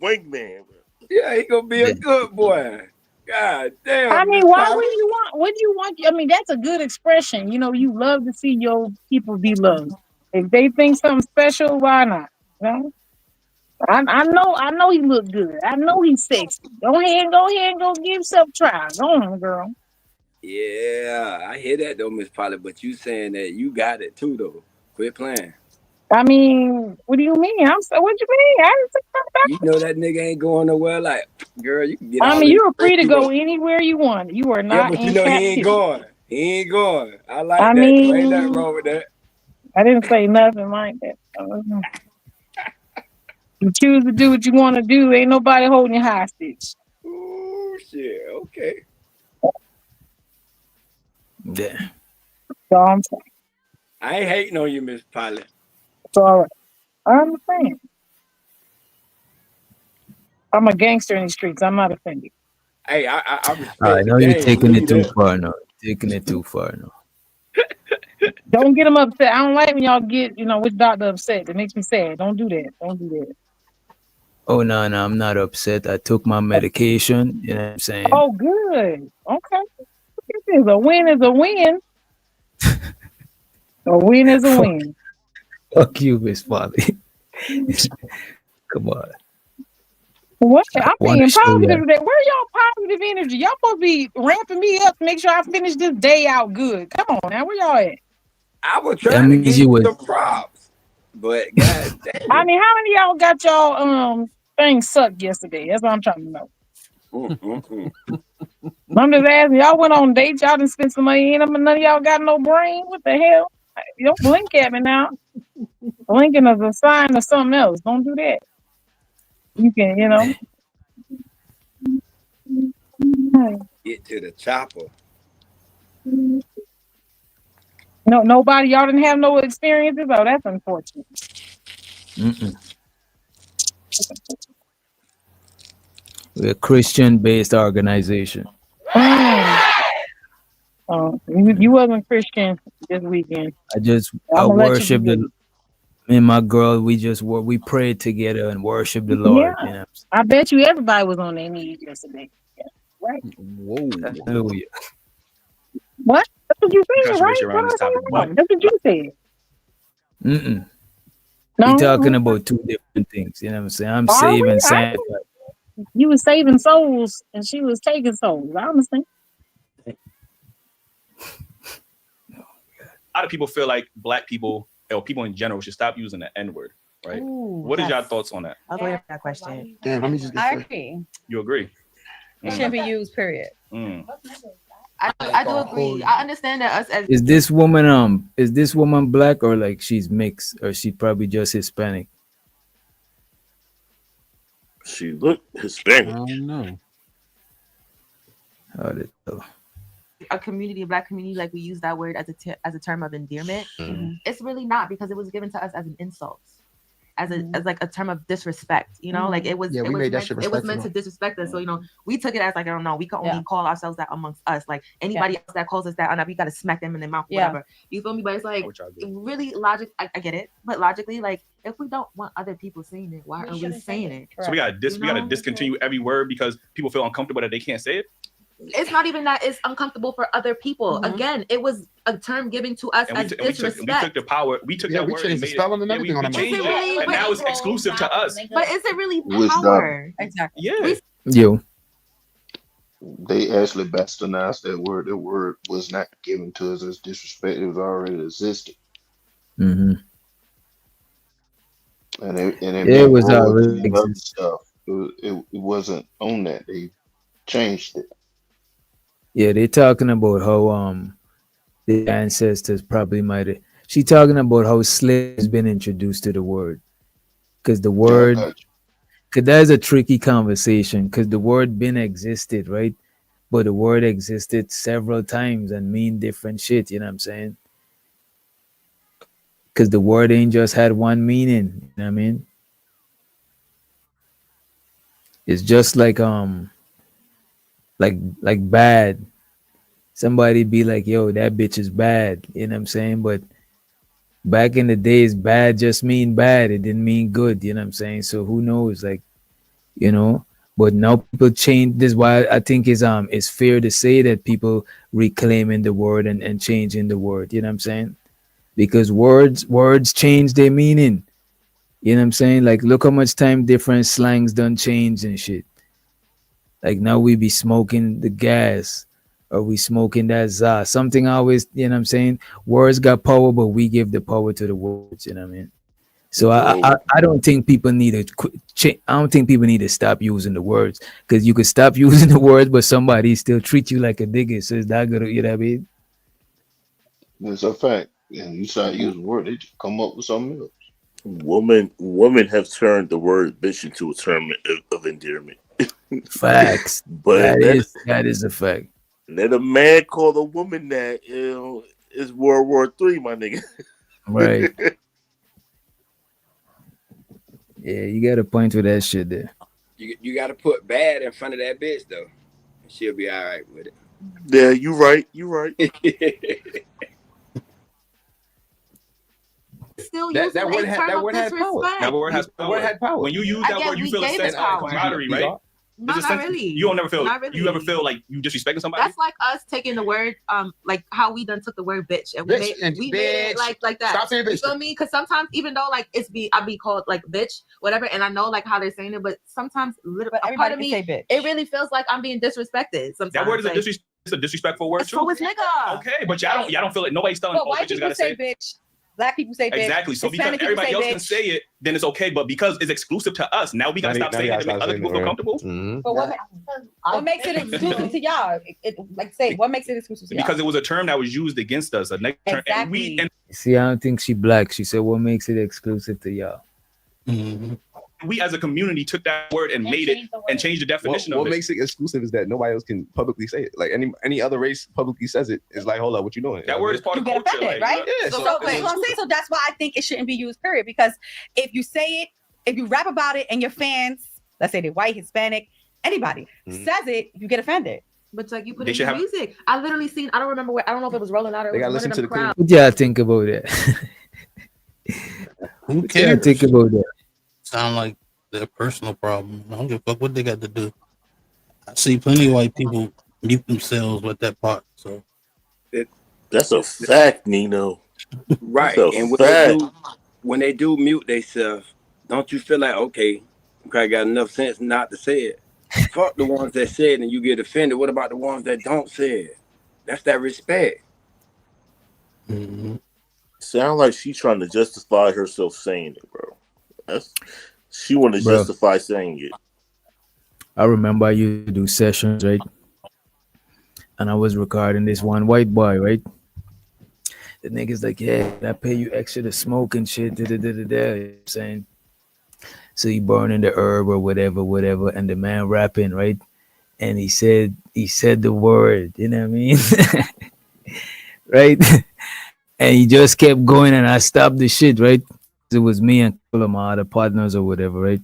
wingman. Yeah, he gonna be a good boy. God damn. I mean, why would you want? What do you want? I mean, that's a good expression. You love to see your people be loved. If they think something special, why not? I know he look good. I know he's sexy. Go ahead and go give yourself a try. Go on, girl. Yeah, I hear that though, Miss Polly. But you saying that you got it too, though. Quit playing. I mean, what do you mean? What you mean? I didn't say nothing. You know that nigga ain't going nowhere. Like, girl, you can get. I mean, you're free to go anywhere you want. You are not. Yeah, but in you know captivity. he ain't going. He ain't going. I like I that. mean, Ain't nothing wrong with that. I didn't say nothing like that. You choose to do what you want to do. Ain't nobody holding you hostage. Oh shit. Okay. Yeah. So I'm saying. I ain't hating on you, Miss Polly. It's all right. I understand. I'm a gangster in the streets. I'm not offended. Hey, I respect. I know you're taking it too far now. Don't get them upset. I don't like when y'all get, which doctor upset. It makes me sad. Don't do that. Oh no, I'm not upset. I took my medication. You know what I'm saying? Oh, good. Okay. A win is a win. A win is a win. Fuck you, Miss Polly. Come on. What? I'm being positive you. today. Where y'all positive energy? Y'all supposed to be ramping me up to make sure I finish this day out good. Come on now, where y'all at? I was trying to give you the props, but God damn. I mean, how many of y'all got y'all things sucked yesterday. That's what I'm trying to know. I'm just asking, y'all went on dates, y'all done spent some money in them, and none of y'all got no brain. What the hell? You don't blink at me now. Blinking is a sign of something else. Don't do that. You can, Get to the chopper. No, nobody, y'all didn't have no experiences. Oh, that's unfortunate. We're a Christian-based organization. You wasn't Christian this weekend. I I'm gonna let worship you the. Me and my girl, we prayed together and worship the Lord. Yeah, You know. I bet you everybody was on their knees yesterday. Yeah. Right? Whoa. Hallelujah. What? That's what you said, right? Controversy around What this I topic, said but wrong? That's what you said. We No, talking about two different things. You know what I'm saying? I'm are saved we? and sanctified. You was saving souls, and she was taking souls. I understand. A lot of people feel like black people or people in general should stop using the N-word, right? What is your thoughts on that? I'll go ahead for that question. Damn, let me just get I straight. agree. You agree? It shouldn't be used, period. I do agree. I understand that us as Is this woman black or like she's mixed or she probably just Hispanic? She look Hispanic. I don't know. How did tell? a community, a black community, like we use that word as a term of endearment. It's really not, because it was given to us as an insult, as like a term of disrespect. You know, like it was. Yeah, we made that shit It was meant to respectful. disrespect us. So we took it as like, I don't know, we can only call ourselves that amongst us. Like anybody else that calls us that, we got to smack them in their mouth, whatever. You feel me? But it's like really logic. I get it, but logically, like if we don't want other people saying it, why are we saying it? So we got to discontinue every word because people feel uncomfortable that they can't say it. It's not even that it's uncomfortable for other people. Again, it was a term given to us as disrespect. We took the power. We took that we word changed and the made spelling and it. everything on We that changed motherfucker. it, and now it's exclusive to us. But is it really Which power? Exactly. Yeah. Yo. They actually bastardized that word. That word was not given to us as disrespect. It was already existed. Mm-hmm. And it It was royalty already and other exist. stuff. It wasn't on that. They changed it. Yeah, they're talking about how the ancestors probably might have. She talking about how slaves has been introduced to the word, because the word, because that's a tricky conversation, because the word been existed, right? But the word existed several times and mean different shit. You know what I'm saying? Because the word ain't just had one meaning. You know what I mean? It's just like bad. Somebody be like, yo, that bitch is bad. You know what I'm saying? But back in the days, bad just mean bad. It didn't mean good. You know what I'm saying? So who knows? Like, you know, but now people change. This is why I think it's fair to say that people reclaiming the word and changing the word. You know what I'm saying? Because words change their meaning. You know what I'm saying? Like, look how much time different slangs done change and shit. Like now we be smoking the gas or we smoking that za. Something always, you know what I'm saying? Words got power, but we give the power to the words, you know what I mean? So I don't think people need to I don't think people need to stop using the words, because you could stop using the words, but somebody still treat you like a digger. So it's not gonna, you know what I mean? It's a fact. And you start using word, they just come up with something else. Women have turned the word bitch into a term of endearment. Facts. But that is a fact. Let a man call a woman that, it's World War III, my nigga. Right. Yeah, you got a point with that shit there. You got to put bad in front of that bitch though. She'll be all right with it. Yeah, you right. You right. Still That using word a had- term that of word had power. disrespect. That word has The power. word had power. When you use that Again, word, you we feel a gave sense it of power. camaraderie, right? Not There's a sense- really. You don't never feel. Not really. You ever feel like you disrespecting somebody? That's like us taking the word, like how we done took the word bitch and Bitch and we made it bitch. like that. Stop saying bitch. You feel me? Because sometimes, even though like I be called like bitch, whatever, and I know like how they're saying it, but sometimes a part of me, can say bitch. it really feels like I'm being disrespected. Sometimes That word is like, it's a disrespectful word too. so is nigga. Okay, but y'all don't feel like nobody's telling. But Oh, white bitches people gotta say say. bitch. Black people say bitch. Exactly. So because Hispanic people everybody else bitch. can say it, then it's okay. But because it's exclusive to us, now we gotta stop saying it to make other people feel comfortable. But what makes it exclusive to y'all? What makes it exclusive to y'all? Because it was a term that was used against us. A negative term. Exactly. And See, I don't think she black. She said, "What makes it exclusive to y'all?" we as a community took that word and made it and changed the definition of it. What makes it exclusive is that nobody else can publicly say it. Like any other race publicly says it. It's like, hold up, what you doing? That word is part You of get culture, offended, like, right? yeah, So so that's what I'm saying. So that's why I think it shouldn't be used, period. Because if you say it, if you rap about it and your fans, let's say they're white, Hispanic, anybody says it, you get offended. But it's like you put They it should in have- music. I literally seen. I don't remember where. I don't know if it was Rolling Out or They it gotta was listen one of to them the crowds. What y'all think about that? Who What y'all cares? think about that? Sound like their personal problem. I don't give a fuck what they got to do. I see plenty of white people mute themselves with that part. So That's a fact, Nino. Right. That's a And fact. when they do mute themselves, don't you feel like, okay, I got enough sense not to say it? Fuck the ones that said and you get offended. What about the ones that don't say it? That's that respect. Sound like she's trying to justify herself saying it, bro. She want to Bro. justify saying it. I remember I used to do sessions, right? And I was recording this one white boy, right? The nigga's like, yeah, I pay you extra to smoke and shit. Da, da, da, da, da. You know what I'm saying? So he burning the herb or whatever. And the man rapping, right? And he said the word, you know what I mean? Right? And he just kept going and I stopped the shit, right? It was me and a couple of my other partners or whatever, right?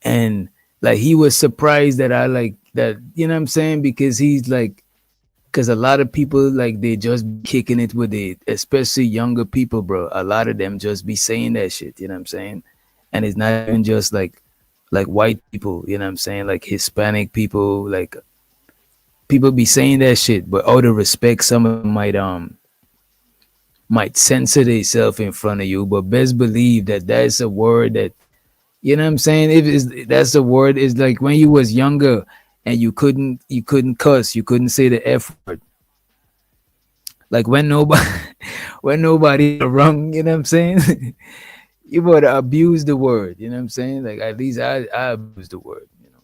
And like he was surprised that I like that, you know what I'm saying? Because he's like, because a lot of people like they just kicking it with it, especially younger people, bro. A lot of them just be saying that shit, you know what I'm saying? And it's not even just like white people, you know what I'm saying? Like Hispanic people, like people be saying that shit, but out of respect, some of them might censor themselves in front of you, but best believe that that's a word that, you know what I'm saying? That's a word is like when you was younger and you couldn't cuss, you couldn't say the F word. Like when nobody around, you know what I'm saying? You would abuse the word, you know what I'm saying? Like at least I abuse the word, you know.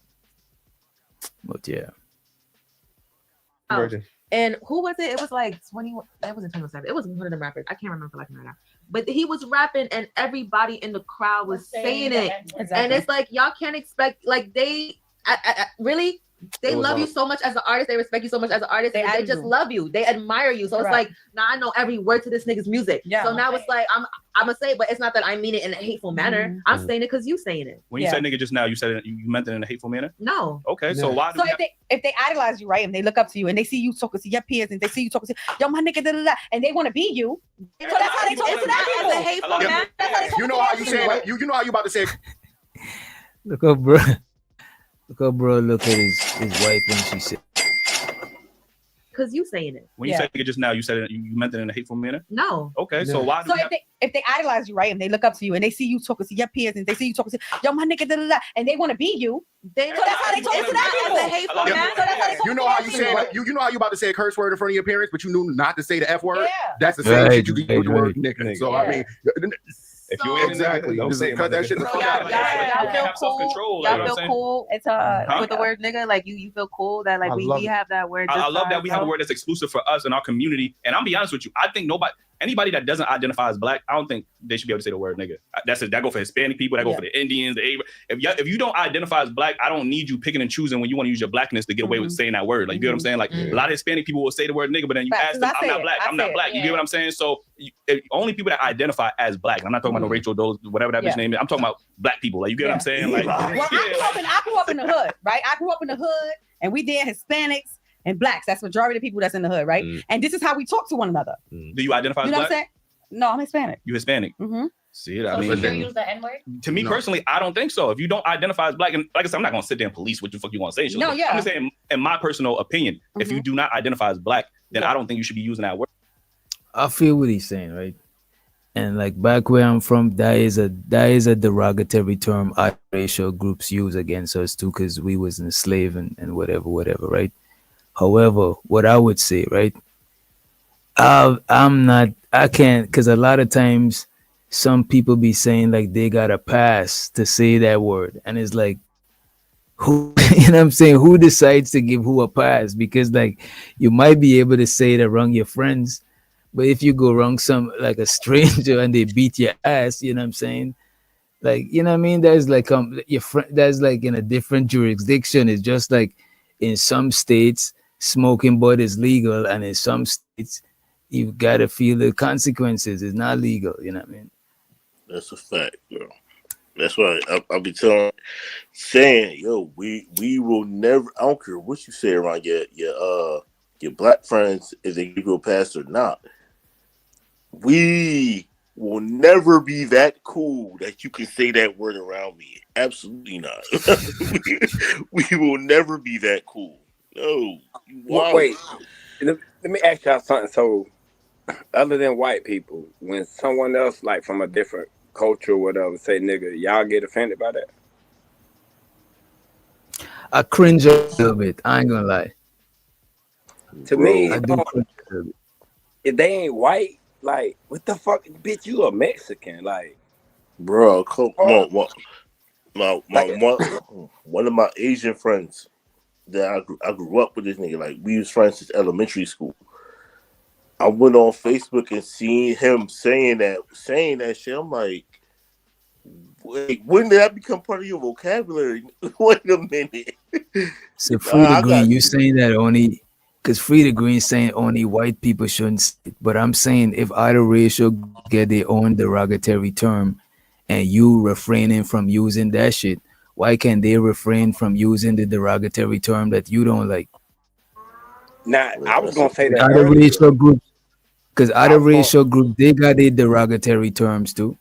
But yeah. And who was it? It was like 21. That wasn't 27. It was one of them rappers. I can't remember like right now. But he was rapping, and everybody in the crowd was saying it. Exactly. And it's like y'all can't expect like they really. They love you so much as an artist. They respect you so much as an artist. They just love you. They admire you. So it's like, now I know every word to this nigga's music. Yeah. So now it's like I'm gonna say it, but it's not that I mean it in a hateful manner. I'm saying it because you saying it. When you said nigga just now, you said it, you meant it in a hateful manner? No. Okay, so why do So if they idolize you, right, and they look up to you and they see you talking to your peers and they see you talking to yo my nigga, da, da, da, and they want to be you, so that's how they talk to that people. As a hateful manner. That's how they talk You know to how black you people. saying that? You know how you about to say Look up, bro. Look at his wife when she said. Because you saying it. When you said nigga just now, you said it, you meant it in a hateful manner? No. Okay, so why do So if they idolize you, right, and they look up to you and they see you talking to your peers and they see you talking to yo my nigga, da, da, da, and they want to be you, so that's how they talk to that people. As a hateful manner. So that's how they talk You know to how that you people. saying you know how you about to say a curse word in front of your parents, but you knew not to say the F word. Yeah. That's the same Right, shit you get with the word right. nigga. So I mean, If you ain't exactly, don't just say it, cut my that nigga. shit the So fuck y'all out. feel have self-control, cool. like, you Y'all know feel what I'm cool. It's with the word nigga. Like you feel cool that like I we love it. have that word. I love that we have a word that's exclusive for us and our community. And I'll be honest with you, I think anybody that doesn't identify as black, I don't think they should be able to say the word nigga. That go for Hispanic people, that go for the Indians, the Arab. If you don't identify as black, I don't need you picking and choosing when you want to use your blackness to get away with saying that word. Like you get what I'm saying? Like a lot of Hispanic people will say the word nigga, but then you ask them, I'm not black. I'm not black. You get what I'm saying? So only people that identify as black. I'm not talking about no Rachel Doe, whatever that bitch name is. I'm talking about black people. Like you get what I'm saying? Like Well, I grew up in the hood, right? I grew up in the hood, and we did Hispanics and blacks. That's the majority of the people that's in the hood, right? And this is how we talk to one another. do you identify as You know black? what I'm saying? No, I'm Hispanic. You Hispanic. Mm-hmm. See it? I So mean, should you use the N-word? to me personally, I don't think so. If you don't identify as black, and like I said, I'm not gonna sit there and police what the fuck you want to say. No, yeah. I'm just saying, in my personal opinion, if you do not identify as black, then I don't think you should be using that word. I feel what he's saying, right? And like back where I'm from, that is a derogatory term other racial groups use against us too, because we was enslaved and whatever, right? However, what I would say, right? I'm not I can't, because a lot of times some people be saying like they got a pass to say that word, and it's like who you know what I'm saying, who decides to give who a pass? Because like you might be able to say it around your friends, but if you go wrong some like a stranger and they beat your ass, you know what I'm saying? Like, you know what I mean? There's like your friend that's like in a different jurisdiction. It's just like in some states smoking bud is legal, and in some states you've got to feel the consequences. It's not legal, you know what I mean? That's a fact, bro. That's why I'll be saying, yo, we will never. I don't care what you say around your black friends if they give you a pass or not. We will never be that cool that you can say that word around me. Absolutely not. we will never be that cool. No, wow. Wait, let me ask y'all something. So, other than white people, when someone else like from a different culture or whatever say nigga, y'all get offended by that? I cringe a little bit. I ain't gonna lie. To me, I it do don't, cringe a little bit. if they ain't white, like what the fuck, bitch, you a Mexican, like, Bro, come on. like One of my Asian friends that I grew up with this nigga. Like, we was friends since elementary school. I went on Facebook and seen him saying that shit. I'm like, wait, when did that become part of your vocabulary? Wait a minute. So Free the I Green, got you saying that only because Free the Green saying only white people shouldn't say it. But I'm saying if other racial get their own derogatory term and you refraining from using that shit, why can't they refrain from using the derogatory term that you don't like? now. I was gonna say that Other earlier. racial groups, because I other was going racial groups, they got their derogatory terms too.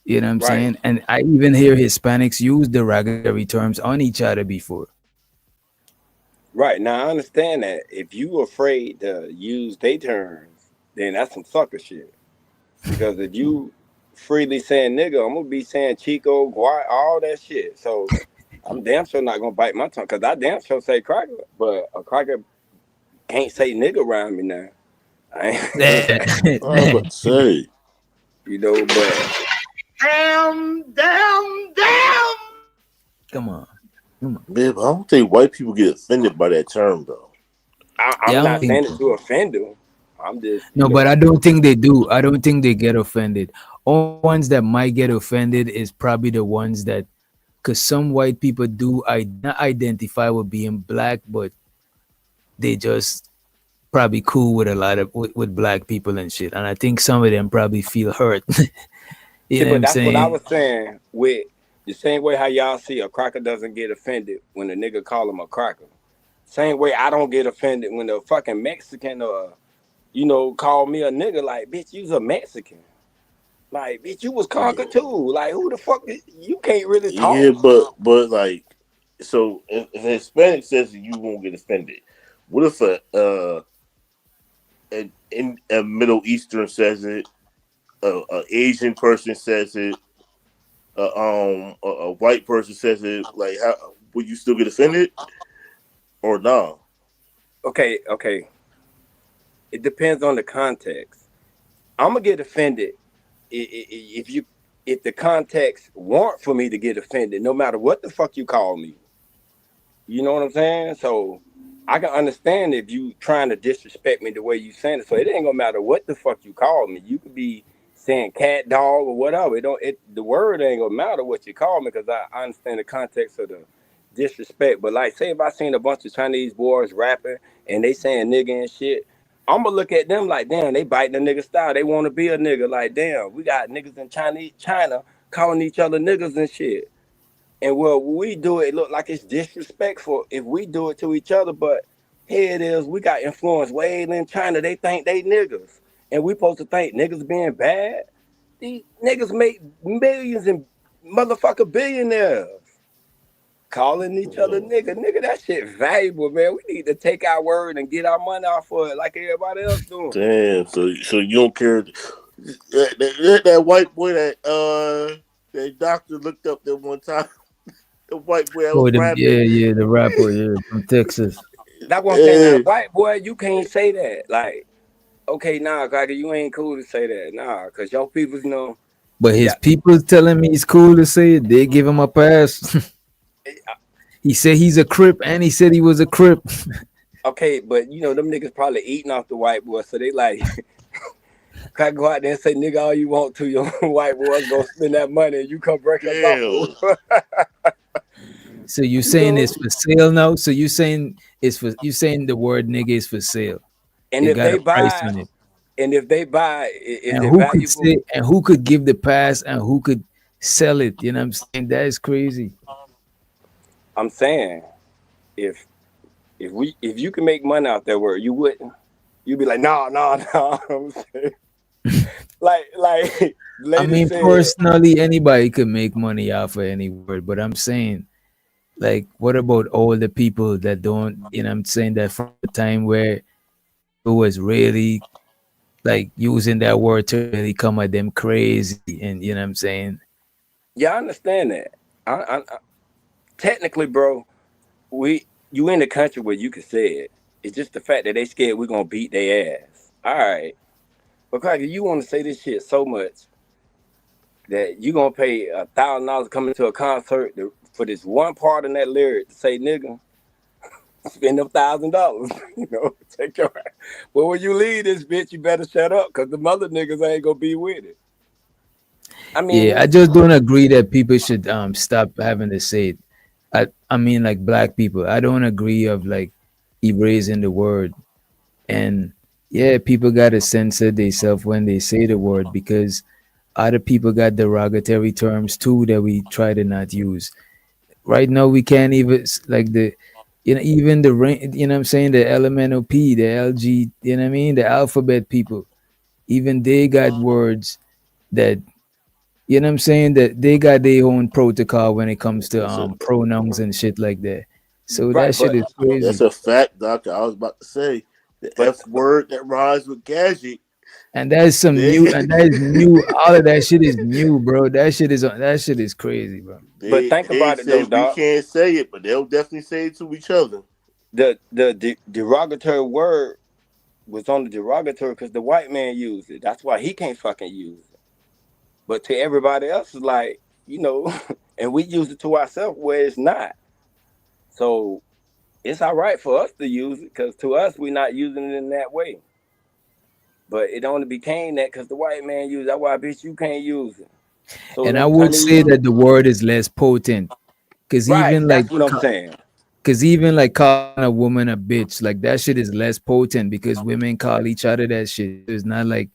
You know what I'm right. saying? And I even hear Hispanics use derogatory terms on each other before. Right. Now I understand that if you afraid to use they terms, then that's some sucker shit. Because if you freely saying nigga, I'm gonna be saying Chico, Guay, all that shit. So I'm damn sure not gonna bite my tongue because I damn sure say cracker, but a cracker can't say nigga around me now. I I was about to say. you know, but Come on. Man, but I don't think white people get offended by that term though. I'm Yeah, I don't not think saying it so. to offend them. I'm just, No, but I don't think they do. I don't think they get offended. Only ones that might get offended is probably the ones that, because some white people do not identify with being black, but they just probably cool with a lot of with black people and shit. And I think some of them probably feel hurt. You see, know what but I'm that's what I saying? was saying with the same way how y'all see a cracker doesn't get offended when a nigga call him a cracker. Same way I don't get offended when a fucking Mexican or call me a nigga. Like, bitch, you's a Mexican. Like, bitch, you was conquered too. Like, who the fuck you can't really talk? Yeah, but like, so if a Hispanic says that, you won't get offended. What if a Middle Eastern says it, a Asian person says it, a white person says it? Like, how would you still get offended or no? Okay. It depends on the context. I'm gonna get offended if the context warrant for me to get offended, no matter what the fuck you call me. You know what I'm saying? So I can understand if you trying to disrespect me the way you saying it. So it ain't gonna matter what the fuck you call me. You could be saying cat, dog, or whatever. The word ain't gonna matter what you call me because I understand the context of the disrespect. But like, say if I seen a bunch of Chinese boys rapping and they saying nigga and shit, I'm gonna look at them like, damn, they biting a nigga style. They want to be a nigga. Like, damn, we got niggas in China calling each other niggas and shit. And well, we do it look like it's disrespectful if we do it to each other, but here it is, we got influence way in China. They think they niggas. And we supposed to think niggas being bad. These niggas make millions and motherfucker billionaires. Calling each other nigga. Nigga, that shit valuable, man. We need to take our word and get our money off for it like everybody else doing. Damn. So you don't care. That white boy that doctor looked up that one time. The white boy that was Oh, rapping. the rapper, yeah, from Texas. That's what I'm saying. Now, white boy, you can't say that. Like, Okay, nah, Cracker, you ain't cool to say that. Nah, cause your people's know. But his Yeah. people telling me it's cool to say it. They give him a pass. He said he's a crip, and he said he was a crip. Okay, but you know them niggas probably eating off the white boy, so they like. Crack go out there and say nigga all you want to. Your white boys go spend that money, and you come break us off. So you You saying know? it's for sale now? So you saying it's for you saying the word nigga is for sale? And It if got they a price buy, on it. is And it who could valuable? say and who could give the pass and who could sell it? You know what I'm saying? That is crazy. I'm saying if you can make money out that word, you wouldn't. You'd be like, no. I'm saying, like I lady mean, said, personally, anybody could make money off of any word, but I'm saying, like, what about all the people that don't? You know, I'm saying that from the time where it was really like using that word to really come at them crazy, and you know what I'm saying? yeah, I understand that. Technically, bro, you in the country where you can say it. It's just the fact that they scared we're gonna beat their ass. All right, but Cracker, you want to say this shit so much that you gonna pay $1,000 coming to a concert for this one part in that lyric to say nigga. Spend them $1,000, you know. Take your. But when you leave this bitch, you better shut up, cause the mother niggas ain't gonna be with it. I Yeah, mean, I just don't agree that people should stop having to say it. I mean, like black people, I don't agree of like erasing the word. And yeah, people gotta censor themselves when they say the word because other people got derogatory terms too that we try to not use. Right now, we can't even like the, you know, even the you know what I'm saying, the elemental P, the LG, you know what I mean, the alphabet people, even they got words that, you know what I'm saying, that they got their own protocol when it comes to pronouns and shit like that. So that right, shit but is That's crazy. a fact, Doctor. I was about to say the but F word that rhymes with gadget. And that is some They new, and that is new. All of that shit is new, bro. That shit is crazy, bro. but think they about it say though, we dog. can't say it, but they'll definitely say it to each other. The derogatory word was on the derogatory because the white man used it. That's why he can't fucking use it. But to everybody else, is like, you know, and we use it to ourselves where it's not. So it's all right for us to use it because to us, we're not using it in that way. But it only became that because the white man used it. That's why, bitch, you can't use it. So And I them would say Chinese, that the word is less potent, cause right? even like, That's what I'm saying. cause even like calling a woman a bitch, like that shit is less potent because women call each other that shit. It's not like,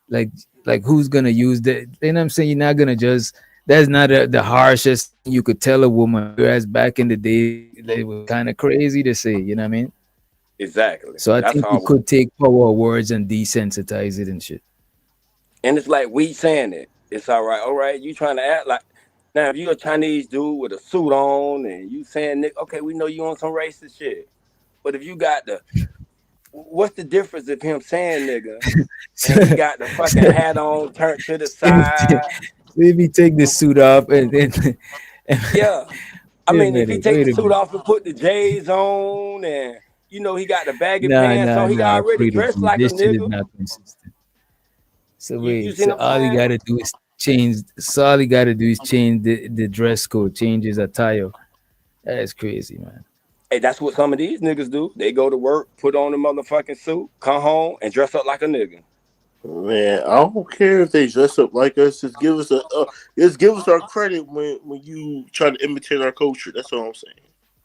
like who's gonna use that? You know what I'm saying? You're not gonna just. That's not the harshest thing you could tell a woman. Whereas back in the day, it was kind of crazy to say. You know what I mean? Exactly. So I That's think we all. could take power of words and desensitize it and shit. And it's like we saying it. It's all right. All right. You trying to act like now if you a Chinese dude with a suit on and you saying Nick, okay, we know you on some racist shit. But if you got the what's the difference of him saying nigga so, and he got the fucking hat on turned to the side? if you take the suit off and then Yeah. I wait a mean if he minute, take wait the a suit minute. off and put the J's on and you know he got the baggy Nah, pants nah, on, he nah. already Freedom, dressed please. like a This shit is nigga. not consistent. So You wait, see so what I'm all you saying? gotta do is change. So all you gotta do is change the dress code, change his attire. That is crazy, man. Hey, that's what some of these niggas do. They go to work, put on the motherfucking suit, come home, and dress up like a nigga. Man, I don't care if they dress up like us. Just give us our credit when you try to imitate our culture. That's all I'm saying.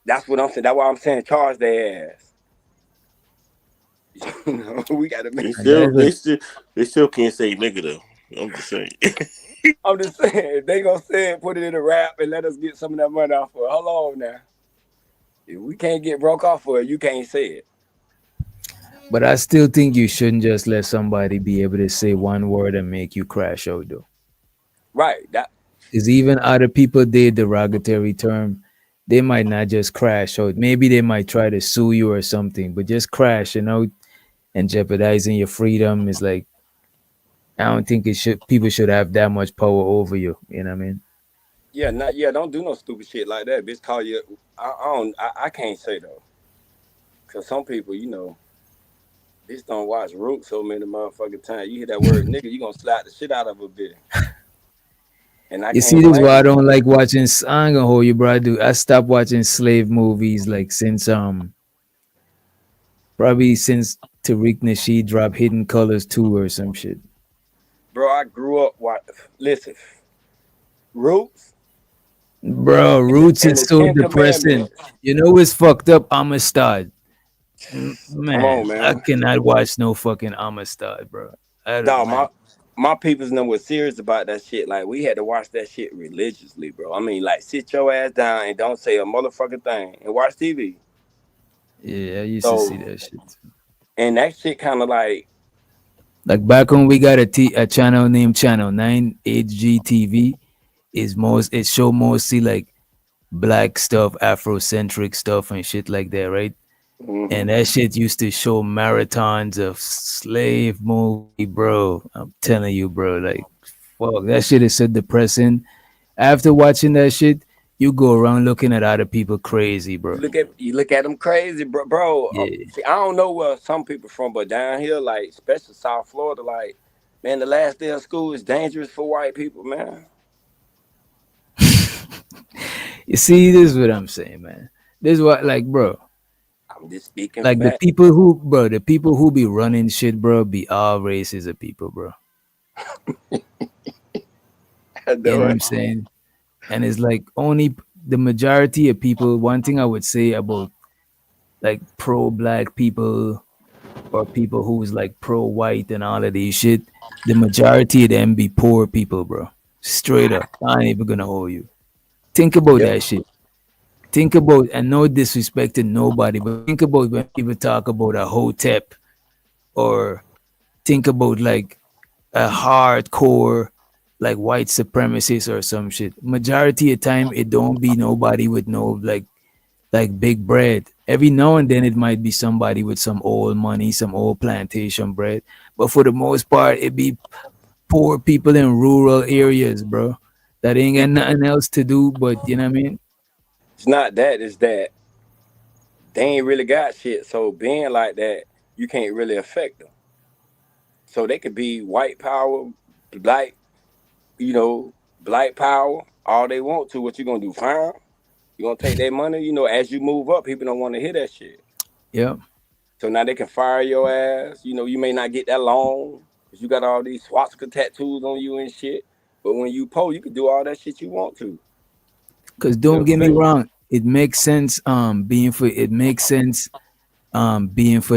That's what I'm saying. That's why I'm saying charge their ass. You know, we gotta make. They And still that's they what still they still can't say nigga though. I'm just saying. I'm just saying if they gonna say it, put it in a rap and let us get some of that money off for it. Hold on now. If we can't get broke off for it, you can't say it. but I still think you shouldn't just let somebody be able to say one word and make you crash out though. Right. That Because even other people did derogatory term, they might not just crash out. Maybe they might try to sue you or something, but just crash, and jeopardizing your freedom is like, I don't think it should. People should have that much power over you. You know what I mean? yeah, not yeah, don't do no stupid shit like that. Bitch call you I don't I can't say though. Cause some people, you know, This don't watch Root so many motherfucking times. You hear that word nigga, you gonna slap the shit out of a bitch. And I You see, can't this is why blame I him. don't like watching. I ain't gonna hold you, bro. I stopped watching slave movies like since probably since Tariq Nasheed dropped Hidden Colors 2 or some shit. Bro, I grew up listen, Roots Bro, and the, Roots and is the so Ten depressing. Commandments. You know what's fucked up? Amistad. Come on, Man, I man. cannot watch no fucking Amistad, bro. I don't, Dog, man. my peoples know was serious about that shit. Like we had to watch that shit religiously, bro. I mean, like sit your ass down and don't say a motherfucking thing and watch TV. Yeah, I used to So see that shit. and that shit kind of like Like back when we got a channel named Channel 9 HGTV is most it show mostly like black stuff, Afrocentric stuff and shit like that, right? mhm. And that shit used to show marathons of slave movie, bro. I'm telling you, bro. Like, fuck, that shit is so depressing. After watching that shit, you go around looking at other people crazy, bro. You look at them crazy, bro. Yeah. See, I don't know where some people from, but down here, like especially South Florida, like man, the last day of school is dangerous for white people, man. You see, this is what I'm saying, man. This is what, like, bro. I'm just speaking Like fact. the people who be running shit, bro, be all races of people, bro. I You know know what it. I'm saying? And it's like only the majority of people. One thing I would say about like pro black people or people who's like pro white and all of these shit, the majority of them be poor people, bro. Straight up. I ain't even gonna hold you. Think about Yep. that shit. Think about, and no disrespect to nobody, but think about when people talk about a hotep or think about like a hardcore like white supremacist or some shit. Majority of time it don't be nobody with no like big bread. Every now and then it might be somebody with some old money, some old plantation bread. But for the most part, it be poor people in rural areas, bro. That ain't got nothing else to do, but you know what I mean? It's not that. It's that they ain't really got shit. So being like that, you can't really affect them. So they could be white power, black, black power, all they want to. What you gonna do? Fine. You gonna take their money? As you move up, people don't want to hear that shit. Yeah. So now they can fire your ass. You may not get that long because you got all these swastika tattoos on you and shit. But when you post, you can do all that shit you want to. Cause They'll don't get me affect you. wrong, it makes sense being for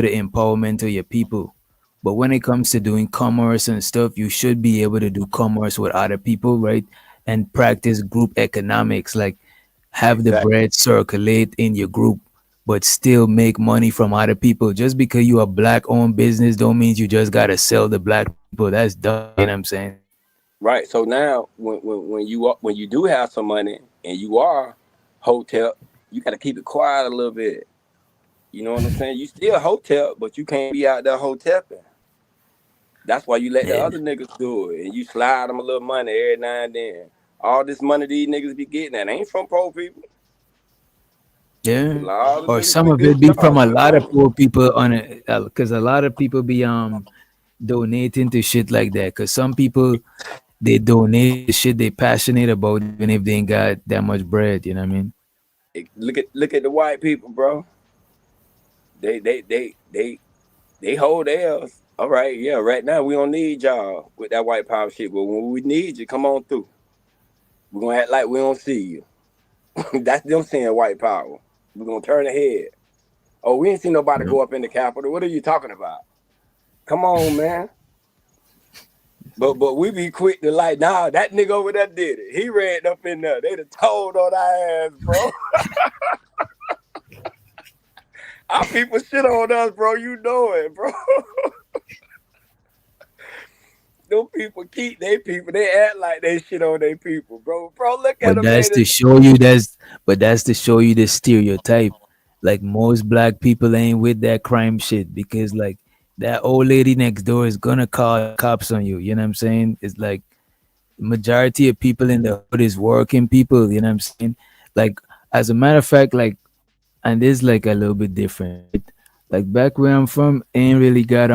the empowerment of your people. But when it comes to doing commerce and stuff, you should be able to do commerce with other people, right? And practice group economics, like have the Exactly. bread circulate in your group, but still make money from other people. Just because you are black owned business don't mean you just gotta sell the black people. That's dumb. You know what I'm saying? Right. So now, when you do have some money and you are hotel, you got to keep it quiet a little bit. You know what I'm saying? You still hotel, but you can't be out there hoteling. That's why you let the Yeah. other niggas do it, and you slide them a little money every now and then. All this money these niggas be getting, that ain't from poor people. A Yeah. lot of Or niggas some with of good it be from jobs a get lot of money. poor people on it, because a lot of people be donating to shit like that. Because some people they donate to shit they passionate about, even if they ain't got that much bread. You know what I mean? Look at the white people, bro. They hold theirs. All right, yeah. Right now we don't need y'all with that white power shit, but when we need you, come on through. We're gonna act like we don't see you. That's them saying white power. We're gonna turn ahead. Oh, we ain't seen nobody Yep. go up in the Capitol. What are you talking about? Come on, man. But we be quick to like, nah, that nigga over there did it. He ran up in there. They done told on our ass, bro. Our people shit on us, bro. You know it, bro. Them people keep their people. They act like they shit on their people, bro. Bro, look at But them, man. that's to show you the stereotype. Like most black people ain't with that crime shit because like that old lady next door is gonna call the cops on you. You know what I'm saying? It's like majority of people in the hood is working people. You know what I'm saying? Like as a matter of fact, like and this like a little bit different. Right? Like back where I'm from, ain't really got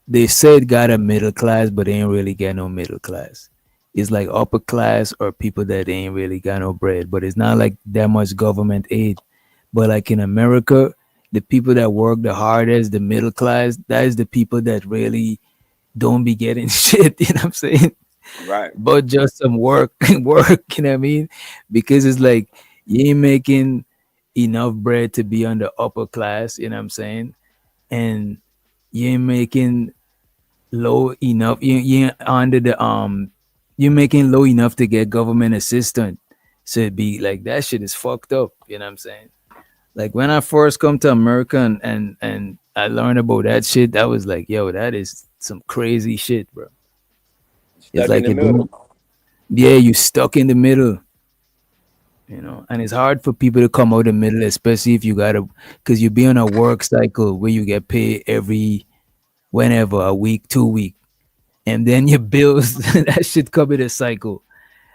they said got a middle class, but they ain't really got no middle class. It's like upper class or people that ain't really got no bread. But it's not like that much government aid. But like in America, the people that work the hardest, the middle class, that is the people that really don't be getting shit. You know what I'm saying? Right. But just some work, work. You know what I mean? Because it's like you ain't making enough bread to be on the upper class. You know what I'm saying? And you ain't making low enough. You ain't under the you're making low enough to get government assistance. So it'd be like that shit is fucked up. You know what I'm saying? Like when I first come to America and I learned about that shit, I was like, yo, that is some crazy shit, bro. It's Stuck in like the you middle. don't, yeah, you stuck in the middle, you know, and it's hard for people to come out the middle, especially if you gotta, because you be on a work cycle where you get paid every whenever a week, 2 week, and then your bills that shit come in a cycle,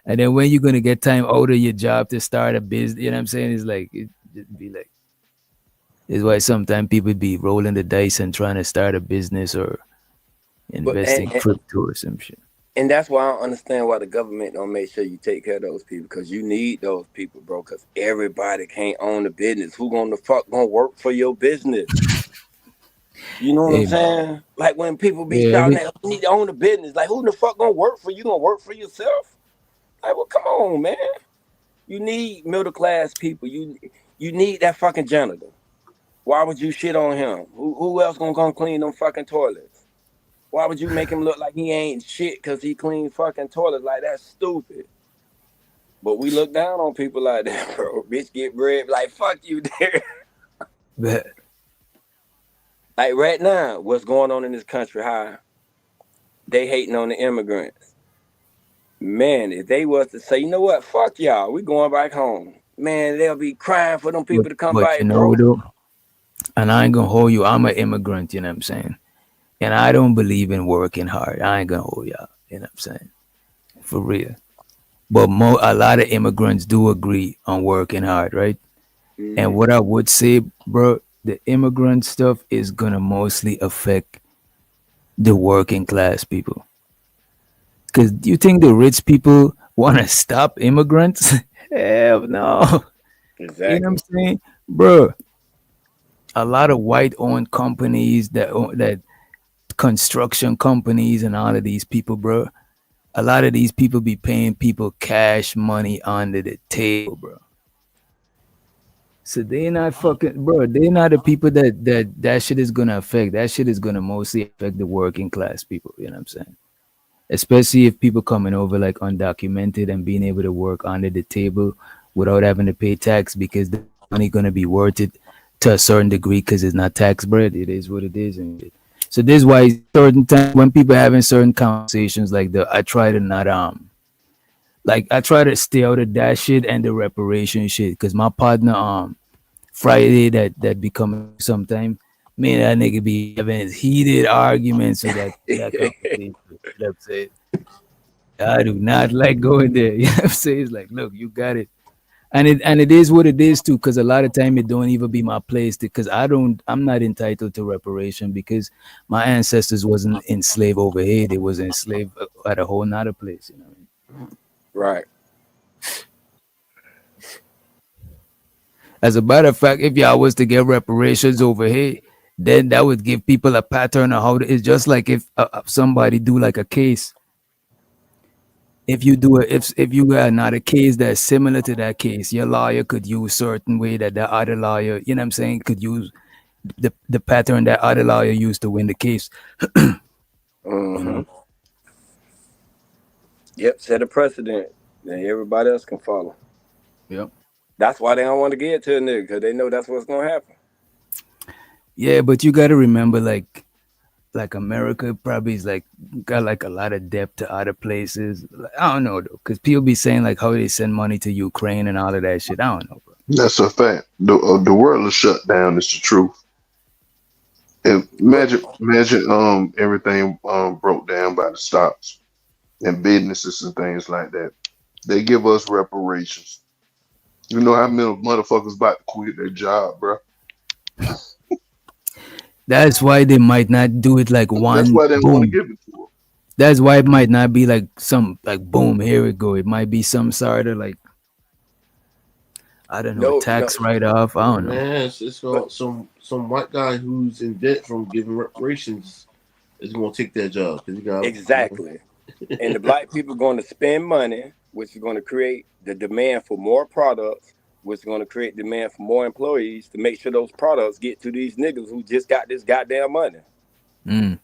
and then when you're gonna get time out of your job to start a business, you know what I'm saying? It's like it'd be like. Is why sometimes people be rolling the dice and trying to start a business or But invest in crypto or some shit. and that's why I don't understand why the government don't make sure you take care of those people, because you need those people, bro. Because everybody can't own a business. Who gonna the fuck gonna work for your business? You know what I'm Hey, saying? Like when people be yeah, shouting at, "We need to own a business," like who the fuck gonna work for you? Gonna work for yourself? Like, well, come on, man. You need middle class people. You need that fucking janitor. Why would you shit on him? Who else gonna come clean them fucking toilets? Why would you make him look like he ain't shit because he clean fucking toilets? Like, that's stupid. But we look down on people like that, bro. Bitch get bread, like fuck you, there. but Like right now, what's going on in this country? How they hating on the immigrants. Man, if they was to say, you know what, fuck y'all, we going back home. Man, they'll be crying for them but, people to come but you back, know bro. though, and I ain't gonna hold you. I'm an immigrant, you know what I'm saying? And I don't believe in working hard. I ain't gonna hold y'all, you know what I'm saying? For real. But a lot of immigrants do agree on working hard, right? And what I would say, bro, the immigrant stuff is gonna mostly affect the working class people. Because do you think the rich people want to stop immigrants? Hell no. You know what I'm Exactly. saying? Bro, a lot of white owned companies that construction companies and all of these people, bro. A lot of these people be paying people cash money under the table, bro. So they not fucking, bro. They not the people that shit is gonna affect. That shit is gonna mostly affect the working class people. You know what I'm saying? Especially if people coming over like undocumented and being able to work under the table without having to pay tax, because the money gonna be worth it to a certain degree because it's not tax bread. It is what it is, and shit. So this is why certain times when people having certain conversations like the, I try to not like I try to stay out of that shit and the reparation shit, because my partner Friday that be coming sometime. Man, that nigga be having heated arguments with that conversation. You know what I'm saying? I do not like going there. You know what I'm saying? It's like, look, you got it. And it is what it is too, because a lot of time it don't even be my place, because I'm not entitled to reparation because my ancestors wasn't enslaved over here. They was enslaved at a whole nother place, you know what I mean? Right. As a matter of fact, if y'all was to get reparations over here, then that would give people a pattern of how it's just like if somebody do like a case. If you do if you got not a case that's similar to that case, your lawyer could use certain way that the other lawyer, you know what I'm saying, could use the pattern that other lawyer used to win the case. You know? Yep, set a precedent. Then everybody else can follow. Yep. That's why they don't want to get to a nigga, because they know that's what's gonna happen. Yeah, but you got to remember, like America probably is like got like a lot of debt to other places. Like, I don't know though, because people be saying like how they send money to Ukraine and all of that shit. I don't know, bro. That's a fact. The world is shut down. It's the truth. And imagine everything broke down by the stocks and businesses and things like that. They give us reparations. You know how many motherfuckers about to quit their job, bro? That's why they might not do it like That's one why they don't want to boom. give it to her. That's why it might not be like some like boom, here we go. It might be some sort of like I don't know, No, no, tax write off. I don't know. Man, it's but all, some white guy who's in debt from giving reparations is gonna take that job because he got, exactly. And the black people going to spend money, which is going to create the demand for more products, which is going to create demand for more employees to make sure those products get to these niggas who just got this goddamn money. Mm.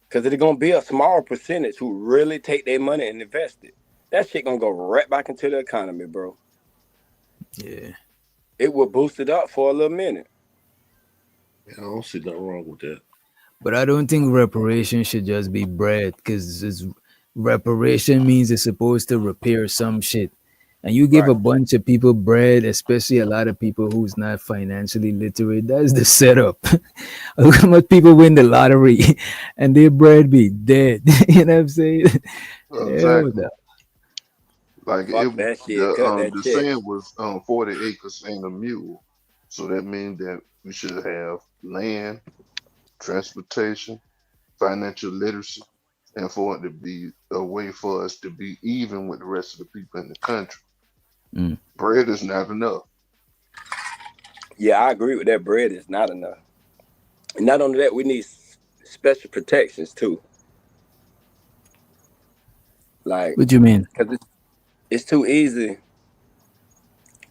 Because it's going to be a small percentage who really take their money and invest it. That shit going to go right back into the economy, bro. Yeah. It will boost it up for a little minute. I don't see nothing wrong with that. But I don't think reparation should just be bread because reparation means it's supposed to repair some shit. And you give Right. a bunch of people bread, especially a lot of people who's not financially literate. That's the setup. Look how much people win the lottery and their bread be dead. You know what I'm saying? Hell Exactly. no. Like Fuck that shit. Cut that the check. saying was 40 acres ain't a mule. So that means that we should have land, transportation, financial literacy, and for it to be a way for us to be even with the rest of the people in the country. Mm. Bread is not enough. Yeah, I agree with that. Bread is not enough. And not only that, we need special protections too. Like, What you mean? because it's too easy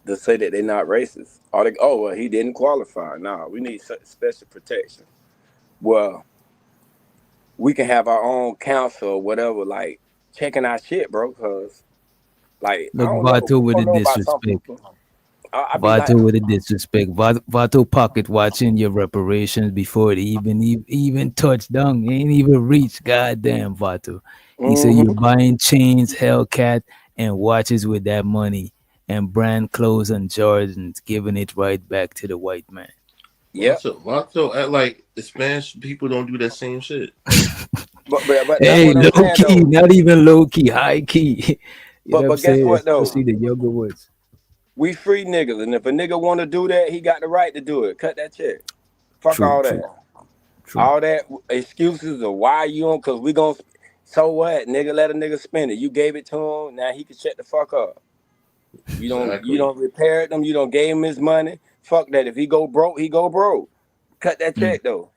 to say that they're not racist. Or they, oh, well, he didn't qualify. No, we need special protection. Well, we can have our own council or whatever, like checking our shit, bro. Because, like, I Look, don't know. Vato I with the don't know about some disrespect. people. I be like, Vato with the disrespect. Vato pocket watching your reparations before it even touched down. Ain't even reached. Goddamn, Vato. He said you're mm-hmm. buying chains, Hellcat, and watches with that money, and brand clothes and Jordans, giving it right back to the white man. Yeah. Vato act like the Spanish people don't do that same shit. But that's Hey, what I'm low saying, key, though. not even low key, high key. You know what I'm But guess saying? what, though? Especially the younger ones. We free niggas. And if a nigga want to do that, he got the right to do it. Cut that check. Fuck True, all true, that. true. All that excuses of why you on, because we going to, so what? Nigga, let a nigga spend it. You gave it to him. Now he can shut the fuck up. You don't repair them. You don't gave him his money. Fuck that. If he go broke, he go broke. Cut that check though.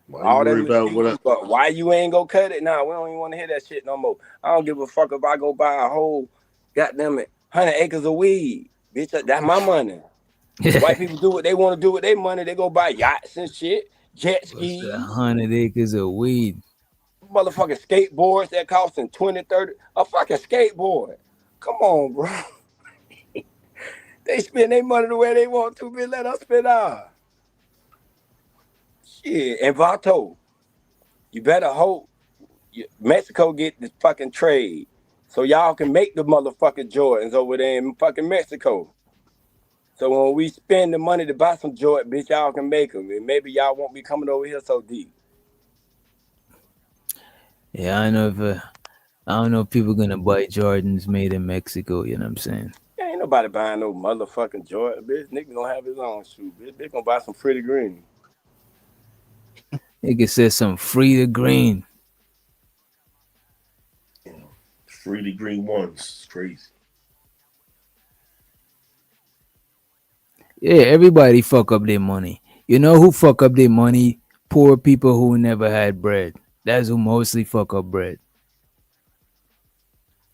Why you All worry them about what? excuses, but why you ain't go cut it? Nah, we don't even want to hear that shit no more. I don't give a fuck if I go buy a whole goddamn it 100 acres of weed. Bitch, that's my money. White people do what they want to do with their money. They go buy yachts and shit, jet What's skis, 100 acres of weed? motherfucking skateboards that costing 20, 30. A fucking skateboard. Come on, bro. They spend their money the way they want to, bitch. Let us spend ours. Shit. And Vato, you better hope Mexico get the fucking trade so y'all can make the motherfucking Jordans over there in fucking Mexico. So when we spend the money to buy some Jordan, bitch, y'all can make them. And maybe y'all won't be coming over here so deep. Yeah, I don't know if people gonna buy Jordans made in Mexico. You know what I'm saying? Yeah, ain't nobody buying no motherfucking Jordan, bitch. Nigga gonna have his own shoe, bitch. Bitch gonna buy some Pretty Green. Nigga said some free to green. Freely green ones. It's crazy. Yeah, everybody fuck up their money. You know who fuck up their money? Poor people who never had bread. That's who mostly fuck up bread.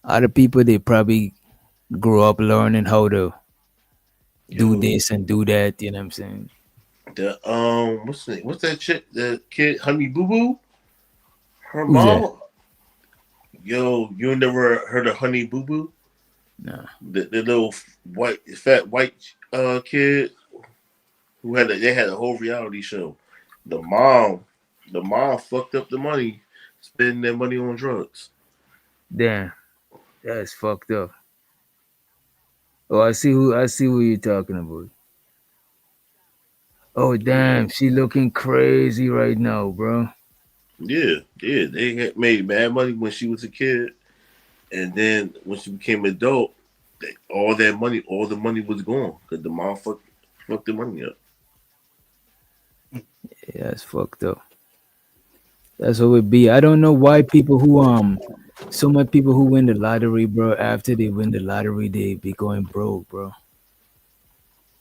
Other people they probably grew up learning how to do this and do that. You know what I'm saying? The what's that chick? The kid, Honey Boo Boo. Her Who's that? mom. Yo, you never heard of Honey Boo Boo? No. The little fat white kid who they had a whole reality show. The mom fucked up the money, spending their money on drugs. Damn, that's fucked up. Oh, I see who you're talking about. Oh damn, she looking crazy right now, bro. Yeah, they had made mad money when she was a kid, and then when she became an adult, all the money was gone because the mom fucked the money up. Yeah, that's fucked up. That's what it be. I don't know why people who so many people who win the lottery, bro, after they win the lottery, they be going broke, bro.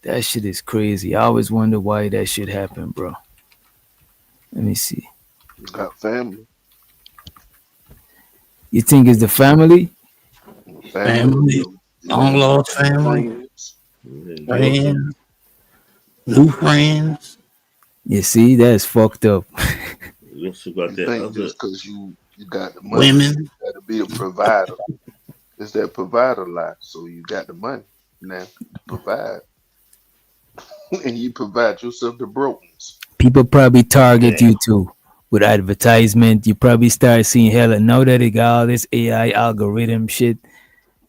That shit is crazy. I always wonder why that shit happened, bro. Let me see. Got family. You think it's the family? Family, long lost family, friends, new friends. You see, that's fucked up. Let's about You that think other just because you got the money, Women. you got to be a provider. It's that provider life. So you got the money now to provide, and you provide yourself the brokenness. People probably target you too with advertisement. You probably start seeing hella now that they got all this AI algorithm shit.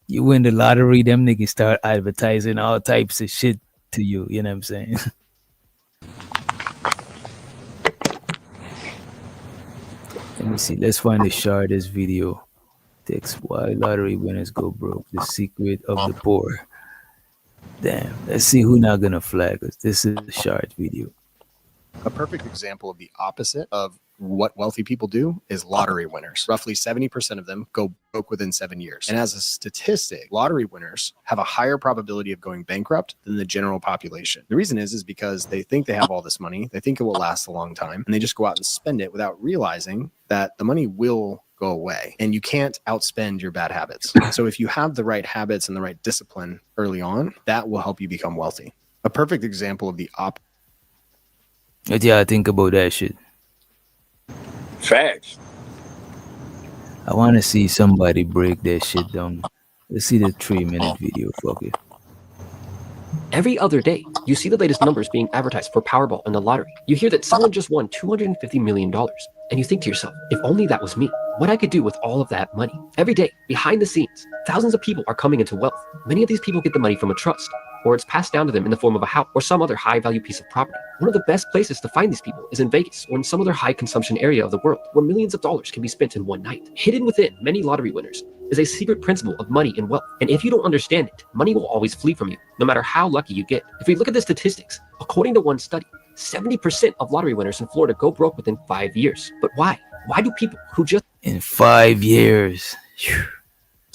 You win the lottery, them niggas start advertising all types of shit to you. You know what I'm saying? Let me see. Let's find the shortest video. Text why lottery winners go broke. The secret of the poor. Damn. Let's see who not gonna flag us. This is a short video. A perfect example of the opposite of what wealthy people do is lottery winners. Roughly 70% of them go broke within 7 years. And as a statistic, lottery winners have a higher probability of going bankrupt than the general population. The reason is because they think they have all this money, they think it will last a long time, and they just go out and spend it without realizing that the money will go away and you can't outspend your bad habits. So if you have the right habits and the right discipline early on, that will help you become wealthy. A perfect example of the opposite. What y'all think about that shit? Facts. I want to see somebody break that shit down. Let's see the 3-minute video. Fuck it. Every other day, you see the latest numbers being advertised for Powerball and the lottery. You hear that someone just won $250 million. And you think to yourself, if only that was me, what I could do with all of that money. Every day, behind the scenes, thousands of people are coming into wealth. Many of these people get the money from a trust, or it's passed down to them in the form of a house or some other high-value piece of property. One of the best places to find these people is in Vegas or in some other high-consumption area of the world, where millions of dollars can be spent in one night. Hidden within many lottery winners is a secret principle of money and wealth. And if you don't understand it, money will always flee from you, no matter how lucky you get. If we look at the statistics, according to one study, 70% of lottery winners in Florida go broke within 5 years. But why? Why do people who just in 5 years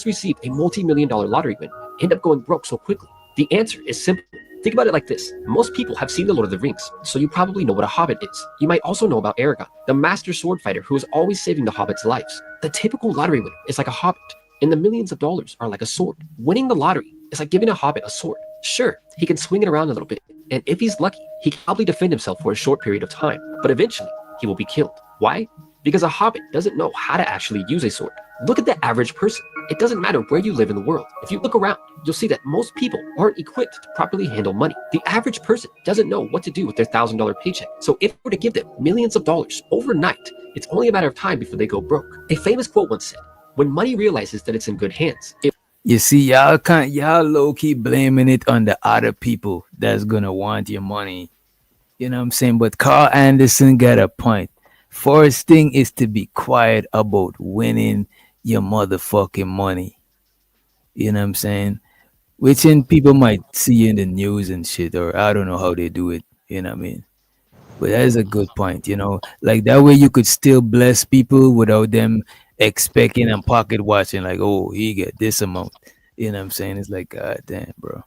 received a multi-million-dollar lottery win end up going broke so quickly? The answer is simple. Think about it like this. Most people have seen The Lord of the Rings, so you probably know what a hobbit is. You might also know about Aragorn, the master sword fighter who is always saving the hobbits' lives. The typical lottery winner is like a hobbit, and the millions of dollars are like a sword. Winning the lottery is like giving a hobbit a sword. Sure, he can swing it around a little bit, and if he's lucky, he can probably defend himself for a short period of time, but eventually, he will be killed. Why? Because a hobbit doesn't know how to actually use a sword. Look at the average person. It doesn't matter where you live in the world. If you look around, you'll see that most people aren't equipped to properly handle money. The average person doesn't know what to do with their $1,000 paycheck. So if we were to give them millions of dollars overnight, it's only a matter of time before they go broke. A famous quote once said, "When money realizes that it's in good hands, You see, y'all low key blaming it on the other people that's gonna want your money. You know what I'm saying? But Carl Anderson got a point. First thing is to be quiet about winning your motherfucking money. You know what I'm saying? Which in people might see in the news and shit, or I don't know how they do it. You know what I mean? But that is a good point. You know, like that way you could still bless people without them expecting and pocket watching. Like, oh, he get this amount. You know what I'm saying? It's like, god damn, bro.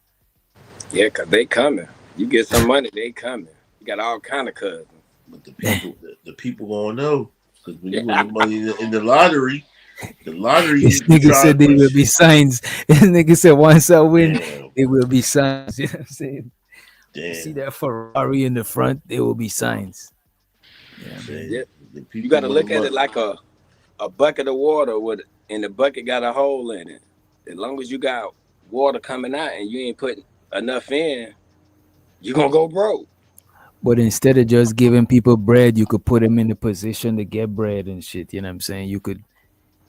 Yeah, cause they coming. You get some money, they coming. You got all kind of cousins. But the people gonna know, because when you win the money in the lottery, This nigga said there will be signs. This nigga said once I win, there will be signs. You know what I'm saying? You see that Ferrari in the front, there will be signs. Yeah. You got to look at it like a bucket of water and the bucket got a hole in it. As long as you got water coming out and you ain't putting enough in, you're going to go broke. But instead of just giving people bread, you could put them in a position to get bread and shit. You know what I'm saying? You could,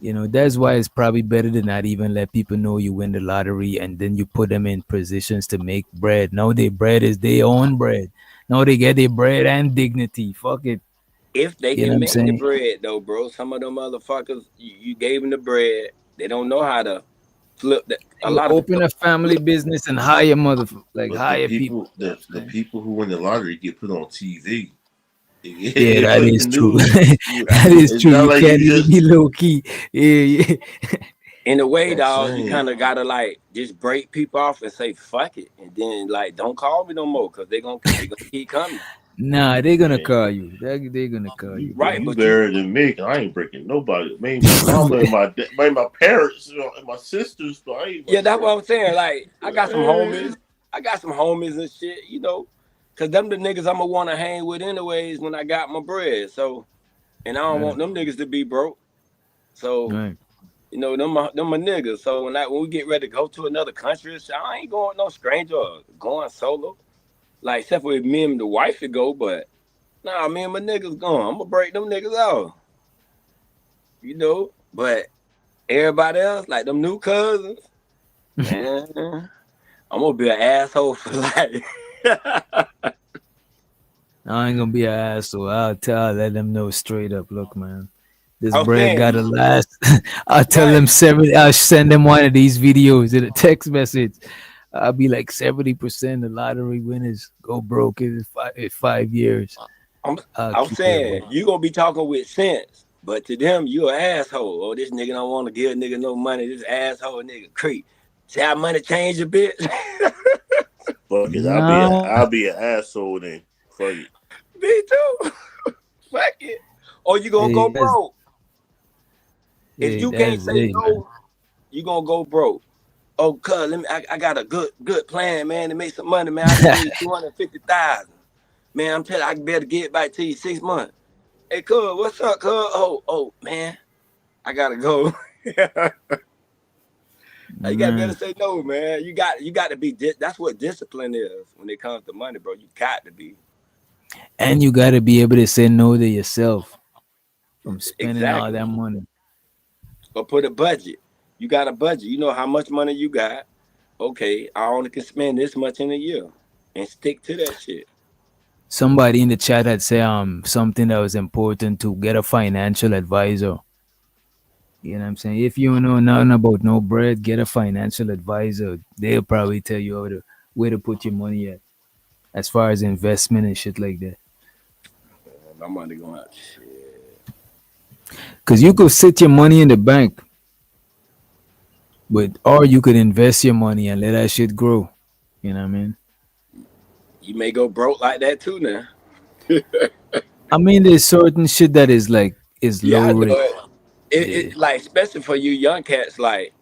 you know, that's why it's probably better to not even let people know you win the lottery and then you put them in positions to make bread. Now their bread is their own bread. Now they get their bread and dignity. Fuck it. If they You know can what I'm make the saying? bread, though, bro, some of them motherfuckers, you gave them the bread. They don't know how to flip that. A lot of Open a family business and hire But hire people. the people who win the lottery get put on TV. Yeah, that is Fucking true. news. That is It's true. not You like can't you even just. be low key. Yeah, yeah. In a way, That's dog, you saying. kind of gotta like just break people off and say fuck it, and then like don't call me no more because they gonna keep coming. Nah, they're gonna Man, call you. They're gonna call you, Right, bro. you but you better than me. 'Cause I ain't breaking nobody. Maybe my mama and my parents, and my sisters, but I ain't yeah, about to that's break. what I'm saying. Like I got some Man. homies, I got some homies and shit, cause them the niggas I'ma wanna hang with anyways when I got my bread. So, and I don't Right, want them niggas to be broke. So, right. them my niggas. So when we get ready to go to another country, and shit, I ain't going with no stranger or going solo. Like except for if me and the wife to go, but nah, me and my niggas going. I'm gonna break them niggas out. But everybody else, like them new cousins, man, I'm gonna be an asshole for life. I ain't gonna be an asshole. I'll let them know straight up. Look, man, this I'm bread saying, gotta last. I'll tell right? them 70. I'll send them one of these videos in a text message. I'll be like 70% of lottery winners go broke in 5 years. I'm I'll I'm keep that saying one. you gonna be talking with sense, but to them you an asshole. Oh, this nigga don't want to give a nigga no money. This asshole nigga creep. See how money change a bit? Fuck it. No, I'll be an asshole then. Fuck it. Me too. Fuck it. Or you gonna hey, go broke. If you can't that's say hey, man. no, you gonna go broke. Oh, cuz let me. I got a good plan, man, to make some money, man. I just need 250,000. Man, I'm telling you, I can better get back to you 6 months. Hey, cuz, what's up, cuz? Oh, man, I gotta go. You gotta better Man. say no, man. You got to be. That's what discipline is when it comes to money, bro. You got to be And you gotta be able to say no to yourself from spending all exactly. that money. Or put a budget. You got a budget. You know how much money you got. Okay, I only can spend this much in a year, and stick to that shit. Somebody in the chat had said something that was important to get a financial advisor. You know what I'm saying? If you don't know nothing about no bread, get a financial advisor. They'll probably tell you where to put your money at, as far as investment and shit like that. My money going out. Shit. Cause you could sit your money in the bank, but or you could invest your money and let that shit grow. You know what I mean? You may go broke like that too now. I mean, there's certain shit that is Yeah, low I know risk. it. It, Yeah. it like especially for you young cats, like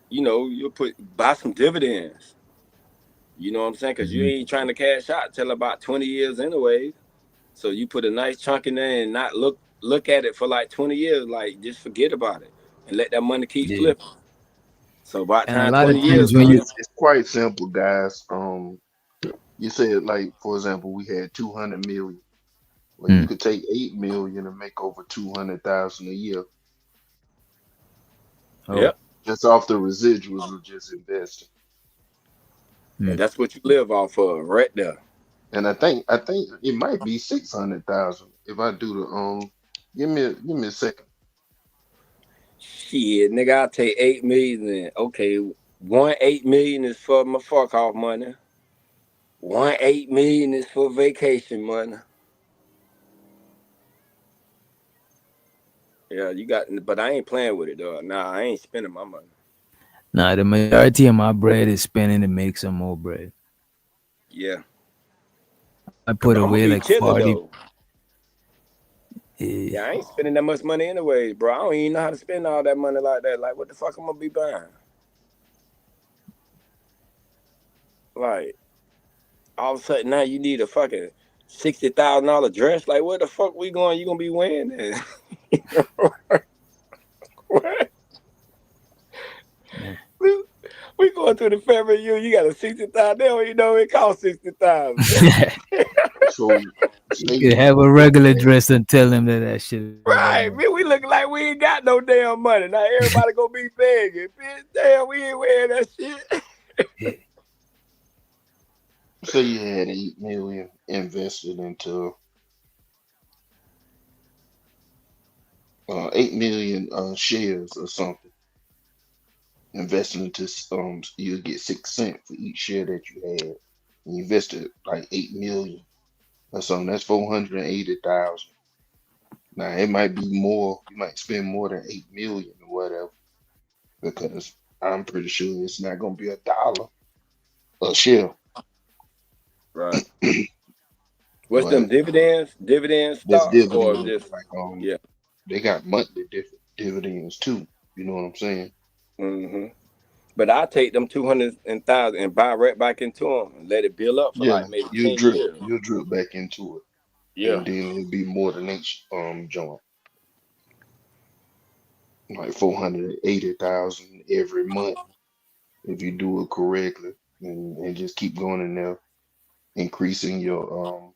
you'll buy some dividends. You know what I'm saying? Because you Mhm. ain't trying to cash out till about 20 years anyway. So you put a nice chunk in there and not look at it for like 20 years. Like just forget about it and let that money keep Yeah. flipping. So by the And a time lot of 20 Yeah, years times when see, you come, it's quite simple, guys. You said like, for example, we had 200 million. Well, you Mm. could take 8 million and make over 200,000 a year Oh. yep. just off the residuals of just investing. And Mm. that's what you live off of right there. And I think it might be 600,000 if I do the give me a second. Shit, nigga, I'll take 8 million. And, okay, 1 8 million is for my fuck off money. 1 8 million is for vacation money. Yeah, you got, but I ain't playing with it though. Nah, I ain't spending my money. Nah, the majority of my bread is spending to make some more bread. Yeah, I cause put I'm gonna away be like chilling 40. though. eh, Yeah, I ain't spending that much money anyway, bro. I don't even know how to spend all that money like that. Like, what the fuck I'm gonna be buying? Like, all of a sudden now you need a fucking $60,000 dress. Like, where the fuck we going? You gonna be wearing that? What? Yeah. We, we going to the family union. You got a 60,000. They don't even know it costs 60,000. So You say could you have a regular dress and tell them that shit is Right, $1. man. We look like we ain't got no damn money. Now everybody gonna be begging. Bitch, damn, we ain't wearing that shit. Yeah. say you had 8 million invested into 8 million shares or something. Investing into you'll get 6 cents for each share that you had. And you invested like 8 million. or something. That's 480,000. Now it might be more. You might spend more than 8 million or whatever, because I'm pretty sure it's not gonna be $1 a share. Right. What's them But dividends? Dividend that's stocks or dividends. just Like yeah. they got monthly dividends too. You know what I'm saying? Hmm. But I take them 200,000 and buy right back into them and let it build up for Yeah, like maybe 10 years. you'll drip back into it, Yeah. and then it'll be more than each joint, like 480,000 every month if you do it correctly, and just keep going in there, increasing your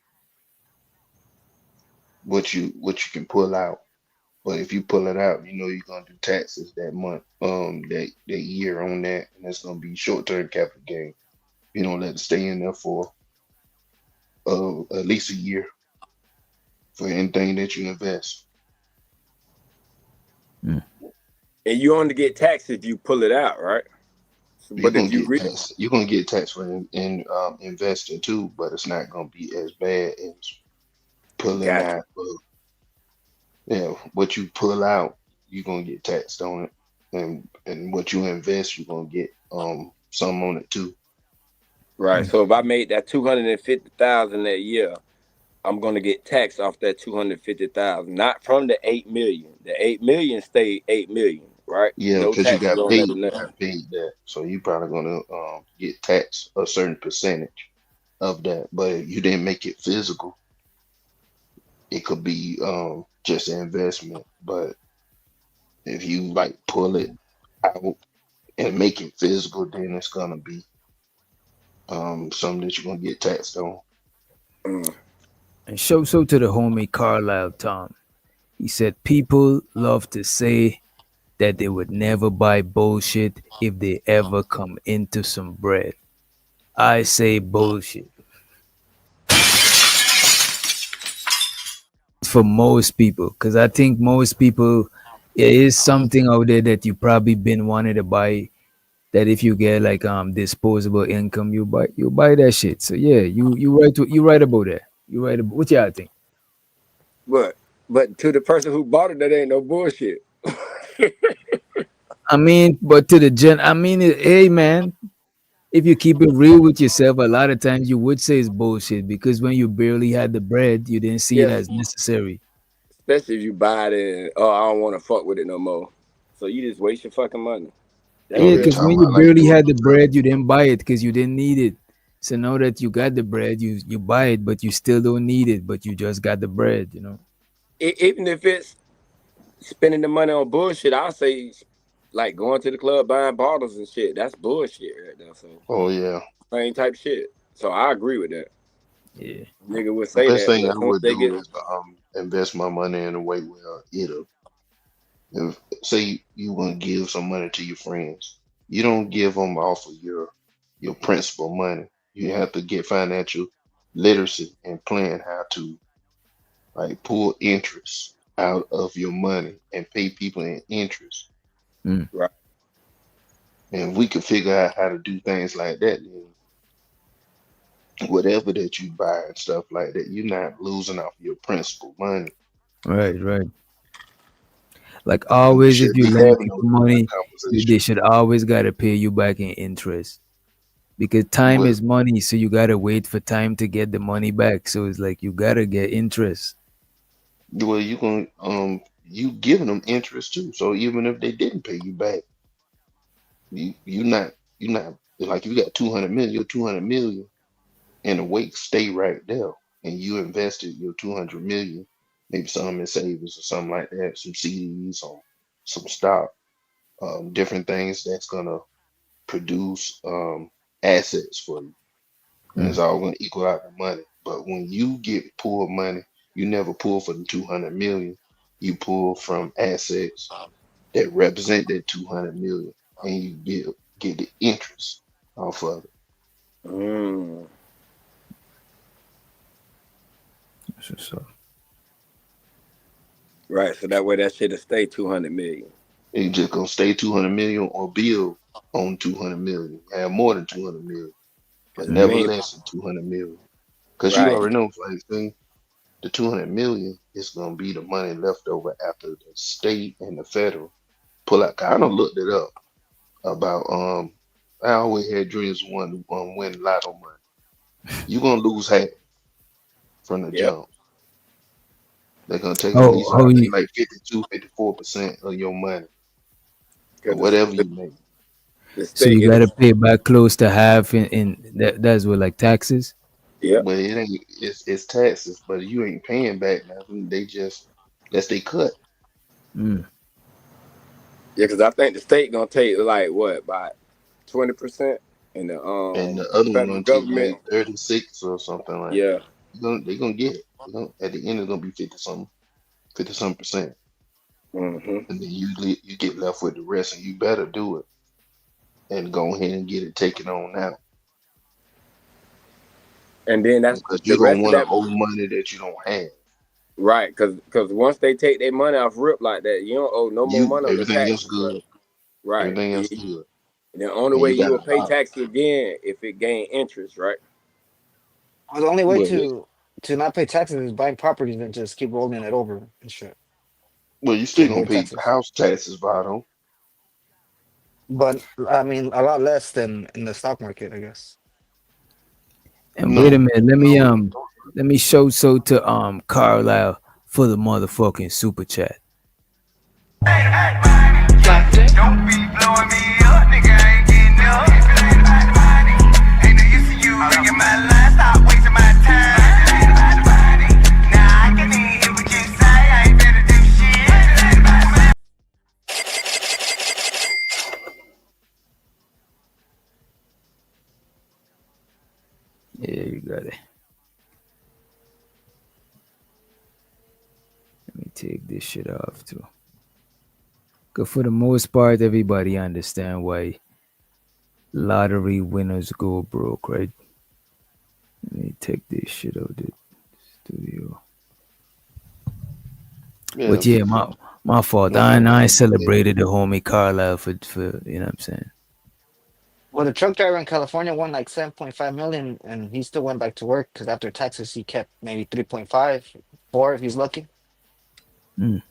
what you can pull out. But if you pull it out, you know you're gonna do taxes that month, that year on that, and that's gonna be short term capital gain. You don't let it stay in there for at least a year for anything that you invest. And you only get taxed if you pull it out, right? So, You're but gonna if you get taxed. You're gonna get taxed for investing too, but it's not gonna be as bad as pulling gotcha. out. What you pull out, you're gonna get taxed on it, and what you invest, you're gonna get some on it too. Right. So if I made that 250,000 that year, I'm gonna get taxed off that 250,000, not from the 8 million. The 8 million stay 8 million, right? Yeah, No because you taxes got on that paid, or nothing. that, so you probably gonna get taxed a certain percentage of that. But if you didn't make it physical, it could be just an investment. But if you like pull it out and make it physical, then it's gonna be something that you're gonna get taxed on. And show so to the homie Carlisle Tom. He said people love to say that they would never buy bullshit if they ever come into some bread. I say bullshit. For most people, because I think most people, there is something out there that you probably been wanting to buy, that if you get like disposable income, you buy that shit. So yeah, you right about that. You right about what y'all think. But to the person who bought it, that ain't no bullshit. I mean, but to the hey man, if you keep it real with yourself, a lot of times you would say it's bullshit because when you barely had the bread, you didn't see it Yes, as necessary. especially if you buy it and I don't want to fuck with it no more. So you just waste your fucking money. That's Yeah, Oh, you real. because talking when you about like barely doing had the a drip? bread, you didn't buy it because you didn't need it. So now that you got the bread, you buy it, but you still don't need it, but you just got the bread, you know. Even if it's spending the money on bullshit, I say like going to the club buying bottles and shit. That's bullshit right there. So Oh yeah. same type shit. So I agree with that. Yeah. Nigga would The say best that, thing I but once would they do get is invest my money in a way where it'll, if say you want to give some money to your friends, you don't give them off of your principal money. You have to get financial literacy and plan how to like pull interest out of your money and pay people in interest. Mm. right, And if we could figure out how to do things like that, then whatever that you buy and stuff like that, you're not losing off your principal money. Right, right. Like And we always, if should you be lend having people those kind money, of they conversations. should always gotta pay you back in interest because time But is money. So you gotta wait for time to get the money back. So it's like you gotta get interest. well, you giving them interest too. So even if they didn't pay you back, you not like you got 200 million, your 200 million in the wake stay right there, and you invested your 200 million, maybe some in savings or something like that, some CDs, some stock, different things that's gonna produce assets for you, and it's Mm. all gonna equal out the money. But when you get poor money, you never pull for the 200 million. You pull from assets that represent that 200 million, and you get the interest off of it. mm, So right. So that way that shit'll stay 200 million. And you just gonna stay 200 million or build on 200 million. Have more than 200 million, but Cause the never main less than 200 million. Because you Right. already know, like, the 200 million is gonna be the money left over after the state and the federal pull out. I done looked it up about I always had dreams of one win lotto money. You gonna lose half from the Yep. jump. They're gonna take at least how I think you like 52, 54% of your money or Because whatever you make. the so state you get gotta it. pay back close to half in that's what like taxes. Yep. But it ain't it's taxes, but you ain't paying back nothing. They just that's they cut. Mm. Yeah, because I think the state gonna take like what about 20%, and the And the other one federal gonna take government. like 36 or something like Yeah. that. They gonna get it. At the end it's gonna be 50 some percent. Hmm. And then you get left with the rest, and you better do it and go ahead and get it taken on now. And then that's Because the you don't rest of want to that. owe money that you don't have. Right, because once they take their money off rip like that, you don't owe no more You money on the everything else taxes, bro. good. Right. Everything else good. The only And way you you got will a pay lot. taxes again if it gain interest, right? Well, the only way Well, to not pay taxes is buying properties and just keep rolling it over and shit. you still Keep gonna paying pay taxes. house taxes, Vado. But I mean, a lot less than in the stock market, I guess. And wait a No, minute, let me show so to Carlisle for the motherfucking super chat. Don't be blowing me up, nigga. I ain't getting up. If it ain't about the money, ain't no use to you ringing my line. Stop wasting my time. If it ain't about the money, nah, I can even hear what you say. I ain't better do shit. If it ain't about the money. Yeah, you got it. Let me take this shit off too. Cause for the most part, everybody understand why lottery winners go broke, right? Let me take this shit out of the studio. yeah, But yeah, my fault. no, I celebrated the homie Carlisle for you know what I'm saying. Well, the truck driver in California won like 7.5 million, and he still went back to work because after taxes, he kept maybe 3.5, 4 if he's lucky. Mm.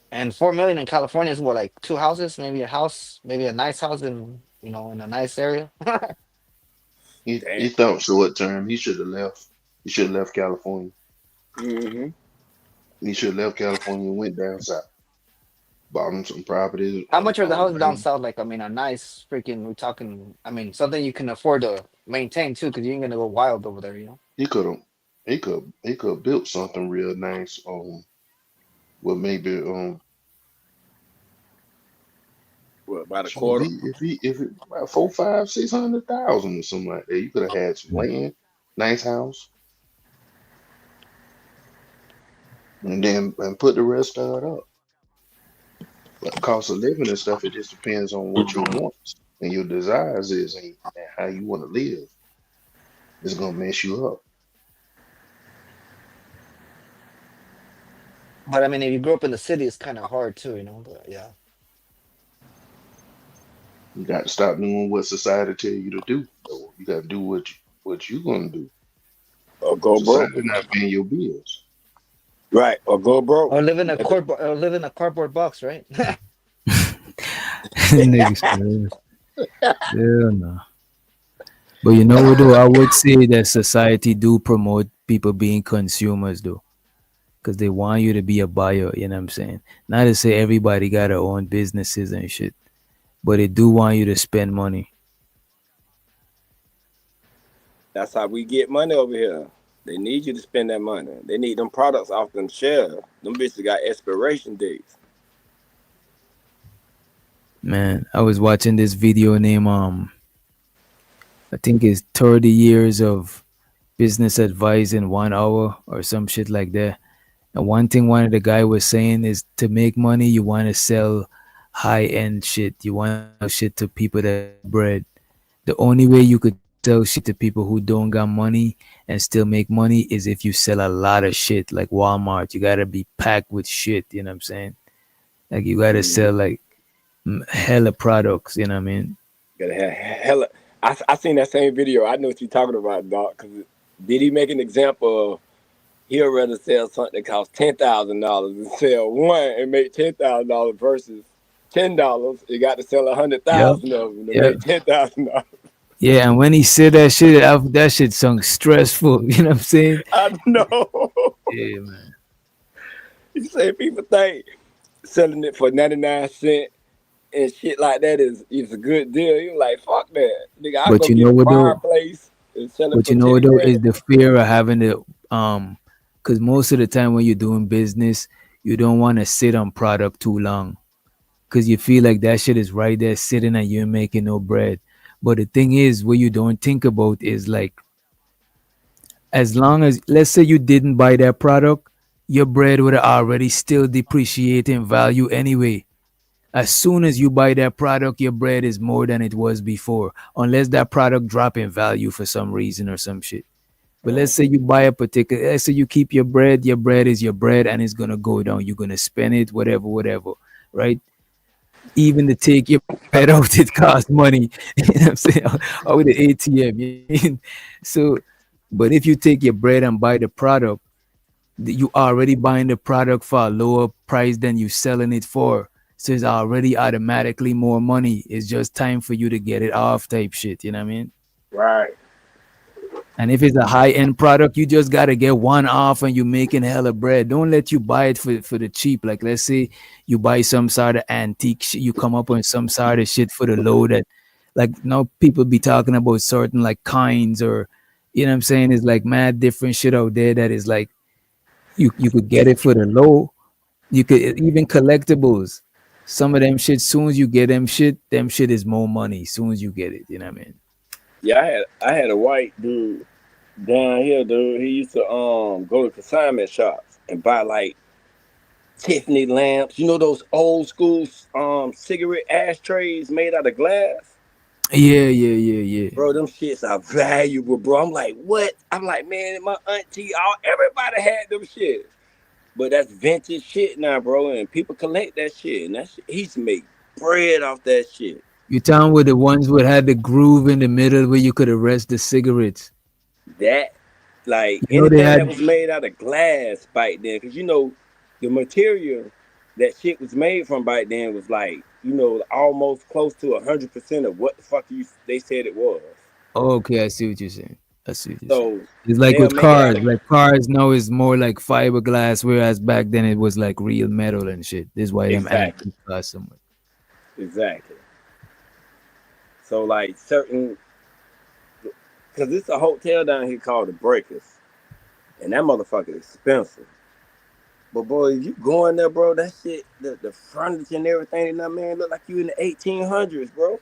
And 4 million in California is what, like 2 houses, maybe a house, maybe a nice house in in a nice area. he thought short term. He should have left. He should have left California. Mm-hmm. He should have left California and went down south. Bought him some properties. How much are the houses down south? Like, I mean, a nice freaking. We're talking. I mean, something you can afford to maintain too, because you ain't gonna go wild over there, He could have. He could have built something real nice. Well, maybe What about a shit, quarter? if it about 4, 5, 600,000 or something like that, you could have had some land, nice house, and then put the rest of it up. But cost of living and stuff, it just depends on what your wants and your desires is, and how you want to live. It's gonna mess you up. But I mean, if you grew up in the city, it's kind of hard too, But yeah. You got to stop doing what society tell you to do. Though. You got to do what you gonna do. Or go broke. Society not paying your bills. Right, or go broke. Or live in a cardboard box, right? Niggas, yeah, no. But you know what though? I would say that society do promote people being consumers though. Cause they want you to be a buyer, you know what I'm saying? Not to say everybody gotta own businesses and shit. But they do want you to spend money. That's how we get money over here. They need you to spend that money. They need them products off them shelves. Them bitches got expiration dates. Man, I was watching this video named I think it's 30 years of business advice in 1 hour or some shit like that. And one thing one of the guy was saying is to make money, you want to sell high end shit. You want to sell shit to people that have bread. The only way you could sell shit to people who don't got money and still make money is if you sell a lot of shit like Walmart. You gotta be packed with shit, you know what I'm saying? Like you gotta sell like hella products, you know what I mean? Gotta have hella. I seen that same video. I know what you're talking about, dog. Cause Did he make an example of he'll rather sell something that costs $10,000 and sell one and make $10,000 versus $10? You got to sell Yep. 100,000 of them to Yep. make $10,000. Yeah, and when he said that shit sounds stressful. You know what I'm saying? I know. Yeah, man. You say people think selling it for 99 cents and shit like that is a good deal. You're like, fuck that. Nigga, I'll But go you get know a what though? fireplace and sell it But for you know what 10 though grand. is the fear of having to because most of the time when you're doing business, you don't want to sit on product too long because you feel like that shit is right there sitting and you're making no bread. But the thing is, what you don't think about is like, as long as let's say you didn't buy that product, your bread would already still depreciate in value anyway. As soon as you buy that product, your bread is more than it was before, unless that product drop in value for some reason or some shit. But let's say you buy a particular, let's say you keep your bread is your bread and it's gonna go down. You're gonna spend it, whatever, whatever, right? Even to take your bread out, it costs money. You know what I'm saying? Or with the ATM. So, but if you take your bread and buy the product, you already buying the product for a lower price than you selling it for. So it's already automatically more money. It's just time for you to get it off type shit. You know what I mean? Right. And if it's a high end product, you just gotta get one off and you're making hella bread. Don't let you buy it for the cheap. Like let's say you buy some sort of antique shit, you come up with some sort of shit for the low that like now people be talking about certain like kinds or you know what I'm saying? It's like mad different shit out there that is like you could get it for the low. You could even collectibles. Some of them shit, soon as you get them shit is more money. Soon as you get it, you know what I mean? Yeah, I had a white dude down here, dude. He used to go to consignment shops and buy like Tiffany lamps. You know those old school cigarette ashtrays made out of glass? Yeah. Bro, them shits are valuable, bro. I'm like, what? I'm like, man, my auntie, everybody had them shits. But that's vintage shit now, bro, and people collect that shit. And that shit, he used to make bread off that shit. You talking with the ones that had the groove in the middle where you could arrest the cigarettes. That, like, You know they anything had that was made out of glass back then, because, the material that shit was made from back then was like, almost close to 100% of what the fuck they said it was. oh, okay, I see what you're saying. I see what you're saying. So It's like they'll with make it out cars. of Like cars now is more like fiberglass, whereas back then it was like real metal and shit. This is why them exactly, antique cars so much. exactly. So like certain, because it's a hotel down here called the Breakers, and that motherfucker is expensive. But boy, you go in there, bro, that shit, the furniture and everything in that man look like you in the 1800s, bro.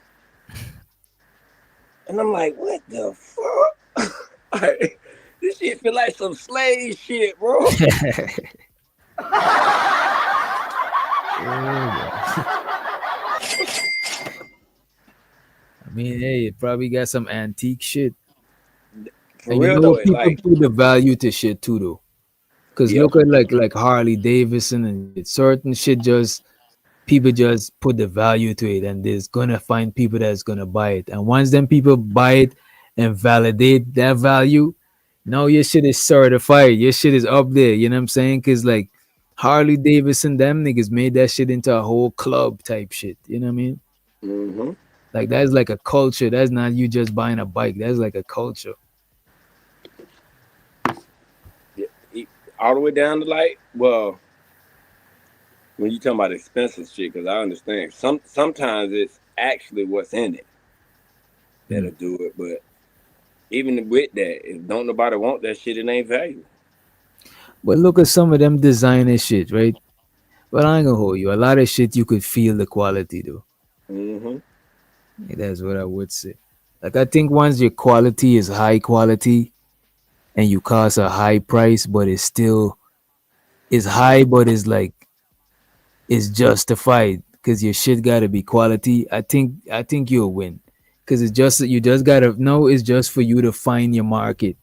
And I'm like, what the fuck? Like, this shit feel like some slave shit, bro. I mean, hey, it probably got some antique shit. For And you real know though, what? it People like, put the value to shit too, though. Cause yep. look at like Harley Davidson and certain shit just people just put the value to it and there's gonna find people that's gonna buy it. And once them people buy it and validate that value, now your shit is certified. Your shit is up there. You know what I'm saying? Cause like Harley Davidson, them niggas made that shit into a whole club type shit. You know what I mean? Mm-hmm. Like that's like a culture. That's not you just buying a bike. That's like a culture. All the way down to like, well, when you talking about expensive shit, because I understand sometimes it's actually what's in it that'll do it. But even with that, if don't nobody want that shit, it ain't valuable. But look at some of them designer shit, right? But I ain't gonna hold you. A lot of shit you could feel the quality though. Mm-hmm. Yeah, that's what I would say. Like I think once your quality is high quality and you cost a high price, but it's still is high, but it's like it's justified because your shit gotta be quality. I think you'll win. Cause it's just you just gotta know it's just for you to find your market.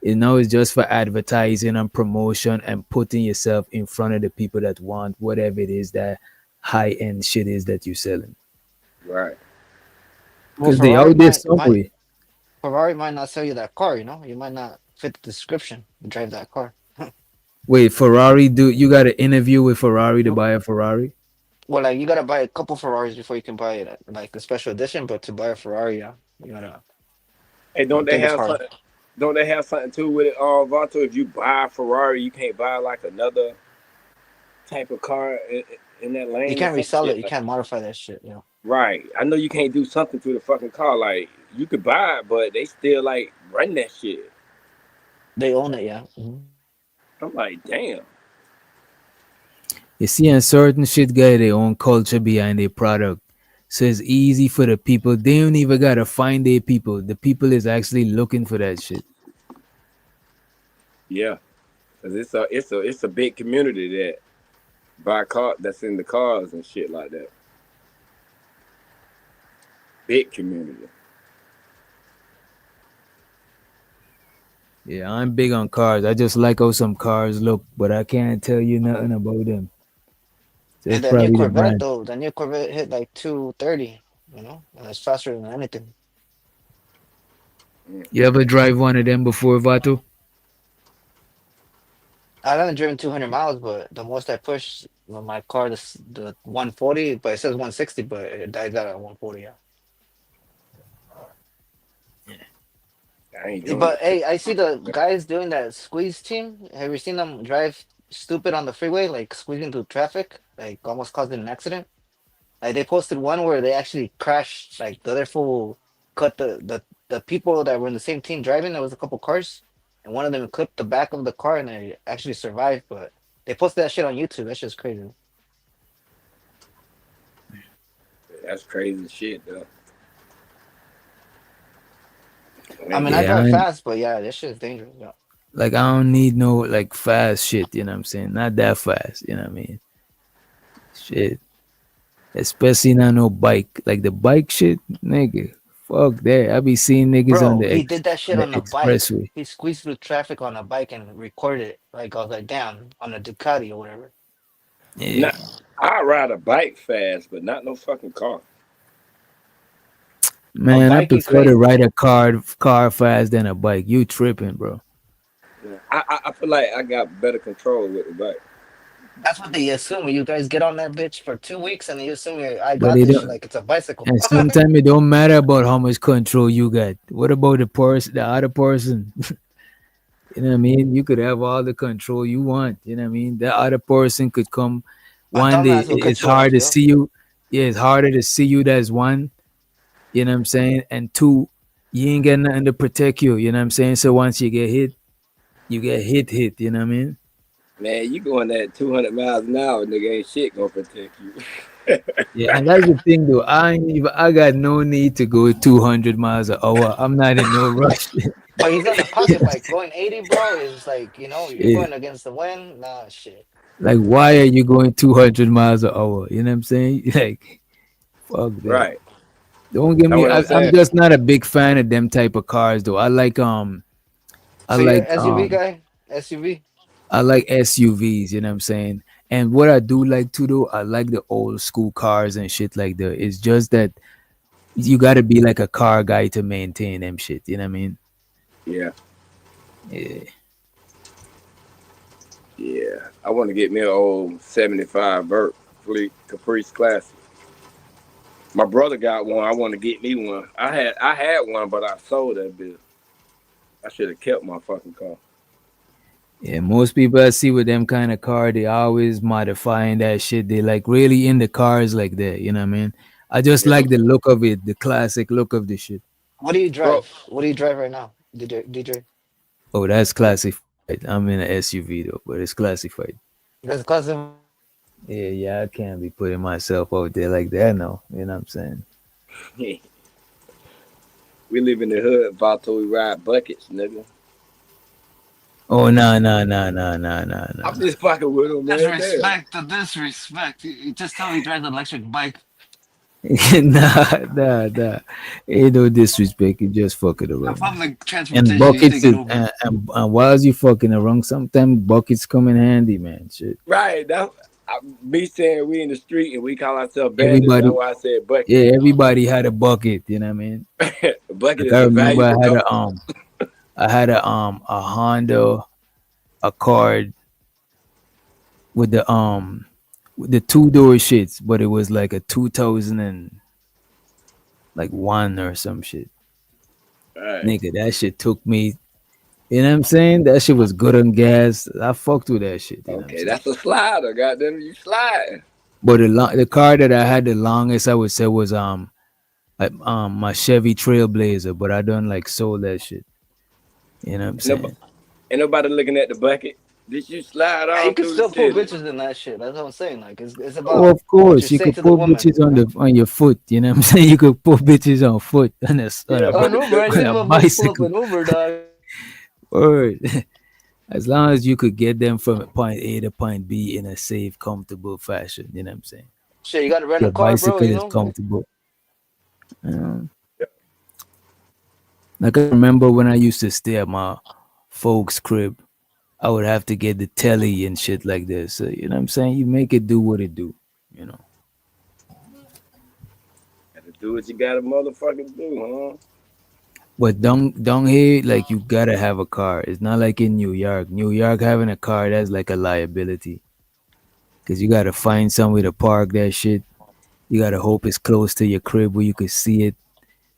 You know it's just for advertising and promotion and putting yourself in front of the people that want whatever it is that high end shit is that you're selling. Right. Well, Cause they out there somewhere. Ferrari might not sell you that car. You might not fit the description to drive that car. Wait, Ferrari? Do you got an interview with Ferrari to buy a Ferrari? Well, like you gotta buy a couple Ferraris before you can buy it, like a special edition. But to buy a Ferrari, yeah, you gotta. Hey, I think it's hard. Don't they have something too with it, Vato? If you buy a Ferrari, you can't buy like another type of car in that You lane or can't some resell it. shit. You Like, can't modify that shit. You know, right. I know you can't do something to the fucking car. Like you could buy it, but they still like run that shit. they own it. Yeah. Mhm. I'm like, damn. You see, and certain shit got their own culture behind their product. So it's easy for the people. They don't even gotta find their people. The people is actually looking for that shit. Yeah, 'cause it's a big community that buy car that's in the cars and shit like that. Big community. Yeah, I'm big on cars. I just like how some cars look, but I can't tell you nothing about them. And That's the new probably the Corvette brand. though, the new Corvette hit like 230. You know, and it's faster than anything. You ever drive one of them before, Vato? I haven't driven 200 miles, but the most I pushed with my car, the 140, but it says 160, but it dies out at 140. Yeah. I ain't doing But it. hey, I see the guys doing that squeeze team. Have you seen them drive stupid on the freeway, like squeezing through traffic, like almost causing an accident? Like they posted one where they actually crashed, like the other fool cut the people that were in the same team driving. There was a couple cars, and one of them clipped the back of the car, and they actually survived. But they posted that shit on YouTube. That's just crazy. That's crazy shit though. I mean, I Yeah, drive fast, but yeah, this shit is dangerous. Yeah. like I don't need no like fast shit. You know what I'm saying? Not that fast. You know what I mean? Shit. Especially not no bike. Like the bike shit, nigga. Fuck that. I be seeing niggas on Bro, the he did that on shit the on a bike. expressway. He squeezed through traffic on a bike and recorded it. Like I was like, damn, on a Ducati or whatever. Yeah. Not, I ride a bike fast, but not no fucking car. Man, I bike, you prefer to crazy. ride a car fast than a bike. You tripping, bro. Yeah. I feel like I got better control with the bike. That's what they assume. You guys get on that bitch for 2 weeks and you assume I But got it this shit don't, like it's a bicycle. and sometimes it don't matter about how much control you got. What about the other person? You know what I mean? You could have all the control you want. You know what I mean? The other person could come A one day. dumbass will It's cut you off, hard to yo. see you. Yeah, it's harder to see you. That's one. You know what I'm saying? And two, you ain't got nothing to protect you. You know what I'm saying? So once you get hit, you get hit. You know what I mean? Man, you going at 200 miles an hour, nigga, ain't shit gonna protect you. Yeah, and that's the thing though. I got no need to go 200 miles an hour. I'm not in no rush. But he's on a pocket bike. Going 80, bro, is like, you're Shit. going against the wind. Nah, shit. Like, why are you going 200 miles an hour? You know what I'm saying? Like, fuck that. Right. Don't get That's me. what I'm I'm saying. just not a big fan of them type of cars though. I So you're like an SUV guy? SUV? I like SUVs. You know what I'm saying? And what I do like too though, I like the old school cars and shit like that. It's just that you got to be like a car guy to maintain them shit. You know what I mean? Yeah. Yeah. Yeah. I want to get me an old 75 Vert Fleet Caprice Classic. My brother got one. I want to get me one. I had one, but I sold that bitch. I should have kept my fucking car. Yeah, most people I see with them kind of car, they always modifying that shit. They like really in the cars like that. You know what I mean? I just Yeah. like the look of it, the classic look of the shit. What do you Bro, drive? What do you drive right now? DJ? Oh, that's classified. I'm in an SUV though, but it's classified. That's cousin. Yeah, I can't be putting myself out there like that. No, you know what I'm saying? we live in the hood, Vato. We ride buckets, nigga. Oh, no. I'm just fucking with him, man. Damn. The disrespect. You just tell me he drives an electric bike. nah. Ain't no disrespect. You just fucking around. Public transportation, And you buckets take is, it over. and while you fucking around, sometimes buckets come in handy, man. Shit. Right. That's me saying we in the street and we call ourselves bandits. That's Everybody, why I said bucket. yeah, everybody had a bucket. You know what I mean? A bucket Like is I a remember I valuable had coat. I had a Honda Accord with the two-door shits, but it was like a 2001 or some shit. Right. Nigga, that shit took me. You know what I'm saying? That shit was good on gas. I fucked with that shit. You know what I'm Okay, saying? that's a slider. Goddamn, you sliding. But the car that I had the longest, I would say, was my Chevy Trailblazer. But I done like sold that shit. You know what I'm Ain't nobody, saying? ain't nobody looking at the bucket. Did you slide Hey, you all can through the still pull city? bitches in that shit. That's what I'm saying. Like it's Oh, about of what you course, you say could to the pull woman. bitches on your foot. You know what I'm saying? You could pull bitches on foot Yeah, Oh, an Uber. I on seen a motherfuckers pull up bicycle. an Uber, dog. Or as long as you could get them from point A to point B in a safe, comfortable fashion. You know what I'm saying? Shit, you got to rent a Your car, bro. bicycle You is know. comfortable. Like I remember when I used to stay at my folks' crib, I would have to get the telly and shit like this. So, you know what I'm saying? You make it do what it do, you know. Gotta do what you gotta motherfucking do, huh? But down here, like you gotta have a car. It's not like in New York. New York having a car, that's like a liability. Cause you gotta find somewhere to park that shit. You gotta hope it's close to your crib where you could see it.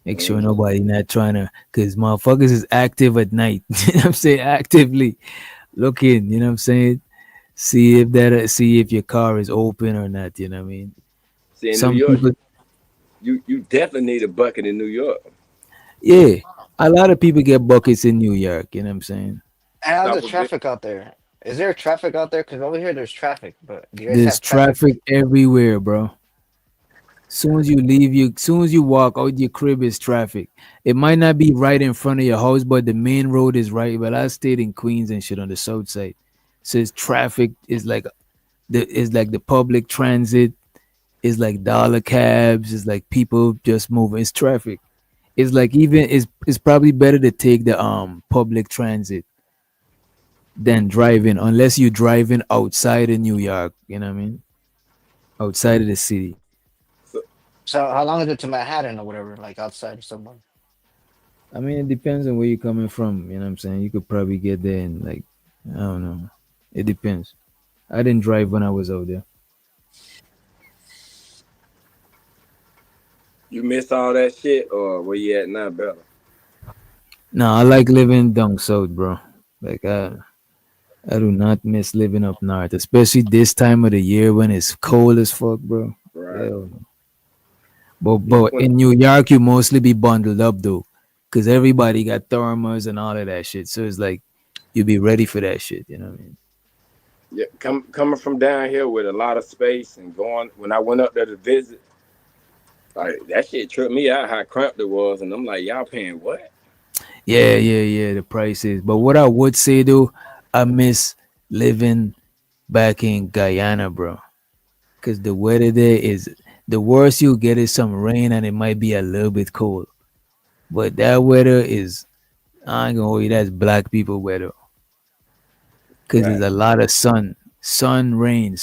Make sure Mm-hmm. nobody not trying to, cause motherfuckers is active at night. You know what I'm saying? Actively looking, you know what I'm saying? See if your car is open or not, you know what I mean? See, in New Some York, people, you definitely need a bucket in New York. yeah, a lot of people get buckets in New York, you know what I'm saying? And how's the Stop a bit. traffic out there? Is there traffic out there? Because over here there's traffic, but do you guys There's have traffic? traffic everywhere, bro. Soon as you walk out your crib is traffic. It might not be right in front of your house, but the main road is right. But I stayed in Queens and shit on the south side. So it's traffic is like the public transit, is like dollar cabs, is like people just moving. It's traffic. It's like even it's probably better to take the public transit than driving, unless you're driving outside of New York, you know what I mean? Outside of the city. So, So how long is it to Manhattan or whatever, like outside or somewhere? I mean, it depends on where you're coming from. You know what I'm saying? You could probably get there in like, I don't know. It depends. I didn't drive when I was out there. you miss all that shit, or where you at now, better? No, I like living down south, bro. Like I do not miss living up north, especially this time of the year when it's cold as fuck, bro. Right. Hell no. But Yeah, but in New York, you mostly be bundled up though, because everybody got thermos and all of that shit. So it's like you be ready for that shit. You know what I mean? yeah, coming from down here with a lot of space and going when I went up there to visit, like that shit tripped me out how cramped it was, and I'm like, y'all paying what? Yeah. The prices. But what I would say though, I miss living back in Guyana, bro. Cause the weather there is the worst you get is some rain and it might be a little bit cold. But that weather is I ain't gonna hold you, that's black people weather. Cause there's Right. a lot of sun, rain,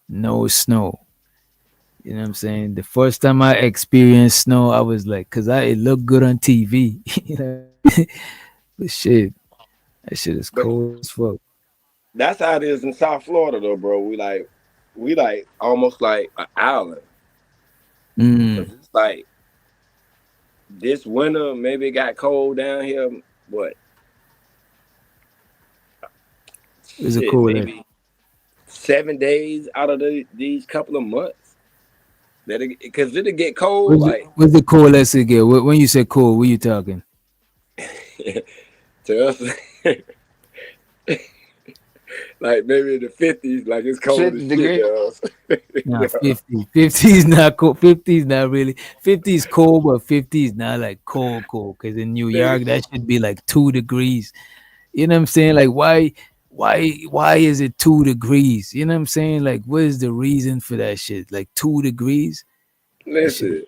no snow. You know what I'm saying? The first time I experienced snow, I was like, cause it looked good on TV. You know? But shit, that shit is But cold as fuck. that's how it is in South Florida, though, bro. We like almost like an island, Mm. cause it's like this winter maybe it got cold down here. What It's a shit? cold. Maybe 7 days out of these couple of months. That because it'll get cold like What's the coldest it get? When you say cold, what you talking? to us, like maybe in the 50s, like it's cold as 50 shit degrees. to us. Nah, Yeah. 50. 50 is not cold. 50 is not really. 50 is cold, but 50 is not like cold. Cause in New Nigga, York, that should be like 2 degrees. You know what I'm saying? Like why is it 2 degrees? You know what I'm saying? Like what is the reason for that shit? Like 2 degrees? That shit. listen,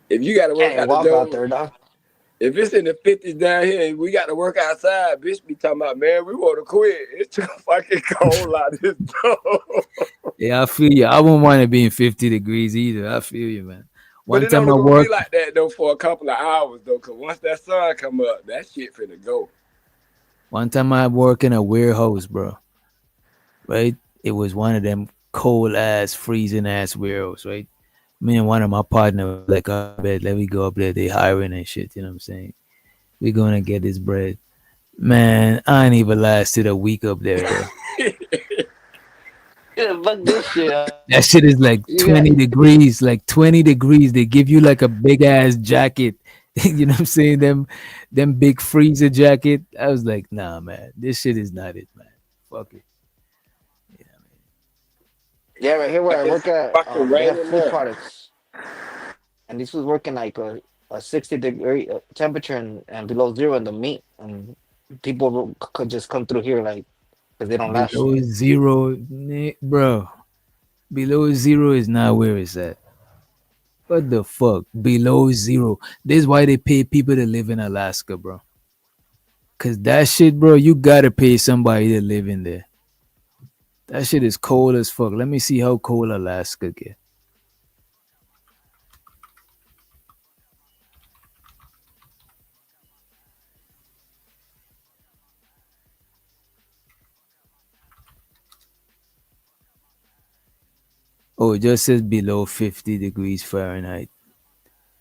if you got to Can't work even out the walk out door, there, dog. if it's in the 50s down here and we got to work outside, bitch be talking about, man, we want to quit. It's too fucking cold out this door. Yeah, I feel you. I wouldn't want to be in 50 degrees either. I feel you, man. But One it time only I gonna be worked. like that though for a couple of hours though, cause once that sun come up, that shit finna go. One time I work in a warehouse, bro. Right? It was one of them cold ass, freezing ass warehouse, right? Me and one of my partner like, oh, bet, let me go up there. They hiring and shit. You know what I'm saying? We gonna get this bread. Man, I ain't even lasted a week up there, bro. Yeah, fuck this shit. That shit is like You got 20 degrees, like 20 degrees. They give you like a big ass jacket. You know what I'm saying? Them big freezer jacket. I was like, nah, man, this shit is not it, man. Fuck it. yeah, right here where I It's work at, fucking they have raining food now. products, and this was working like a 60-degree temperature and below zero in the meat, and people could just come through here like because they don't last. Below zero, bro. Below zero is not where it's at. What the fuck? Below zero. This is why they pay people to live in Alaska, bro. Cause that shit, bro, you gotta pay somebody to live in there. That shit is cold as fuck. Let me see how cold Alaska get. Oh, it just says below 50 degrees Fahrenheit.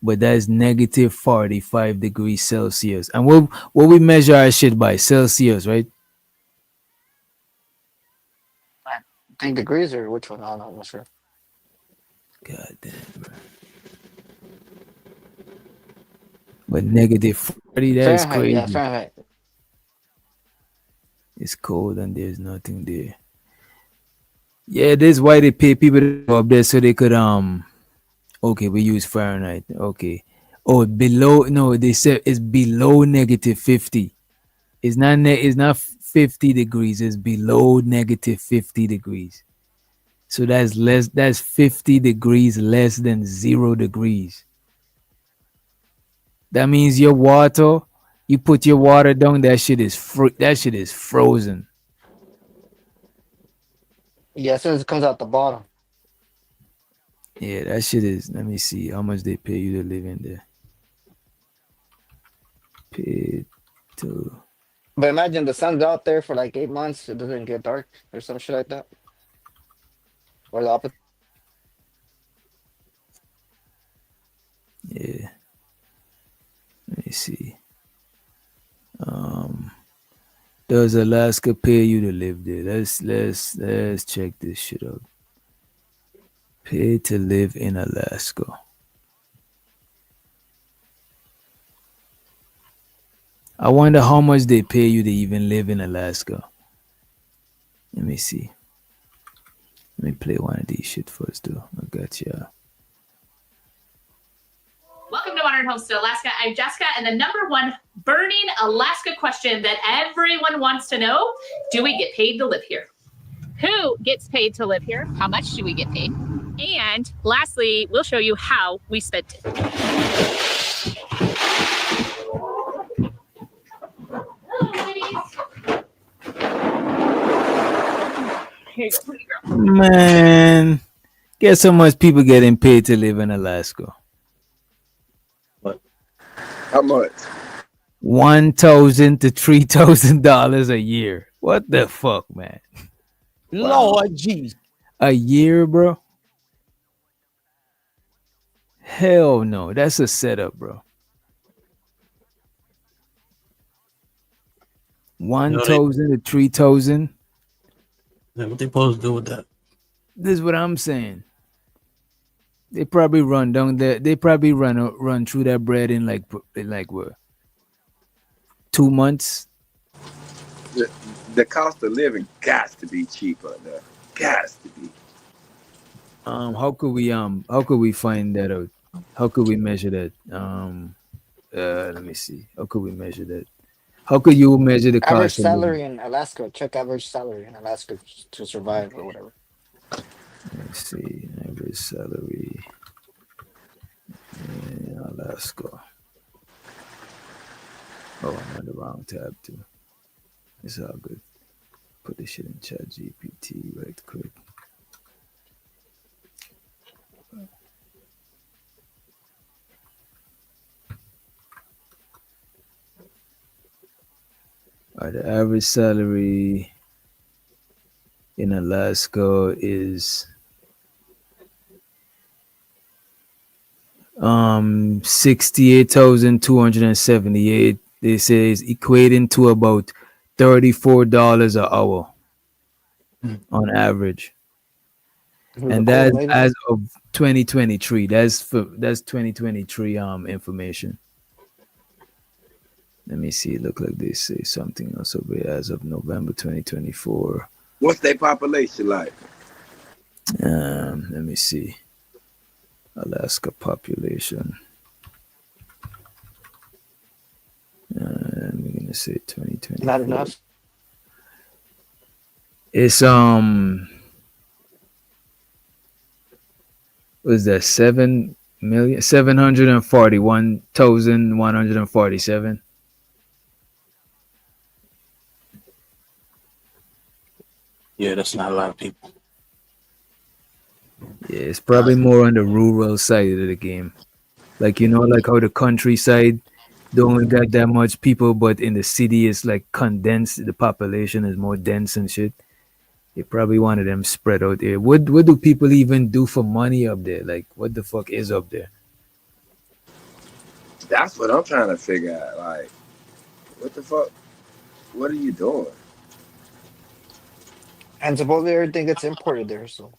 But that's negative 45 degrees Celsius. And what we measure our shit by Celsius, right? I think degrees or which one? I don't know. I'm not sure. God damn, bro. But negative 40, that is Fahrenheit, yeah, crazy. Fahrenheit. It's cold and there's nothing there. Yeah, this is why they pay people to go up there so they could okay, we use Fahrenheit. Okay. Oh, below no, they said it's below negative 50. It's not 50 degrees, it's below negative 50 degrees. So that's 50 degrees less than 0 degrees. That means your water, you put your water down, that shit is frozen. Yeah, as soon as it comes out the bottom. Yeah, that shit is. Let me see how much they pay you to live in there. Pay to. But imagine the sun's out there for like 8 months. It doesn't get dark or some shit like that, or the opposite. Yeah, let me see. Um, does Alaska pay you to live there? Let's check this shit out. Pay to live in Alaska. I wonder how much they pay you to even live in Alaska. Let me see. Let me play one of these shit first, though. I got ya. Welcome to Modern Homestead Alaska. I'm Jessica, and the number one burning Alaska question that everyone wants to know: do we get paid to live here? Who gets paid to live here? How much do we get paid? And lastly, we'll show you how we spent it. Here you go, pretty girl. Man, guess how much people getting paid to live in Alaska? How much? $1,000 to $3,000 a year. What the fuck, man? Lord jeez. A year, bro? Hell no. That's a setup, bro. You know 1,000 to 3,000. what they supposed to do with that? This is what I'm saying. They probably run down there. They probably run through that bread in like what? 2 months. The cost of living got to be cheaper there. Got to be. How could we find that out? How could we measure that? Let me see. How could we measure that? How could you measure the Average cost of living? salary in Alaska. Check average salary in Alaska to survive or whatever. Let's see. Average salary in Alaska. Oh, I'm on the wrong tab too. It's all good. Put this shit in Chat GPT right quick. The average salary in Alaska is 68,278. They say is equating to about $34 an hour on average. Who's a And cold that's lady? as of 2023. That's 2023 information. Let me see. It look like they say something else over here as of November 2024. What's their population like? Let me see. Alaska population. I'm gonna say 2024. Not enough. It's was that 7,741,147. Yeah, that's not a lot of people. Yeah, it's probably more on the rural side of the game. Like like how the countryside don't got that much people, but in the city it's like condensed. The population is more dense and shit. They probably wanted them spread out there. What do people even do for money up there? Like what the fuck is up there? That's what I'm trying to figure out. Like, what the fuck? What are you doing? And supposedly everything gets imported there. So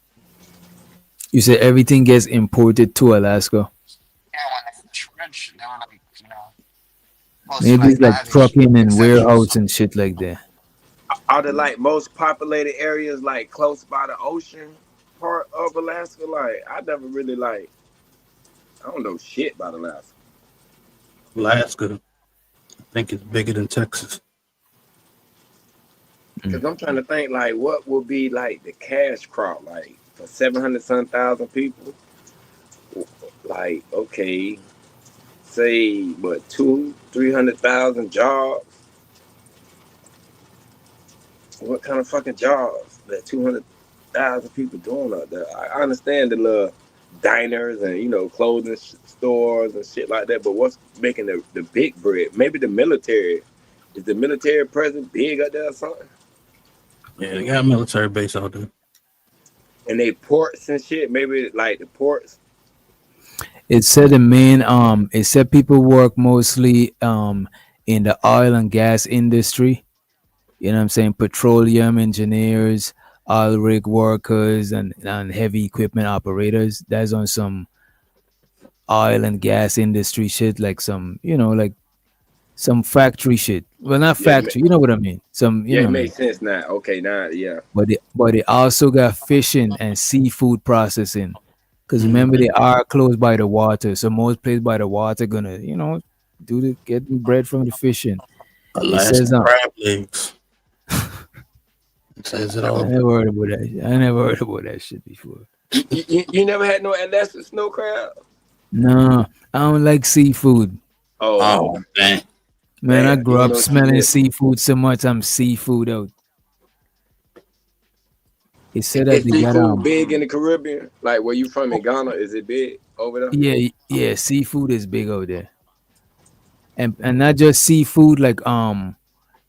You say everything gets imported to Alaska. yeah, when they trench, they were like, supposed to Maybe like it's not like having trucking and exemptions. warehouse and shit like that. Are the like most populated areas like close by the ocean part of Alaska? Like, I never really like. I don't know shit about Alaska. Alaska, I think it's bigger than Texas. Cause I'm trying to think like what would be like the cash crop like for 700 some thousand people. Like, okay, say what 200-300,000 jobs. What kind of fucking jobs that 200,000 people doing out there? I understand the little diners and clothing stores and shit like that, but what's making the big bread? Maybe the military. Is the military presence big out there or something? Yeah, they got a military base out there. And they ports and shit. Maybe like the ports. It said the main it said people work mostly in the oil and gas industry. You know what I'm saying? Petroleum engineers, oil rig workers and heavy equipment operators. That's on some oil and gas industry shit, like some, like some factory shit. Well, not Yeah, factory, you know what I mean? Some, you yeah, know it what I mean? makes sense now. Okay, now, yeah. But they also got fishing and seafood processing. Because remember, they are close by the water. So most places by the water gonna, get bread from the fishing. It Alaska says crab legs. It says it I all. never heard about that. I never heard about that shit before. You never had no Alaskan snow crab? No, I don't like seafood. Oh, man. Man, I Damn, you grew don't up know what you smelling missing. seafood so much I'm seafood out. It said that Is they got seafood big in the Caribbean? Like where you from in Ghana? Is it big over there? yeah, seafood is big out there. And not just seafood, like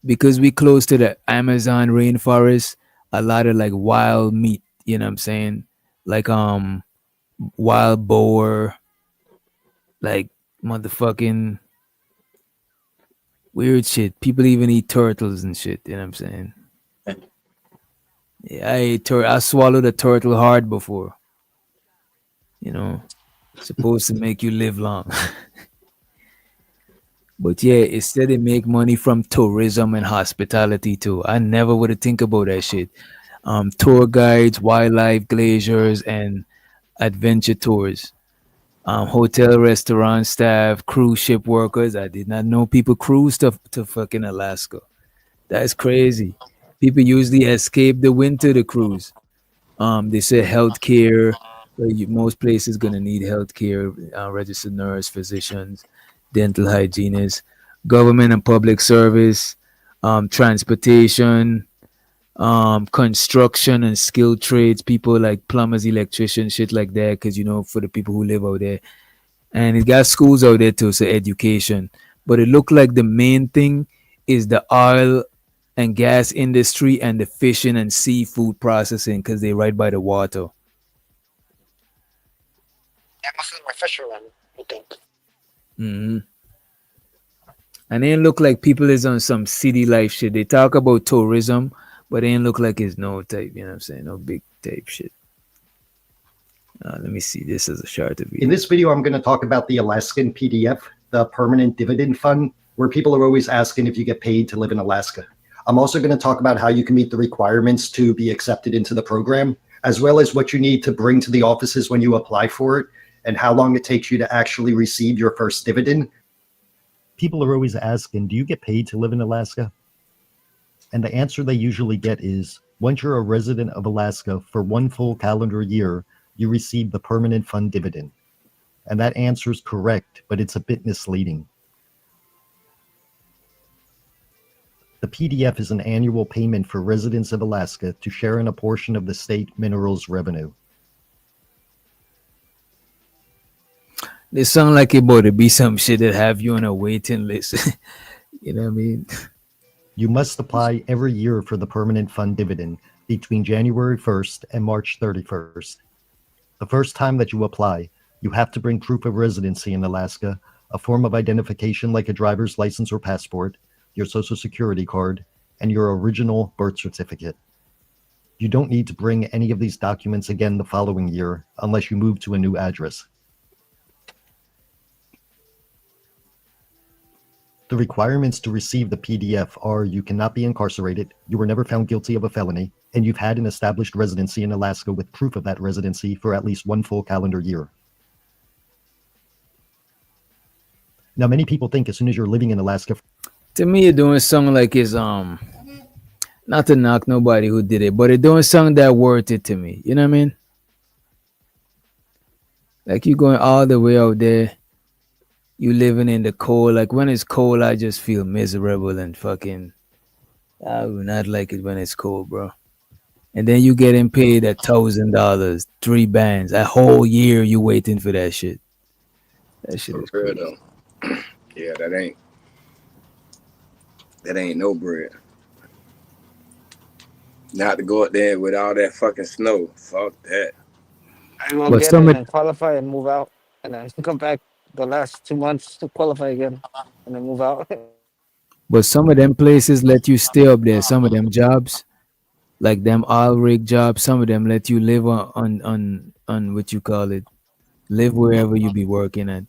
because we close to the Amazon rainforest, a lot of like wild meat, you know what I'm saying? Like wild boar, like motherfucking weird shit. People even eat turtles and shit, you know what I'm saying? Yeah, I swallowed a turtle hard before. Supposed to make you live long. But yeah, it said they make money from tourism and hospitality too. I never would have think about that shit. Tour guides, wildlife glaciers, and adventure tours. Hotel, restaurant staff, cruise ship workers. I did not know people cruise to fucking Alaska. That's crazy. People usually escape the winter to cruise. They say healthcare. Most places gonna need healthcare, registered nurse, physicians, dental hygienists, government and public service, transportation, construction and skilled trades. People like plumbers, electricians, shit like that. Because for the people who live out there, and it got schools out there too, so education. But it looked like the main thing is the oil and gas industry and the fishing and seafood processing because they right by the water. That must be my fisherman, I think. Hmm. And they look like people is on some city life shit. They talk about tourism, but they ain't look like it's no type, you know what I'm saying? No big type shit. Let me see. This is a short video. In this video, I'm going to talk about the Alaskan PDF, the Permanent Dividend Fund, where people are always asking if you get paid to live in Alaska. I'm also going to talk about how you can meet the requirements to be accepted into the program, as well as what you need to bring to the offices when you apply for it, and how long it takes you to actually receive your first dividend. People are always asking, do you get paid to live in Alaska? And the answer they usually get is, once you're a resident of Alaska for 1 full calendar year, you receive the permanent fund dividend. And that answer is correct, but it's a bit misleading. The PDF is an annual payment for residents of Alaska to share in a portion of the state minerals revenue. They sound like it about to be some shit that have you on a waiting list. You know what I mean? You must apply every year for the permanent fund dividend between January 1st and March 31st. The first time that you apply, you have to bring proof of residency in Alaska, a form of identification like a driver's license or passport, your social security card, and your original birth certificate. You don't need to bring any of these documents again the following year unless you move to a new address. The requirements to receive the PDF are you cannot be incarcerated, you were never found guilty of a felony, and you've had an established residency in Alaska with proof of that residency for at least 1 full calendar year. Now, many people think as soon as you're living in Alaska... To me, you're doing something like it's not to knock nobody who did it, but it's doing something that worth it to me. You know what I mean? Like you going all the way out there, you living in the cold. Like when it's cold, I just feel miserable and fucking. I would not like it when it's cold, bro. And then you getting paid $1,000, 3 bands, a whole year. You waiting for that shit. That shit is crazy. Though. Yeah, that ain't no bread. Not to go up there with all that fucking snow. Fuck that. I will get in and qualify and move out, and then come back the last 2 months to qualify again, and then move out. But some of them places let you stay up there. Some of them jobs, like them oil rig jobs, some of them let you live on what you call it, live wherever you be working at.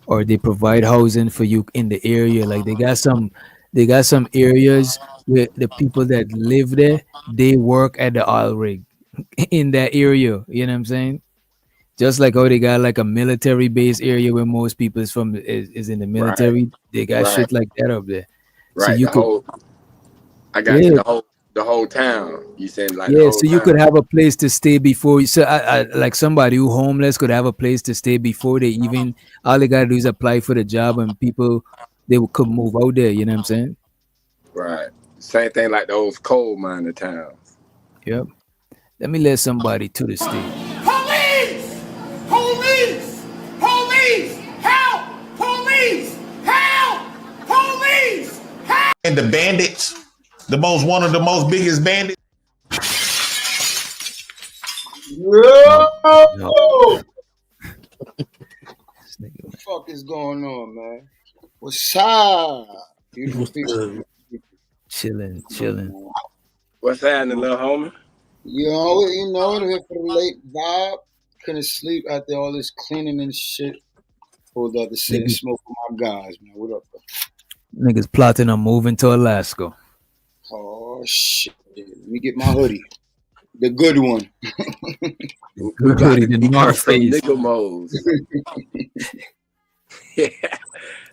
Or they provide housing for you in the area. Like they got some areas where the people that live there, they work at the oil rig in that area. You know what I'm saying? Just like how they got like a military base area where most people is from is in the military. Right. They got shit like that up there. Right. So you I got you, the whole town. You said like the yeah, whole so you town. could have a place to stay before. So I like somebody who homeless could have a place to stay before they even. All they gotta do is apply for the job, and people could move out there. You know what I'm saying? Right. Same thing like those coal miner towns. Yep. Let me let somebody to the stage. Police! Police! Police! Help! Police! Help! Police! Help! And the bandits, one of the most biggest bandits. Yo! What the fuck is going on, man? What's up? Beautiful people. Chilling. What's happening, little homie? You know, here for the late vibe. Couldn't sleep after all this cleaning and shit. Pulled up to sit and smoke with my guys, man. What up, bro? Niggas plotting on moving to Alaska. Oh shit! Let me get my hoodie, the good one. Good hoodie, the North Face. Nigga moles. Yeah.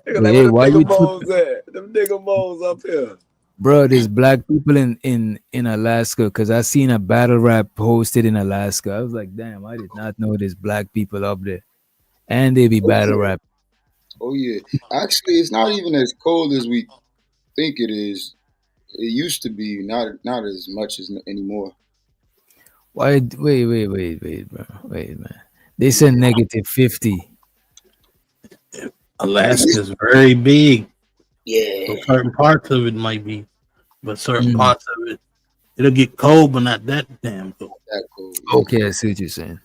Hey, why you moles at? Them nigga moles up here. Bro, there's black people in Alaska because I seen a battle rap hosted in Alaska. I was like, damn, I did not know there's black people up there. And they be battle rap. Oh yeah. Actually, it's not even as cold as we think it is. It used to be, not as much as anymore. Why? Wait, bro. Wait, man. They said -50. Alaska's very big. Yeah. So certain parts of it might be, but certain Mm. parts of it, it'll get cold, but not that damn cold. That cool. Okay, I see what you're saying.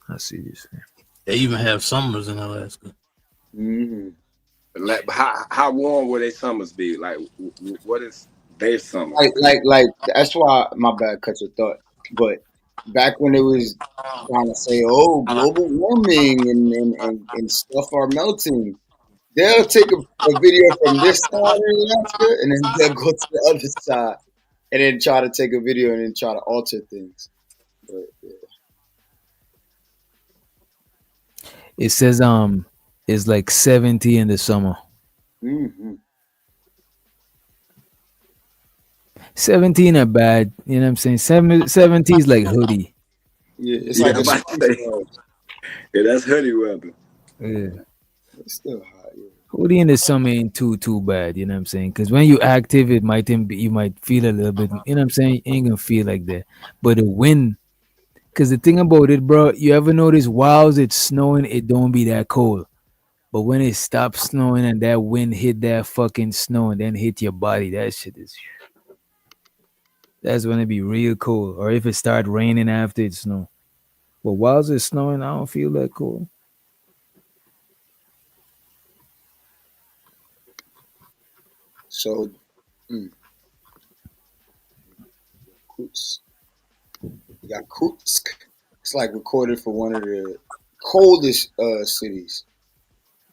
I see what you're saying. They even have summers in Alaska. Mm-hmm. Like, how warm will their summers be? Like, what is their summer? Like that's why my bad cut your thought. But back when it was trying to say, oh, global warming and stuff are melting, they'll take a video from this side of Alaska and then they'll go to the other side and then try to take a video and then try to alter things. But yeah. It says it's like 70 in the summer. Mm-hmm. 17 are bad. You know what I'm saying? 70 is like hoodie. Yeah, it's Yeah, like I'm a about to say, yeah, that's hoodie weather. Yeah. It's still hot. Yeah. Hoodie in the summer ain't too bad. You know what I'm saying? Because when you active, it might be, you might feel a little bit. You know what I'm saying? You ain't gonna feel like that. But the wind, because the thing about it, bro, you ever notice while it's snowing, it don't be that cold. But when it stops snowing and that wind hit that fucking snow and then hit your body, that shit is. That's when it be real cold. Or if it start raining after it snow. But while it's snowing, I don't feel that cold. So, Yakutsk. It's like recorded for one of the coldest cities.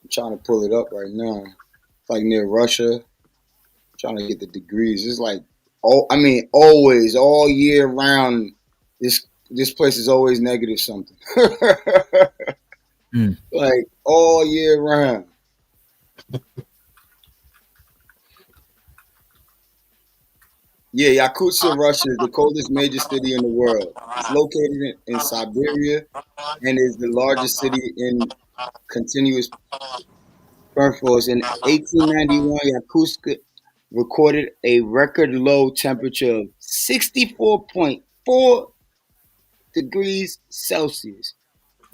I'm trying to pull it up right now. It's like near Russia. I'm trying to get the degrees. It's like always all year round. This place is always negative something. Like all year round. Yeah, Yakutsk, Russia is the coldest major city in the world. It's located in Siberia and is the largest city in continuous permafrost. In 1891, Yakutsk recorded a record low temperature of 64.4 degrees Celsius.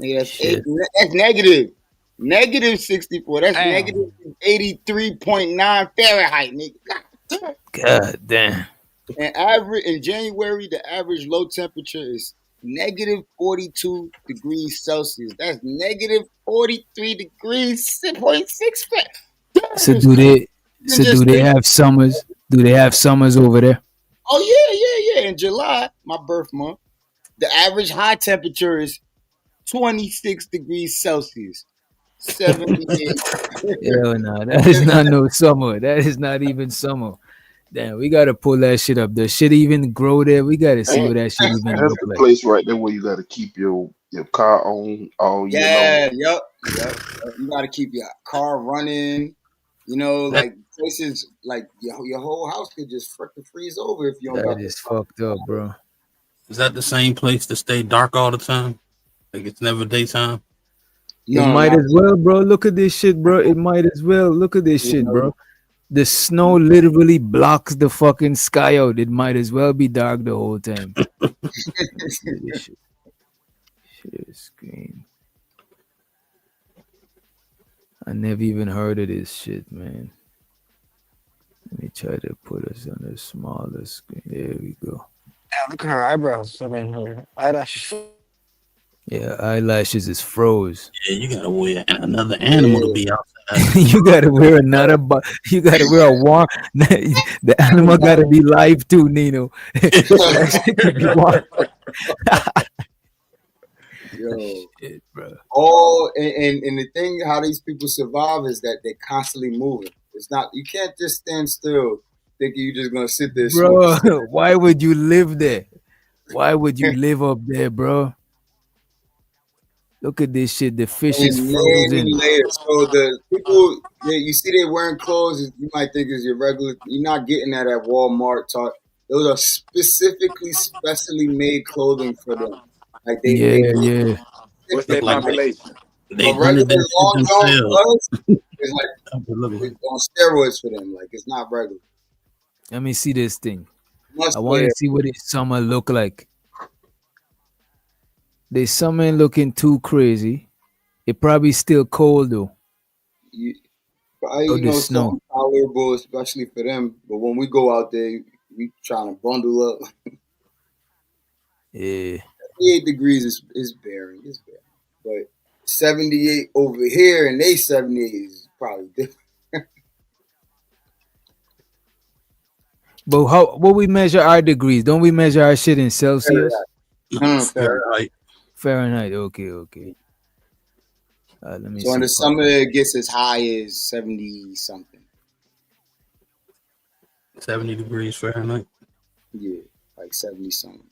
Nigga, Shit. that's negative. Negative 64. That's Damn. negative 83.9 Fahrenheit, nigga. God damn. And average in January, the average low temperature is negative 42 degrees Celsius. That's negative 43 degrees 0.6. So do they have summers? Do they have summers over there? Oh yeah. In July, my birth month, the average high temperature is 26 degrees Celsius. 78. Hell no, that is not no summer. That is not even summer. Damn, we gotta pull that shit up. Does shit even grow there? We gotta see what that shit even That's look the like. place right there where you got to keep your car on all year long. Yeah, yep. You gotta keep your car running. You know, like places like your whole house could just freaking freeze over if you don't That got the is fucked up, bro. Is that the same place to stay dark all the time? Like it's never daytime? It might as well, bro. Look at this shit, bro. It might as well. Look at this shit, bro. The snow literally blocks the fucking sky out. It might as well be dark the whole time. This shit. Share screen. I never even heard of this shit, man. Let me try to put us on a smaller screen. There we go. Yeah, look at her eyebrows. I mean, her eyelashes. Yeah, eyelashes is froze. Yeah, you gotta wear another animal to be outside. You gotta wear another. You gotta wear a warm. The animal gotta be live too, Nino. That shit could be warm. Yo, shit, bro. Oh, and the thing how these people survive is that they're constantly moving. It's not you can't just stand still thinking you're just gonna sit there. Bro, Smoke. why would you live there? Why would you live up there, bro? Look at this shit. The fish is And many frozen. layers. So the people you see they wearing clothes, you might think is your regular. You're not getting that at Walmart. Those are specially made clothing for them. Like they Yeah. What's their like population? They a hunted regular that shit long john themselves. for us is like it's on steroids for them. Like it's not regular. Let me see this thing. Must I want wear. to see what this summer look like. This summer ain't looking too crazy. It probably still cold though. Probably, Oh, the snow. something tolerable, especially for them. But when we go out there, we trying to bundle up. Yeah. 8 degrees is bearing. It's bearing. But 78 over here and they 78 is probably different. But what we measure our degrees? Don't we measure our shit in Celsius? Fahrenheit. Fahrenheit. Okay. Let me So in see. the summer it gets as high as 70 something. 70 degrees Fahrenheit. Yeah, like 70 something.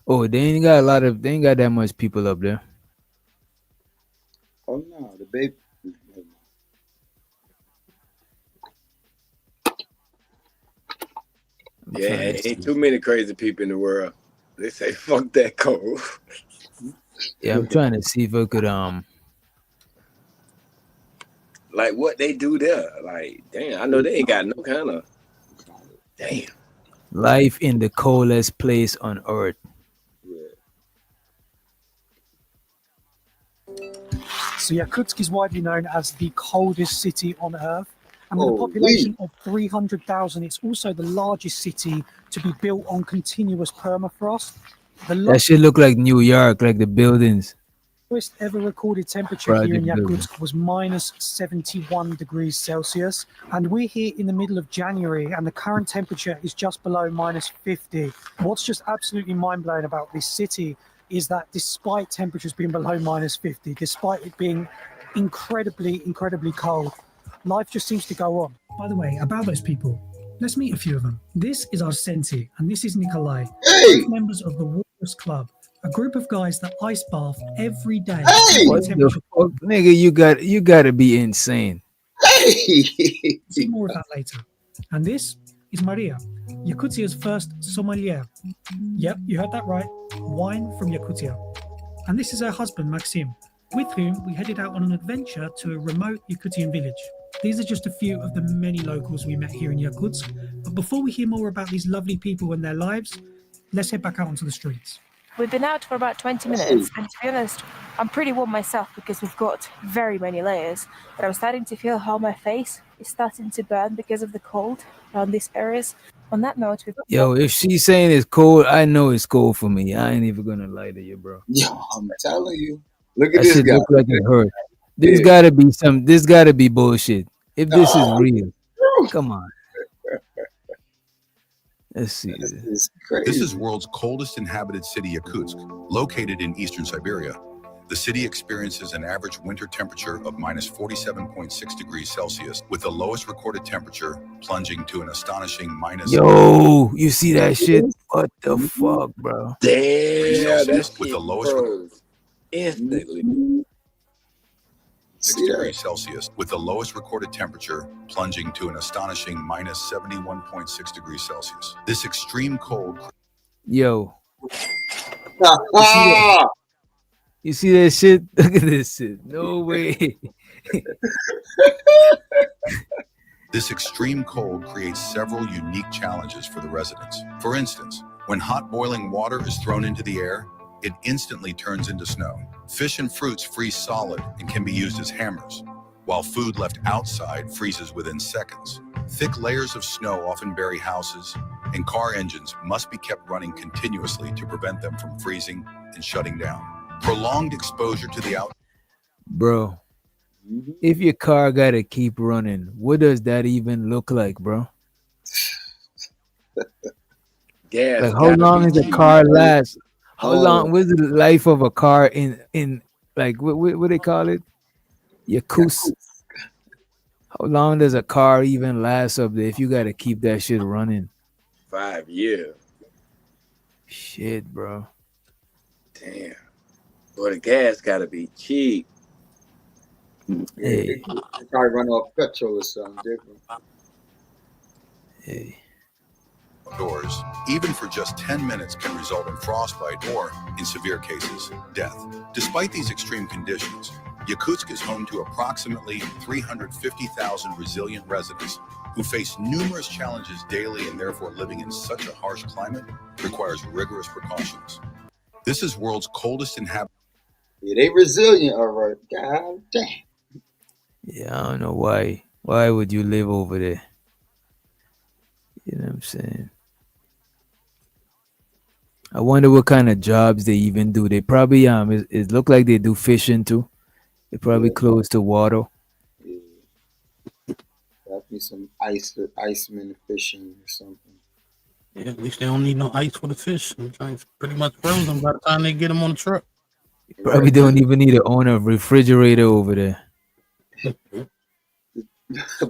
Oh, they ain't got that much people up there. Oh no, the baby. Yeah, ain't too many crazy people in the world. They say fuck that cold. Yeah, I'm trying to see if I could Like what they do there. Like, damn, I know they ain't got no kind of damn. life in the coldest place on earth. So Yakutsk is widely known as the coldest city on Earth. And with a Holy. population of 300,000, it's also the largest city to be built on continuous permafrost. The That shit look like New York, like the buildings. lowest ever recorded temperature here in Project building. Yakutsk was minus 71 degrees Celsius. And we're here in the middle of January, and the current temperature is just below minus 50. What's just absolutely mind-blowing about this city is that despite temperatures being below minus 50, despite it being incredibly cold, life just seems to go on. By the way, about those people, let's meet a few of them. This is Arsenti, and this is Nikolai, both members of the Walrus Club, a group of guys that ice bath every day. What the fuck, nigga? You gotta be insane. See more of that later. And this is Maria, Yakutia's first sommelier. Yep, you heard that right. Wine from Yakutia. And this is her husband, Maxim, with whom we headed out on an adventure to a remote Yakutian village. These are just a few of the many locals we met here in Yakutsk. But before we hear more about these lovely people and their lives, let's head back out onto the streets. We've been out for about 20 minutes, and to be honest, I'm pretty warm myself because we've got very many layers. But I'm starting to feel how my face is starting to burn because of the cold around these areas. On that note, Yo, if she's saying it's cold, I know it's cold for me. I ain't even gonna lie to you, bro. Yo, I'm telling you. Look at That this shit guy. look like it hurt. This Yeah. gotta be this gotta be bullshit. If this is No. real, come on. Let's see. This is world's coldest inhabited city, Yakutsk, located in eastern Siberia. The city experiences an average winter temperature of minus 47.6 degrees Celsius, with the lowest recorded temperature plunging to an astonishing minus. Yo, you see that shit? What the fuck, bro? Damn, Celsius, that's with the lowest instantly. 6 degrees Celsius, with the lowest recorded temperature plunging to an astonishing minus 71.6 degrees Celsius. This extreme cold. Yo. You see that shit? Look at this shit. No way. This extreme cold creates several unique challenges for the residents. For instance, when hot boiling water is thrown into the air, it instantly turns into snow. Fish and fruits freeze solid and can be used as hammers, while food left outside freezes within seconds. Thick layers of snow often bury houses, and car engines must be kept running continuously to prevent them from freezing and shutting down. Prolonged exposure to the Bro, if your car gotta keep running, what does that even look like, bro? Gas. Like how long does the car last? How long was the life of a car in like what they call it? Yakutsk. How long does a car even last up there if you gotta keep that shit running? 5 years. Shit, bro. Damn. Boy, the gas gotta be cheap. They probably run off petrol or something different. Hey. outdoors, even for just 10 minutes, can result in frostbite or, in severe cases, death. Despite these extreme conditions, Yakutsk is home to approximately 350,000 resilient residents who face numerous challenges daily, and therefore living in such a harsh climate requires rigorous precautions. This is world's coldest inhabited. Yeah, they resilient, all right. God damn. Yeah, I don't know why. Why would you live over there? You know what I'm saying? I wonder what kind of jobs they even do. They probably it look like they do fishing too. They probably Yeah, close to water. yeah. Definitely some iceman fishing or something. Yeah, at least they don't need no ice for the fish. The thing's pretty much frozen by the time they get them on the truck. Probably Right. don't even need to own a refrigerator over there.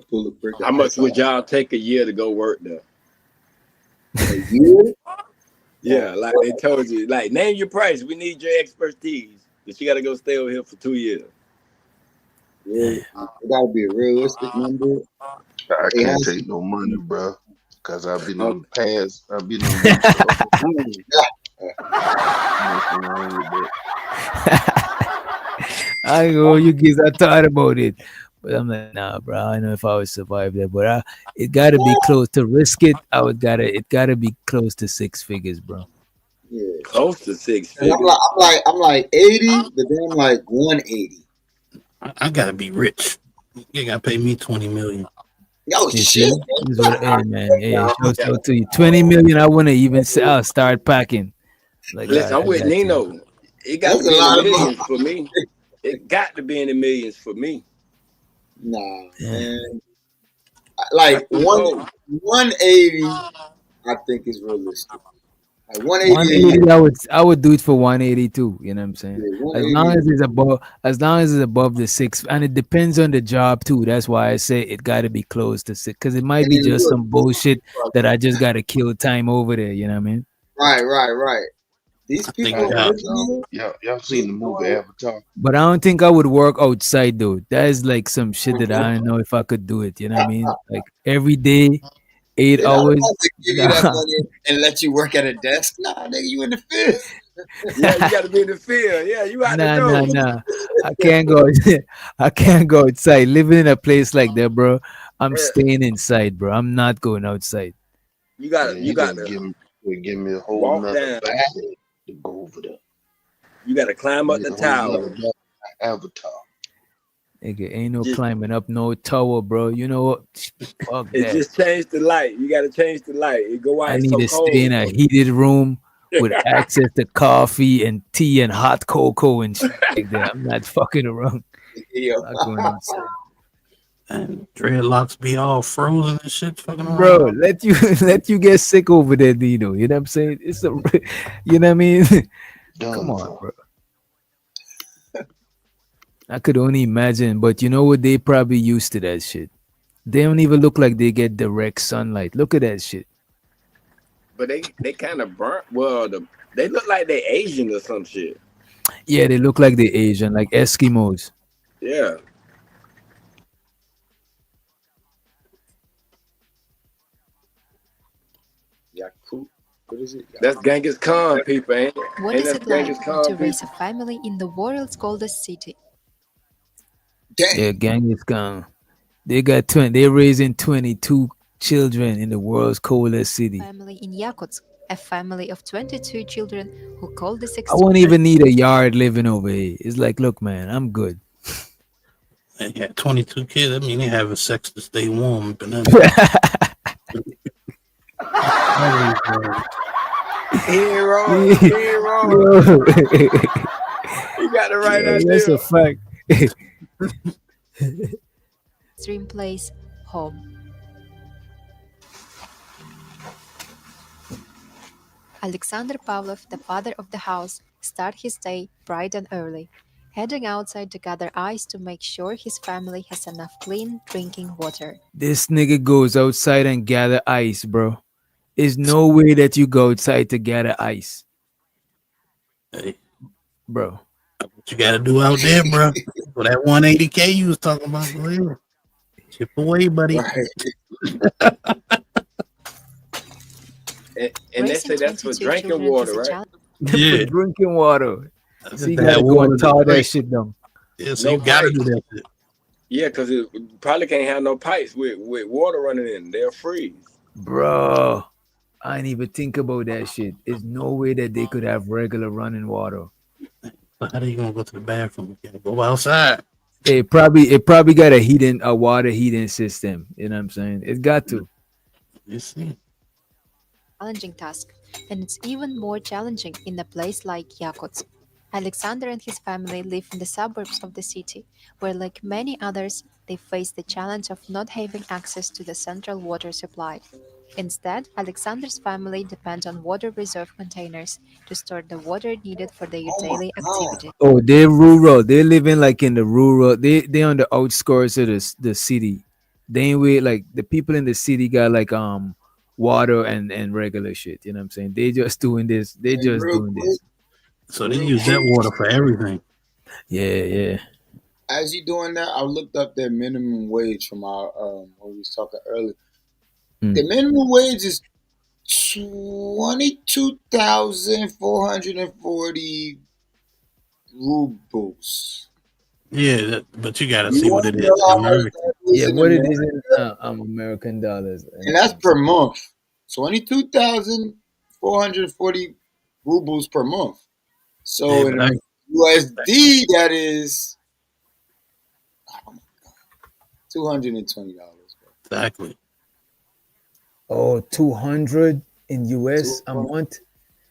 Pull a brick of How much ice would out. y'all take a year to go work there? A year? Yeah, Oh, like they told you, like name your price. We need your expertise, but you got to go stay over here for 2 years. it gotta be a realistic number. I It can't has take no money, bro, because I've been Okay. on past. I've been on them stuff. Nothing wrong with that. I know you kids are thought about it. But I'm like, nah, bro. I don't know if I would survive that. But it gotta be close to risk it. It gotta be close to 6 figures, bro. Yeah. Close to 6 And figures. I'm like 80, but then I'm like 180. I gotta be rich. You gotta pay me 20 million. Yo, You shit. see? This is what hey man, hey, shouts out to you. 20 million, I wouldn't even say I'll start packing. Like, all Listen, right, I'm I with got you. Nino. It got to That's a be in the lot of money. millions for me. It got to be in the millions for me. Nah, Yeah. man. That's Like too low. 180, I think is realistic. Like 180 a year. 180, I would do it for 180 too. You know what I'm saying? Yeah, As 180 long a as year. as long as it's above the six, and it depends on the job too. That's why I say it got to be close to six, because it might And be then just look, some bullshit that I just got to kill time over there. You know what I mean? right. These I people think are Hey, working here. y'all seen the movie Avatar? But I don't think I would work outside though. That is like some shit that I don't know if I could do it. You know what I mean? Like every day, eight They're not hours. about to give you that Nah, money and let you work at a desk. Nah, nigga, you in the field. Yeah, you got to be in the field. Yeah, you out the door. nah. I can't go. I can't go outside. Living in a place like that, bro. I'm Yeah, staying inside, bro. I'm not going outside. Yeah, you you got gotta to give me a whole walk nother down. bag to go over there. You got to climb You up need the a whole nother tower. bag. Avatar. Nigga, ain't no Just climbing up no tower, bro. You know what? Fuck it that. just changed the light. You got to change the light. It go out. I It's need so to stay in cold. a heated room with access to coffee and tea and hot cocoa and shit like that. I'm not fucking around. Yeah. I'm not going outside. And dreadlocks be all frozen and shit fucking Bro, around. let you let you get sick over there, Dino. You know what I'm saying? It's a you know what I mean? Come Done on, for. bro. I could only imagine, but you know what? They probably used to that shit. They don't even look like they get direct sunlight. Look at that shit. But they kind of burnt. Well, they look like they Asian or some shit. Yeah, they look like the Asian, like Eskimos. Yeah, Yakut. What is it? that's Genghis Khan people, ain't it? What Ain't is that it like Genghis Khan to raise a people? family in the world's coldest city? Yeah, Dang. Genghis Khan. They got 20. They're raising 22 children in the world's coldest city. Family in Yakutsk, a family of 22 children who call this I won't even need a yard living over here. It's like, look, man, I'm good. They got 22 kids. I mean, they having sex to stay warm. But then, Hero. Yo. You got the right Yo, that's a idea. fact. dream place, home. Alexander Pavlov, the father of the house, starts his day bright and early, heading outside to gather ice to make sure his family has enough clean drinking water. This nigga goes outside and gather ice, bro. There's no way that you go outside to gather ice, hey, bro. what you got to do out there, bro? For that 180K you was talking about, bro. Chip away, buddy. Right. And they say that's for 22 drinking children water, is a right? challenge. For drinking water. I So you just had gotta go water and to thaw that drink. shit down. Yeah, so No you got to pipes. do that shit. Yeah, because it probably can't have no pipes with water running in. They'll freeze. Bro, I didn't even think about that shit. There's no way that they could have regular running water. So how are you going to go to the bathroom? You got to go outside. It probably got a water heating system. You know what I'm saying? It got to. You see. Challenging task, and it's even more challenging in a place like Yakutsk. Alexander and his family live in the suburbs of the city, where, like many others, they face the challenge of not having access to the central water supply. Instead, Alexander's family depends on water reserve containers to store the water needed for their Oh my daily god. activities. Oh, they're rural. They're living like in the rural. They on the outskirts of the city. They ain't with like the people in the city got like water and regular shit. You know what I'm saying? They just doing this. They And just real doing quick, this. So they use that water for everything. Yeah, yeah. as you doing that, I looked up their minimum wage from our when we was talking earlier. The Mm. minimum wage is 22,440 rubles. Yeah, but you gotta You see what want it to is know in how much America. that is Yeah, in what it is in America? American dollars. And that's per month. 22,440 rubles per month. Yeah, So but in USD, that is $220. exactly. Oh, 200 in US a 200, month?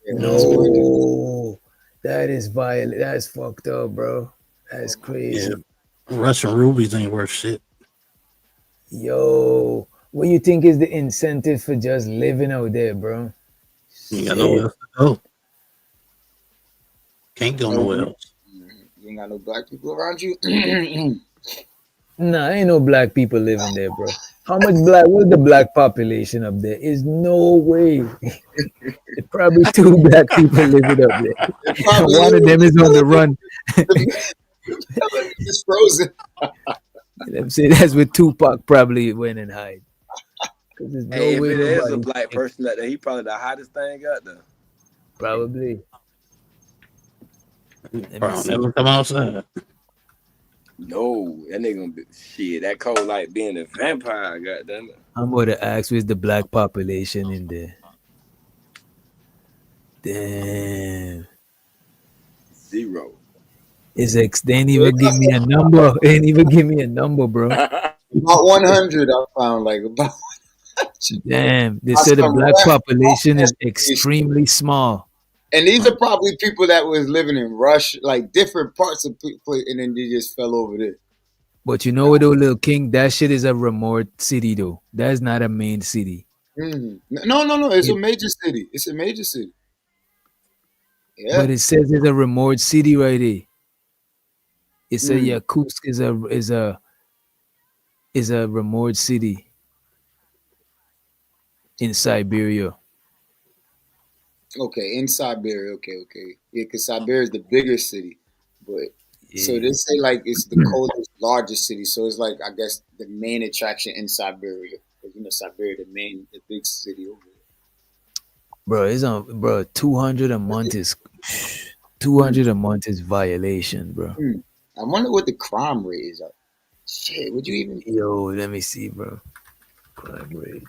yeah, 200. No. That is violent. That's fucked up, bro. That's Yeah, crazy. Russian rubies ain't worth shit. Yo, what you think is the incentive for just living out there, bro? You got Shit. nowhere else to go. Can't go Oh, nowhere you else. ain't got no black people around you. Nah, ain't no black people living there, bro. What's the black population up there? Is no way. It's probably two black people living up there. They probably One of them is on the run. it's frozen. You know what I'm saying? That's where Tupac probably went and hide. Because there's no Hey, if way it is a nobody black person out there, he probably the hottest thing out there. probably. Let me Bro, see. never come outside. No, that nigga gonna be shit. That cold like being a vampire, goddamn it. I'm gonna ask where's the black population in there. Damn. Zero. They ain't even give me a number. They ain't even give me a number, bro. About 100, I found like about. Damn. They That's said the some black rough population is estimation. extremely small. And these are probably people that was living in Russia, like different parts of people, and then they just fell over there. But you know what though, Lil King? That shit is a remote city though. That's not a main city. Mm-hmm. No. It's a It, major city. It's a major city. Yeah. but it says it's a remote city right there. It said Mm. Yakutsk is a remote city in Siberia. Okay, in Siberia. Okay. Yeah, because Siberia is the bigger city, but so Yeah. they say like it's the coldest, largest city. So it's like I guess the main attraction in Siberia, because Siberia, the big city over Bro, it's on bro, 200 a month is 200 a month is violation, bro. there. I wonder what the crime rate is. Shit, would you even? Yo, let me see, bro. Crime rate.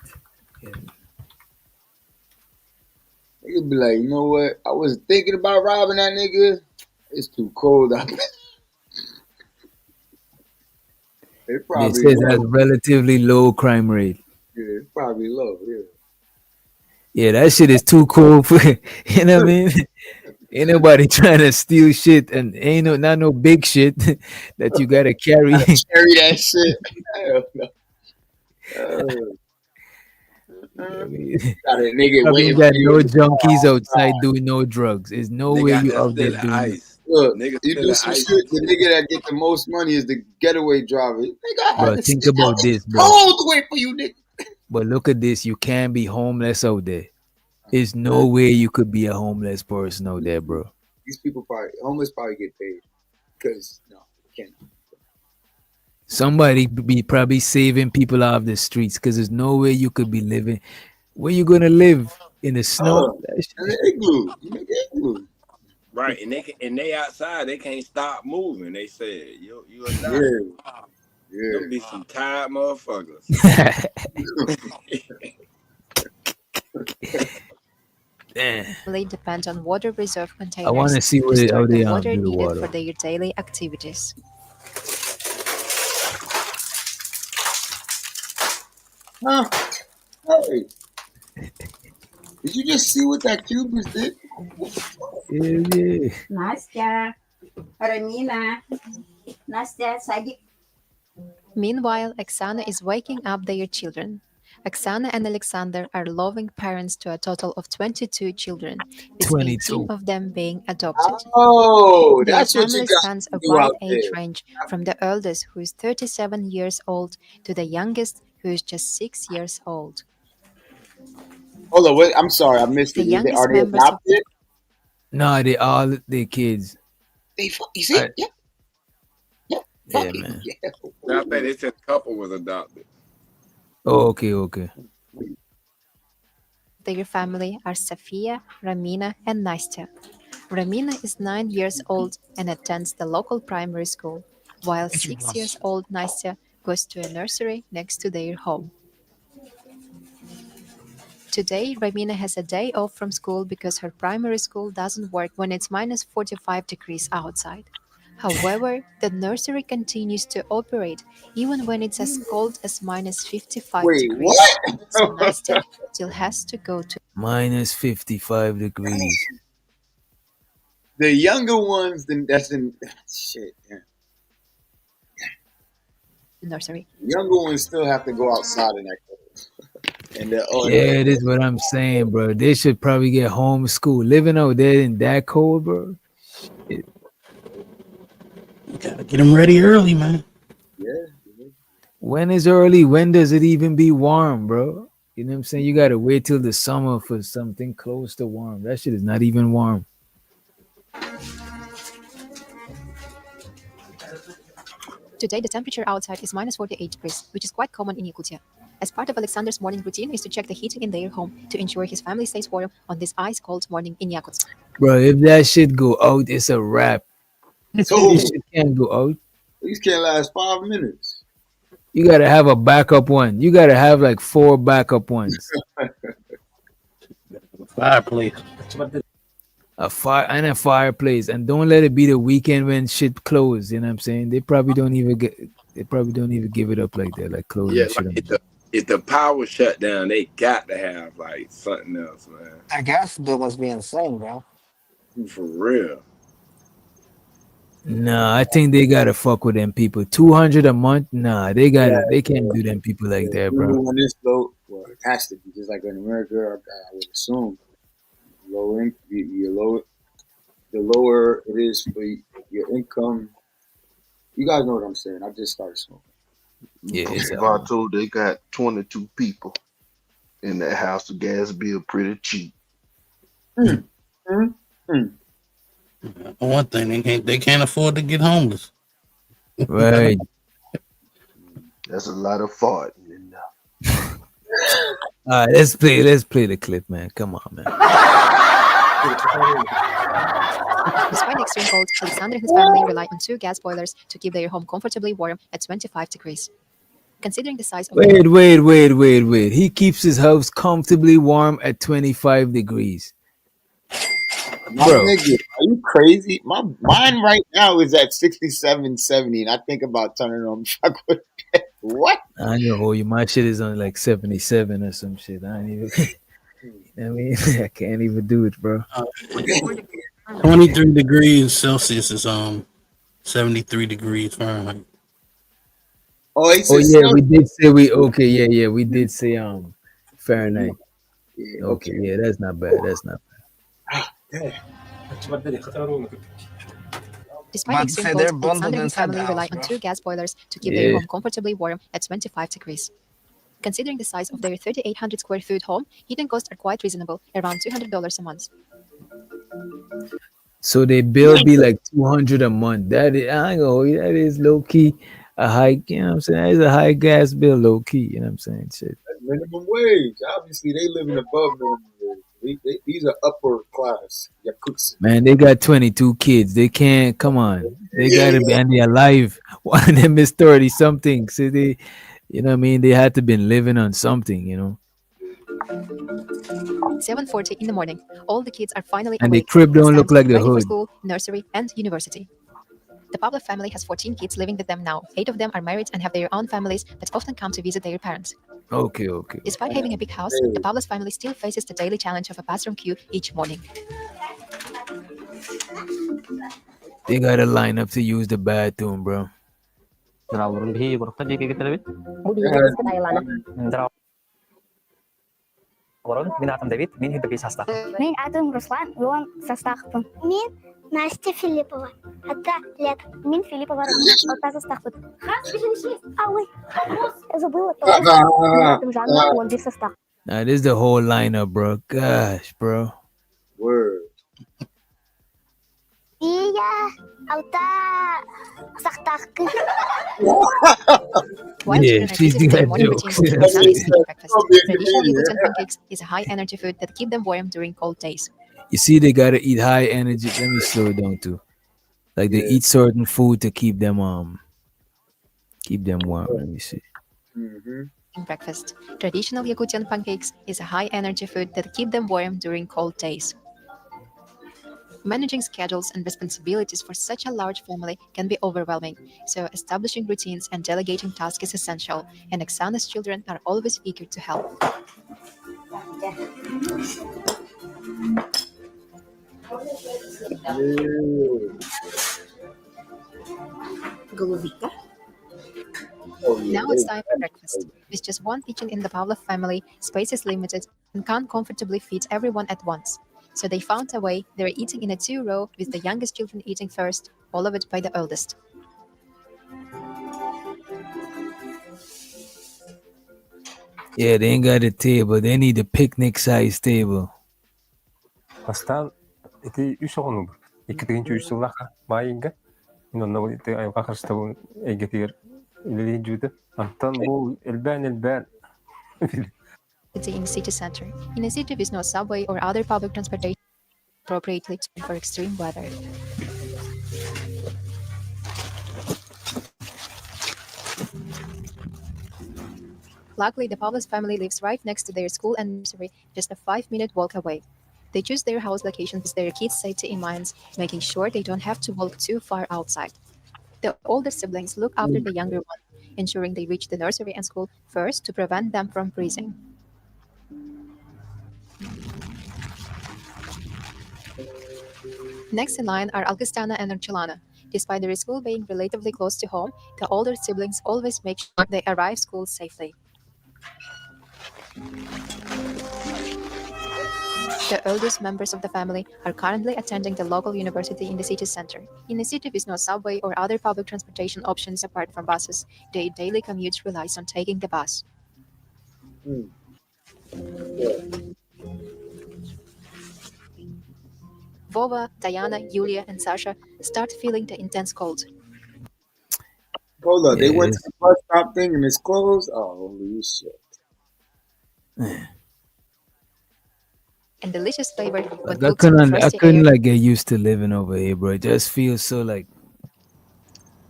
You'd be like, you know what? I was thinking about robbing that nigga. It's too cold out there. It's It probably says it has low. relatively low crime rate. Yeah, it's probably low. Yeah. Yeah, that shit is too cool for you know what I mean? Ain't nobody trying to steal shit and ain't not no big shit that you gotta carry. Gotta carry that shit. Hell no. I mean, Got a nigga probably waiting ain't for got you no in the car junkies outside. outside doing no drugs. There's no way Nigga out you there out there stealing doing it. ice. Look, Nigga you do stealing some ice. shit. The nigga that get the most money is the getaway driver. Nigga, I had Bro, to think stay out about in this, the bro. cold to wait for you, nigga. But look at this. You can't be homeless out there. There's no way you could be a homeless person out there, bro. These people homeless probably get paid because no, they can't. Somebody be probably saving people off the streets because there's no way you could be living. Where you gonna live? In the snow? That shit- And the igloo, you make an igloo. Right, and they outside, they can't stop moving. They said, you'll die. Yeah. Them be some tired motherfuckers. Damn. Family depend on water reserve I want containers to see to store how the they water do the needed for water. their daily activities. Huh? Hey, did you just see what that Cubans did? Yeah. Настя, Рамина, Настя, садик. Meanwhile, Oksana is waking up their children. Oksana and Alexander are loving parents to a total of 22 children, with 18 22. of them being adopted. Oh, Their that's what you family got spans to a do wide out age there. range from the eldest, who is 37 years old, to the youngest, who is just 6 years old. Hold on, wait, I'm sorry, I missed The it. youngest Are they members of adopted? No, they all they kids. You see? Yeah, Yeah, man. yeah. I think they said a couple was adopted. Oh, okay. their family are Safia, Ramina, and Nastya. Ramina is 9 years old and attends the local primary school, while 6 years old Nastya goes to a nursery next to their home. Today, Ramina has a day off from school because her primary school doesn't work when it's minus 45 degrees outside. However, the nursery continues to operate even when it's as cold as minus 55 Wait, degrees. what? So Nastya still has to go to Minus 55 degrees. The younger ones, then that's in shit. Yeah. the nursery. Younger ones still have to go outside in that cold. And the Yeah, that's what I'm saying, bro. They should probably get homeschooled. Living out there in that cold, bro. Shit. You gotta get them ready early, man. yeah. When is early? When does it even be warm, bro? You know what I'm saying? You gotta wait till the summer for something close to warm. That shit is not even warm. Today, the temperature outside is minus 48 degrees, which is quite common in Yakutia. As part of Alexander's morning routine is to check the heating in their home to ensure his family stays warm on this ice-cold morning in Yakutsk. Bro, if that shit go out, it's a wrap. So This shit can't go out. these can't last 5 minutes. You gotta have a backup one. You gotta have like 4 backup ones. Fireplace. A fire and a fireplace. And don't let it be the weekend when shit closed. You know what I'm saying? They probably don't even give it up like that, like closing Yeah, shit like up. if the power shut down, they got to have like something else, man. That gas bill must be insane, bro. For real. Nah, I think they gotta fuck with them people. 200 a month? Nah, they can't do them people like that, bro. When this low, well, it has to be just like in America. I would assume low the lower it is for your income. You guys know what I'm saying. I just started smoking. Yeah, it's Vato, they got 22 people in that house. The gas bill pretty cheap. One thing they can't afford to get homeless. Right. That's a lot of farting in there. All right, let's play the clip, man. Come on, man. Despite the extreme cold, Alexander and his family rely on 2 gas boilers to keep their home comfortably warm at 25 degrees. Considering the size of Wait. He keeps his house comfortably warm at 25 degrees. My nigga, are you crazy? Mine right now is at 67, 70, and I think about turning on. What? I ain't gonna hold you. My shit is on like 77 or some shit. I ain't even. I mean, I can't even do it, bro. 23 degrees Celsius is 73 degrees Fahrenheit. Oh, yeah, we did say we did say Fahrenheit. Yeah, okay, yeah, that's not bad. That's not bad. Despite the extreme cold, Alexander and his family rely on 2 gas boilers to keep their home comfortably warm at 25 degrees. Considering the size of their 3,800 square foot home, heating costs are quite reasonable, around $200 a month. So they bill be like 200 a month. That is, I ain't gonna hold you, that is low key a high. You know what I'm saying? That is a high gas bill, low key. You know what I'm saying? Shit. That's minimum wage. Obviously, they living above minimum wage. These are upper class Yakutsk. Man, they got 22 kids. They can't. Come on. They gotta be, and they're alive. One of them is 30 something. So they, you know what I mean? They had to been living on something. You know. 7:40 in the morning. All the kids are finally And the awake. crib don't look like the ready for hood. school, nursery, and university. The Pavlov family has 14 kids living with them now. 8 of them are married and have their own families that often come to visit their parents. Okay, okay. Despite having a big house, the Pablo's family still faces the daily challenge of a bathroom queue each morning. They gotta line up to use the bathroom, bro. Мен атым Руслан, Леон Состахпын. Мен Настя Филиппова. Атта лет. Мен Филиппова Рамина, Атта Состахпын. Ой, я забыла. Меня атым Жанна, Лонди Состах. Nah, this is the whole lineup, bro. Gosh, bro. Word. Iya, Alta Состахпын. While Yeah, children are she's busy with their got morning jokes. routines, families eat breakfast. Traditional Yakutan pancakes is a high energy food that keep them warm during cold days. You see, they gotta eat high energy. Let me slow it down too. Like they eat certain food to keep them warm. Let me see. In breakfast, traditional Yakutian pancakes is a high energy food that keep them warm during cold days. Managing schedules and responsibilities for such a large family can be overwhelming, so establishing routines and delegating tasks is essential, and Oksana's children are always eager to help. Now it's time for breakfast. With just one kitchen in the Pavlov family, space is limited and can't comfortably feed everyone at once. So they found a way. They're eating in a two-row, with the youngest children eating first, followed by the oldest. Yeah, they ain't got a table. They need a picnic-sized table. Бастан эти үш оғын бар. Екі тегінші үш жылақа майынға. Инонна бұл эти айға қарышта бұл әйгетігер үлелейін жүді. Антан бұл элбән. In the city center. In a city with no subway or other public transportation appropriately for extreme weather. Luckily, the Pavlos family lives right next to their school and nursery, just a 5-minute walk away. They choose their house location with their kids' safety in mind, making sure they don't have to walk too far outside. The older siblings look after the younger one, ensuring they reach the nursery and school first to prevent them from freezing. Next in line are Alkistana and Archulana. Despite their school being relatively close to home, the older siblings always make sure they arrive school safely. The oldest members of the family are currently attending the local university in the city center. In a city with no subway or other public transportation options apart from buses, their daily commute relies on taking the bus. Vova, Diana, Yulia, and Sasha start feeling the intense cold. Hold up, they went to the bus stop thing and it's closed? Oh, holy shit. And delicious flavor, but I cooked in the couldn't frosty air. like get used to living over here, bro. It just feels so like,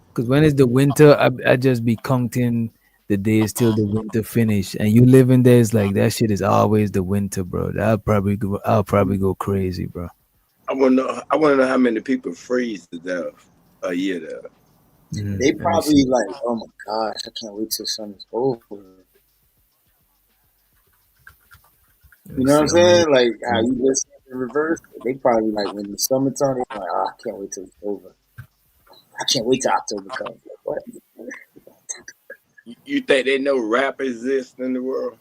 because when it's the winter, I just be counting the days till the winter finish, and you living there is like that shit is always the winter, bro. I'll probably go crazy, bro. I want to know how many people freeze to death a year there. They probably like, oh my gosh, I can't wait till summer's over. You know what I'm saying? Like how you just in reverse. They probably like when the summertime, they're like, oh, I can't wait till it's over. I can't wait till October comes. Like, what? You think they know rap exists in the world?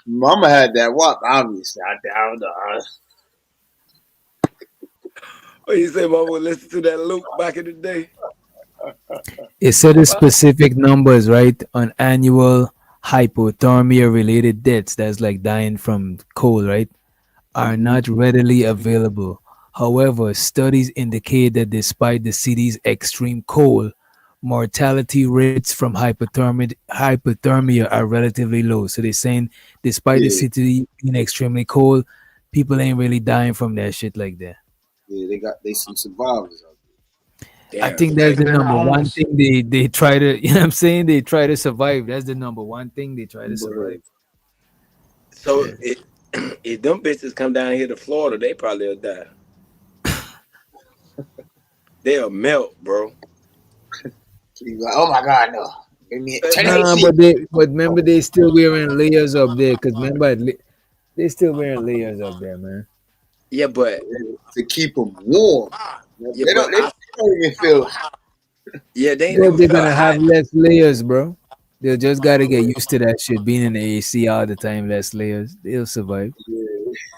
Mama had that WAP, obviously. I don't know. What you say, Mama? Listen to that loop back in the day. It said the specific numbers, right, on annual hypothermia-related deaths, that's like dying from cold, right, are not readily available. However, studies indicate that despite the city's extreme cold, mortality rates from hypothermia are relatively low. So they're saying despite the city being extremely cold, people ain't really dying from that shit like that. Yeah, they some survivors out I think that's the number one thing they try to, you know what I'm saying? They try to survive. That's the number one thing they try to survive. So if them bitches come down here to Florida, they probably will die. they'll melt, bro. He's like, oh my God, no. Give me turn the Nah, AC. but remember they still wearing layers up there. Cause remember they still wearing layers up there, man. Yeah, but to keep them warm. yeah, They but don't even feel hot. yeah, they ain't Bro, never they're felt gonna have hot. less layers, bro. They'll just gotta get used to that shit. Being in the AC all the time, less layers. They'll survive.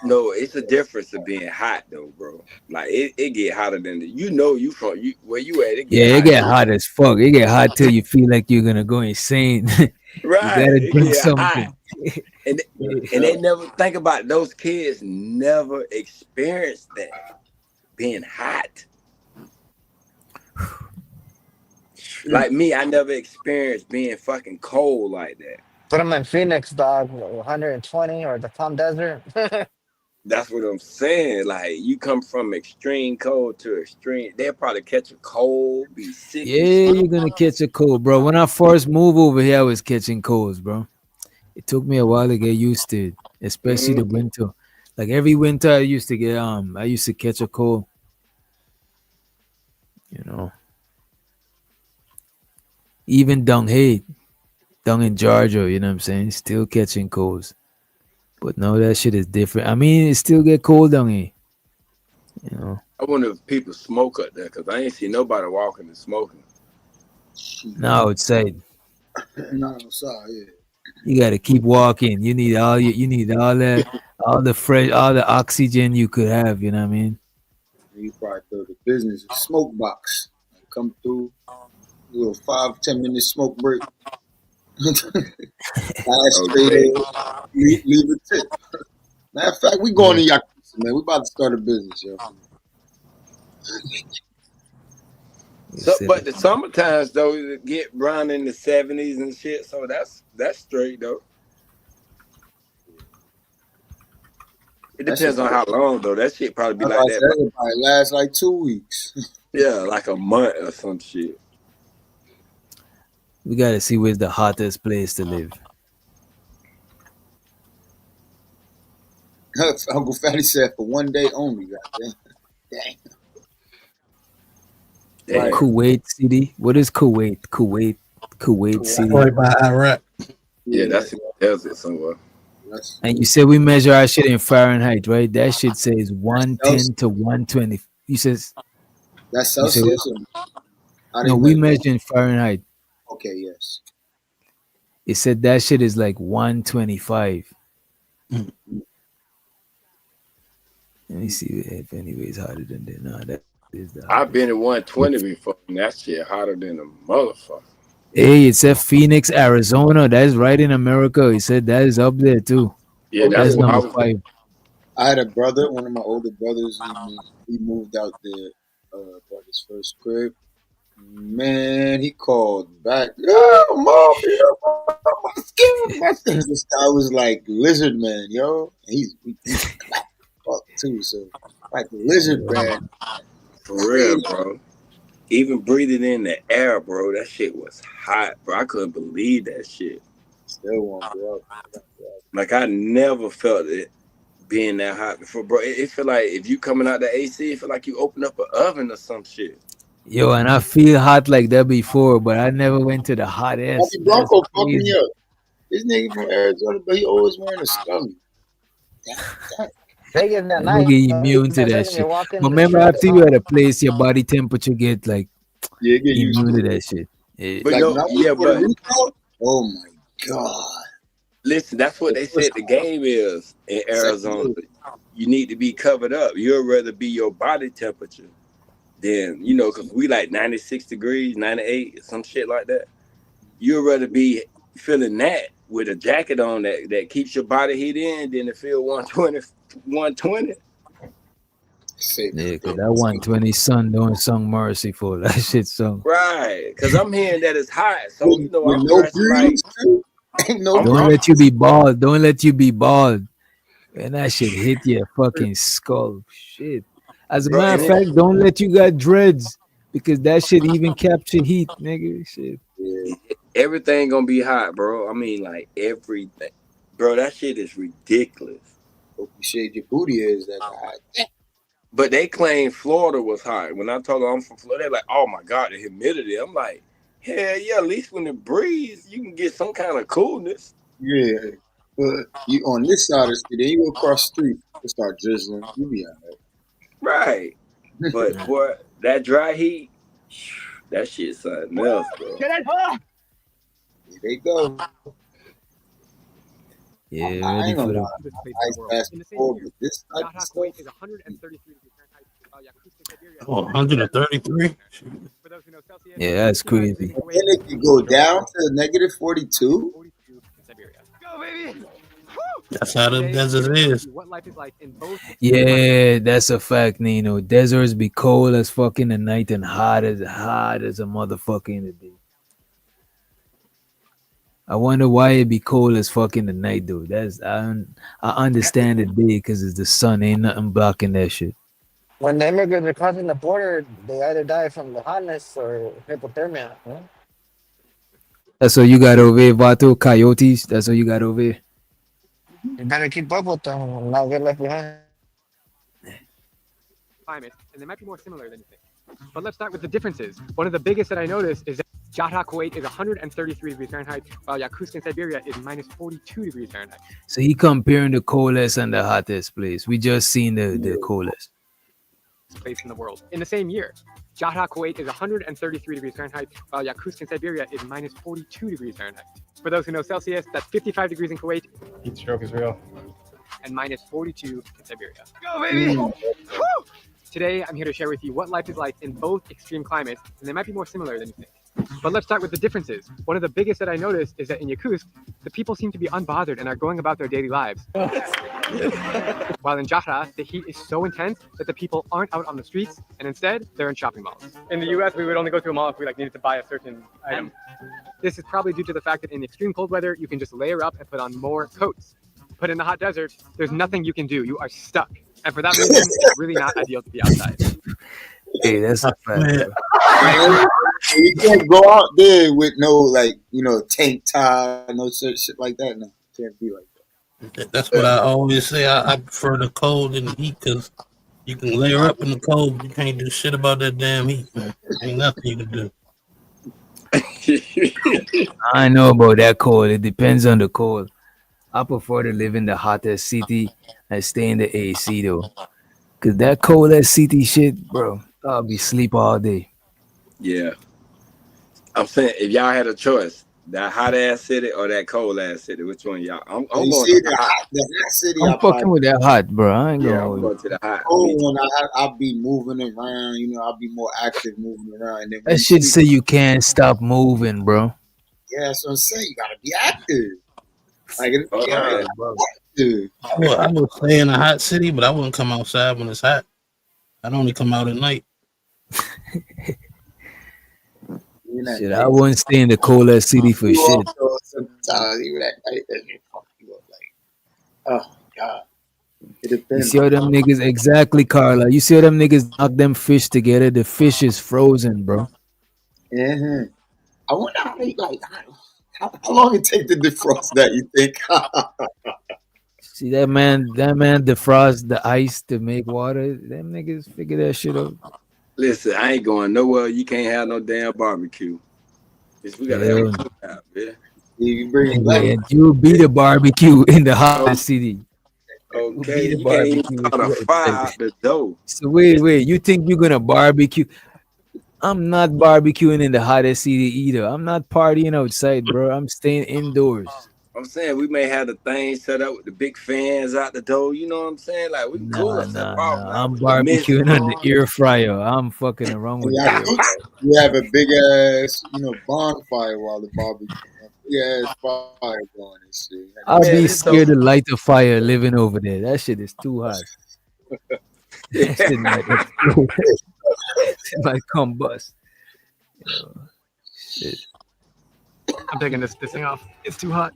No, it's a difference of being hot though, bro. Like it get hotter than you from you where you at. It Yeah, get it hot get too. hot as fuck. It get hot till you feel like you're gonna go insane. You Right, gotta it drink get hot, something. and they never think about those kids. Never experienced that being hot. Like me, I never experienced being fucking cold like that. Put them in Phoenix, dog, 120 or the Palm Desert. That's what I'm saying. Like you come from extreme cold to extreme, they'll probably catch a cold, be sick Yeah, and shit. you're gonna catch a cold, bro. When I first moved over here, I was catching colds, bro. It took me a while to get used to it, especially the Mm-hmm. winter. Like every winter, I used to catch a cold. You know, even down in Georgia, you know what I'm saying, still catching colds. But no, that shit is different. I mean, it still get cold down here. You know, I wonder if people smoke up there because I ain't see nobody walking and smoking. now outside, No, I'm sorry. you gotta keep walking. You need all the fresh, all the oxygen you could have. You know what I mean? Yeah. You probably throw the business smoke box. Come through, little 5-10 minute smoke break. Pass straight Okay. in, leave a tip. Matter of fact, we going to Yakuza, man. We about to start a business, yo. So, but the summer times though, it get around in the 70s and shit. So that's straight though. It That shit depends on how long though. That shit probably be that's like like that. that probably last like 2 weeks. Yeah, like a month or some shit. We gotta see where's the hottest place to live. Uncle Fatty said for one day only. Goddamn. Dang. Damn. Kuwait City. What is Kuwait? Kuwait City. Right by Iraq. Yeah, that's in the desert somewhere. And you said we measure our shit in Fahrenheit, right? That shit says 110 to 120. You says That's you say what? Celsius? Or how they No, we measure? measure in Fahrenheit. Okay, yes. It said that shit is like 125. Let me see if anybody's hotter than that. No, that is the I've hottest. been at 120 before, and that shit hotter than a motherfucker. Hey, it said Phoenix, Arizona. That's right in America. He said that is up there too. Yeah, Okay. that's That's where I number was. 5. I had a brother, one of my older brothers. He moved out there, bought his first crib. Man, he called back. Oh, mom, my skin. This guy was like lizard man, yo. He's black fuck too, so like lizard man. For real, bro. Even breathing in the air, bro, that shit was hot, bro. I couldn't believe that shit. Still won't go up. Like I never felt it being that hot before, bro. It feel like if you coming out the AC, it feel like you open up an oven or some shit. Yo, and I feel hot like that before, but I never went to the hottest. Bobby That's Bronco fucked me crazy. up. This nigga from Arizona, but he always wearing a scully. They get that That nice. nigga immune to that You're shit. walking But the remember, street. after you at a place, your body temperature get like Yeah, get used immune to to it. that shit. Yeah. But Like no, when I was yeah, in Puerto but Rico, oh my god. listen, that's what they said the game is in Arizona. You need to be covered up. You'd rather be your body temperature than, because we like 96 degrees, 98, some shit like that. You'd rather be feeling that with a jacket on that keeps your body heat in than to feel 120, 120. Yeah, because that 120 sun don't sound merciful. That shit song. Right, because I'm hearing that it's hot, so With I'm no dressed like breeze, too. Ain't no I'm, Don't I'm let you be bald. Don't let you be bald. And that shit hit your fucking skull. Shit. As a bro, matter and of fact, don't let you got dreads because that shit even capture heat, nigga. Shit. everything gonna be hot, bro. I mean, like everything, bro. That shit is ridiculous. Hope you shade your booty is that high. But they claim Florida was hot. When I told them I'm from Florida, they're like, "Oh my God, the humidity." I'm like, "Hell yeah! At least when it breeze, you can get some kind of coolness." Yeah, but you on this side of the city, then you go across the street, it start drizzling. You be alright. Right. But boy, that dry heat, that shit's something else, bro. Here they go. Yeah, I ready ain't gonna for the. lie, ice bass before, but this type of stuff. Oh, 133. Yeah, that's crazy. And then it could go down to negative 42. That's how the desert is. Yeah, that's a fact, Nino. Deserts be cold as fuck in the night and hot as a motherfucker in the day. I wonder why it be cold as fuck in the night, though. I understand it big because it's the sun. Ain't nothing blocking that shit. When the immigrants are crossing the border, they either die from the hotness or hypothermia. Huh? That's what you got over here, Vato. Coyotes. That's what you got over here. You better keep up with them and not get left behind. Climate, and they might be more similar than you think. But let's start with the differences. One of the biggest that I noticed is that Jahra, Kuwait is 133 degrees Fahrenheit, while Yakutsk in Siberia is minus 42 degrees Fahrenheit. So he comparing the coldest and the hottest place. We just seen the coldest. Place in the world in the same year. Jahra, Kuwait is 133 degrees Fahrenheit, while Yakutsk in Siberia is minus 42 degrees Fahrenheit. For those who know Celsius, that's 55 degrees in Kuwait. Heat stroke is real. And minus 42 in Siberia. Go, baby! Today, I'm here to share with you what life is like in both extreme climates, and they might be more similar than you think. But let's start with the differences. One of the biggest that I noticed is that in Yakutsk, the people seem to be unbothered and are going about their daily lives. While in Jahra, the heat is so intense that the people aren't out on the streets, and instead, they're in shopping malls. In the US, we would only go to a mall if we needed to buy a certain item. This is probably due to the fact that in extreme cold weather, you can just layer up and put on more coats. But in the hot desert, there's nothing you can do. You are stuck. And for that reason, it's really not ideal to be outside. Hey, that's a fact. You can't go out there with no tank top, no shit like that. No, can't be like that. That's what I always say. I prefer the cold than the heat because you can layer up in the cold. You can't do shit about that damn heat, man. Ain't nothing you can do. I know about that cold. It depends on the cold. I prefer to live in the hottest city and stay in the AC though. Cause that cold ass city shit, bro, I'll be sleep all day. Yeah. I'm saying if y'all had a choice, that hot ass city or that cold ass city, which one y'all? I'm going to the hot. The hot city. I'm fucking with that hot, bro. I ain't Yeah, gonna I'm going to the hot. Cold one, I'll be moving around. I'll be more active moving around. And then that shit say you can't stop moving, bro. Yeah, that's what I'm saying. You gotta be active. Like, I would stay in a hot city, but I wouldn't come outside when it's hot. I'd only come out at night. Shit, I wouldn't stay in the coldest city for shit. Sometimes even at night, oh God. It You depends. see how them niggas exactly, Carla. You see how them niggas knock them fish together? The fish is frozen, bro. Mm-hmm. I wonder how long it take to defrost that, you think? See that man defrost the ice to make water. Them niggas figure that shit out. Listen, I ain't going nowhere. You can't have no damn barbecue. We gotta have a cookout, man. You bring Man, you be the barbecue in the hot city. Okay, you can't even start a fire out the door. So wait, you think you're gonna barbecue? I'm not barbecuing in the hottest city either. I'm not partying outside, bro. I'm staying indoors. I'm saying we may have the thing set up with the big fans out the door. You know what I'm saying? Like we can cool us up. I'm barbecuing on the air fryer. I'm fucking around with that. You have a big ass, bonfire while the barbecue. Big ass fire going and shit. I'll be scared to light the fire living over there. That shit is too hot. That shit might combust. Shit. I'm taking this thing off. It's too hot.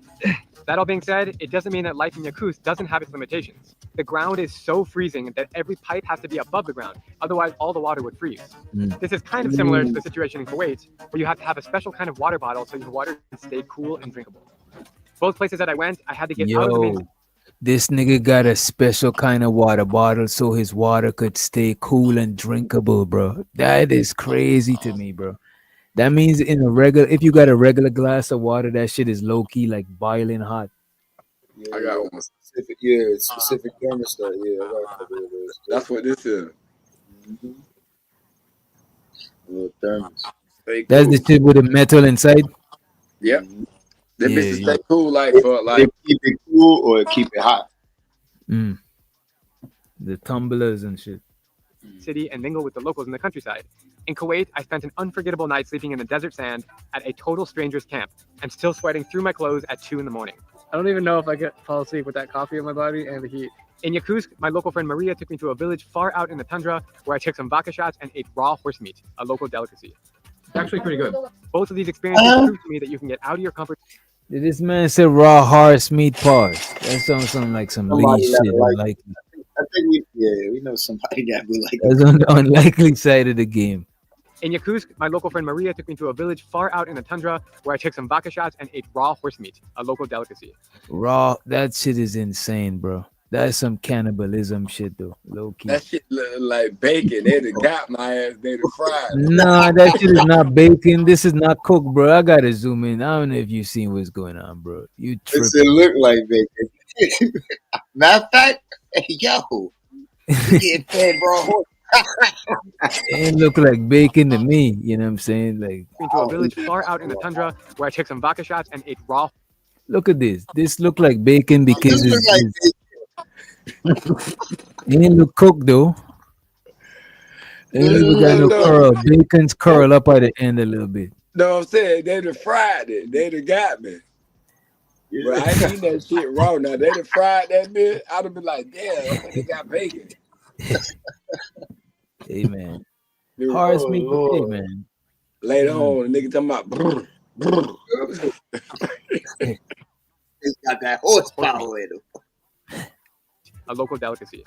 That all being said, it doesn't mean that life in Yakutsk doesn't have its limitations. The ground is so freezing that every pipe has to be above the ground. Otherwise, all the water would freeze. This is kind of similar to the situation in Kuwait, where you have to have a special kind of water bottle so your water can stay cool and drinkable. Both places that I went, I had to get out of the main. This nigga got a special kind of water bottle so his water could stay cool and drinkable, bro. That is crazy to me, bro. That means in a regular, if you got a regular glass of water, that shit is low key like boiling hot. Yeah, I got like one. specific. Yeah, specific thermostat. Yeah, I got a couple of those. That's what this is. Mm-hmm. Little thermos. Stay That's cool. the shit with the metal inside. Yep. Mm-hmm. Them Yeah, bitches yeah. stay cool like It, for it like keep it cool or it keep it hot. Mm. The tumblers and shit. City and mingle with the locals in the countryside. In Kuwait, I spent an unforgettable night sleeping in the desert sand at a total stranger's camp. I'm still sweating through my clothes at 2 in the morning. I don't even know if I could fall asleep with that coffee in my body and the heat. In Yakutsk, my local friend Maria took me to a village far out in the tundra where I took some vodka shots and ate raw horse meat, a local delicacy. It's actually pretty good. Both of these experiences prove to me that you can get out of your comfort. Did this man say raw horse meat paws? That sounds something like some Lee Somebody that shit. like. Unlikely. I think we know somebody that we like. That's on the unlikely side of the game. In Yakutsk, my local friend Maria took me to a village far out in the tundra where I took some vodka shots and ate raw horse meat, a local delicacy. Raw, that shit is insane, bro. That's some cannibalism shit, though. Low key. that shit look like bacon. They done got my ass. They done fried. Nah, that shit is not bacon. This is not cooked, bro. I gotta zoom in. I don't know if you seen what's going on, bro. You Does tripping. it look like bacon? Matter of fact, hey, yo, we getting fed raw horse. It ain't look like bacon to me. You know what I'm saying? Like, Into a village far out in the tundra where I took some vodka shots and ate raw. look at this. This look like bacon because This look like it ain't look cooked though. It ain't even got no No, curl. Bacon's curl up at the end a little bit. no, I'm saying they done fried it. They done got me. But I ain't eating that shit raw. Now they done fried that bitch. I'd have been like, damn, they got bacon. Hey man, Dude, horse Oh meat. Hey Lord. man. later on, the nigga talking about brr, brr. It's got that horsepower in it. A local delicacy.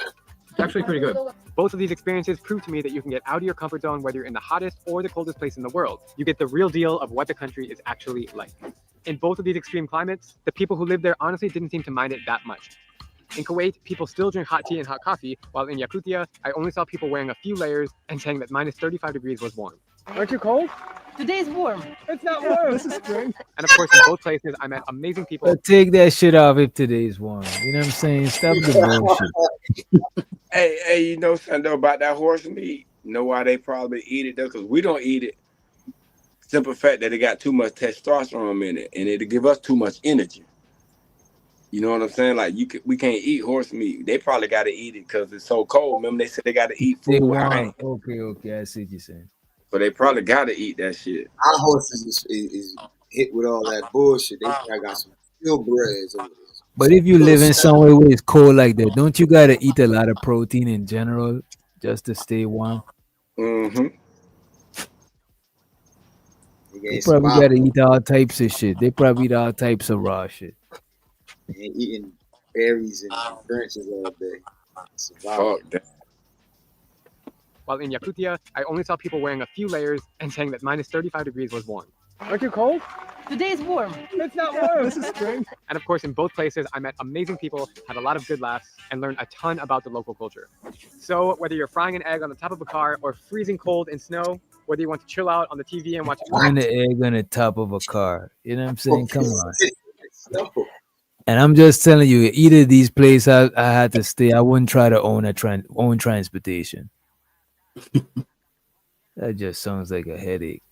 It's actually pretty good. Both of these experiences prove to me that you can get out of your comfort zone whether you're in the hottest or the coldest place in the world. You get the real deal of what the country is actually like. In both of these extreme climates, the people who lived there honestly didn't seem to mind it that much. In Kuwait, people still drink hot tea and hot coffee, while in Yakutia, I only saw people wearing a few layers and saying that minus 35 degrees was warm. Aren't you cold? Today's warm. It's not warm. This is spring. And of course, in both places, I met amazing people. But take that shit off if today's warm. You know what I'm saying? Stop the bullshit. Hey, you know something though about that horse meat? You know why they probably eat it though? Because we don't eat it. Simple fact that it got too much testosterone in it, and it'll give us too much energy. You know what I'm saying? Like we can't eat horse meat. They probably got to eat it because it's so cold. Remember they said they got to eat They food. want. Okay. I see what you're saying. So they probably got to eat that shit. Our horses is hit with all that bullshit. They probably got some purebreds over there. But if you live in somewhere where it's cold like that, don't you gotta eat a lot of protein in general just to stay warm? Mm-hmm. They probably gotta eat all types of shit. They probably eat all types of raw shit. And eating berries and branches all day. Fuck that. While in Yakutia, I only saw people wearing a few layers and saying that minus 35 degrees was warm. Aren't you cold? Today's warm. It's not warm. This is spring. And of course, in both places, I met amazing people, had a lot of good laughs, and learned a ton about the local culture. So whether you're frying an egg on the top of a car or freezing cold in snow, whether you want to chill out on the TV and watch Frying the egg on the top of a car. You know what I'm saying? Come on. And I'm just telling you, either of these places I had to stay, I wouldn't try to own transportation. That just sounds like a headache.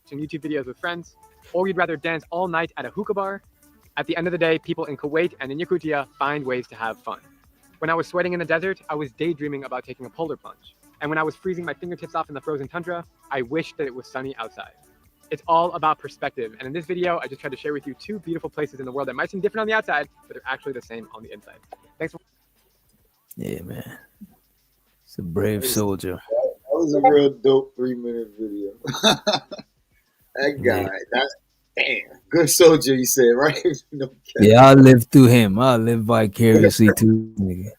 watching YouTube videos with friends, or you'd rather dance all night at a hookah bar. At the end of the day, people in Kuwait and in Yakutia find ways to have fun. When I was sweating in the desert, I was daydreaming about taking a polar plunge. And when I was freezing my fingertips off in the frozen tundra, I wished that it was sunny outside. It's all about perspective. And in this video, I just tried to share with you two beautiful places in the world that might seem different on the outside, but they're actually the same on the inside. Thanks for Yeah, man. It's a brave soldier. That was a real dope 3-minute video. That guy, that's damn good soldier. You said right? No cap. Yeah, I'll live through him. I'll live vicariously too, nigga.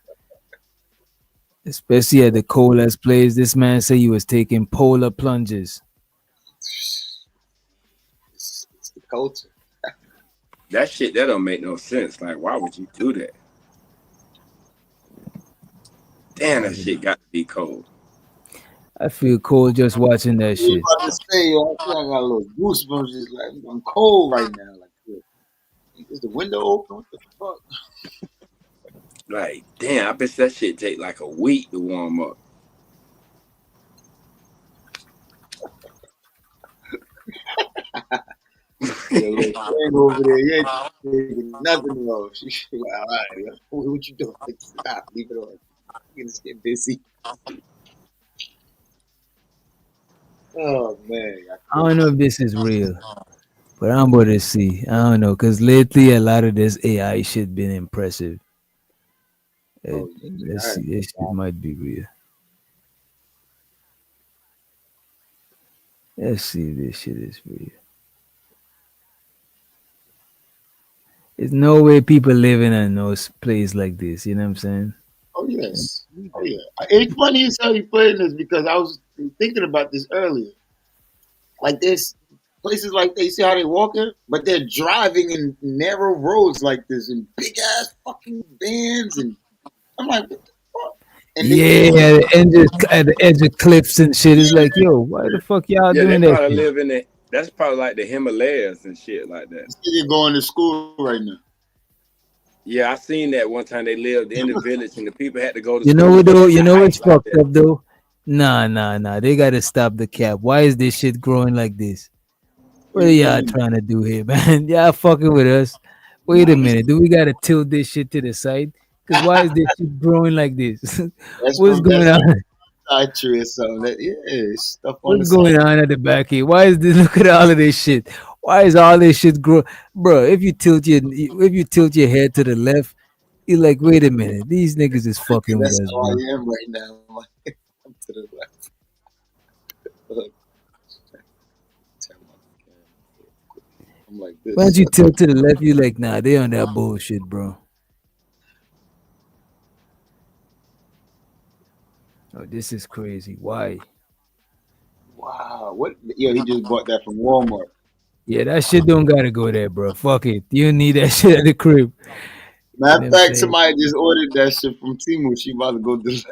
Especially at the coldest place. This man said he was taking polar plunges. It's the culture. That shit, that don't make no sense. Like, why would you do that? Damn, that shit got to be cold. I feel cold just watching that I was shit. about to say, yo, I feel like I got a little goosebumps. Just like I'm cold right now. Like, is the window open? What the fuck? Like, damn, I bet that shit take like a week to warm up. Yeah, little thing over there, you ain't taking nothing off. She's like, all right, what you doing? Stop, leave it on. Let's get busy. Oh man, I don't know if this is real, but I'm about to see. I don't know, cause lately a lot of this AI shit been impressive. Let's see, this shit might be real. Let's see if this shit is real. There's no way people living in no place like this. You know what I'm saying? Oh yes, oh yeah. It's funny as hell you playing this because I was thinking about this earlier. Like there's places like they see how they walking, but they're driving in narrow roads like this in big ass fucking vans, and I'm like, what the fuck? And they Yeah, at the edge of cliffs and shit. It's like, yo, why the fuck y'all Yeah, they doing that probably shit? live in it. That's probably like the Himalayas and shit like that. You're going to school right now. Yeah, I seen that one time. They lived in the village and the people had to go to You know school. what But though? it's You a know what's height like fucked that. up though? Nah. They gotta stop the cap. Why is this shit growing like this? What are y'all trying to do here, man? Y'all fucking with us. Wait a minute. Do we gotta tilt this shit to the side? Cause why is this shit growing like this? That's What's from going that's on? side tree or something. Yeah, it's stuff on the What's side. going on at the back here? Why is this? Look at all of this shit. Why is all this shit grow, bro? If you tilt your head to the left, you're like, wait a minute, these niggas is fucking with That's us, how bro. I am right now. I'm to the left. Look, I'm like Once this. you tilt to the left, you like, nah, they on that bullshit, bro. Oh, this is crazy. Why? Wow, what? Yo, he just bought that from Walmart. Yeah, that shit don't gotta go there, bro. Fuck it. You need that shit at the crib. You Matter know of what I'm fact, saying? somebody just ordered that shit from Timu. She about to go deliver.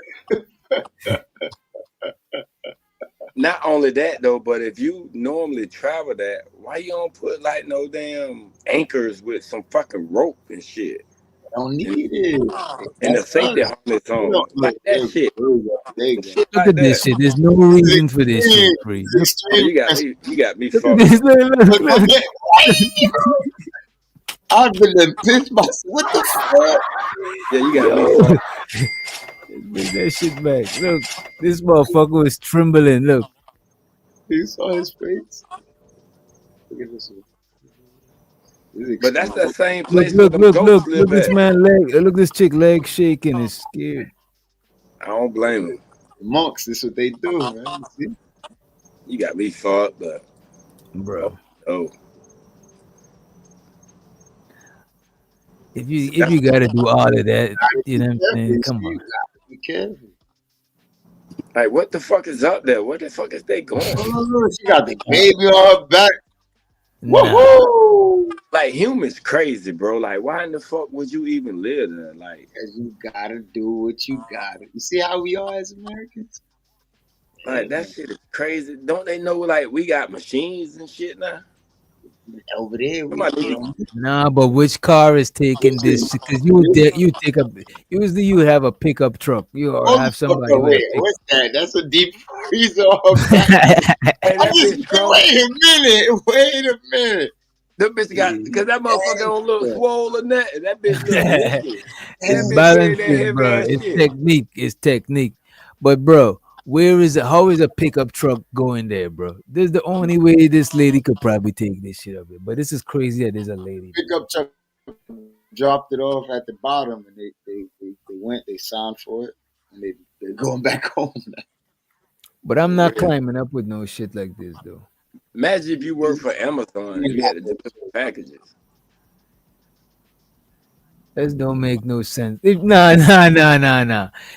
Not only that though, but if you normally travel that, why you don't put like no damn anchors with some fucking rope and shit? Don't need it. And the That's safety us. harness You on. don't Like look. that There shit. you go. There you go. Shit Look like at this that. shit. There's no This is reason for this shit, extreme. free. This is Oh, extreme. you got me Look at fucked this. up. Look. Look, I've been there pissed myself. What the fuck? Yeah, you got me Yo. fucked. Bring that shit back. Look, this motherfucker was trembling. Look. You saw his face. Look at this one. This is But that's extreme. that same Look, place where look, them look, goats look. live Look this at. man leg. Look this chick leg shaking. Is scared. I don't blame him. The monks, this is what they do, man. You see? You got me fucked up. Bro. Oh. If you gotta do all of that, you know what I'm saying? Careful, Come you on. gotta be careful. Like, what the fuck is up there? Where the fuck is they going? Oh, she got the baby on her back. Nah. Woohoo! Like, humans crazy, bro. Like, why in the fuck would you even live there? Like, Because you gotta do what you gotta. You see how we are as Americans? like that shit is crazy. Don't they know, like, we got machines and shit now? Over there, we Somebody, don't. Nah, but which car is taking this? Because you take a usually you have a pickup truck. You or have somebody with a Wait, pick. what's that? That's a deep freezer on her back. hey, that bitch strong. Wait a minute. Wait a minute. That bitch got, because that motherfucker don't look swollen that. That bitch look wicked. It's That bitch carry that balances, heavy bro. ass It's shit. technique. It's technique. But bro, where is it? How is a pickup truck going there, bro? This is the only way this lady could probably take this shit up here. But this is crazy that there's a lady. Pickup truck dropped it off at the bottom, and they went, they signed for it, and they're going back home now. But I'm not climbing up with no shit like this, though. Imagine if you worked for Amazon and you had to deliver packages. This don't make no sense. Nah.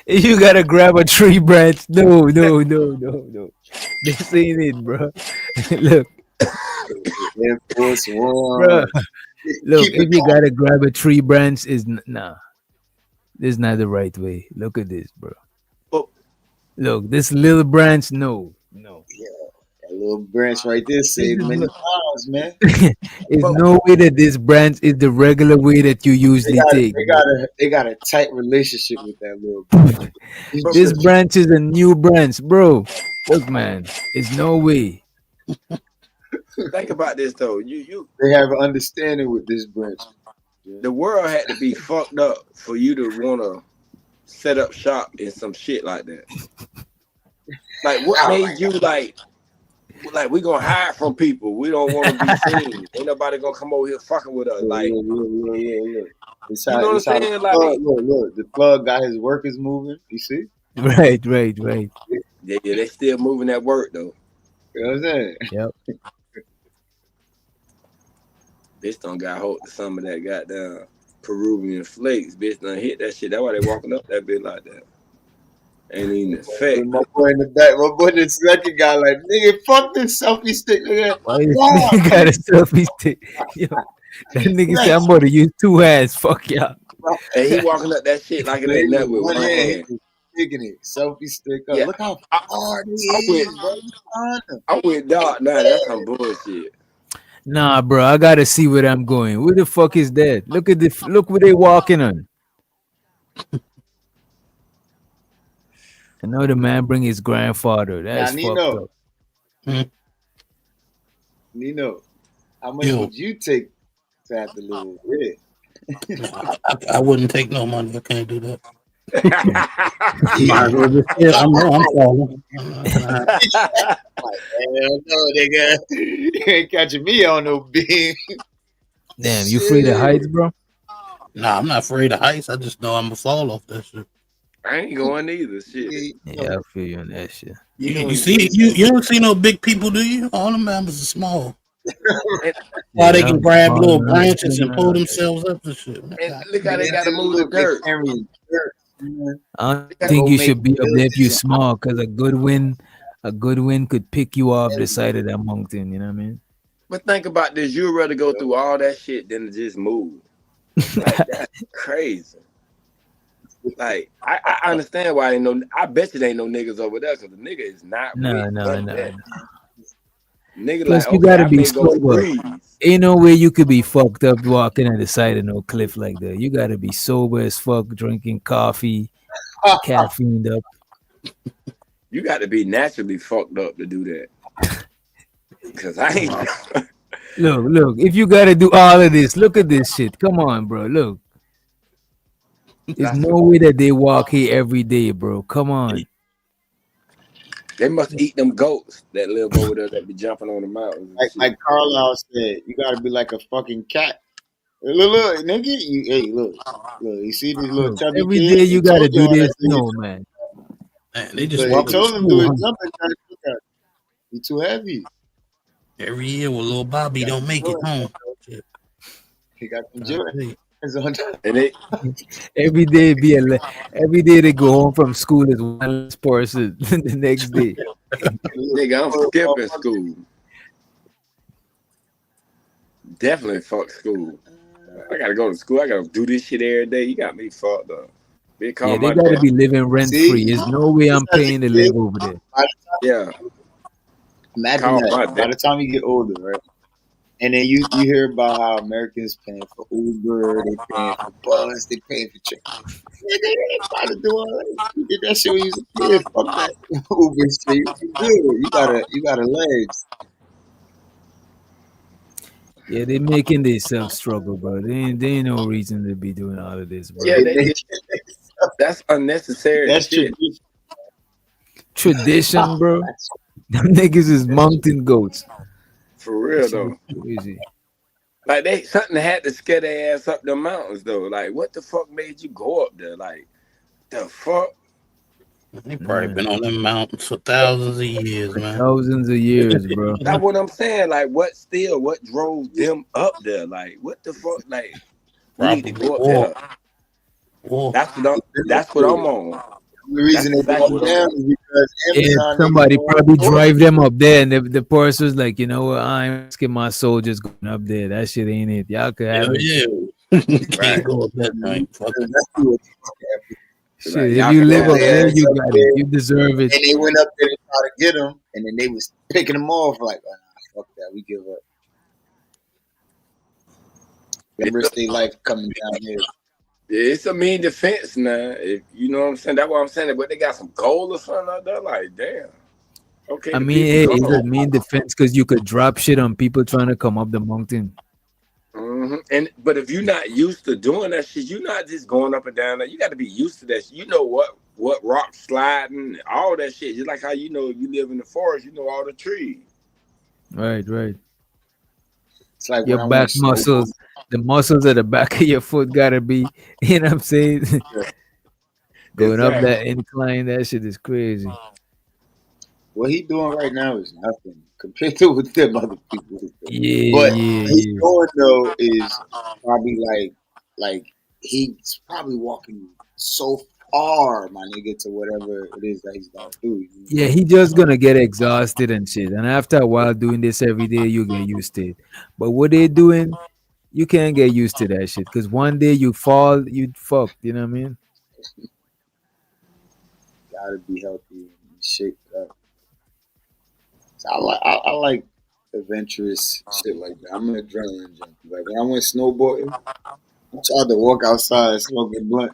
If you gotta grab a tree branch, no. This ain't it, bro. Look, Air Force One. bro. Look, if you gotta grab a tree branch, is nah. This is not the right way. Look at this, bro. Look, this little branch, no. Yeah, that little branch right there saved many lives, man. There's But no way that this branch is the regular way that you usually take. they got a tight relationship with that little branch. This branch is a new branch, bro. Look, man, it's no way. Think about this though. You They have an understanding with this branch. the world had to be fucked up for you to wanna set up shop in some shit like that. Like what made you like we gonna hide from people. We don't want to be seen. Ain't nobody gonna come over here fucking with us. Like Look. It's you how, know what I'm it's how the saying? plug, Like look, the plug got his workers moving. You see? Right. yeah, they still moving that work though. You know what I'm saying? Yep. Bitch done got hold of some of that goddamn Peruvian flakes. Bitch done hit that shit. That's why they walking up that bitch like that. Ain't even the fact. My boy in the back, my boy in the second guy, like, nigga, fuck this selfie stick, nigga. Why this nigga got a selfie stick? Yo, that nigga said, I'm going to use two hands. Fuck y'all. And he walking up that shit like it ain't nothing with one hand. Taking it, selfie stick up. Yeah. Look how hard he is, bro. I'm with Doc now. That's some bullshit. Nah, bro, I gotta see where I'm going. Where the fuck is that? Look where they walking on. I know the man bring his grandfather. That's Now, fucked Nino. up. Nino, how much Yo. would you take to have the little red? I wouldn't take no money. I can't do that. Might as well just say, I'm falling. Hell no, nigga. You ain't catching me on no beam. Damn, you afraid of heights, bro? Nah, I'm not afraid of heights. I just know I'm gonna fall off that shit. I ain't going either. Shit. Yeah, I feel you on that shit. You see, you don't see no big people, do you? All the members are small. Why they can grab little branches and pull themselves up and shit. And look how they gotta move the dirt. I don't think you should be up there if you're small, because a good wind could pick you off the side of that mountain. You know what I mean? But think about this: you'd rather go through all that shit than to just move. Like that's crazy. Like I understand why ain't no. I bet you there ain't no niggas over there because the nigga is not. No. Nigga, Plus, like you okay, gotta I be may go sober. breathe. Ain't no way you could be fucked up walking at the side of no cliff like that. You gotta be sober as fuck, drinking coffee, caffeined up. You got to be naturally fucked up to do that. Cause I ain't. Look. If you gotta do all of this, look at this shit. Come on, bro. Look. There's no way that they walk here every day, bro. Come on. They must eat them goats that live over there that be jumping on the mountains. Like Carlisle said, you gotta be like a fucking cat. Look, nigga, look. You see these little chubby Every kids? day you They gotta told do y'all this. that No, man. They just They walk told him to do his school, jumping. Look at it. He too heavy. Every year with little Bobby don't make it home. Shit. He got some Jordans on. And they Every day every day they go home from school is one less person the next day. nigga, I'm skipping school. Definitely fuck school. I gotta go to school. I gotta do this shit every day. You got me fucked up. They call Yeah, they my gotta dad. be living rent free. There's no way I'm As a paying to kid, live over there. Yeah. Imagine Call my that. By dad. the time you get older, right? And then you hear about how Americans paying for Uber, they paying for bus, they paying for chicken. Nigga, you ain't about to do all that. You did that shit when you was a kid. Fuck that Uber shit. You good. You got a legs. Yeah, they making themselves struggle, bro. They ain't no reason to be doing all of this, bro. Yeah, that's unnecessary That's shit. Tradition, bro. Them niggas is mountain goats. For real though. Crazy. Like something had to scare their ass up the mountains though. Like what the fuck made you go up there? Like the fuck? They probably been on them mountains for thousands of years, man. Thousands of years, bro. That's what I'm saying. Like what drove them up there? Like what the fuck? Like we need to go up there. That's what I'm on. The reason they go down is because Amazon. Somebody probably drive them up there, and the person was like, you know what? I'm asking my soldiers going up there. That shit ain't it. Y'all could have it. Yeah. Can't go up that night. Fuck it. Shit, Like, if y'all you can live have up there, Their ass you up got it. there, You deserve it. and they went up there to try to get them, and then they was picking them off like, oh, nah, fuck that, we give up. They risk their life coming down here. it's a mean defense now. If you know what I'm saying, that's what I'm saying. But they got some gold or something out there. Like, damn. Okay, I the mean, people hey, come. it's a mean defense because you could drop shit on people trying to come up the mountain. But if you're not used to doing that shit, you're not just going up and down there. You got to be used to that shit. You know what rock sliding, all that shit. Just like how you live in the forest, you know all the trees. Right. It's like Your when I back went muscles, the muscles at the back of your foot gotta be, you know what I'm saying? Going up Exactly. that incline, that shit is crazy. What he doing right now is nothing compared to what them other people is doing. But Yeah. he's doing though is probably like he's probably walking so far, my nigga, to whatever it is that he's gonna do. Yeah, he just gonna get exhausted and shit. And after a while doing this every day, you get used to it. But what they doing, you can't get used to that shit. Cause one day you fall, you fucked, you know what I mean? Gotta be healthy and shaped up. So I like adventurous shit like that. I'm an adrenaline junkie. Like when I went snowboarding, I tried to walk outside smoking blunt.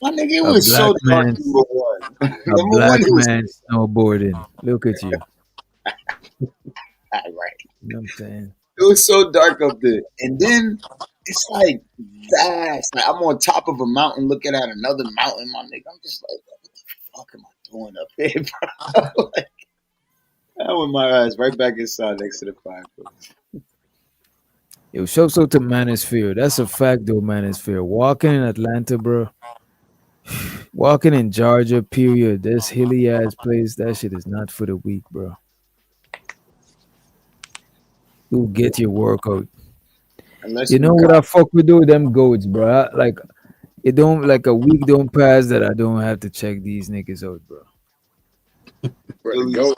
My nigga, it A was black so dark. man, Number one, a number black one, it was man snowboarding. Look at you. right. You know what I'm saying? It was so dark up there, and then it's like vast. Like I'm on top of a mountain looking at another mountain. My nigga, I'm just like, what the fuck am I doing up here, bro? Like, I went my eyes right back inside next to the fireplace. Yo, shouts out to Manosphere. That's a fact though, Manosphere. Walking in Atlanta, bro. Walking in Georgia, period. This hilly ass place, that shit is not for the weak, bro. You get your workout. Unless You you know what got I fuck with though? Them goats, bro. Like it don't like a week don't pass that I don't have to check these niggas out, bro. Billies,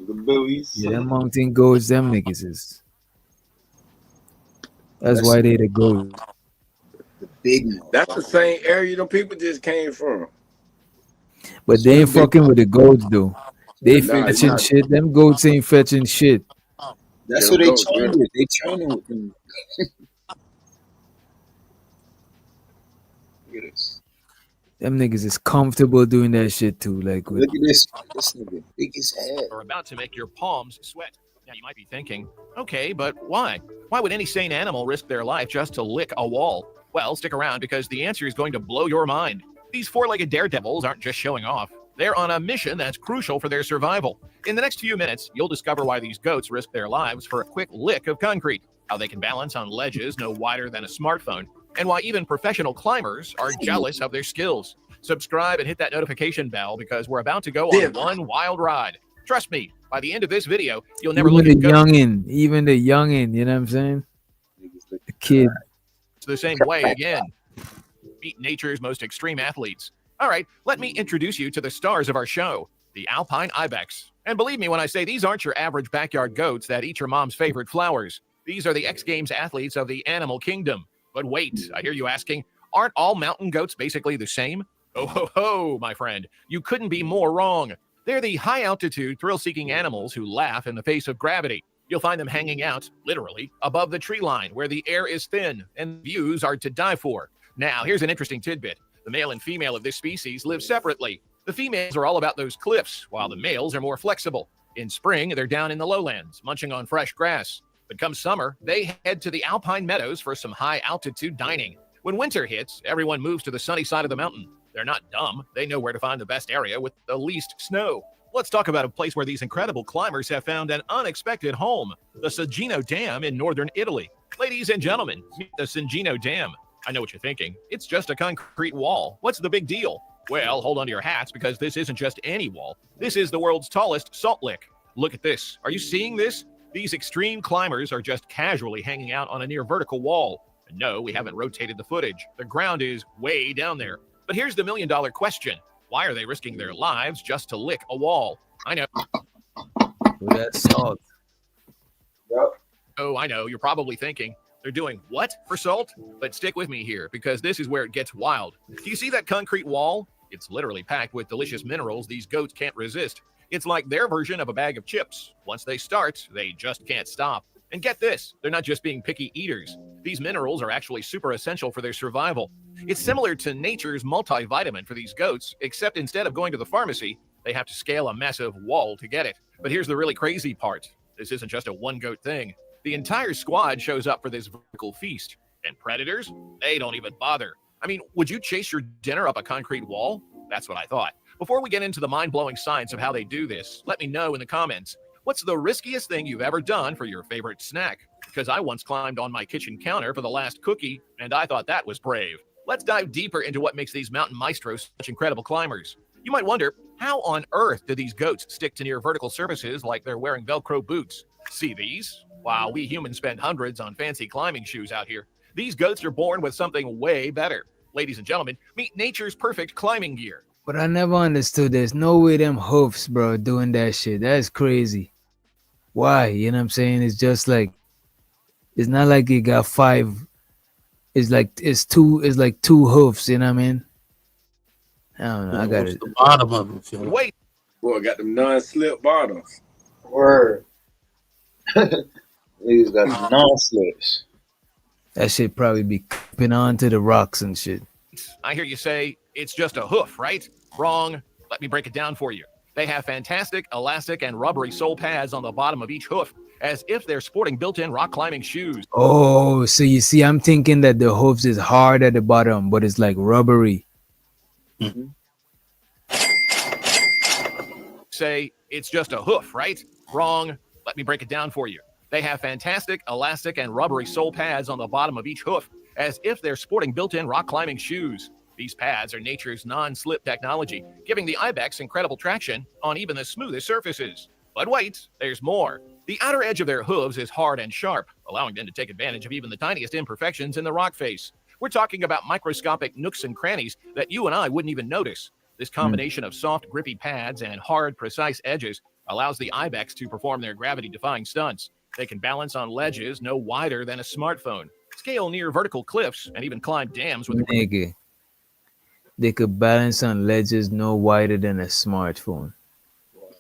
the Billies. Yeah, them mountain goats, them niggas is. That's That's why they the goats. the big motherfucker. That's the same area them people just came from. But So they the ain't big, fucking with the goats though. They the big fetching motherfucker. shit. Them goats ain't fetching shit. That's Yeah, what them they goats train real. with. They training with them. Look at this. Them niggas is comfortable doing that shit too. Like with Look at this. This nigga big as hell. Are about to make your palms sweat. Now you might be thinking, okay, but why? Why would any sane animal risk their life just to lick a wall? Well, stick around because the answer is going to blow your mind. These four-legged daredevils aren't just showing off. They're on a mission that's crucial for their survival. In the next few minutes, you'll discover why these goats risk their lives for a quick lick of concrete, how they can balance on ledges no wider than a smartphone, and why even professional climbers are jealous of their skills. Subscribe and hit that notification bell because we're about to go on one wild ride. Trust me, by the end of this video, you'll never look even at goats the youngin, you know what I'm saying? The kid. the same way again. Meet nature's most extreme athletes. All right, let me introduce you to the stars of our show, the Alpine Ibex. And believe me when I say these aren't your average backyard goats that eat your mom's favorite flowers. These are the X Games athletes of the animal kingdom. But wait, I hear you asking, aren't all mountain goats basically the same? Oh ho ho, my friend, you couldn't be more wrong. They're the high-altitude, thrill-seeking animals who laugh in the face of gravity. You'll find them hanging out, literally, above the tree line where the air is thin and views are to die for. Now, here's an interesting tidbit. The male and female of this species live separately. The females are all about those cliffs, while the males are more flexible. In spring, they're down in the lowlands, munching on fresh grass. But come summer, they head to the alpine meadows for some high-altitude dining. When winter hits, everyone moves to the sunny side of the mountain. They're not dumb. They know where to find the best area with the least snow. Let's talk about a place where these incredible climbers have found an unexpected home, the Cingino Dam in northern Italy. Ladies and gentlemen, meet the Cingino Dam. I know what you're thinking. It's just a concrete wall. What's the big deal? Well, hold on to your hats because this isn't just any wall. This is the world's tallest salt lick. Look at this. Are you seeing this? These extreme climbers are just casually hanging out on a near vertical wall. And no, we haven't rotated the footage. The ground is way down there. But here's the million-dollar question. Why are they risking their lives just to lick a wall? I know. With that salt. Oh, I know. You're probably thinking, they're doing what for salt? But stick with me here because this is where it gets wild. Do you see that concrete wall? It's literally packed with delicious minerals these goats can't resist. It's like their version of a bag of chips. Once they start, they just can't stop. And get this, they're not just being picky eaters. These minerals are actually super essential for their survival. It's similar to nature's multivitamin for these goats, except instead of going to the pharmacy, they have to scale a massive wall to get it. But here's the really crazy part. This isn't just a one goat thing. The entire squad shows up for this vertical feast. And predators? They don't even bother. I mean, would you chase your dinner up a concrete wall? That's what I thought. Before we get into the mind-blowing science of how they do this, let me know in the comments, what's the riskiest thing you've ever done for your favorite snack? Because I once climbed on my kitchen counter for the last cookie, and I thought that was brave. Let's dive deeper into what makes these mountain maestros such incredible climbers. You might wonder, how on earth do these goats stick to near vertical surfaces like they're wearing Velcro boots? See these? Wow, we humans spend hundreds on fancy climbing shoes out here. These goats are born with something way better. Ladies and gentlemen, meet nature's perfect climbing gear. But I never understood there's no way them hoofs, bro, doing that shit. That's crazy. Why? You know what I'm saying? It's just like, it's not like it got 5. It's like two hoofs, you know what I mean? I don't know. I got it. The bottom of it. Wait. Boy, got them non-slip bottoms. Word. Niggas got some non-slips. That shit probably be clipping onto the rocks and shit. I hear you say, it's just a hoof, right? Wrong. Let me break it down for you. They have fantastic, elastic, and rubbery sole pads on the bottom of each hoof, as if they're sporting built-in rock climbing shoes. Oh, so you see, I'm thinking that the hoofs is hard at the bottom, but it's like rubbery. Mm-hmm. Say, it's just a hoof, right? Wrong. Let me break it down for you. They have fantastic, elastic, and rubbery sole pads on the bottom of each hoof, as if they're sporting built-in rock climbing shoes. These pads are nature's non-slip technology, giving the ibex incredible traction on even the smoothest surfaces. But wait, there's more. The outer edge of their hooves is hard and sharp, allowing them to take advantage of even the tiniest imperfections in the rock face. We're talking about microscopic nooks and crannies that you and I wouldn't even notice. This combination of soft, grippy pads and hard, precise edges allows the ibex to perform their gravity-defying stunts. They can balance on ledges no wider than a smartphone, scale near vertical cliffs, and even climb dams with Nigga. They could balance on ledges no wider than a smartphone.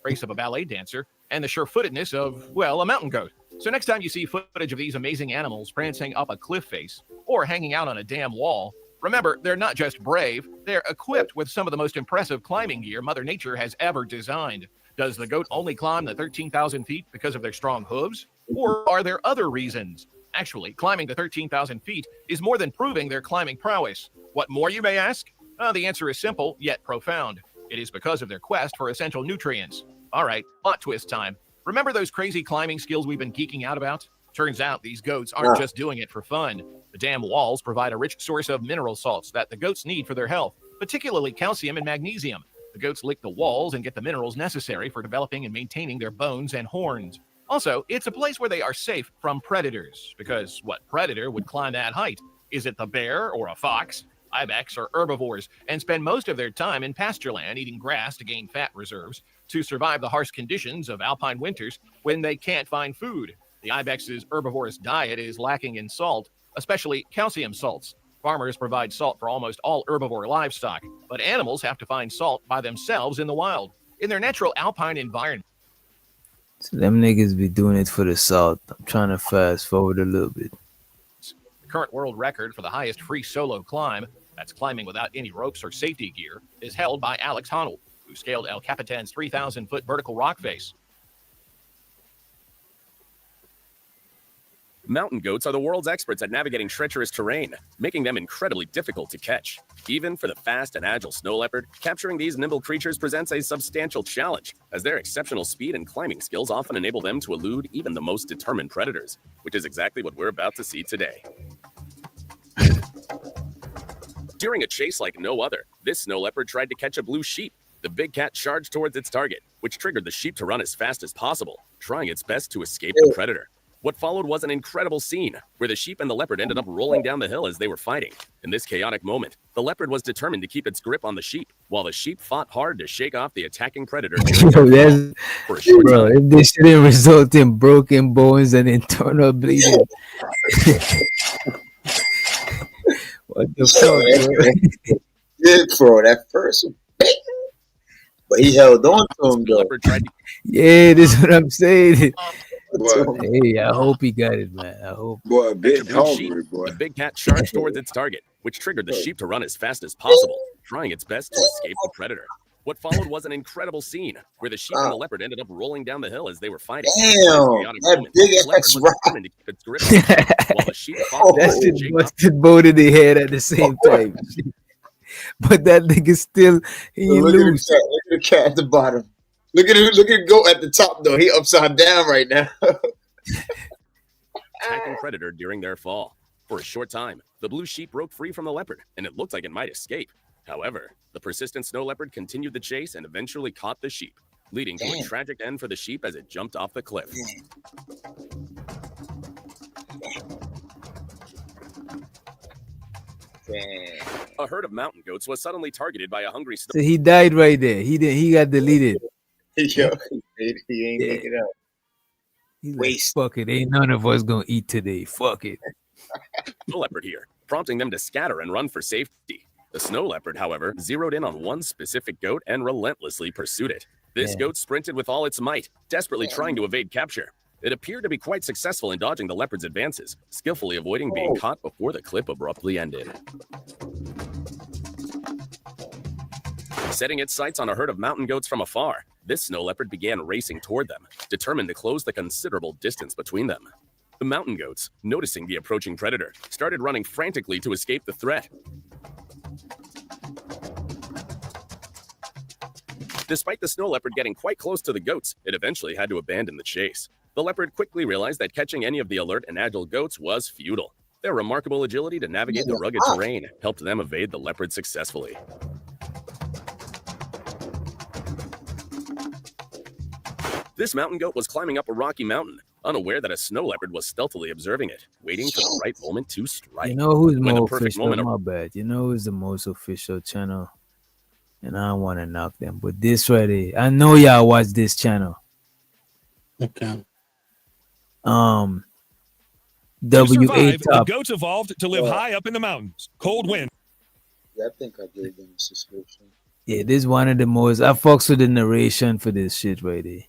grace of a ballet dancer and the sure-footedness of, well, a mountain goat. So next time you see footage of these amazing animals prancing up a cliff face or hanging out on a damn wall, remember, they're not just brave, they're equipped with some of the most impressive climbing gear Mother Nature has ever designed. Does the goat only climb the 13,000 feet because of their strong hooves? Or are there other reasons? Actually, climbing the 13,000 feet is more than proving their climbing prowess. What more, you may ask? The answer is simple, yet profound. It is because of their quest for essential nutrients. All right, plot twist time. Remember those crazy climbing skills we've been geeking out about? Turns out these goats aren't just doing it for fun. The damn walls provide a rich source of mineral salts that the goats need for their health, particularly calcium and magnesium. The goats lick the walls and get the minerals necessary for developing and maintaining their bones and horns. Also, it's a place where they are safe from predators, because what predator would climb that height? Is it the bear or a fox? Ibex are herbivores and spend most of their time in pasture land eating grass to gain fat reserves to survive the harsh conditions of alpine winters when they can't find food. The ibex's herbivorous diet is lacking in salt, especially calcium salts. Farmers provide salt for almost all herbivore livestock, but animals have to find salt by themselves in the wild. In their natural alpine environment, So them niggas be doing it for the salt. I'm trying to fast forward a little bit. the current world record for the highest free solo climb, that's climbing without any ropes or safety gear, is held by Alex Honnold, who scaled El Capitan's 3,000-foot vertical rock face. Mountain goats are the world's experts at navigating treacherous terrain, making them incredibly difficult to catch. Even for the fast and agile snow leopard, capturing these nimble creatures presents a substantial challenge, as their exceptional speed and climbing skills often enable them to elude even the most determined predators, which is exactly what we're about to see today. During a chase like no other, this snow leopard tried to catch a blue sheep. The big cat charged towards its target, which triggered the sheep to run as fast as possible, trying its best to escape the predator. What followed was an incredible scene, where the sheep and the leopard ended up rolling down the hill as they were fighting. In this chaotic moment, the leopard was determined to keep its grip on the sheep, while the sheep fought hard to shake off the attacking predator for a short Bro, time. if this shouldn't result in broken bones and internal bleeding. What the fuck, bro? did, bro. That first one, bang. But he held on to him, though. Yeah, this is what I'm saying. Boy, Hey, I hope he got it, man. I hope. boy, a bit Blue sheep, hungry, boy. the big cat charged towards its target, which triggered the sheep to run as fast as possible, trying its best to escape the predator. What followed was an incredible scene where the sheep and the leopard ended up rolling down the hill as they were fighting. Damn, that big the leopard ass was rock. determined to keep its grip on it, while the sheep fought That to shit shake off. busted both of their head at the same time. But that nigga still, he ain't Look at the lose. cat. Look at the cat at the bottom. Look at the goat at the top, though. He upside down right now. Attacking predator during their fall. For a short time, the blue sheep broke free from the leopard, and it looked like it might escape. However, the persistent snow leopard continued the chase and eventually caught the sheep, leading to a tragic end for the sheep as it jumped off the cliff. A herd of mountain goats was suddenly targeted by a hungry snow. So he died right there. He got deleted. Yo, he ain't make it out. He's like, fuck it. Ain't none of us gonna eat today. Fuck it. Snow leopard here, prompting them to scatter and run for safety. The snow leopard, however, zeroed in on one specific goat and relentlessly pursued it. This goat sprinted with all its might, desperately trying to evade capture. It appeared to be quite successful in dodging the leopard's advances, skillfully avoiding being caught before the clip abruptly ended. Setting its sights on a herd of mountain goats from afar, this snow leopard began racing toward them, determined to close the considerable distance between them. The mountain goats, noticing the approaching predator, started running frantically to escape the threat. Despite the snow leopard getting quite close to the goats, it eventually had to abandon the chase. The leopard quickly realized that catching any of the alert and agile goats was futile. Their remarkable agility to navigate the rugged terrain helped them evade the leopard successfully. This mountain goat was climbing up a rocky mountain, unaware that a snow leopard was stealthily observing it, waiting for the right moment to strike. You know who's When the more perfect official? moment My bad. You know who's the most official channel? And I don't want to knock them, but this right here, I know y'all watch this channel. Okay. WA The Top. goats evolved to live high up in the mountains. Cold wind. Yeah, I think I gave them a subscription. Yeah, this is one of the most. I fucks with the narration for this shit right here.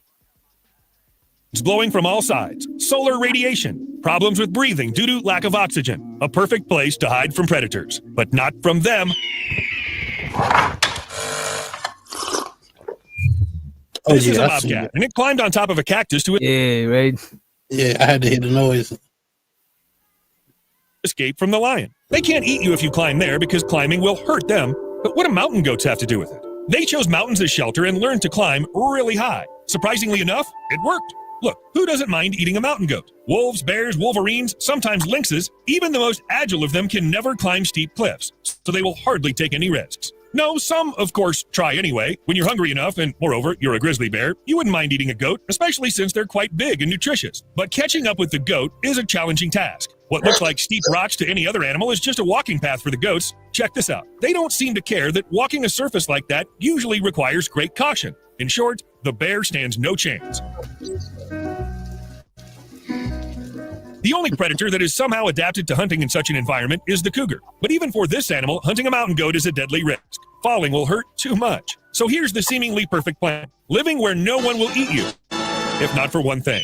It's blowing from all sides. Solar radiation. Problems with breathing due to lack of oxygen. A perfect place to hide from predators, but not from them. This is a I seen bobcat, it. and it climbed on top of a cactus to Yeah, right. Yeah, I had to hear the noise. escape from the lion. They can't eat you if you climb there because climbing will hurt them. But what do mountain goats have to do with it? They chose mountains as shelter and learned to climb really high. Surprisingly enough, it worked. Look, who doesn't mind eating a mountain goat? Wolves, bears, wolverines, sometimes lynxes, even the most agile of them can never climb steep cliffs, so they will hardly take any risks. No, some, of course, try anyway. When you're hungry enough, and moreover, you're a grizzly bear, you wouldn't mind eating a goat, especially since they're quite big and nutritious. But catching up with the goat is a challenging task. What looks like steep rocks to any other animal is just a walking path for the goats. Check this out. They don't seem to care that walking a surface like that usually requires great caution. In short, the bear stands no chance. The only predator that is somehow adapted to hunting in such an environment is the cougar. But even for this animal, hunting a mountain goat is a deadly risk. Falling will hurt too much. So here's the seemingly perfect plan. Living where no one will eat you, if not for one thing.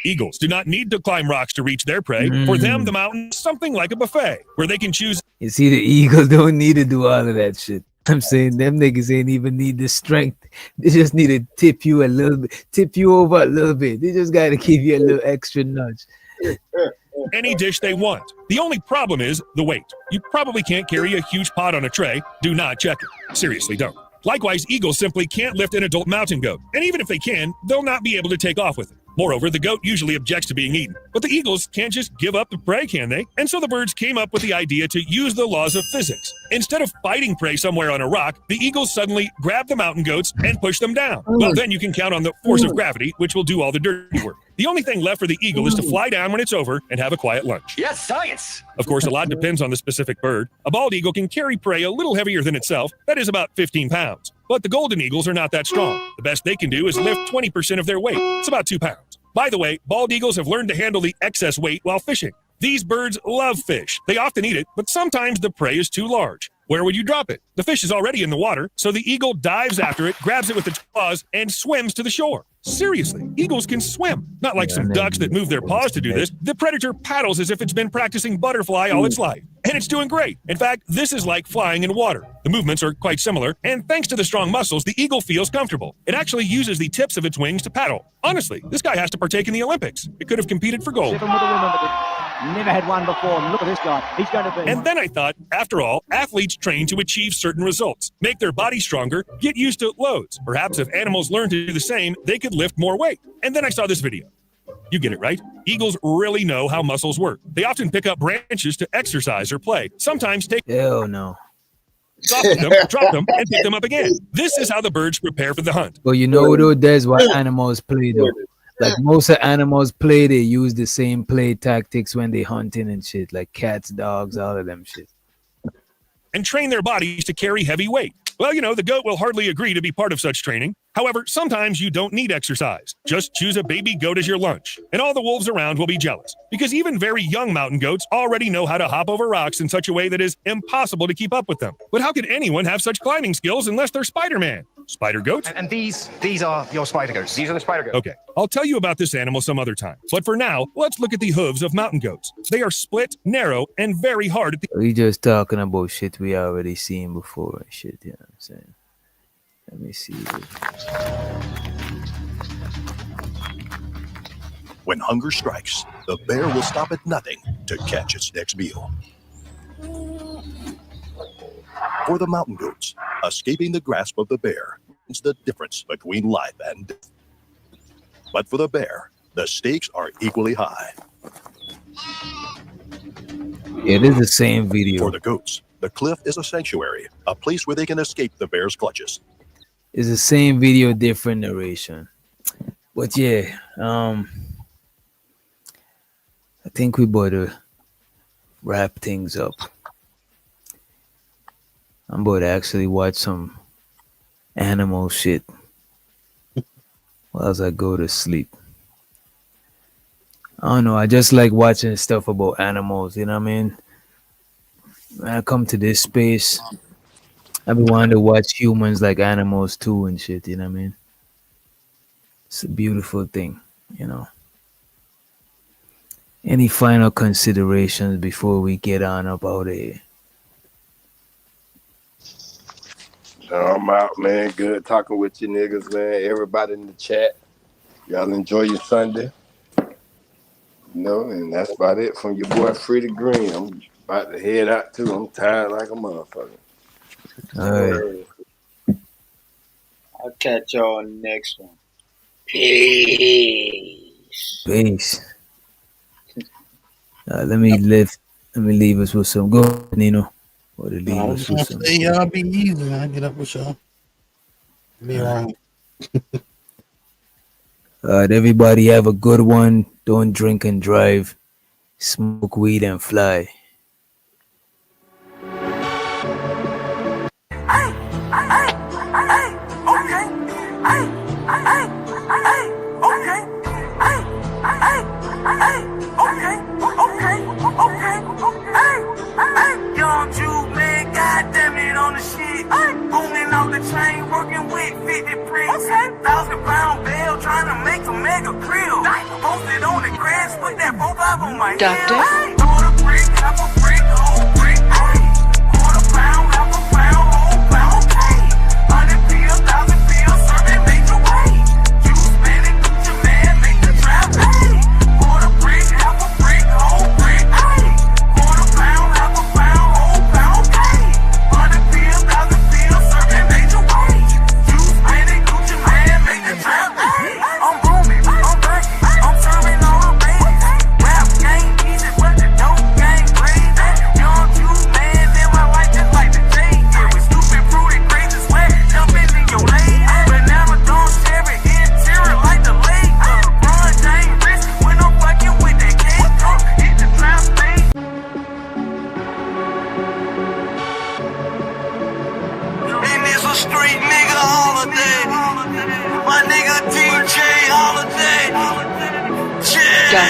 Eagles do not need to climb rocks to reach their prey. For them, the mountain is something like a buffet, where they can choose. You see, the Eagles don't need to do all of that shit. I'm saying them niggas ain't even need the strength. They just need to tip you a little bit, tip you over a little bit. They just got to give you a little extra nudge. Any dish they want. The only problem is the weight. You probably can't carry a huge pot on a tray. Do not check it. Seriously, don't. Likewise, eagles simply can't lift an adult mountain goat. And even if they can, they'll not be able to take off with it. Moreover, the goat usually objects to being eaten. But the eagles can't just give up the prey, can they? And so the birds came up with the idea to use the laws of physics. Instead of fighting prey somewhere on a rock, the eagles suddenly grab the mountain goats and push them down. Well, then you can count on the force of gravity, which will do all the dirty work. The only thing left for the eagle is to fly down when it's over and have a quiet lunch. Yes, science! Of course, a lot depends on the specific bird. A bald eagle can carry prey a little heavier than itself, that is about 15 pounds. But the golden eagles are not that strong. The best they can do is lift 20% of their weight. It's about 2 pounds. By the way, bald eagles have learned to handle the excess weight while fishing. These birds love fish. They often eat it, but sometimes the prey is too large. Where would you drop it? The fish is already in the water, so the eagle dives after it, grabs it with its paws, and swims to the shore. Seriously, eagles can swim. Not like some ducks that move their paws to do this. The predator paddles as if it's been practicing butterfly all its life. And it's doing great. In fact, this is like flying in water. The movements are quite similar, and thanks to the strong muscles, the eagle feels comfortable. It actually uses the tips of its wings to paddle. Honestly, this guy has to partake in the Olympics. It could have competed for gold. Never had one before. Look at this guy. He's going to be. And then I thought, after all, athletes train to achieve certain results, make their body stronger, get used to loads. Perhaps if animals learn to do the same, they could lift more weight. And then I saw this video. You get it, right? Eagles really know how muscles work. They often pick up branches to exercise or play. Sometimes take Hell no. off them, drop them, and pick them up again. This is how the birds prepare for the hunt. But you know though, that's what animals play though. Like most of animals play, they use the same play tactics when they hunting and shit. Like cats, dogs, all of them shit. And train their bodies to carry heavy weight. Well, you know, the goat will hardly agree to be part of such training. However, sometimes you don't need exercise. Just choose a baby goat as your lunch, and all the wolves around will be jealous. Because even very young mountain goats already know how to hop over rocks in such a way that is impossible to keep up with them. But how could anyone have such climbing skills unless they're Spider-Man? Spider goats? And these are your spider goats. These are the spider goats. Okay, I'll tell you about this animal some other time. But for now, let's look at the hooves of mountain goats. They are split, narrow, and very hard at the... We just talking about shit we already seen before and shit, you know what I'm saying? Let me see this. When hunger strikes, the bear will stop at nothing to catch its next meal. For the mountain goats, escaping the grasp of the bear is the difference between life and death. But for the bear, the stakes are equally high. It is the same video. For the goats, the cliff is a sanctuary, a place where they can escape the bear's clutches. It's the same video, different narration. But yeah, I think we better wrap things up. I'm about to actually watch some animal shit while I go to sleep. I don't know, I just like watching stuff about animals, you know what I mean? When I come to this space, I be wanting to watch humans like animals too and shit, you know what I mean? It's a beautiful thing, you know. Any final considerations before we get on about it? I'm out, man. Good talking with you niggas, man. Everybody in the chat. Y'all enjoy your Sunday. You know, and that's about it from your boy Freddie Green. I'm about to head out too. I'm tired like a motherfucker. All right. I'll catch y'all on the next one. Peace. Peace. Let me leave us with some good, Nino. Or to leave us with some. Say y'all be easy. I get up with y'all. Be around. Everybody have a good one. Don't drink and drive. Smoke weed and fly. Young Jew, man, goddamn it on the shit. Booming off the chain, working with 50 bricks. 1,000-pound bale, trying to make a mega grill. Posted on the grass, put that 4-5 on my head. Quarter brick, half a brick, whole brick. Quarter pound, half a pound, whole pound. 100 pills, 1,000 pills, serving major way. Juice man and Gucci man, make the trap. Quarter brick, half a brick, whole brick. Quarter pound, half a pound, whole pound. 100 pills, 1,000 pills, serving major way. Juice man and Gucci man, make the trap. I'm booming, I'm burning, I'm serving all the babies. Rap game easy, but the dope game crazy. Young Jew man, live my life just like the J. Yeah, we stupid, prudent, crazy, sweat, jumping in your lane. Banana don't share it, interior like the lake. Run James wrist when I'm fucking with that cake. Hit the trap stage. And it's a street nigga holiday. My nigga DJ holiday. Yeah.